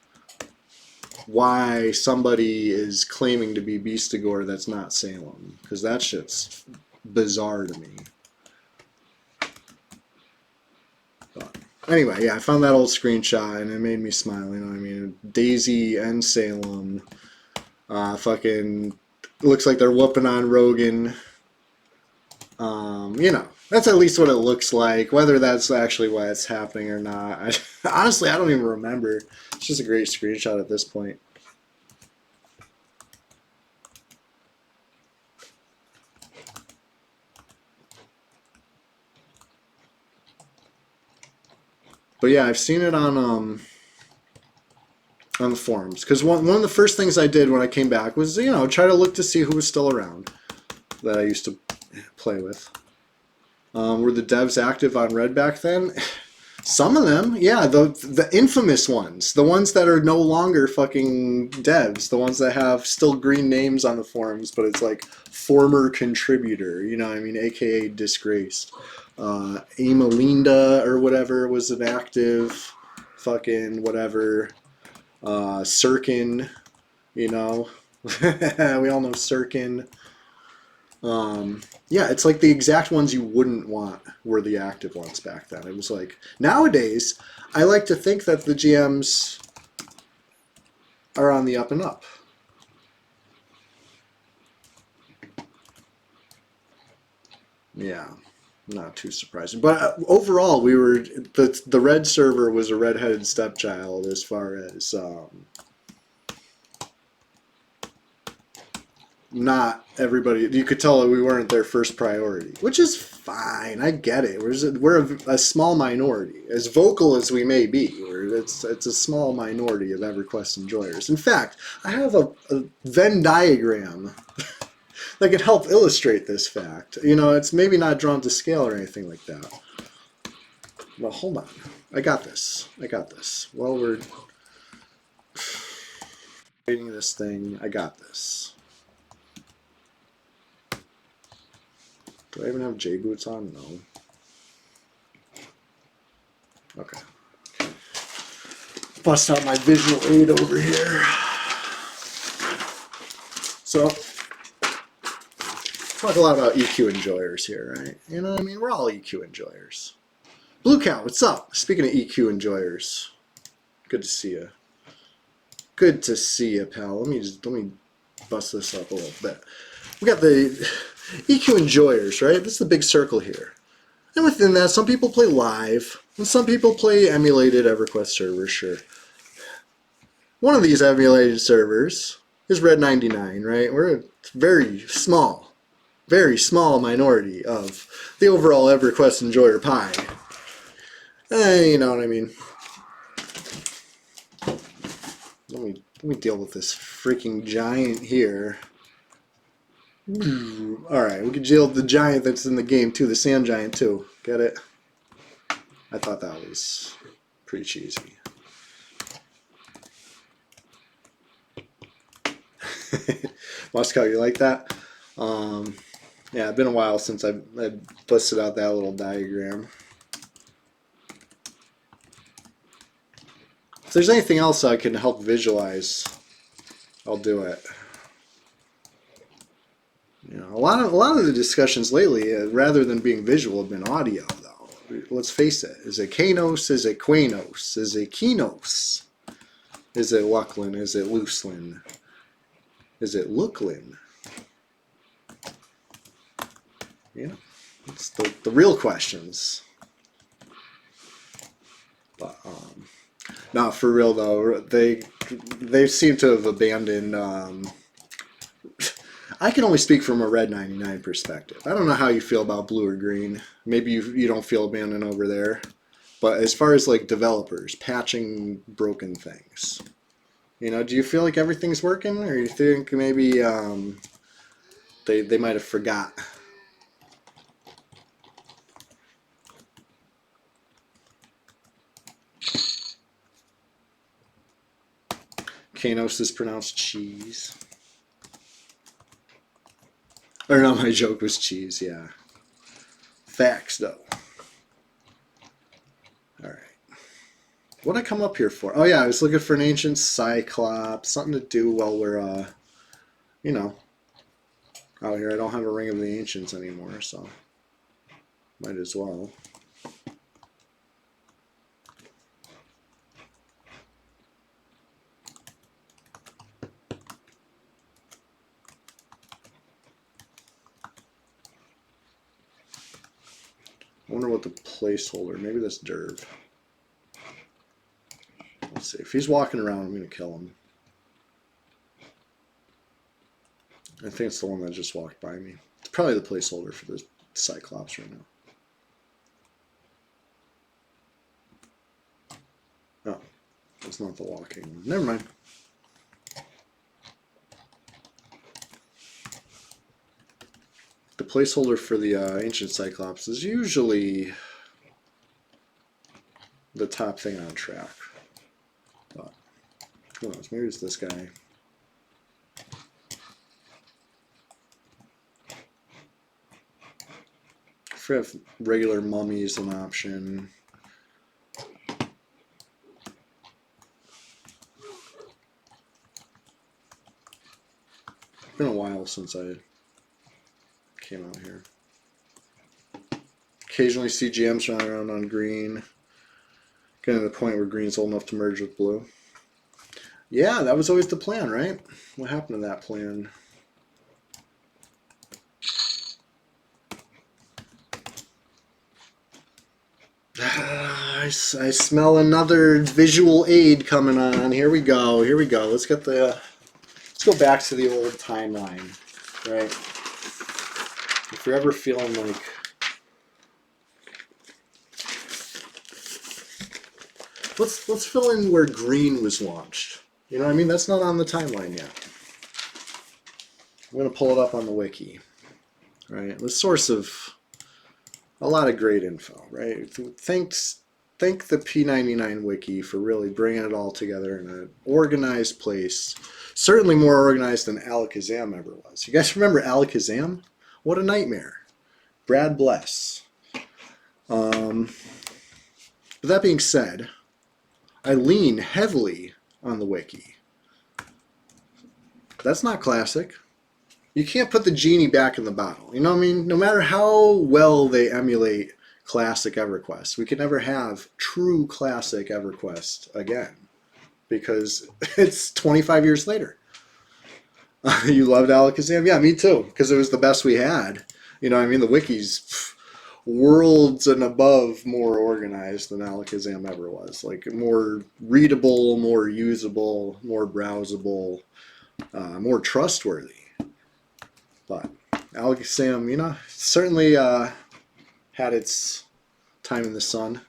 why somebody is claiming to be Beastigore that's not Salem, because that shit's bizarre to me. But anyway, yeah, I found that old screenshot and it made me smile. You know what I mean? Daisy and Salem, fucking looks like they're whooping on Rogan. You know, that's at least what it looks like. Whether that's actually why it's happening or not, honestly, I don't even remember. It's just a great screenshot at this point. But yeah, I've seen it on the forums, because one of the first things I did when I came back was try to look to see who was still around that I used to play with. Were the devs active on Red back then? Some of them, yeah, the infamous ones, the ones that are no longer fucking devs, the ones that have still green names on the forums, but it's like former contributor, you know what I mean, aka disgraced. Emalinda or whatever was an active fucking whatever. Sirkin, we all know Sirkin. Yeah, it's like the exact ones you wouldn't want were the active ones back then. It was like, nowadays, I like to think that the GMs are on the up and up. Yeah, not too surprising. But overall, we were, the red server was a redheaded stepchild as far as, not everybody, you could tell that we weren't their first priority, which is fine. I get it. We're a small minority, as vocal as we may be. It's a small minority of EverQuest enjoyers. In fact, I have a Venn diagram that could help illustrate this fact. It's maybe not drawn to scale or anything like that. Well, hold on. I got this. While we're reading this thing, I got this. Do I even have J boots on? No. Okay. Bust out my visual aid over here. So, talk a lot about EQ enjoyers here, right? You know what I mean? We're all EQ enjoyers. Blue Cow, what's up? Speaking of EQ enjoyers, good to see you. Good to see you, pal. Let me bust this up a little bit. We got the EQ enjoyers, right? This is the big circle here. And within that, some people play live, and some people play emulated EverQuest servers, sure. One of these emulated servers is Red 99, right? We're a very small minority of the overall EverQuest enjoyer pie. You know what I mean? Let me deal with this freaking giant here. Alright, we can deal with the giant that's in the game too, the sand giant too. Get it? I thought that was pretty cheesy. Moscow, you like that? Yeah, it's been a while since I busted out that little diagram. If there's anything else I can help visualize, I'll do it. A lot of the discussions lately, rather than being visual, have been audio, though. Let's face it. Is it Kanos? Is it Quanos? Is it Kinos? Is it Lucklin? Is it Looselin? Is it Looklin? It's the real questions. But, no, for real, though, they seem to have abandoned... I can only speak from a red 99 perspective. I don't know how you feel about blue or green. Maybe you don't feel abandoned over there. But as far as like developers patching broken things, you know, do you feel like everything's working, or you think maybe they might have forgot? Kanos is pronounced cheese. Or no, my joke was cheese, yeah. Facts, though. All right. What did I come up here for? Oh, yeah, I was looking for an ancient cyclops. Something to do while we're, you know, out here. I don't have a Ring of the Ancients anymore, so might as well. I wonder what the placeholder, maybe this Derv. Let's see. If he's walking around, I'm going to kill him. I think it's the one that just walked by me. It's probably the placeholder for the Cyclops right now. Oh, it's not the walking one. Never mind. The placeholder for the Ancient Cyclops is usually the top thing on track. But who knows? Maybe it's this guy. If regular mummy is an option. It's been a while since I came out here. Occasionally see GMs running around on green. Getting to the point where green's old enough to merge with blue. Yeah, that was always the plan, right? What happened to that plan? I smell another visual aid coming on. Here we go. Here we go. Let's go back to the old timeline, right? If you're ever feeling like let's fill in where green was launched. You know what I mean? That's not on the timeline yet. I'm gonna pull it up on the wiki. Right? The source of a lot of great info, right? Thank the P99 wiki for really bringing it all together in an organized place. Certainly more organized than Alakazam ever was. You guys remember Alakazam? What a nightmare. Brad bless. But that being said, I lean heavily on the wiki. That's not classic. You can't put the genie back in the bottle. You know what I mean? No matter how well they emulate classic EverQuest, we could never have true classic EverQuest again because it's 25 years later. You loved Alakazam? Yeah, me too, because it was the best we had. You know what I mean? The wiki's worlds and above more organized than Alakazam ever was. Like more readable, more usable, more browsable, more trustworthy. But Alakazam, you know, certainly had its time in the sun.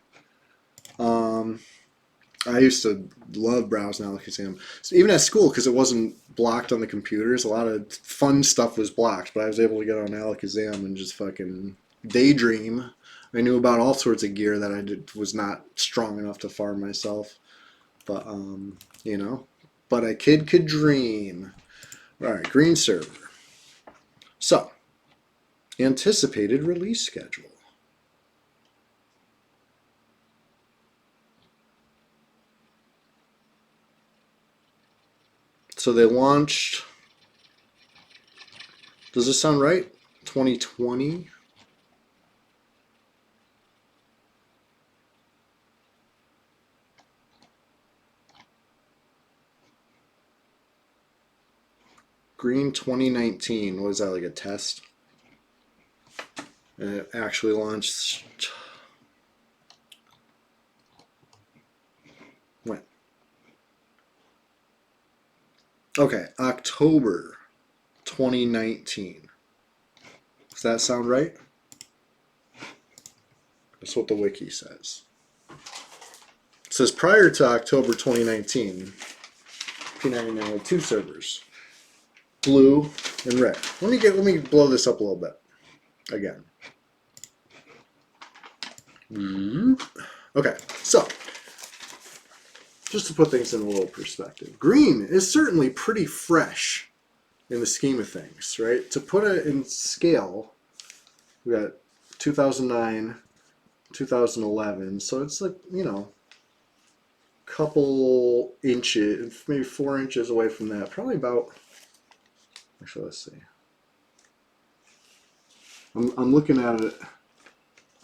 I used to love browsing Alakazam. So even at school, because it wasn't blocked on the computers, a lot of fun stuff was blocked, but I was able to get on Alakazam and just fucking daydream. I knew about all sorts of gear that I was not strong enough to farm myself. But, you know, but a kid could dream. All right, green server. So, anticipated release schedule. So they launched, does this sound right? 2020? Green 2019, was that, like a test? And it actually launched when? Okay, October 2019. Does that sound right? That's what the wiki says. It says prior to October 2019, P99 had 2 servers, blue and red. Let me blow this up a little bit again. Okay, so just to put things in a little perspective, green is certainly pretty fresh in the scheme of things, right? To put it in scale, we got 2009, 2011, so it's like, you know, couple inches, maybe 4 inches away from that, probably about, actually let's see, I'm looking at it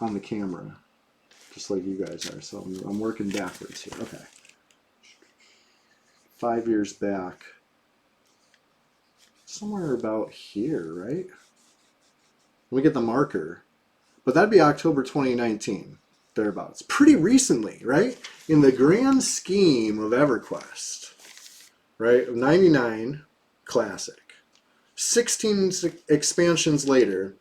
on the camera just like you guys are, so I'm working backwards here. Okay, 5 years back, somewhere about here, right? Let me get the marker, but that'd be October 2019, thereabouts. Pretty recently, right? In the grand scheme of EverQuest, right? 99 classic, 16 expansions later,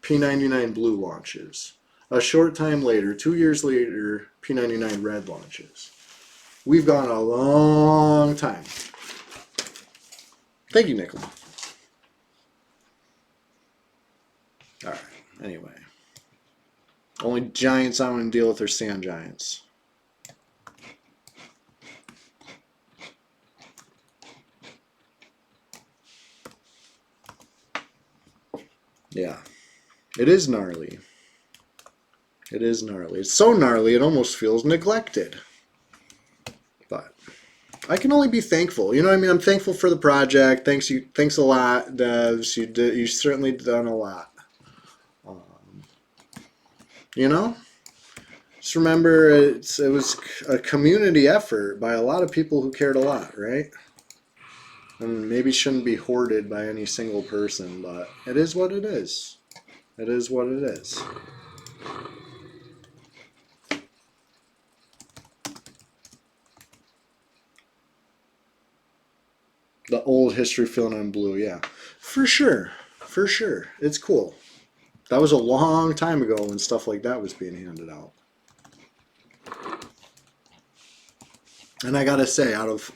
P99 blue launches. A short time later, 2 years later, P99 red launches. We've gone a long time. Thank you, Nickel. All right, anyway. Only giants I want to deal with are sand giants. Yeah, it is gnarly. It is gnarly. It's so gnarly it almost feels neglected. But I can only be thankful. You know what I mean? I'm thankful for the project. Thanks a lot, devs. You certainly done a lot. You know? Just remember, it was a community effort by a lot of people who cared a lot, right? And maybe shouldn't be hoarded by any single person, but it is what it is. It is what it is. The old history feeling on blue, yeah. For sure. For sure. It's cool. That was a long time ago when stuff like that was being handed out. And I gotta say, out of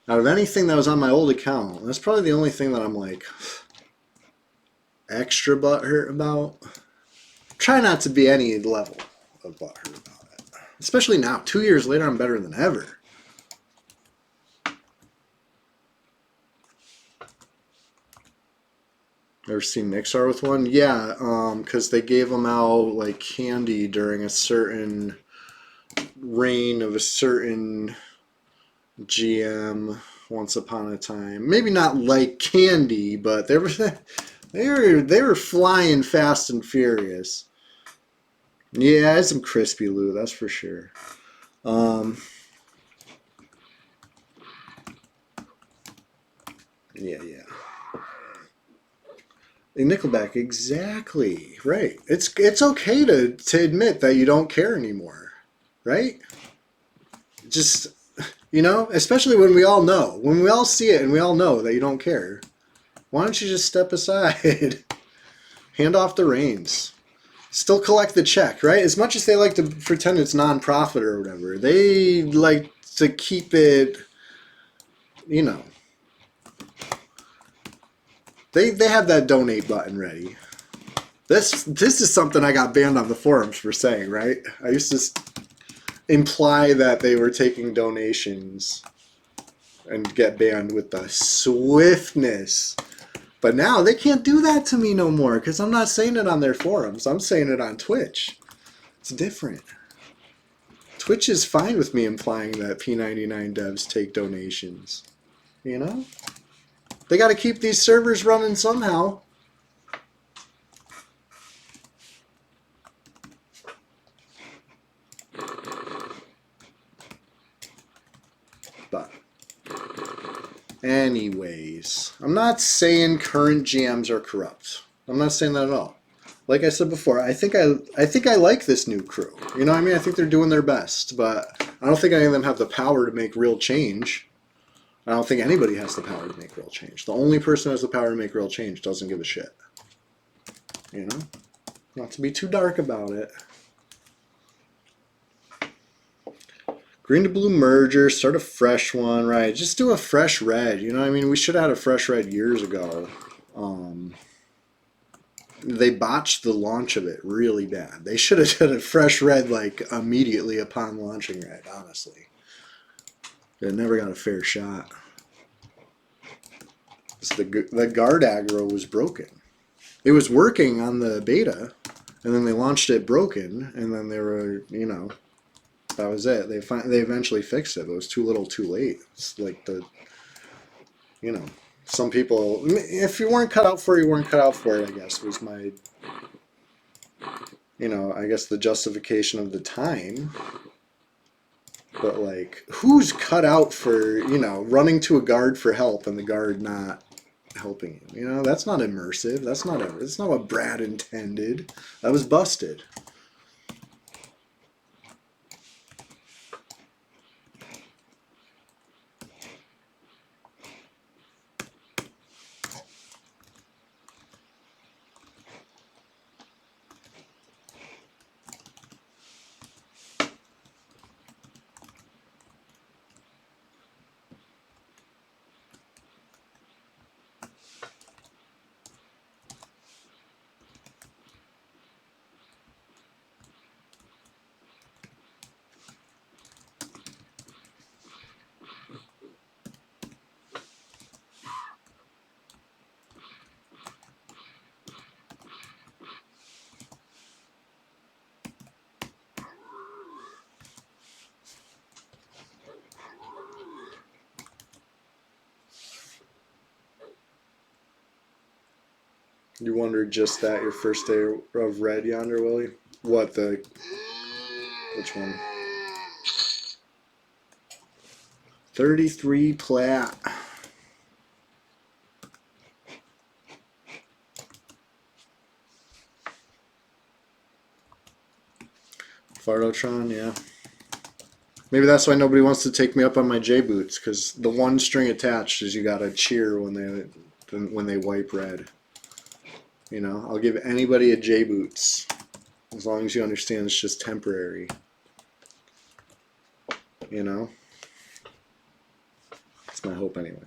anything that was on my old account, that's probably the only thing that I'm like extra butthurt about. Try not to be any level of butthurt about it. Especially now, 2 years later, I'm better than ever. Ever seen Nixar with one? Yeah, because they gave them out like candy during a certain reign of a certain GM once upon a time. Maybe not like candy, but they were flying fast and furious. Yeah, I had some crispy loot, that's for sure. Yeah. Nickelback, exactly right. It's okay to admit that you don't care anymore, right? Just, you know, especially when we all know, when we all see it and we all know that you don't care. Why don't you just step aside, hand off the reins, still collect the check, right? As much as they like to pretend it's non-profit or whatever, they like to keep it, you know. They have that donate button ready. This is something I got banned on the forums for saying, right? I used to imply that they were taking donations and get banned with the swiftness. But now they can't do that to me no more because I'm not saying it on their forums. I'm saying it on Twitch. It's different. Twitch is fine with me implying that P99 devs take donations. You know? They got to keep these servers running somehow. But anyways, I'm not saying current GMs are corrupt. I'm not saying that at all. Like I said before, I think I like this new crew. You know what I mean? I think they're doing their best, but I don't think any of them have the power to make real change. I don't think anybody has the power to make real change. The only person who has the power to make real change doesn't give a shit. You know? Not to be too dark about it. Green to blue merger, start a fresh one, right? Just do a fresh red. You know what I mean? We should have had a fresh red years ago. They botched the launch of it really bad. They should have done a fresh red like immediately upon launching red, honestly. It never got a fair shot. The guard aggro was broken. It was working on the beta, and then they launched it broken, and then they were, you know, that was it. They eventually fixed it. But it was too little, too late. It's like you know, some people, if you weren't cut out for it, you weren't cut out for it, I guess, was my, you know, I guess the justification of the time. But like, who's cut out for, you know, running to a guard for help and the guard not helping you? You know, that's not immersive. That's not what Brad intended. That was busted. You wondered just that your first day of red yonder, Willie? What the? Which one? 33 plat. Fardotron, yeah. Maybe that's why nobody wants to take me up on my J boots, because the one string attached is you gotta cheer when they wipe red. You know, I'll give anybody a J boots as long as you understand it's just temporary. You know, that's my hope anyway.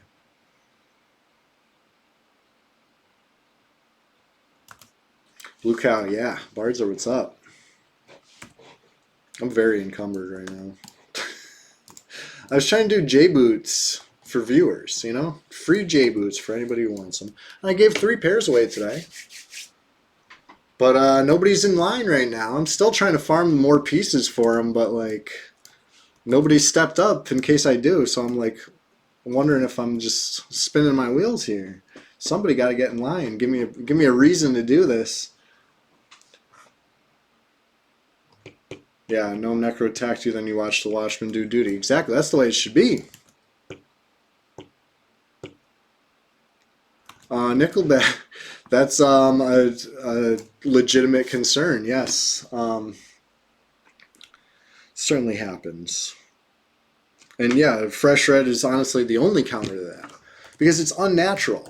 Blue cow, yeah. Bards are what's up. I'm very encumbered right now. I was trying to do J boots for viewers, you know, free J boots for anybody who wants them. And I gave 3 pairs away today. But nobody's in line right now. I'm still trying to farm more pieces for them, but like nobody stepped up in case I do. So I'm like wondering if I'm just spinning my wheels here. Somebody got to get in line. Give me a reason to do this. Yeah, no necro attacked you, then you watch the watchman do duty. Exactly, that's the way it should be. Nickelback, that's a legitimate concern, yes. Certainly happens. And yeah, fresh red is honestly the only counter to that. Because it's unnatural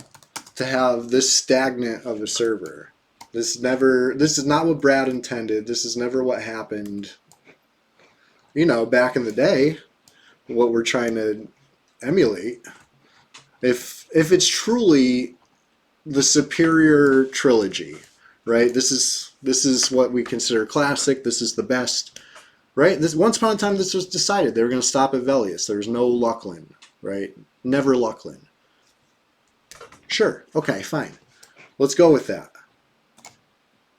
to have this stagnant of a server. This is not what Brad intended. This is never what happened. You know, back in the day, what we're trying to emulate. If it's truly the superior trilogy, right? This is what we consider classic. This is the best, right? Once upon a time, this was decided. They were going to stop at Velius. There was no Lucklin, right? Never Lucklin. Sure. Okay, fine. Let's go with that.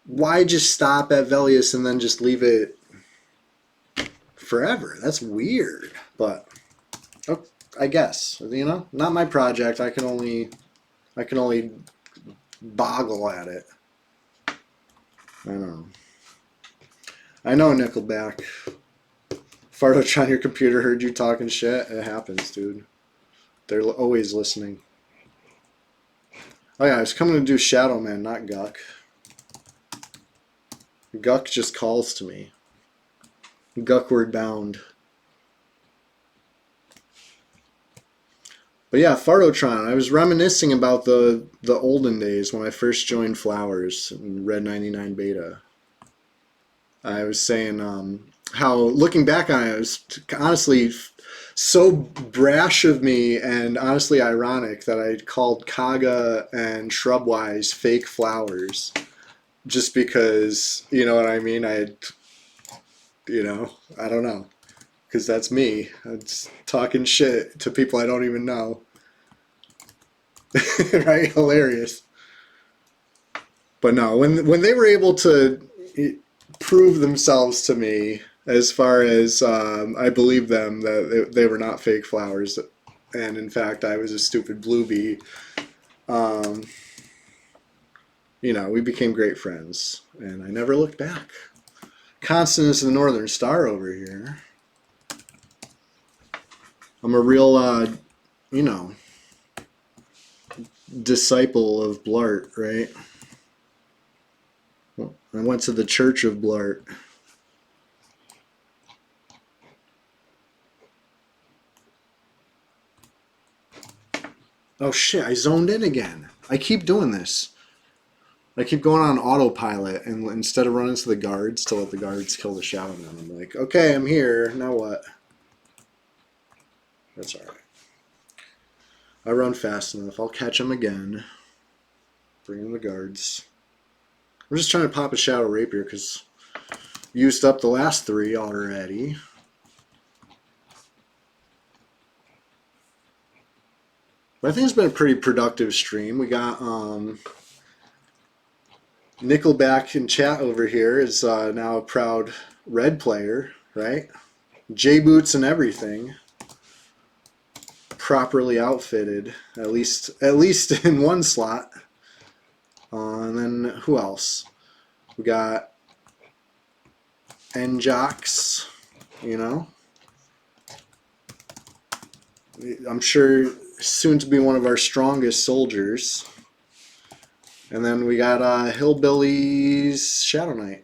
Why just stop at Velius and then just leave it forever? That's weird, but oh, I guess, you know, not my project. I can only boggle at it. I know Nickelback. Fardoch on your computer heard you talking shit. It happens, dude. They're always listening. Oh yeah, I was coming to do Shadow Man, not Guck. Guck just calls to me. Guckward bound. But yeah, Farotron. I was reminiscing about the olden days when I first joined Flowers in Red 99 Beta. I was saying how, looking back on it, it was honestly so brash of me and honestly ironic that I called Kaga and Shrubwise fake flowers. Just because, you know what I mean? I had, I don't know. Because that's me. It's talking shit to people I don't even know. Right? Hilarious. But no, when they were able to prove themselves to me, as far as I believe them that they were not fake flowers, and in fact I was a stupid blue bee. We became great friends, and I never looked back. Constant as the Northern Star over here. I'm a real, disciple of Blart, right? I went to the Church of Blart. Oh shit, I zoned in again. I keep doing this. I keep going on autopilot, and instead of running to the guards to let the guards kill the Shadow Man, I'm like, okay, I'm here, now what? That's alright. I run fast enough. I'll catch him again. Bring in the guards. I'm just trying to pop a Shadow Rapier because used up the last 3 already. But I think it's been a pretty productive stream. We got Nickelback in chat over here is now a proud Red player, right? J-boots and everything. Properly outfitted, at least in one slot. And then who else? We got Njox, I'm sure soon to be one of our strongest soldiers. And then we got Hillbilly's Shadow Knight.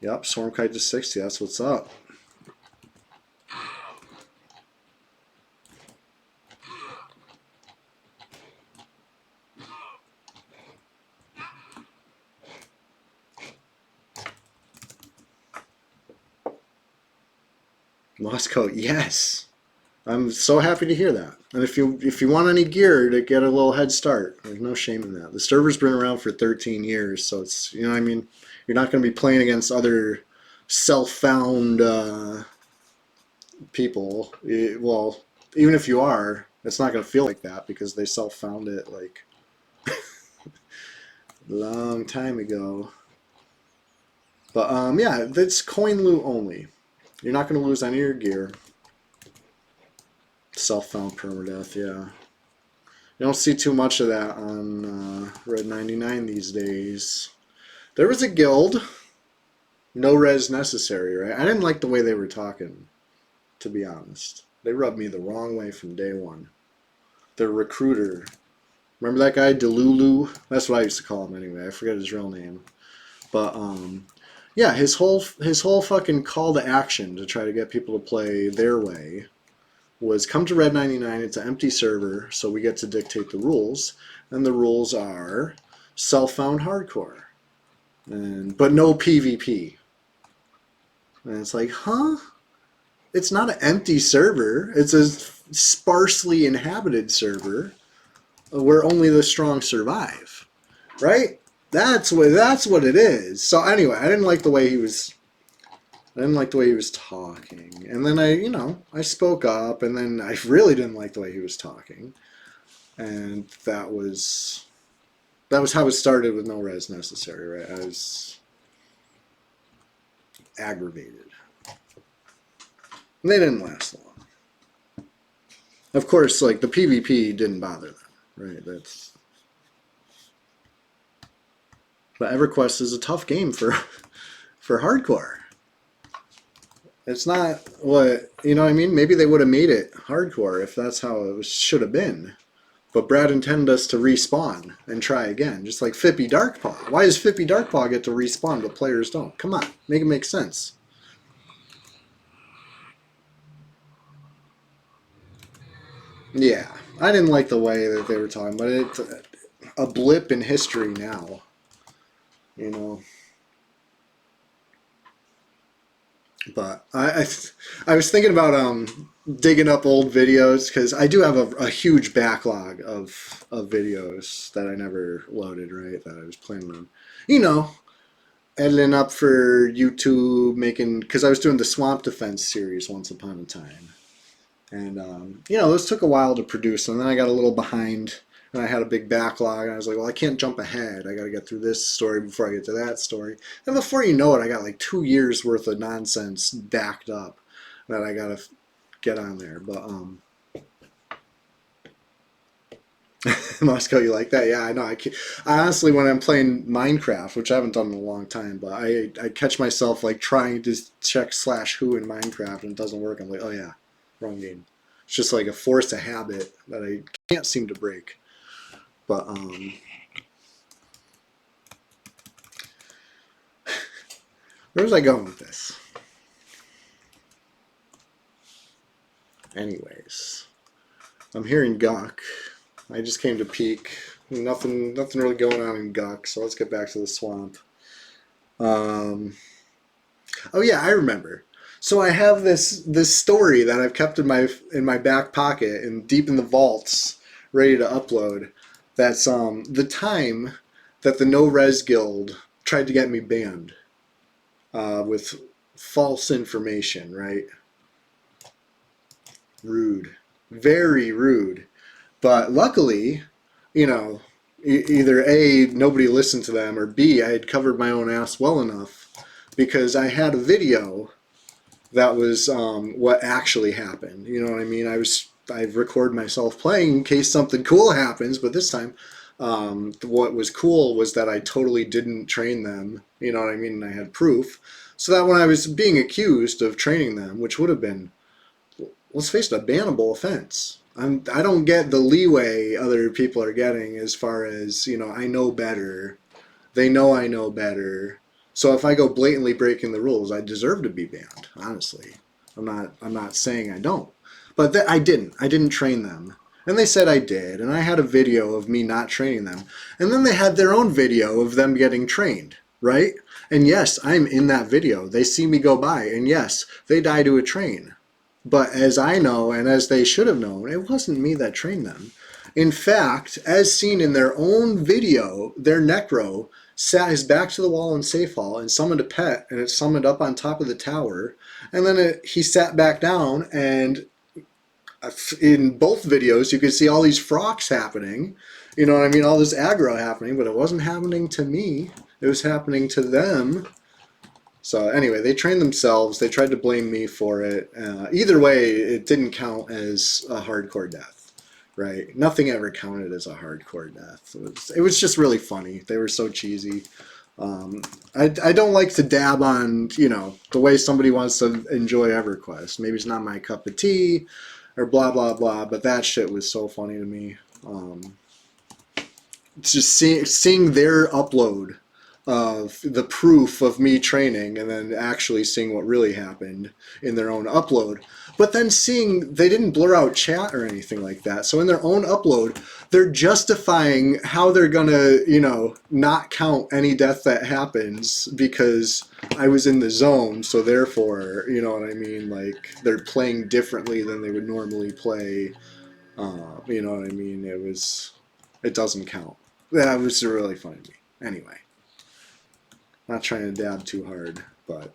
Yep, Swarmkite to 60, that's what's up. Lost coat, yes. I'm so happy to hear that. And if you want any gear to get a little head start, there's no shame in that. The server's been around for 13 years, so it's, you know what I mean? You're not going to be playing against other self-found people. Well, even if you are, it's not going to feel like that because they self-found it like a long time ago. But yeah, that's coin loot only. You're not going to lose any of your gear. Self-found permadeath, yeah. You don't see too much of that on Red 99 these days. There was a guild, no res necessary, right? I didn't like the way they were talking, to be honest. They rubbed me the wrong way from day one. The recruiter. Remember that guy, Delulu? That's what I used to call him anyway. I forget his real name. But, yeah, his whole fucking call to action to try to get people to play their way was come to Red 99, it's an empty server, so we get to dictate the rules, and the rules are self-found hardcore, but no PvP. And it's like, huh? It's not an empty server, it's a sparsely inhabited server where only the strong survive, right? That's what it is. So anyway, I didn't like the way he was talking. And then I spoke up, and then I really didn't like the way he was talking. And that was how it started with no res necessary, right? I was aggravated. And they didn't last long. Of course, like, the PvP didn't bother them, right? But EverQuest is a tough game for hardcore. It's not what, you know what I mean? Maybe they would have made it hardcore if that's how it should have been. But Brad intended us to respawn and try again, just like Fippy Darkpaw. Why does Fippy Darkpaw get to respawn but players don't? Come on, make it make sense. Yeah, I didn't like the way that they were talking, but it's a blip in history now. You know. But I was thinking about digging up old videos because I do have a huge backlog of videos that I never loaded, right, that I was planning on, you know, editing up for YouTube, making, because I was doing the Swamp Defense series once upon a time, and you know, those took a while to produce, and then I got a little behind, and I had a big backlog, and I was like, well, I can't jump ahead. I got to get through this story before I get to that story. And before you know it, I got like 2 years worth of nonsense backed up that I got to get on there. But Moscow, you like that? Yeah, I know. I honestly, when I'm playing Minecraft, which I haven't done in a long time, but I catch myself like trying to check /who in Minecraft and it doesn't work. I'm like, oh yeah, wrong game. It's just like a force of habit that I can't seem to break. But where was I going with this? Anyways, I'm here in Gawk. I just came to peek. Nothing really going on in Gawk. So let's get back to the swamp. Oh yeah, I remember. So I have this story that I've kept in my back pocket and deep in the vaults, ready to upload. That's the time that the No Res Guild tried to get me banned with false information, right? Rude, very rude. But luckily, you know, either A, nobody listened to them, or B, I had covered my own ass well enough because I had a video that was what actually happened. You know what I mean? I've recorded myself playing in case something cool happens, but this time what was cool was that I totally didn't train them. You know what I mean? And I had proof. So that when I was being accused of training them, which would have been, let's face it, a bannable offense. I don't get the leeway other people are getting as far as, you know, I know better. They know I know better. So if I go blatantly breaking the rules, I deserve to be banned, honestly. I'm not saying I don't. But I didn't. I didn't train them. And they said I did, and I had a video of me not training them. And then they had their own video of them getting trained, right? And yes, I'm in that video. They see me go by, and yes, they die to a train. But as I know, and as they should have known, it wasn't me that trained them. In fact, as seen in their own video, their necro sat his back to the wall in safe hall and summoned a pet, and it summoned up on top of the tower. And then he sat back down, and in both videos, you could see all these frocks happening. You know what I mean? All this aggro happening, but it wasn't happening to me. It was happening to them. So anyway, they trained themselves. They tried to blame me for it. Either way, it didn't count as a hardcore death, right? Nothing ever counted as a hardcore death. It was just really funny. They were so cheesy. I don't like to dab on, you know, the way somebody wants to enjoy EverQuest. Maybe it's not my cup of tea or blah, blah, blah, but that shit was so funny to me. Just seeing their upload of the proof of me training and then actually seeing what really happened in their own upload. But then seeing they didn't blur out chat or anything like that. So in their own upload, they're justifying how they're gonna, you know, not count any death that happens because I was in the zone. So therefore, you know what I mean? Like they're playing differently than they would normally play. You know what I mean? It doesn't count. That was really funny to me. Anyway. Not trying to dab too hard, but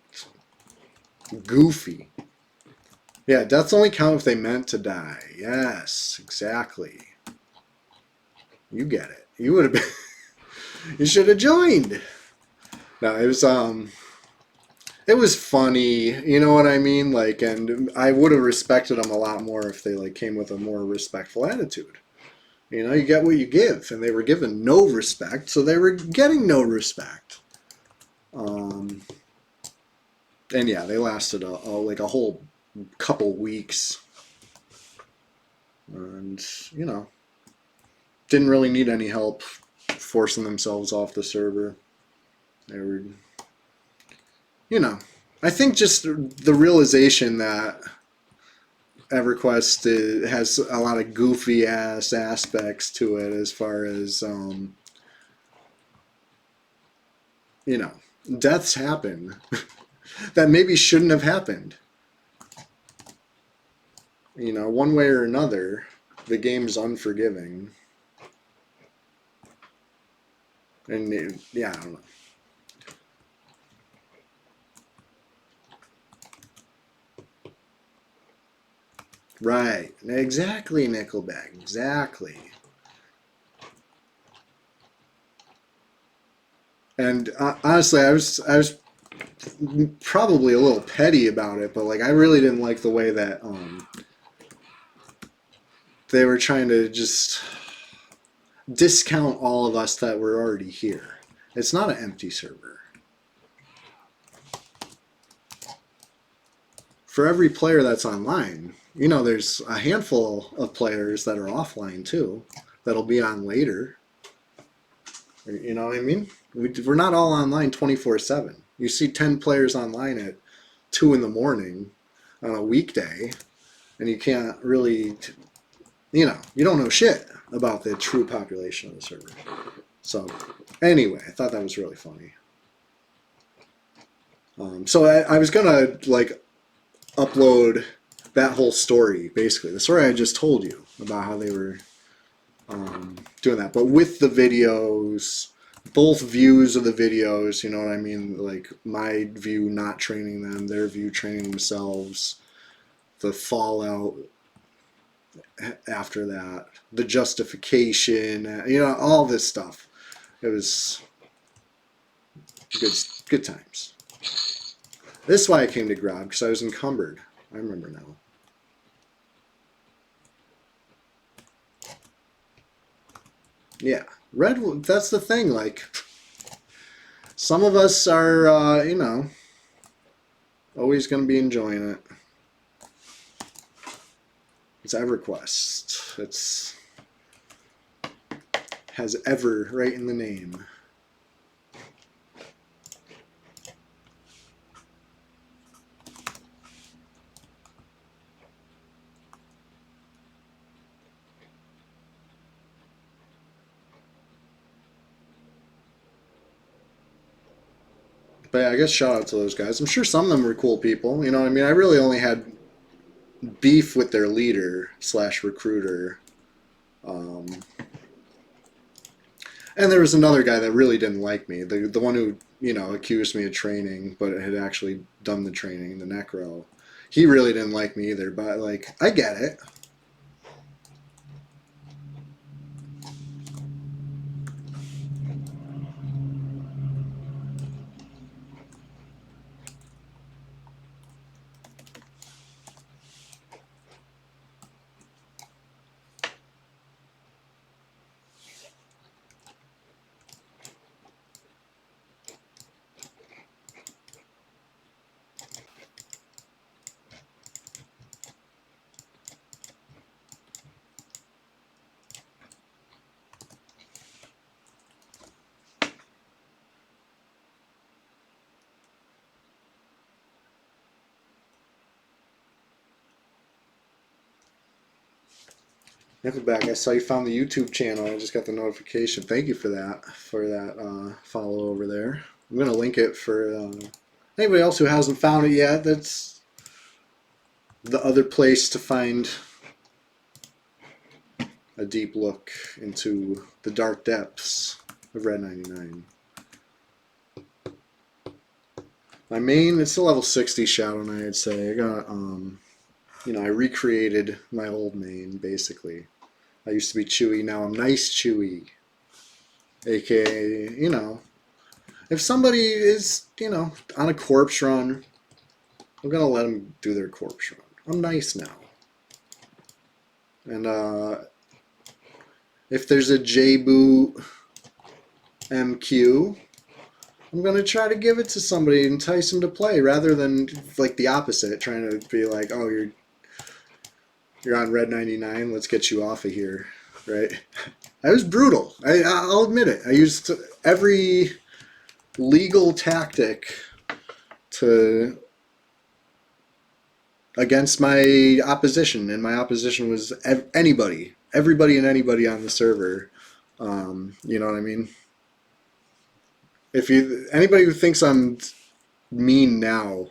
goofy. Yeah, deaths only count if they meant to die. Yes, exactly. You get it. You would have been. You should have joined. No, it was funny. You know what I mean? Like, and I would have respected them a lot more if they like came with a more respectful attitude. You know, you get what you give, and they were given no respect, so they were getting no respect. And yeah, they lasted like a whole couple weeks, and you know, didn't really need any help forcing themselves off the server. They were, you know, I think just the realization that EverQuest has a lot of goofy ass aspects to it as far as you know, deaths happen that maybe shouldn't have happened. You know, one way or another, the game's unforgiving. And yeah, I don't know. Right. Exactly, Nickelback. Exactly. And honestly, I was probably a little petty about it, but like I really didn't like the way that they were trying to just discount all of us that were already here. It's not an empty server. For every player that's online, you know, there's a handful of players that are offline too, that'll be on later. You know what I mean? We're not all online 24/7. You see 10 players online at 2 in the morning on a weekday, and you can't really, you know, you don't know shit about the true population of the server. So, anyway, I thought that was really funny. So I was gonna like upload that whole story, basically the story I just told you about how they were doing that, but with the videos, both views of the videos, you know what I mean? Like my view not training them, their view training themselves, the fallout after that, the justification, you know, all this stuff. It was good times. This is why I came to Grob, because I was encumbered. I remember now. Yeah, Red. That's the thing. Like, some of us are, you know, always going to be enjoying it. It's EverQuest. It's has ever right in the name. But yeah, I guess shout out to those guys. I'm sure some of them were cool people. You know what I mean? I really only had beef with their leader / recruiter. And there was another guy that really didn't like me. The one who, you know, accused me of training, but had actually done the training, the Necro. He really didn't like me either, but like, I get it. Nickelback, I saw you found the YouTube channel. I just got the notification. Thank you for that follow over there. I'm gonna link it for anybody else who hasn't found it yet. That's the other place to find a deep look into the dark depths of Red 99. My main, it's a level 60 Shadow Knight, I'd say. I got, you know, I recreated my old main, basically. I used to be Chewy, now I'm Nice Chewy. AKA, you know, if somebody is, you know, on a corpse run, I'm going to let them do their corpse run. I'm nice now. And, if there's a J-Boot MQ, I'm going to try to give it to somebody, entice them to play, rather than like the opposite, trying to be like, oh, you're on Red 99, let's get you off of here, right? I was brutal. I'll admit it. I used every legal tactic to against my opposition, and my opposition was anybody, everybody and anybody on the server. You know what I mean? If you anybody who thinks I'm mean now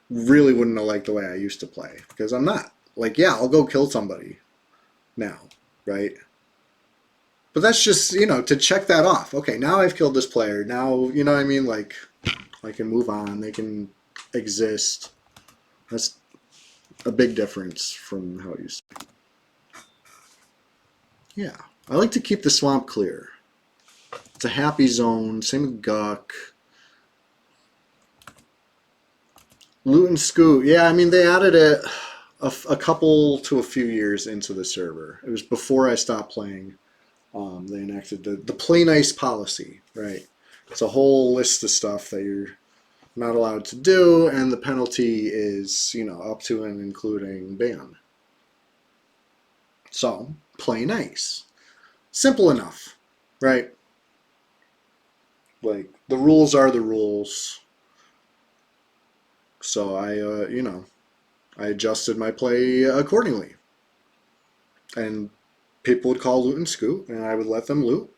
really wouldn't have liked the way I used to play, because I'm not. Like, yeah, I'll go kill somebody now, right? But that's just, to check that off. Okay, now I've killed this player. Now, you know what I mean? Like, I can move on. They can exist. That's a big difference from how it used to be. Yeah. I like to keep the swamp clear. It's a happy zone. Same with Guk. Loot and Scoot. Yeah, I mean, they added it a couple to a few years into the server. It was before I stopped playing. They enacted the play nice policy, right? It's a whole list of stuff that you're not allowed to do, and the penalty is, up to and including ban. So, play nice. Simple enough, right? Like, the rules are the rules. So I adjusted my play accordingly. And people would call loot and scoot, and I would let them loot,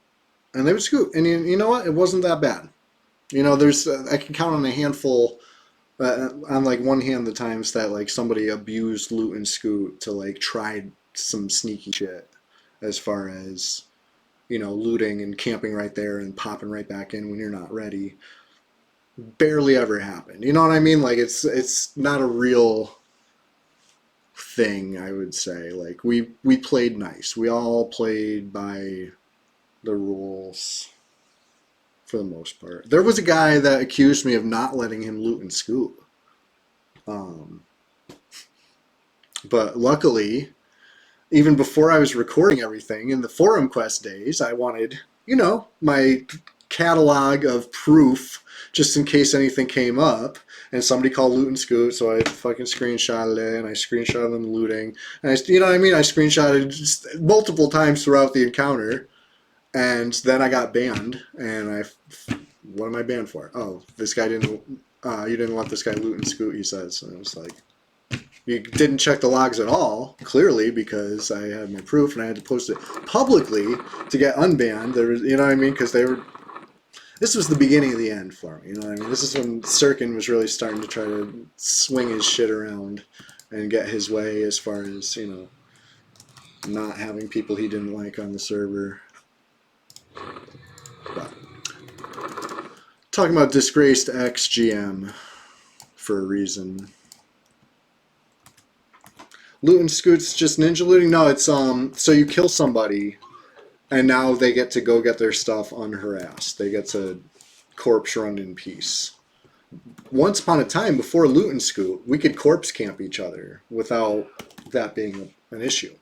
and they would scoot. And you know what? It wasn't that bad. There's I can count on a handful, on like one hand, the times that like somebody abused loot and scoot to like try some sneaky shit, as far as looting and camping right there and popping right back in when you're not ready. Barely ever happened. You know what I mean? Like, it's not a real thing, I would say. Like, we played nice. We all played by the rules for the most part. There was a guy that accused me of not letting him loot and scoot. But luckily, even before I was recording everything in the forum quest days, I wanted, my catalog of proof just in case anything came up and somebody called loot and scoot. So I fucking screenshotted it, and I screenshotted them looting, and I screenshotted just multiple times throughout the encounter, and then I got banned. And what am I banned for? Oh, this guy didn't. You didn't let this guy loot and scoot, he says. And I was like, you didn't check the logs at all, clearly, because I had my proof and I had to post it publicly to get unbanned. There was, you know what I mean? Because this was the beginning of the end for me, you know what I mean? This is when Sirkin was really starting to try to swing his shit around and get his way, as far as, not having people he didn't like on the server. But talking about disgraced ex-GM for a reason. Loot and scoot's just ninja looting? No, it's so you kill somebody and now they get to go get their stuff unharassed. They get to corpse run in peace. Once upon a time, before loot and scoot, we could corpse camp each other without that being an issue.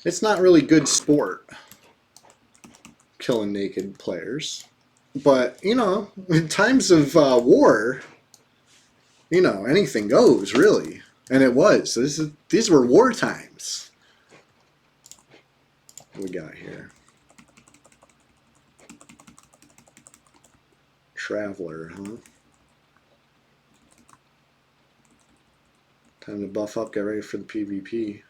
It's not really good sport killing naked players. But, in times of war, anything goes, really. And it was. These were war times. What we got here? Traveler, huh? Time to buff up, get ready for the PvP.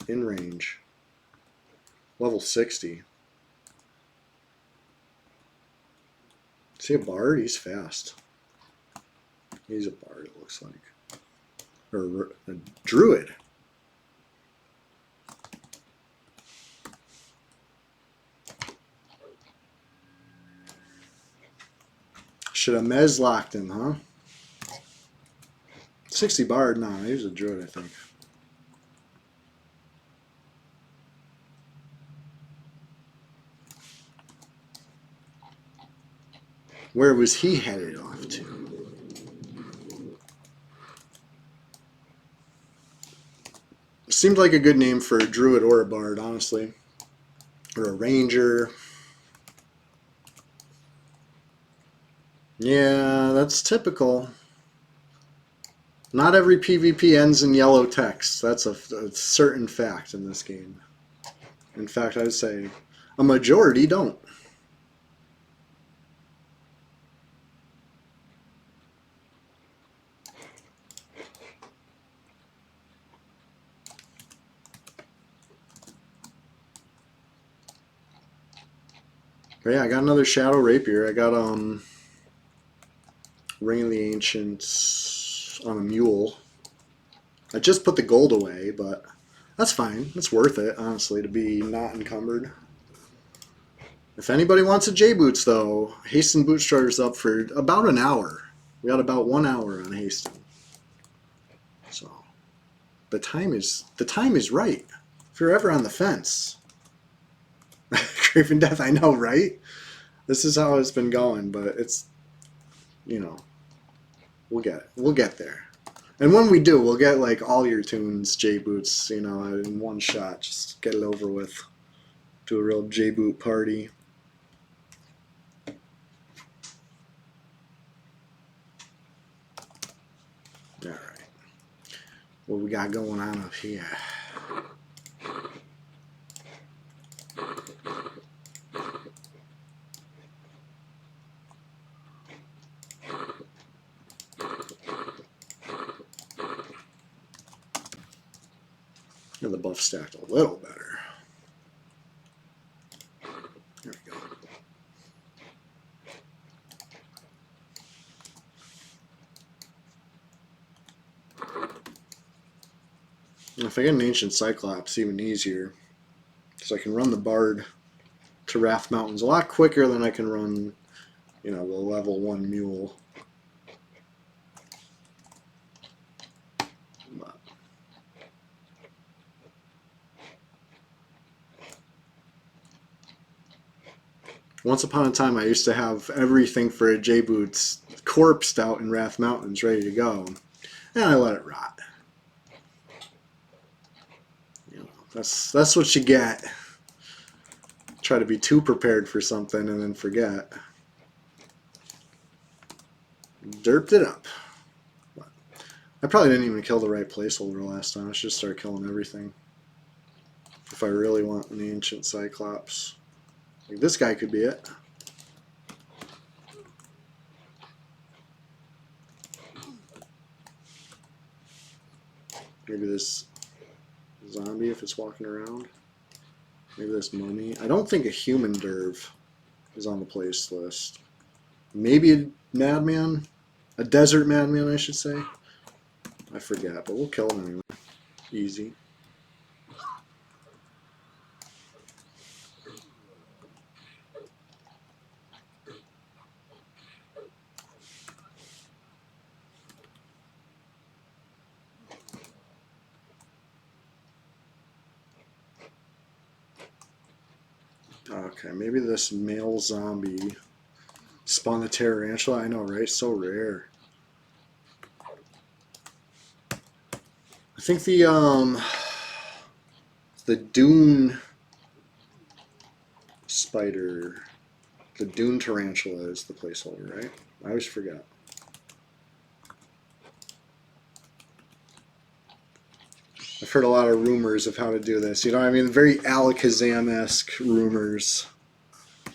In range. Level 60. Is he a bard? He's fast. He's a bard, it looks like. Or a druid. Should have mezlocked him, huh? 60 bard? Nah, he was a druid, I think. Where was he headed off to? Seemed like a good name for a druid or a bard, honestly. Or a ranger. Yeah, that's typical. Not every PvP ends in yellow text. That's a certain fact in this game. In fact, I'd say a majority don't. But yeah, I got another Shadow Rapier. I got Ring of the Ancients on a mule. I just put the gold away, but that's fine. It's worth it, honestly, to be not encumbered. If anybody wants a J-Boots, though, Hasten Boot Starter's up for about an hour. We got about 1 hour on Hasten. So the time is right. If you're ever on the fence. Craven Death, I know, right? This is how it's been going, but it's, you know, we'll get it. We'll get there. And when we do, we'll get like all your tunes, J-Boots, you know, in one shot. Just get it over with. Do a real J-Boot party. Alright. What we got going on up here? The buff stacked a little better. There we go. If I get an Ancient Cyclops, even easier. Because I can run the Bard to Wrath Mountains a lot quicker than I can run, you know, the level 1 mule. But once upon a time, I used to have everything for a J-Boots corpsed out in Wrath Mountains, ready to go. And I let it rot. You know, that's what you get. Try to be too prepared for something and then forget. Derped it up. But I probably didn't even kill the right placeholder last time. I should start killing everything. If I really want an Ancient Cyclops. Like this guy could be it. Maybe this zombie if it's walking around. Maybe this mummy. I don't think a human derv is on the place list. Maybe a madman? A desert madman, I should say. I forget, but we'll kill him anyway. Easy. Okay, maybe this male zombie spawn the tarantula. I know, right? So rare. I think the dune spider, the dune tarantula is the placeholder, right? I always forget. I've heard a lot of rumors of how to do this. You know what I mean? Very Alakazam-esque rumors.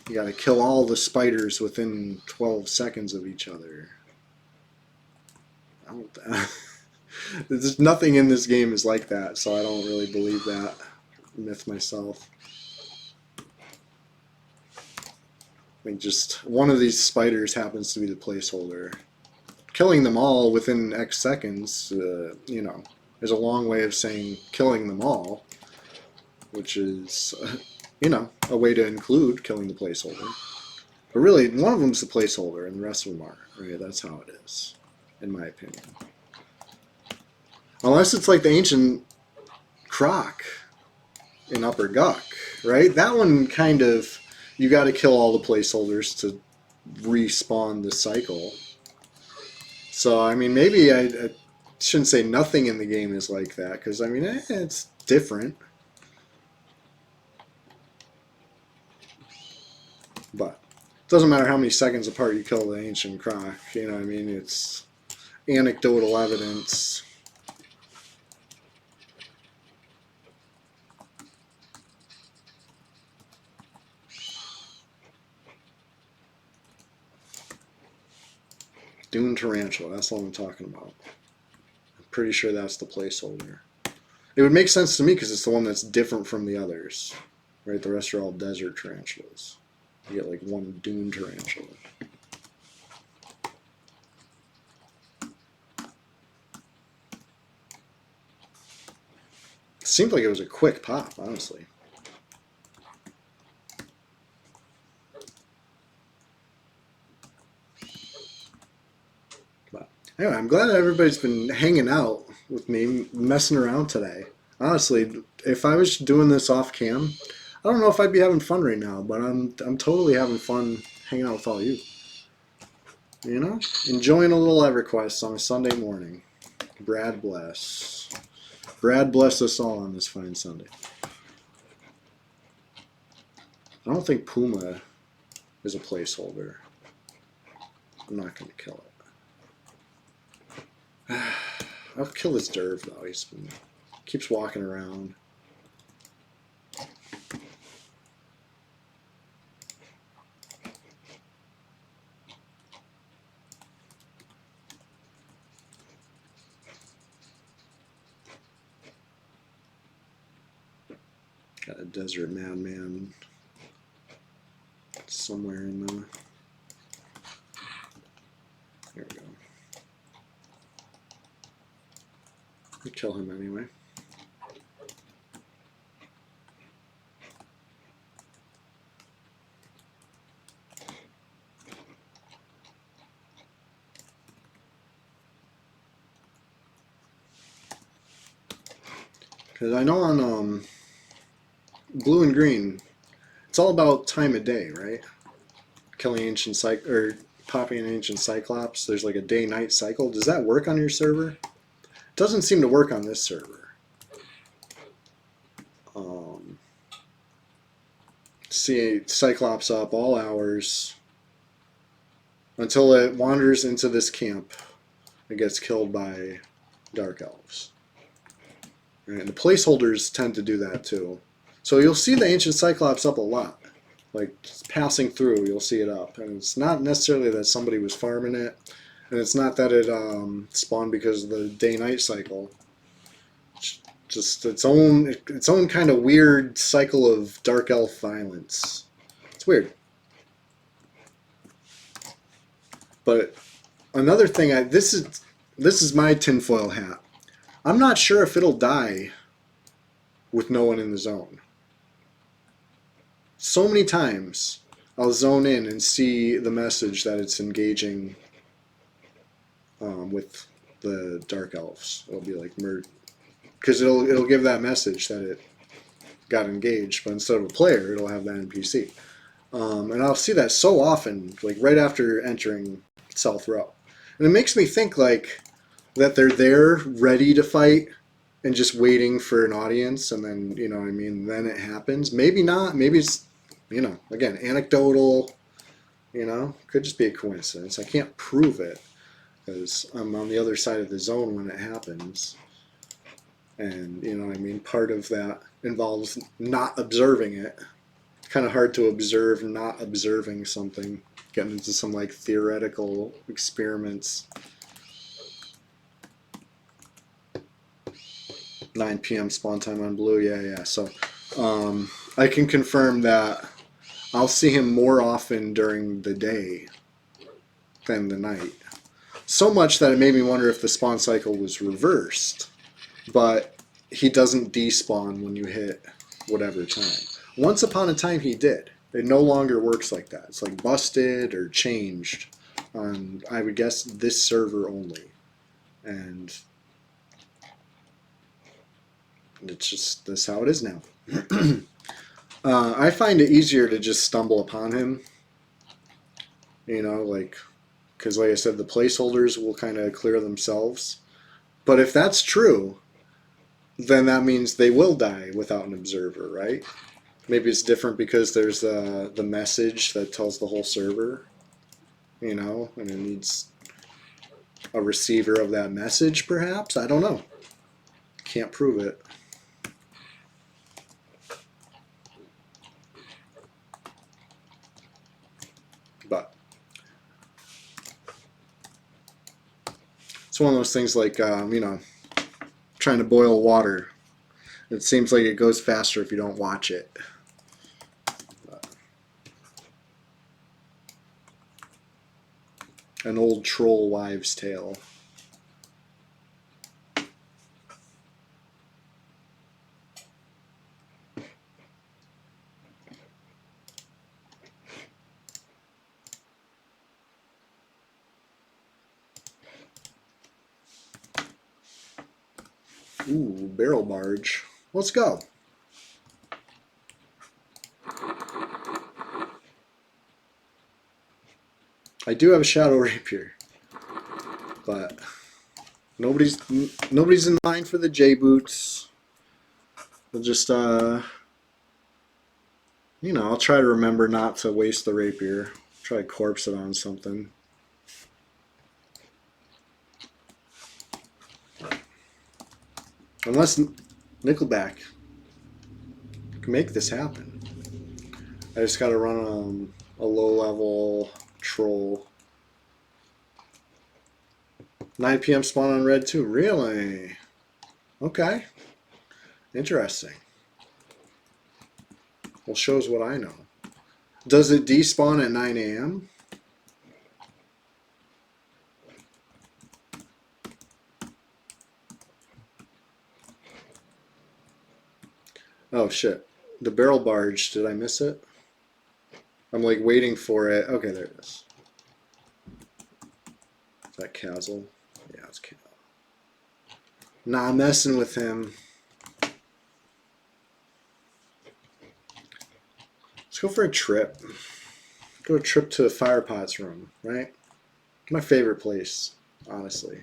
You gotta kill all the spiders within 12 seconds of each other. I don't... There's nothing in this game is like that, so I don't really believe that myth myself. I think just one of these spiders happens to be the placeholder. Killing them all within X seconds, you know, is a long way of saying killing them all, which is, you know, a way to include killing the placeholder. But really, one of them's the placeholder, and the rest of them aren't. Right? That's how it is, in my opinion. Unless it's like the ancient croc in Upper Guck, right? That one kind of, you got to kill all the placeholders to respawn the cycle. So, I mean, maybe I shouldn't say nothing in the game is like that, because, I mean, it's different. But doesn't matter how many seconds apart you kill the ancient croc. You know what I mean? It's anecdotal evidence. Dune tarantula, that's what I'm talking about. I'm pretty sure that's the placeholder. It would make sense to me because it's the one that's different from the others. Right? The rest are all desert tarantulas. You get like one dune tarantula. It seemed like it was a quick pop, honestly. But anyway, I'm glad that everybody's been hanging out with me, messing around today. Honestly, if I was doing this off cam, I don't know if I'd be having fun right now, but I'm totally having fun hanging out with all you. You know? Enjoying a little EverQuest on a Sunday morning. Brad bless. Brad bless us all on this fine Sunday. I don't think Puma is a placeholder. I'm not going to kill it. I'll kill this Derv though. Keeps walking around. Got a desert madman somewhere in the. There we go. I'll kill him anyway. Because I know on blue and green, it's all about time of day, right? Killing ancient or popping an ancient cyclops. There's like a day-night cycle. Does that work on your server? It doesn't seem to work on this server. See cyclops up all hours until it wanders into this camp and gets killed by dark elves. Right, and the placeholders tend to do that too. So you'll see the ancient cyclops up a lot. Like passing through, you'll see it up. And it's not necessarily that somebody was farming it. And it's not that it spawned because of the day-night cycle. It's just its own kind of weird cycle of dark elf violence. It's weird. But another thing, this is my tinfoil hat. I'm not sure if it'll die with no one in the zone. So many times I'll zone in and see the message that it's engaging with the dark elves. It'll be like because it'll give that message that it got engaged, but instead of a player, it'll have that NPC. And I'll see that so often, like right after entering South Row, and it makes me think like that they're there ready to fight and just waiting for an audience, and then, you know what I mean, then it happens. Maybe not, maybe it's, you know, again, anecdotal, you know, could just be a coincidence. I can't prove it because I'm on the other side of the zone when it happens. And, you know what I mean, part of that involves not observing it. It's kind of hard to observe not observing something, getting into some like theoretical experiments. 9 p.m. spawn time on blue, yeah. So I can confirm that I'll see him more often during the day than the night. So much that it made me wonder if the spawn cycle was reversed, but he doesn't despawn when you hit whatever time. Once upon a time he did. It no longer works like that. It's like busted or changed on, I would guess, this server only. And it's just, that's how it is now. I find it easier to just stumble upon him, you know, like, because like I said, the placeholders will kind of clear themselves. But if that's true, then that means they will die without an observer, right? Maybe it's different because there's the message that tells the whole server, you know, and it needs a receiver of that message, perhaps. I don't know. Can't prove it. But it's one of those things like, you know, trying to boil water. It seems like it goes faster if you don't watch it. An old troll wives' tale. Ooh, barrel barge. Let's go. I do have a shadow rapier, but nobody's in line for the J boots. We'll just you know, I'll try to remember not to waste the rapier. Try to corpse it on something. Unless Nickelback can make this happen. I just got to run a low-level troll. 9 p.m. spawn on red too. Really? Okay. Interesting. Well, shows what I know. Does it despawn at 9 a.m.? Oh shit. The barrel barge, did I miss it? I'm like waiting for it. Okay, there it is. Is that Castle? Yeah, it's Castle. Nah, messing with him. Let's go for a trip. Go a trip to Firepot's room, right? My favorite place, honestly.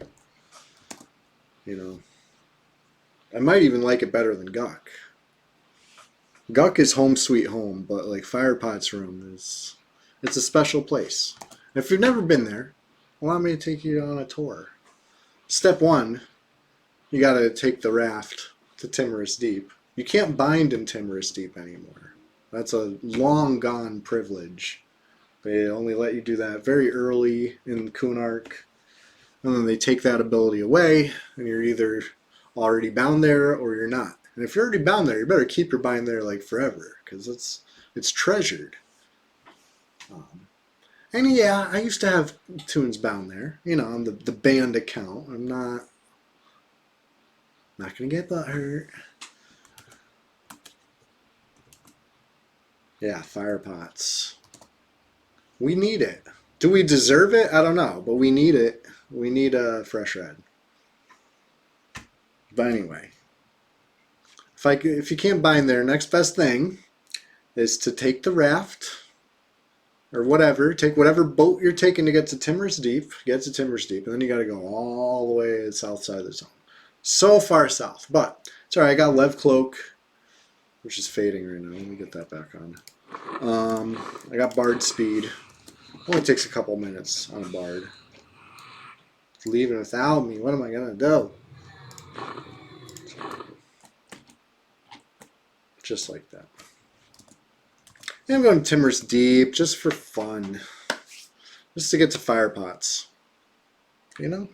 You know. I might even like it better than Guck. Guck is home sweet home, but like Firepot's room is, it's a special place. If you've never been there, allow me to take you on a tour. Step one, you gotta take the raft to Timorous Deep. You can't bind in Timorous Deep anymore. That's a long gone privilege. They only let you do that very early in Kunark, and then they take that ability away, and you're either already bound there or you're not. And if you're already bound there, you better keep your bind there like forever, because it's treasured. And yeah, I used to have tunes bound there, you know, on the band account. I'm not gonna get butthurt. Yeah, Firepots. We need it. Do we deserve it? I don't know, but we need it. We need a fresh red. But anyway, if you can't bind there, next best thing is to take the raft or whatever. Take whatever boat you're taking to get to Timorous Deep. Get to Timorous Deep, and then you got to go all the way to the south side of the zone. So far south, but it's alright. I got Lev Cloak, which is fading right now. Let me get that back on. I got Bard Speed. Only takes a couple minutes on a Bard. It's leaving without me. What am I gonna do? Just like that. And I'm going Timorous Deep just for fun. Just to get to Firepots. You know?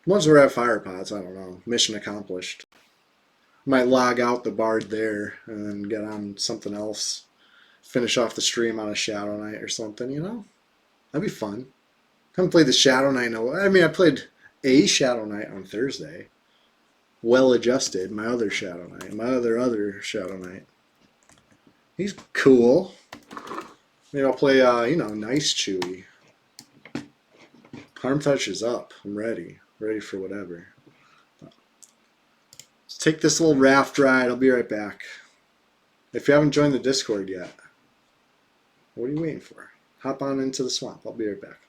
Once we're at Firepots, I don't know. Mission accomplished. Might log out the Bard there and then get on something else. Finish off the stream on a Shadow Knight or something, you know? That'd be fun. I haven't played the Shadow Knight. I mean, I played a Shadow Knight on Thursday. Well adjusted. My other Shadow Knight. My other Shadow Knight. He's cool. Maybe I'll play, you know, nice Chewy. Harm Touch is up. I'm ready. Ready for whatever. Let's take this little raft ride. I'll be right back. If you haven't joined the Discord yet, what are you waiting for? Hop on into the swamp. I'll be right back.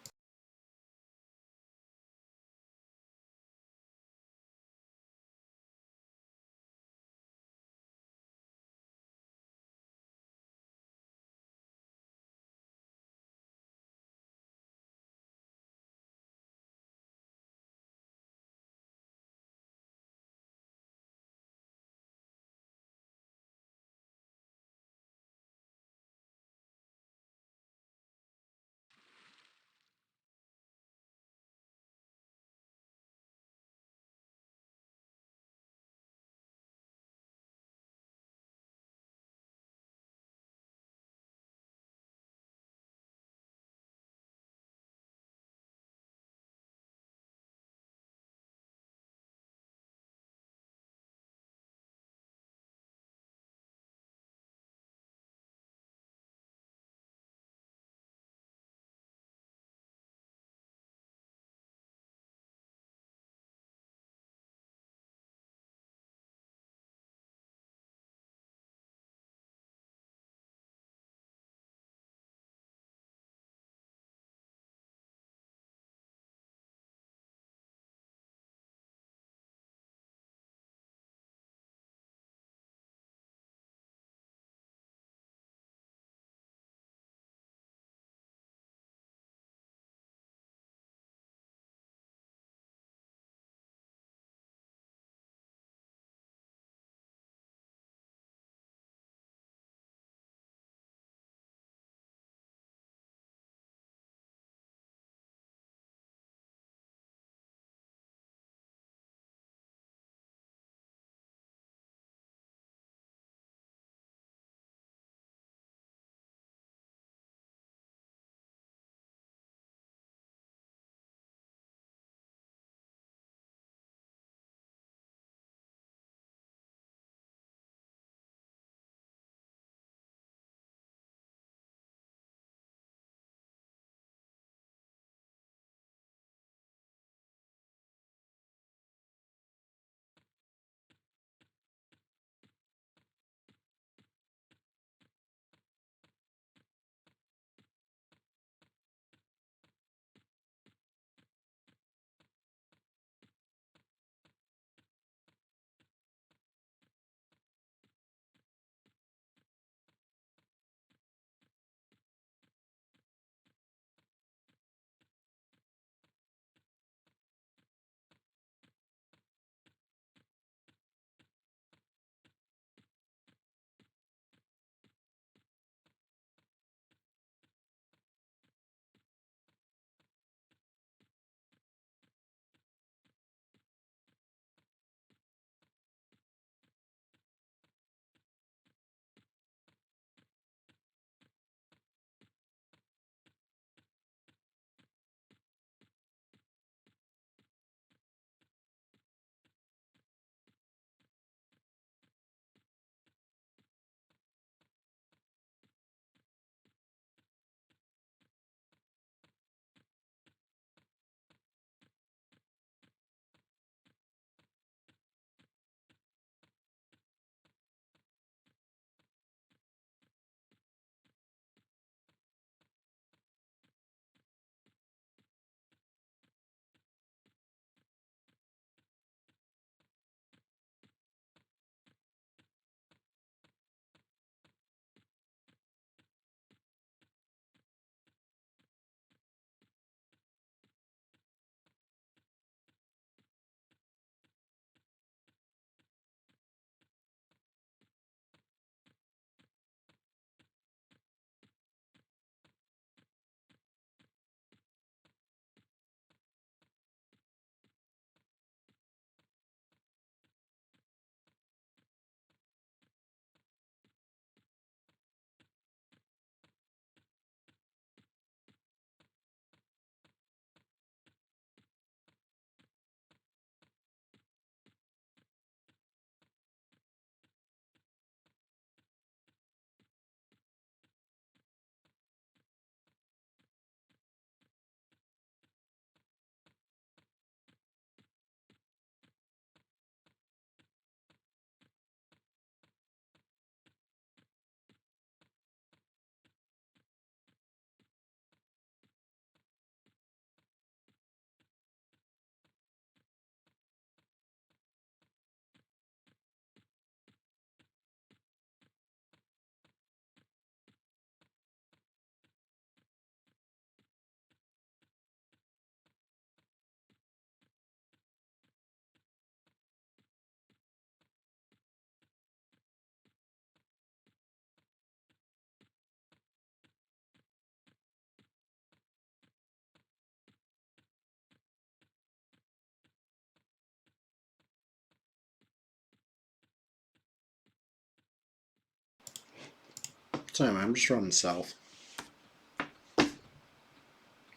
So anyway, I'm just running south.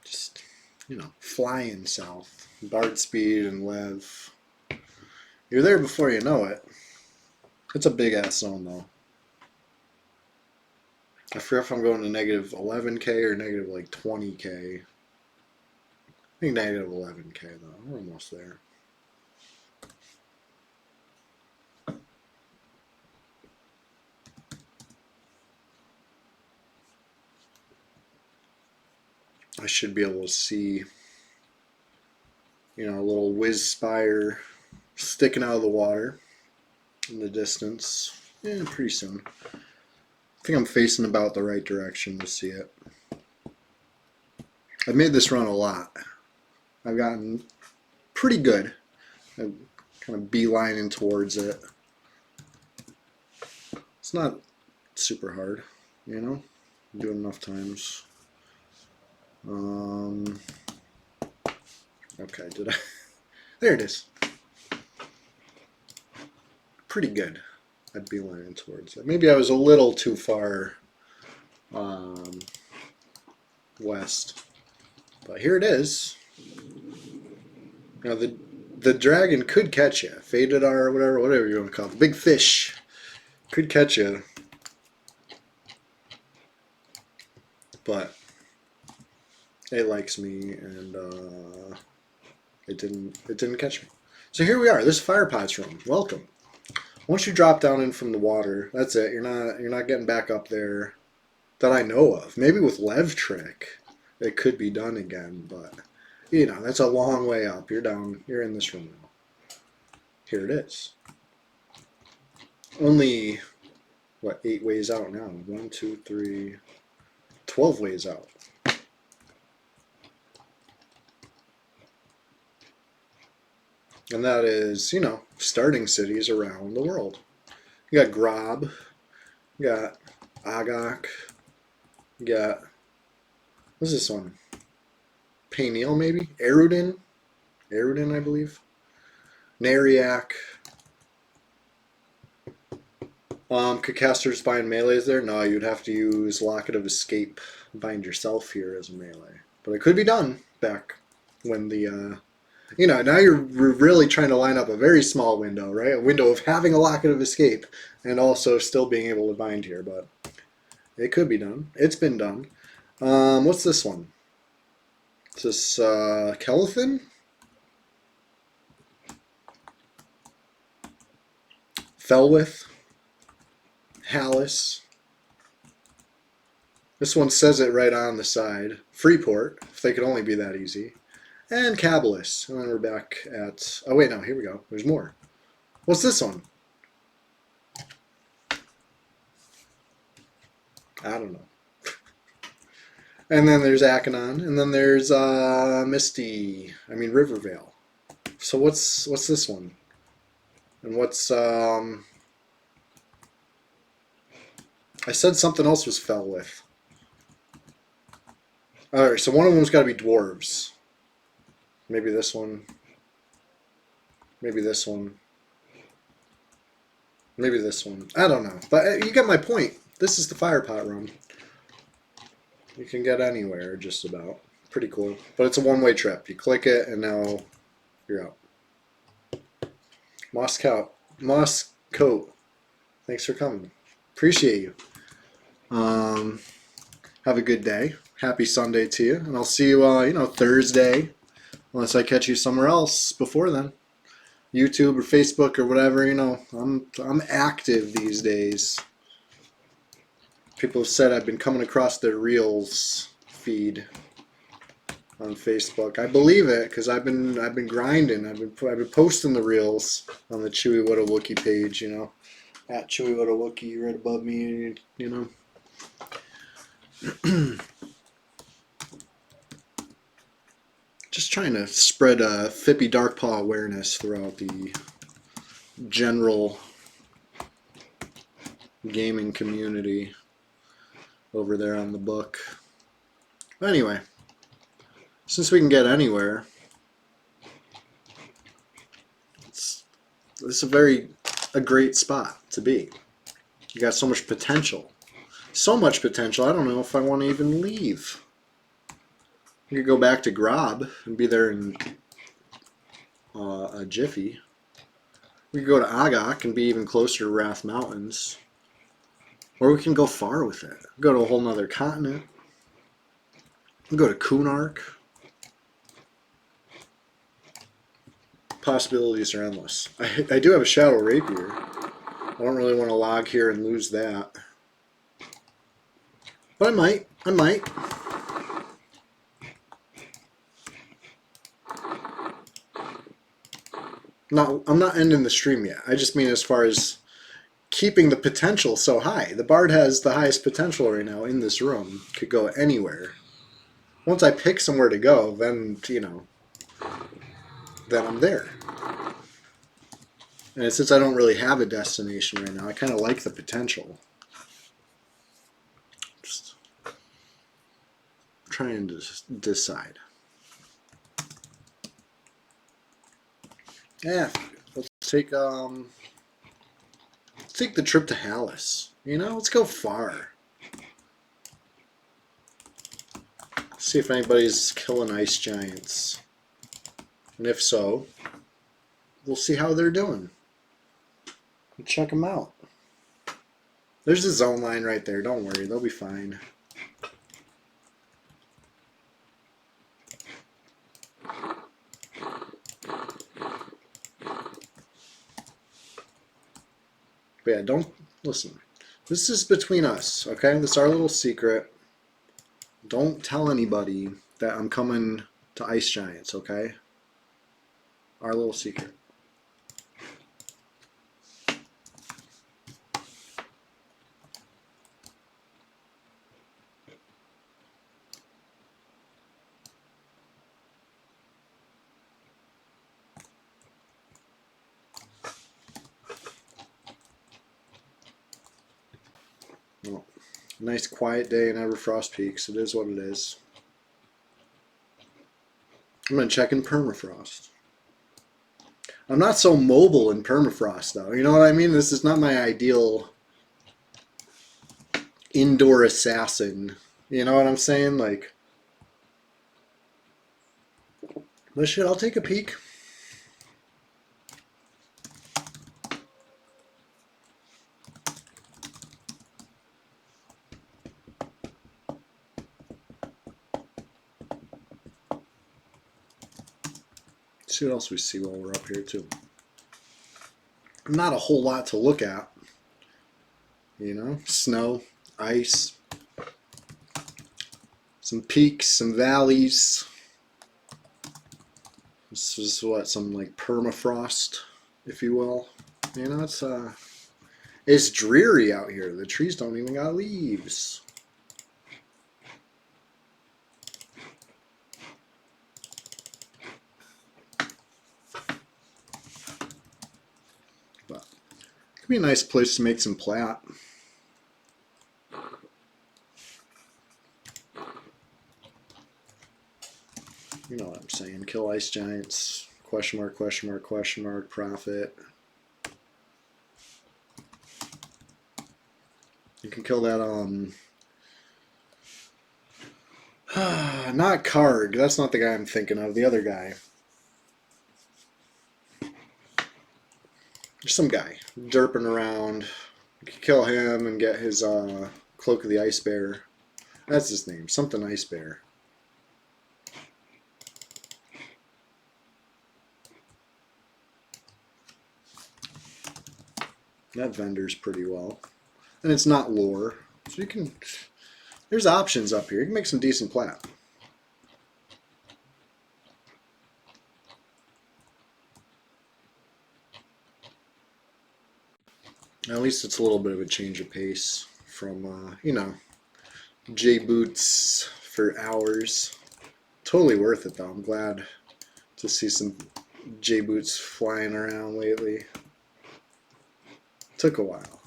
Just, you know, flying south. Dart speed and lev. You're there before you know it. It's a big ass zone though. I forget if I'm going to negative 11k or negative like 20k. I think negative 11k though. We're almost there. I should be able to see, you know, a little whiz spire sticking out of the water in the distance. Yeah, pretty soon. I think I'm facing about the right direction to see it. I've made this run a lot. I've gotten pretty good. I'm kind of beelining towards it. It's not super hard, you know? Do it enough times. Okay, did I? There it is. Pretty good. I'd be lining towards it. Maybe I was a little too far west, but here it is. Now the dragon could catch you. Faded R, whatever you want to call it. The big fish could catch you, but it likes me, and it didn't catch me. So here we are. This fire pot's room. Welcome. Once you drop down in from the water, that's it. You're not getting back up there that I know of. Maybe with Lev Trick, it could be done again, but you know, that's a long way up. You're down. You're in this room now. Here it is. Only what, 8 ways out now? 1, 2, 3, 12 ways out. And that is, you know, starting cities around the world. You got Grob, you got Agak, you got, what's this one? Payneal, maybe? Erudin, I believe. Nariak. Could casters bind melees there? No, you'd have to use Locket of Escape, bind yourself here as a melee. But it could be done back when the, you know, now you're really trying to line up a very small window, right? A window of having a Locket of Escape and also still being able to bind here, but it could be done. It's been done. What's this one? Is this Kelithin? Felwith? Hallis? This one says it right on the side. Freeport, if they could only be that easy. And Cabalus. And then we're back at... Oh, wait, no, here we go. There's more. What's this one? I don't know. And then there's Akanon. And then there's Rivervale. So what's this one? And what's... I said something else was Felwith. Alright, so one of them's got to be dwarves. Maybe this one. Maybe this one. Maybe this one. I don't know. But you get my point. This is the Firepot room. You can get anywhere, just about. Pretty cool. But it's a one-way trip. You click it, and now you're out. Moss Coat. Thanks for coming. Appreciate you. Have a good day. Happy Sunday to you. And I'll see you, Thursday. Unless I catch you somewhere else before then. YouTube or Facebook or whatever, I'm active these days. People have said I've been coming across their Reels feed on Facebook. I believe it because I've been grinding. I've been posting the Reels on the Chewy What a Wookie page, at Chewy What a Wookie right above me, Just trying to spread Fippy Darkpaw awareness throughout the general gaming community over there on the book. But anyway, since we can get anywhere, this is a great spot to be. You got so much potential. So much potential, I don't know if I want to even leave. We could go back to Grob and be there in a jiffy. We could go to Agok and be even closer to Wrath Mountains. Or we can go far with it. Go to a whole nother continent. We go to Kunark. Possibilities are endless. I do have a Shadow Rapier. I don't really want to log here and lose that. But I might. I might. I'm not ending the stream yet. I just mean as far as keeping the potential so high. The Bard has the highest potential right now in this room. Could go anywhere. Once I pick somewhere to go, then, you know, then I'm there. And since I don't really have a destination right now, I kind of like the potential. Just trying to decide. Yeah, let's take the trip to Hallis. You know, let's go far. See if anybody's killing ice giants. And if so, we'll see how they're doing. We'll check them out. There's a zone line right there. Don't worry, they'll be fine. But yeah, don't listen. This is between us, okay? This is our little secret. Don't tell anybody that I'm coming to Ice Giants, okay? Our little secret. Well, nice quiet day in Everfrost Peaks. It is what it is. I'm going to check in Permafrost. I'm not so mobile in Permafrost, though. You know what I mean? This is not my ideal indoor assassin. You know what I'm saying? Like, but shit, I'll take a peek. See what else we see while we're up here, too. Not a whole lot to look at. You know, snow, ice, some peaks, some valleys. This is what, some like permafrost, if you will. You know, it's dreary out here. The trees don't even got leaves. But it could be a nice place to make some plat. You know what I'm saying. Kill ice giants. Question mark, question mark, question mark, profit. You can kill that not Karg. That's not the guy I'm thinking of. The other guy. There's some guy derping around. You can kill him and get his Cloak of the Ice Bear. That's his name. Something Ice Bear. That vendors pretty well. And it's not lore. So you can... There's options up here. You can make some decent plat. At least it's a little bit of a change of pace from, you know, J-Boots for hours. Totally worth it, though. I'm glad to see some J-Boots flying around lately. Took a while.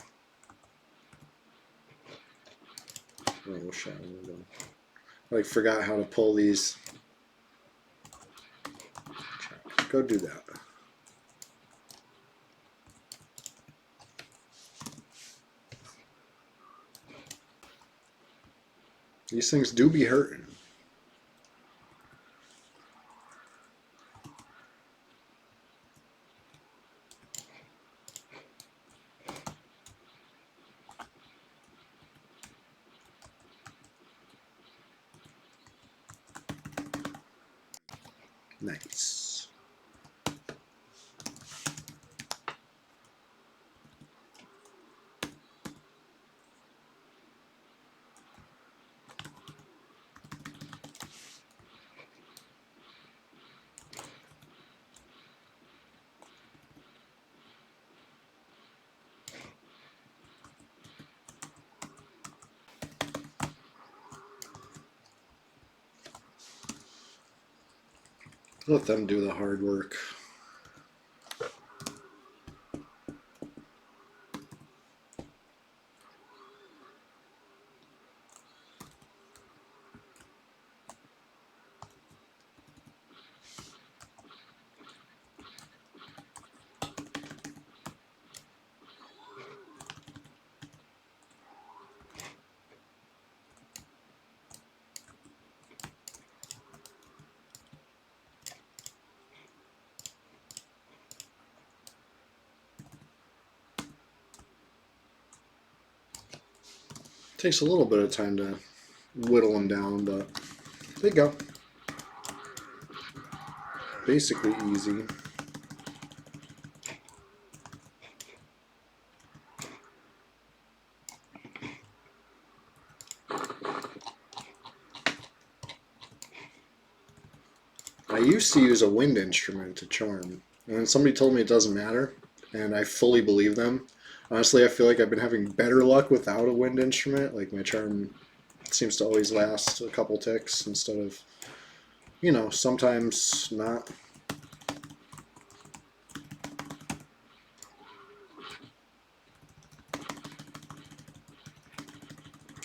Oh, shit. I like forgot how to pull these. Go do that. These things do be hurting. Nice. Let them do the hard work. Takes a little bit of time to whittle them down, but there you go. Basically easy. I used to use a wind instrument to charm, and then somebody told me it doesn't matter, and I fully believe them. Honestly, I feel like I've been having better luck without a wind instrument. Like my charm seems to always last a couple ticks instead of, you know, sometimes not.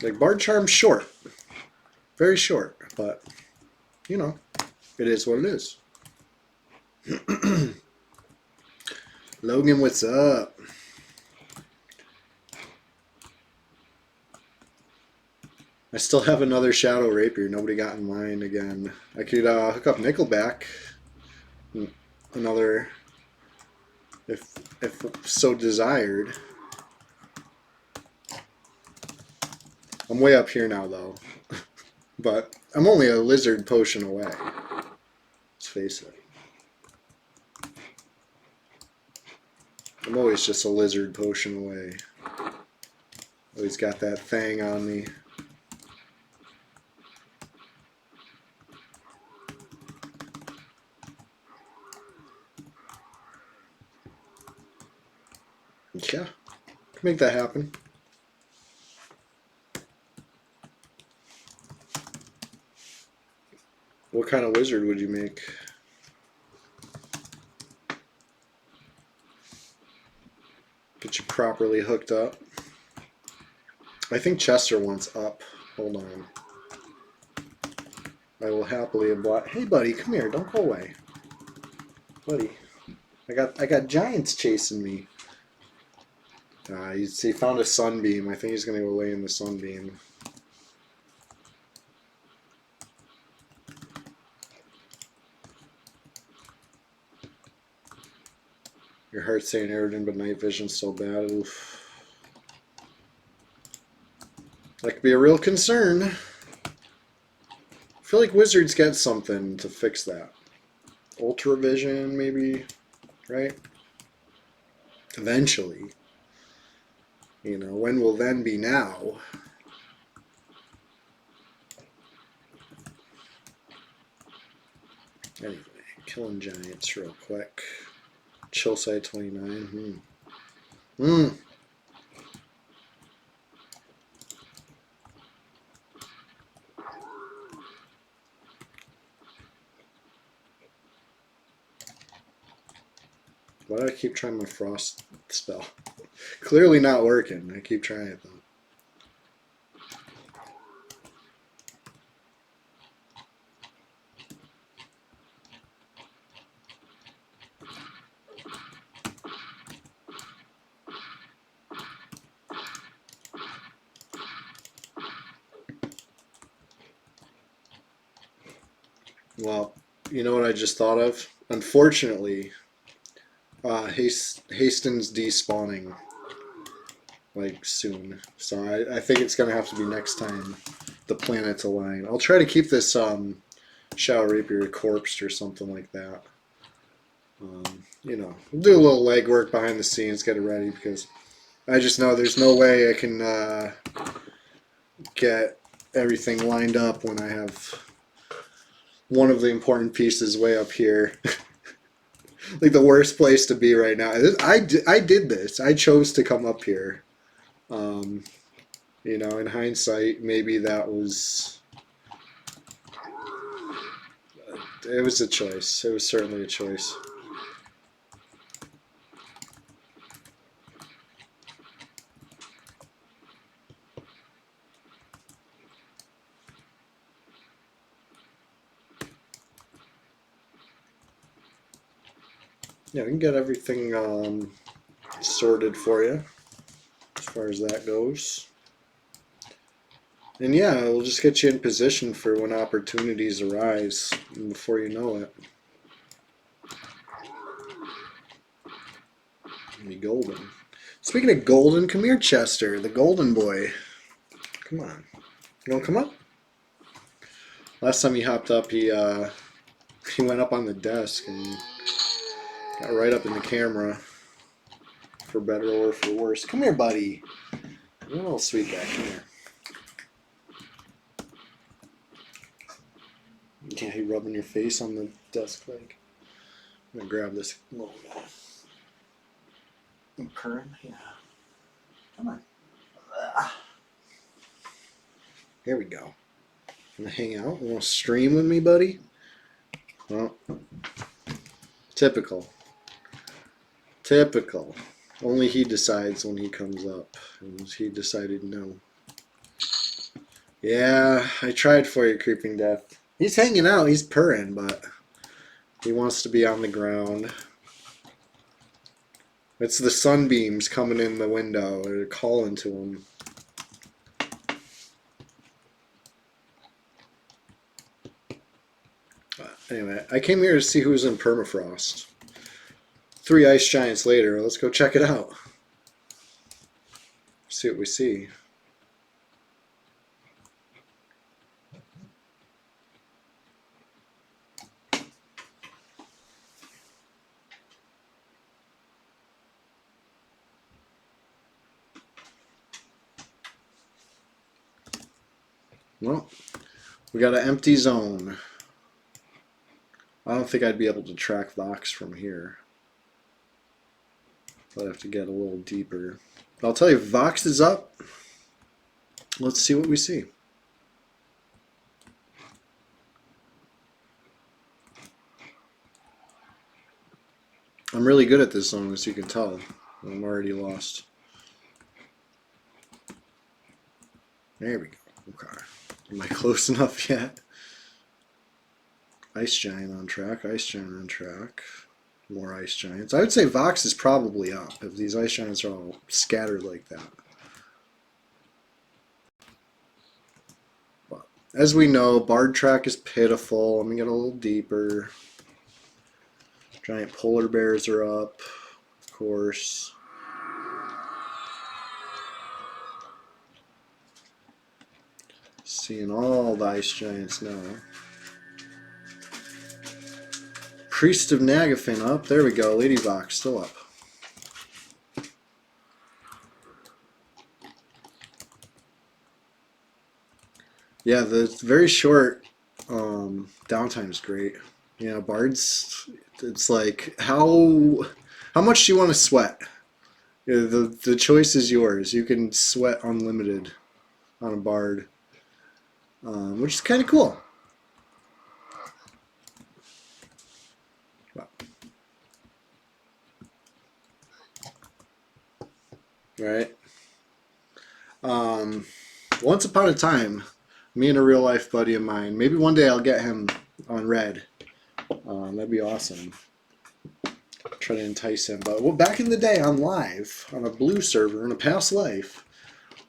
Like Bard Charm's short, very short, but you know, it is what it is. Logan, what's up? I still have another Shadow Rapier. Nobody got in line again. I could hook up Nickelback. Another, if so desired. I'm way up here now, though. But I'm only a lizard potion away. Let's face it. I'm always just a lizard potion away. Always got that thing on me. Yeah, can make that happen. What kind of wizard would you make? Get you properly hooked up. I think Chester wants up. Hold on. I will happily oblige. Hey, buddy, come here. Don't go away, buddy. I got giants chasing me. He found a sunbeam. I think he's gonna go lay in the sunbeam. Your heart's saying Aridin, but night vision's so bad. Oof. That could be a real concern. I feel like Wizards get something to fix that. Ultra vision, maybe, right? Eventually. You know, when will then be now? Anyway, killing giants real quick. Chill side 29. Why do I keep trying my frost spell? Clearly not working. I keep trying it though. Well, you know what I just thought of? Unfortunately, Hastings despawning like soon, so I think it's gonna have to be next time the planets align. I'll try to keep this Shadow Rapier corpsed or something like that. You know, we'll do a little legwork behind the scenes, get it ready, because I just know there's no way I can get everything lined up when I have one of the important pieces way up here. Like the worst place to be right now. I did this. I chose to come up here. You know, in hindsight, maybe that was... It was a choice. It was certainly a choice. Yeah, we can get everything sorted for you as far as that goes. And yeah, we'll just get you in position for when opportunities arise, and before you know it. Be golden. Speaking of golden, come here, Chester, the golden boy. Come on. You wanna come up? Last time he hopped up, he went up on the desk and got right up in the camera. For better or for worse. Come here, buddy. You're a little sweet guy. Come here. Yeah, you rubbing your face on the desk leg. I'm gonna grab this little guy. You purring? Yeah. Come on. Here we go. Wanna hang out? You wanna stream with me, buddy? Well, typical. Typical. Only he decides when he comes up. And he decided no. Yeah, I tried for you, Creeping Death. He's hanging out, he's purring, but he wants to be on the ground. It's the sunbeams coming in the window. They're calling to him. But anyway, I came here to see who's in permafrost. 3 ice giants later, let's go check it out. See what we see. Well, we got an empty zone. I don't think I'd be able to track Vox from here. I'd have to get a little deeper. But I'll tell you, Vox is up. Let's see what we see. I'm really good at this zone, as you can tell. I'm already lost. There we go. Okay. Am I close enough yet? Ice Giant on track. Ice Giant on track. More Ice Giants. I would say Vox is probably up if these Ice Giants are all scattered like that. But as we know, Bard track is pitiful. Let me get a little deeper. Giant polar bears are up, of course. Seeing all the Ice Giants now. Priest of Nagafin up. There we go. Lady Vox still up. Yeah, the very short downtime is great. You know, Bards, it's like, how much do you want to sweat? You know, the choice is yours. You can sweat unlimited on a Bard, which is kind of cool. Right? Once upon a time, me and a real life buddy of mine, maybe one day I'll get him on Red. That'd be awesome. Try to entice him. But well, back in the day on live, on a blue server in a past life,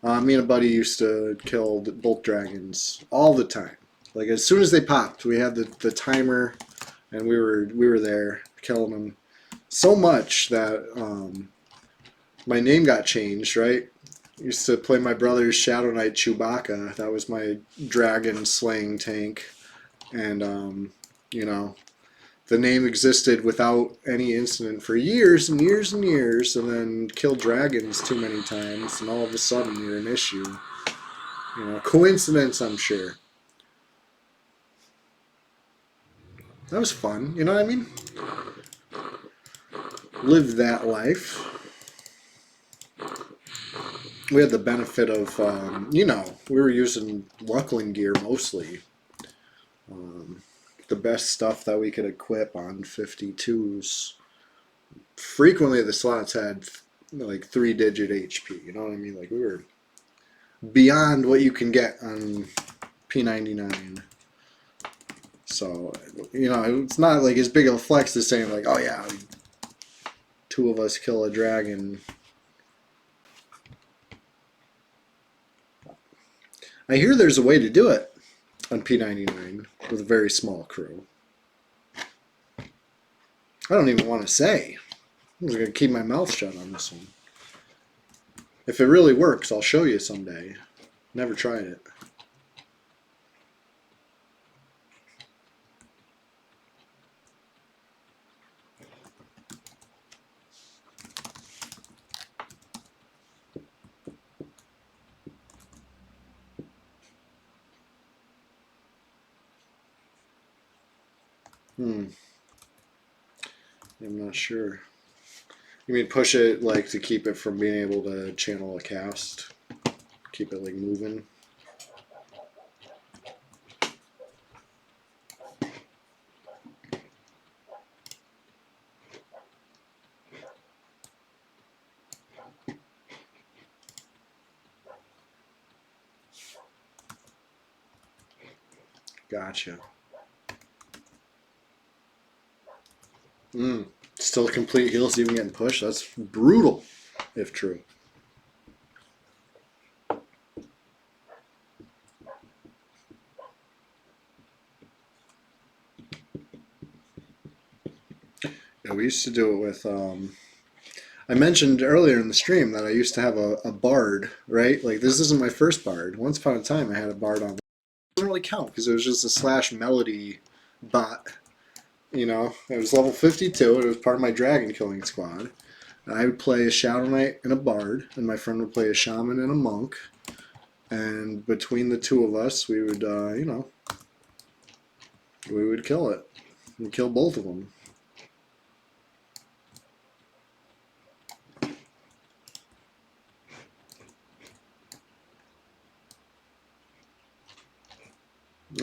me and a buddy used to kill bolt dragons all the time. Like as soon as they popped, we had the timer, and we were there killing them so much that my name got changed. Right, used to play my brother's Shadow Knight Chewbacca. That was my dragon slaying tank, and you know, the name existed without any incident for years and years and years, and then killed dragons too many times, and all of a sudden you're an issue. You know, coincidence, I'm sure. That was fun, you know what I mean? Lived that life. We had the benefit of, you know, we were using Luckling gear mostly. The best stuff that we could equip on 52s. Frequently the slots had like 3-digit HP, you know what I mean? Like we were beyond what you can get on P99. So, you know, it's not like as big of a flex as saying like, oh yeah, 2 of us kill a dragon. I hear there's a way to do it on P99 with a very small crew. I don't even want to say. I'm just going to keep my mouth shut on this one. If it really works, I'll show you someday. Never tried it. I'm not sure. You mean push it like to keep it from being able to channel a cast? Keep it like moving? Gotcha. Still complete heals even getting pushed? That's brutal, if true. Yeah, we used to do it with, I mentioned earlier in the stream that I used to have a bard, right? Like, this isn't my first bard. Once upon a time, I had a bard on. It doesn't really count because it was just a slash melody bot. You know, it was level 52. It was part of my dragon killing squad. I would play a Shadow Knight and a bard, and my friend would play a shaman and a monk. And between the 2 of us, we would, you know, we would kill it. We'd kill both of them.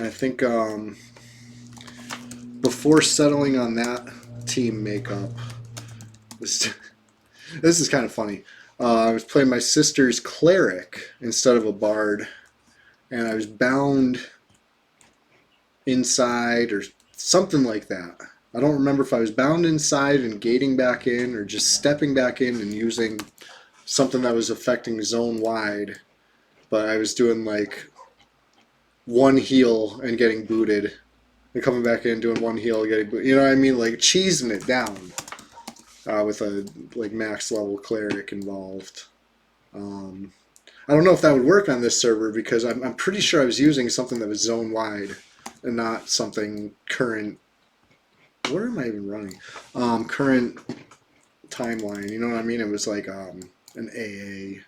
I think before settling on that team makeup, this is kind of funny. I was playing my sister's cleric instead of a bard, and I was bound inside or something like that. I don't remember if I was bound inside and gating back in or just stepping back in and using something that was affecting zone wide, but I was doing like 1 heal and getting booted, and coming back in doing 1 heal, getting booted. You know what I mean? Like cheesing it down with a like max level cleric involved. I don't know if that would work on this server because I'm pretty sure I was using something that was zone wide and not something current. Where am I even running? Current timeline. You know what I mean? It was like an AA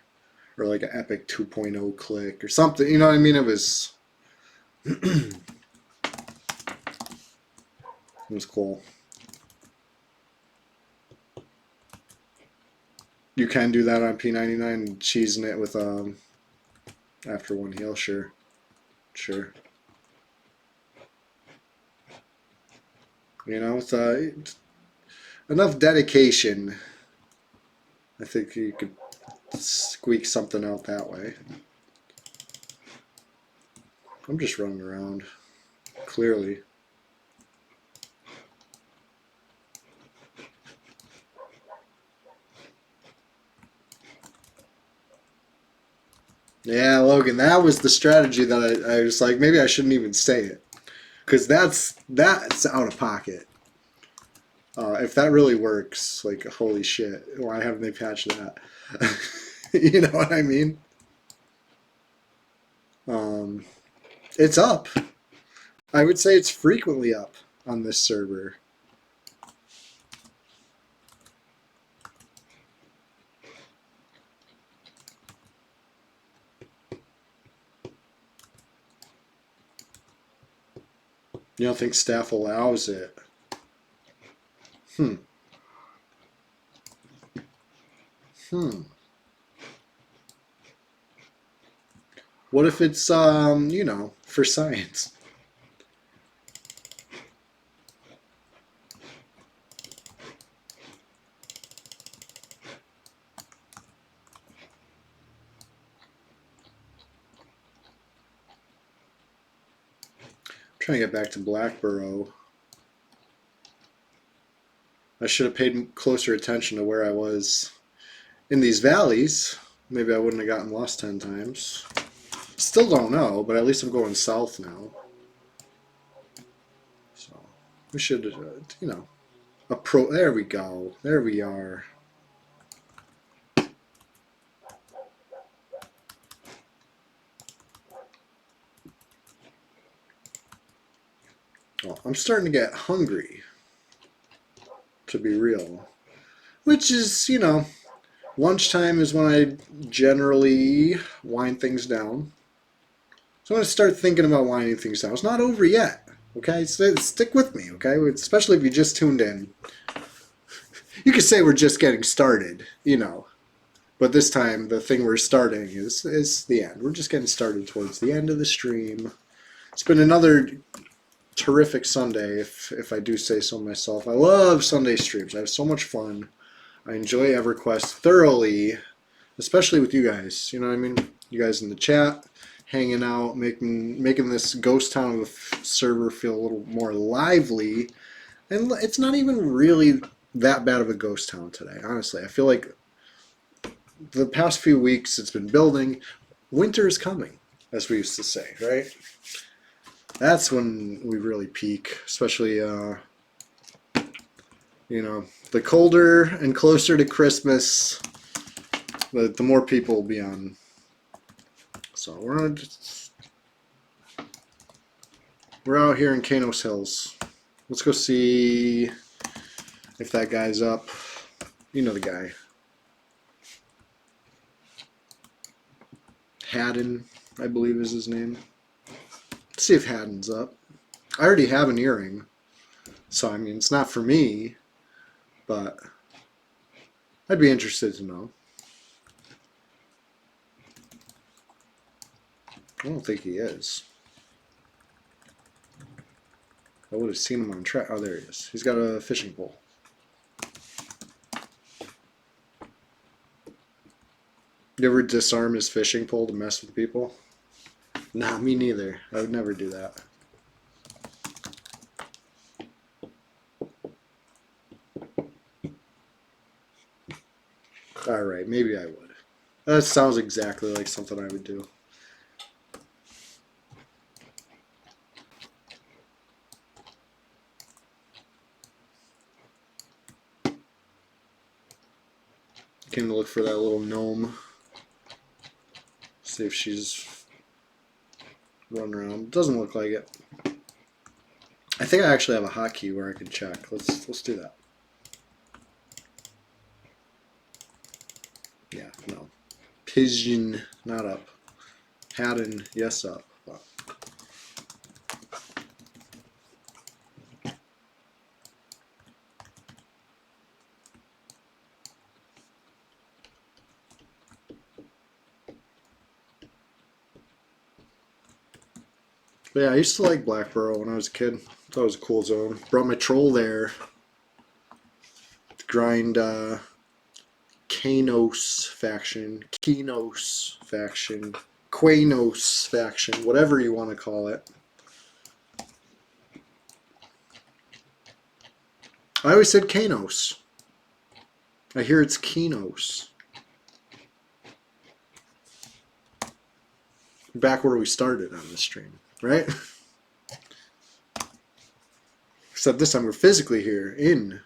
or like an Epic 2.0 click or something. You know what I mean? It was. It was cool. You can do that on P99, cheesing it with after 1 heal, sure. You know, with enough dedication, I think you could squeak something out that way. I'm just running around, clearly. Yeah, Logan, that was the strategy that I was like, maybe I shouldn't even say it. Because that's out of pocket. If that really works, like, holy shit, why haven't they patched that? You know what I mean? It's up. I would say it's frequently up on this server. You don't think staff allows it? Hmm. What if it's, you know, for science? I'm trying to get back to Blackborough. I should have paid closer attention to where I was in these valleys. Maybe I wouldn't have gotten lost 10 times. Still don't know, but at least I'm going south now. So we should, you know, there we go. There we are. Well, I'm starting to get hungry, to be real. Which is, you know, lunchtime is when I generally wind things down. So I'm going to start thinking about winding things down. It's not over yet, okay? Stick with me, okay? Especially if you just tuned in. You could say we're just getting started, you know. But this time, the thing we're starting is the end. We're just getting started towards the end of the stream. It's been another terrific Sunday, if I do say so myself. I love Sunday streams. I have so much fun. I enjoy EverQuest thoroughly, especially with you guys. You know what I mean? You guys in the chat, hanging out, making this ghost town of a server feel a little more lively. And it's not even really that bad of a ghost town today, honestly. I feel like the past few weeks it's been building. Winter is coming, as we used to say, right? That's when we really peak, especially, you know, the colder and closer to Christmas, the more people will be on. So we're out here in Kanos Hills. Let's go see if that guy's up. You know the guy. Haddon, I believe is his name. Let's see if Haddon's up. I already have an earring, so I mean, it's not for me, but I'd be interested to know. I don't think he is. I would have seen him on track. Oh, there he is. He's got a fishing pole. You ever disarm his fishing pole to mess with people? Nah, me neither. I would never do that. Alright, maybe I would. That sounds exactly like something I would do. Came to look for that little gnome. See if she's running around. Doesn't look like it. I think I actually have a hotkey where I can check. Let's do that. Yeah, no. Pigeon, not up. Haddon, yes up. But yeah, I used to like Blackborough when I was a kid. Thought it was a cool zone. Brought my troll there. To grind Kanos faction, Kenos faction, Quanos faction, whatever you want to call it. I always said Kanos. I hear it's Kenos. back where we started on the stream, right? Except this time we're physically here in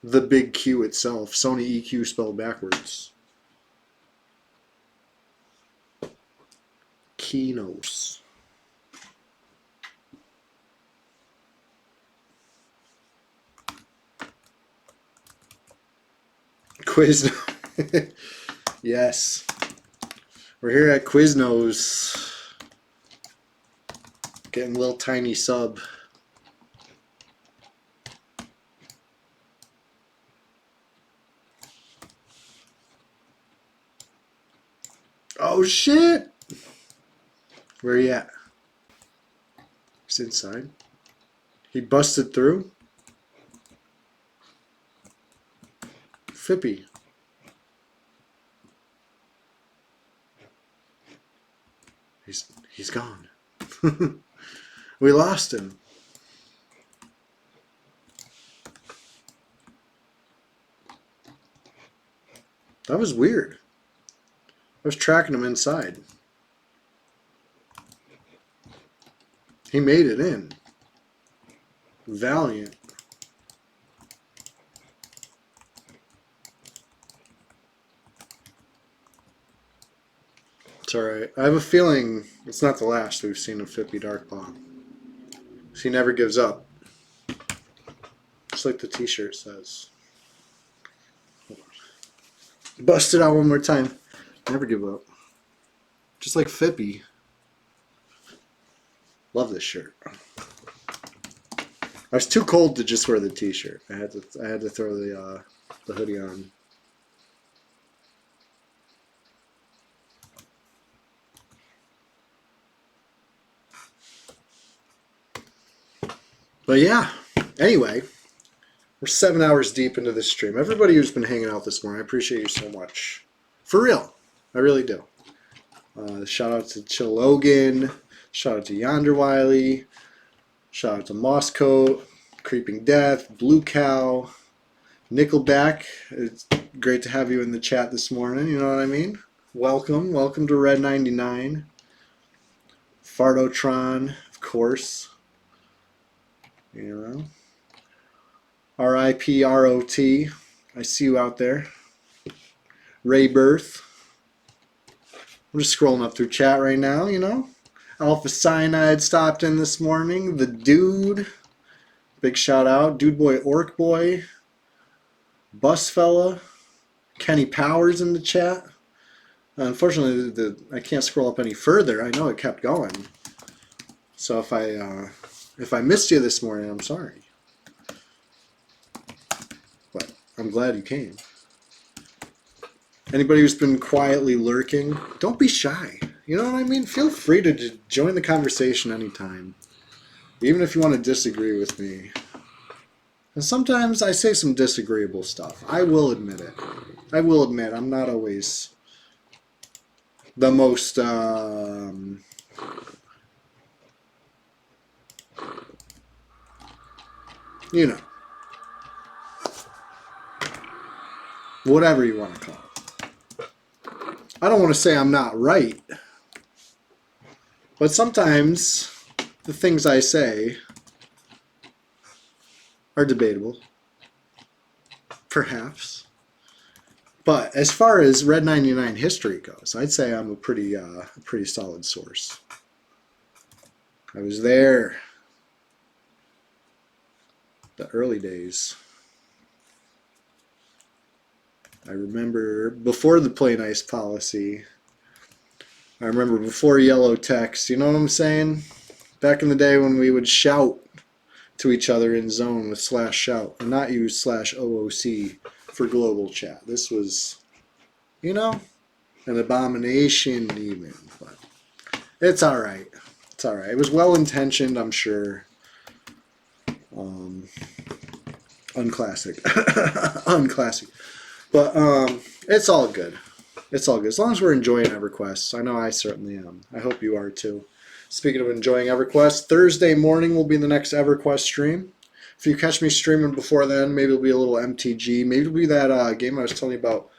the big Q itself. Sony EQ spelled backwards. Kinos. Quiznos. Yes. We're here at Quiznos. Getting a little tiny sub. Oh shit! Where he at? He's inside. He busted through. Fippy. He's gone. We lost him. That was weird. I was tracking him inside. He made it in. Valiant. It's alright. I have a feeling it's not the last we've seen of Fippy Darkpaw. He never gives up. Just like the t-shirt says. Bust it out one more time. Never give up. Just like Fippy. Love this shirt. I was too cold to just wear the t-shirt. I had to throw the hoodie on. But yeah, anyway, we're 7 hours deep into this stream. Everybody who's been hanging out this morning, I appreciate you so much. For real, I really do. Shout out to Chill Logan. Shout out to Yonder Wiley. Shout out to Mosscoat, Creeping Death, Blue Cow, Nickelback. It's great to have you in the chat this morning, you know what I mean? Welcome. Welcome to Red 99. Fardotron, of course. You know. R.I.P. R.O.T. I see you out there. Ray Birth. I'm just scrolling up through chat right now, you know. Alpha Cyanide stopped in this morning. The Dude. Big shout out. Dude Boy Orc Boy. Bus Fella. Kenny Powers in the chat. Unfortunately, I can't scroll up any further. I know it kept going. So if I missed you this morning, I'm sorry. But I'm glad you came. Anybody who's been quietly lurking, don't be shy. You know what I mean? Feel free to join the conversation anytime. Even if you want to disagree with me. And sometimes I say some disagreeable stuff. I will admit it. I will admit I'm not always the most... you know. Whatever you want to call it. I don't want to say I'm not right. But sometimes the things I say are debatable. Perhaps. But as far as Red 99 history goes, I'd say I'm a pretty solid source. I was there. The early days. I remember before the Play Nice policy. I remember before yellow text. You know what I'm saying? Back in the day when we would shout to each other in zone with /shout and not use /OOC for global chat. This was, you know, an abomination even. But it's all right. It's all right. It was well intentioned, I'm sure. Unclassic. Unclassic. But it's all good. It's all good. As long as we're enjoying EverQuest. I know I certainly am. I hope you are too. Speaking of enjoying EverQuest, Thursday morning will be the next EverQuest stream. If you catch me streaming before then, maybe it'll be a little MTG. Maybe it'll be that game I was telling you about,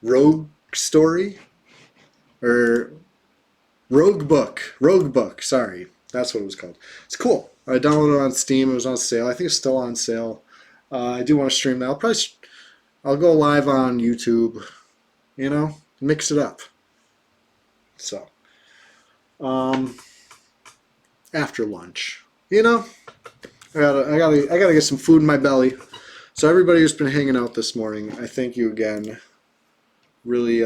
Rogue Story? Or Rogue Book, sorry. That's what it was called. It's cool. I downloaded it on Steam. It was on sale. I think it's still on sale. I do want to stream that. I'll go live on YouTube, you know, mix it up. So, after lunch, you know, I gotta get some food in my belly. So everybody who's been hanging out this morning, I thank you again. Really,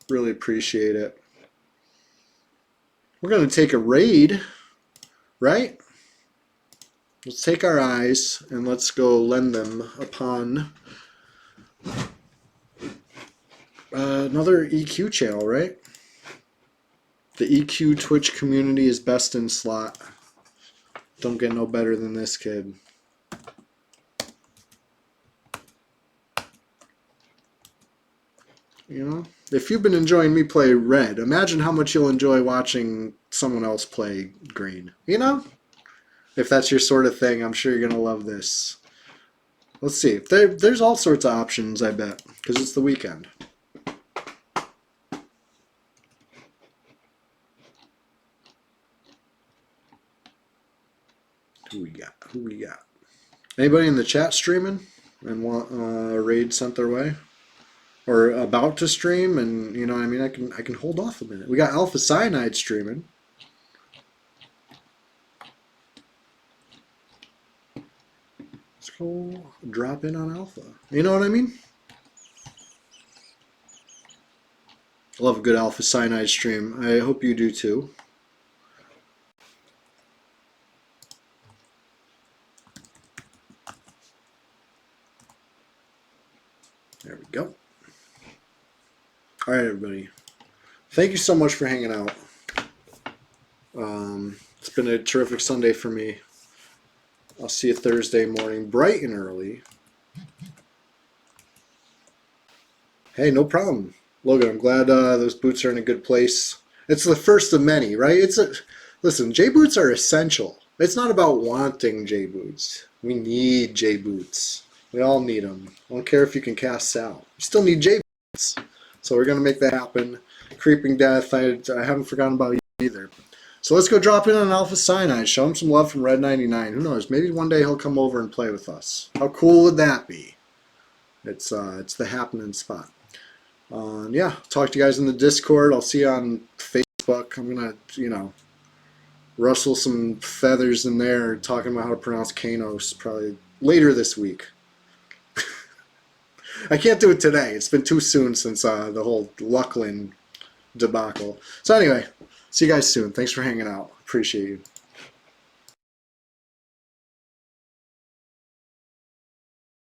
really appreciate it. We're gonna take a raid, right? Let's take our eyes and let's go lend them upon another EQ channel, right? The EQ Twitch community is best in slot. Don't get no better than this kid. You know? If you've been enjoying me play red, imagine how much you'll enjoy watching someone else play green. You know? If that's your sort of thing, I'm sure you're going to love this. Let's see. There's all sorts of options, I bet, because it's the weekend. Who we got? Anybody in the chat streaming and want a raid sent their way? Or about to stream, and you know what I mean, I can hold off a minute. We got Alpha Cyanide streaming. Let's go drop in on Alpha. You know what I mean? I love a good Alpha Cyanide stream. I hope you do too. There we go. All right, everybody. Thank you so much for hanging out. It's been a terrific Sunday for me. I'll see you Thursday morning, bright and early. Hey, no problem. Logan, I'm glad those boots are in a good place. It's the first of many, right? Listen, J boots are essential. It's not about wanting J boots. We need J boots. We all need them. I don't care if you can cast Sal. You still need J boots. So we're going to make that happen. Creeping Death, I haven't forgotten about you either. So let's go drop in on Alpha Cyanide. Show him some love from Red 99. Who knows? Maybe one day he'll come over and play with us. How cool would that be? It's the happening spot. Yeah, talk to you guys in the Discord. I'll see you on Facebook. I'm going to, you know, rustle some feathers in there talking about how to pronounce Kanos probably later this week. I can't do it today. It's been too soon since the whole Lucklin debacle. So anyway, see you guys soon. Thanks for hanging out. Appreciate you.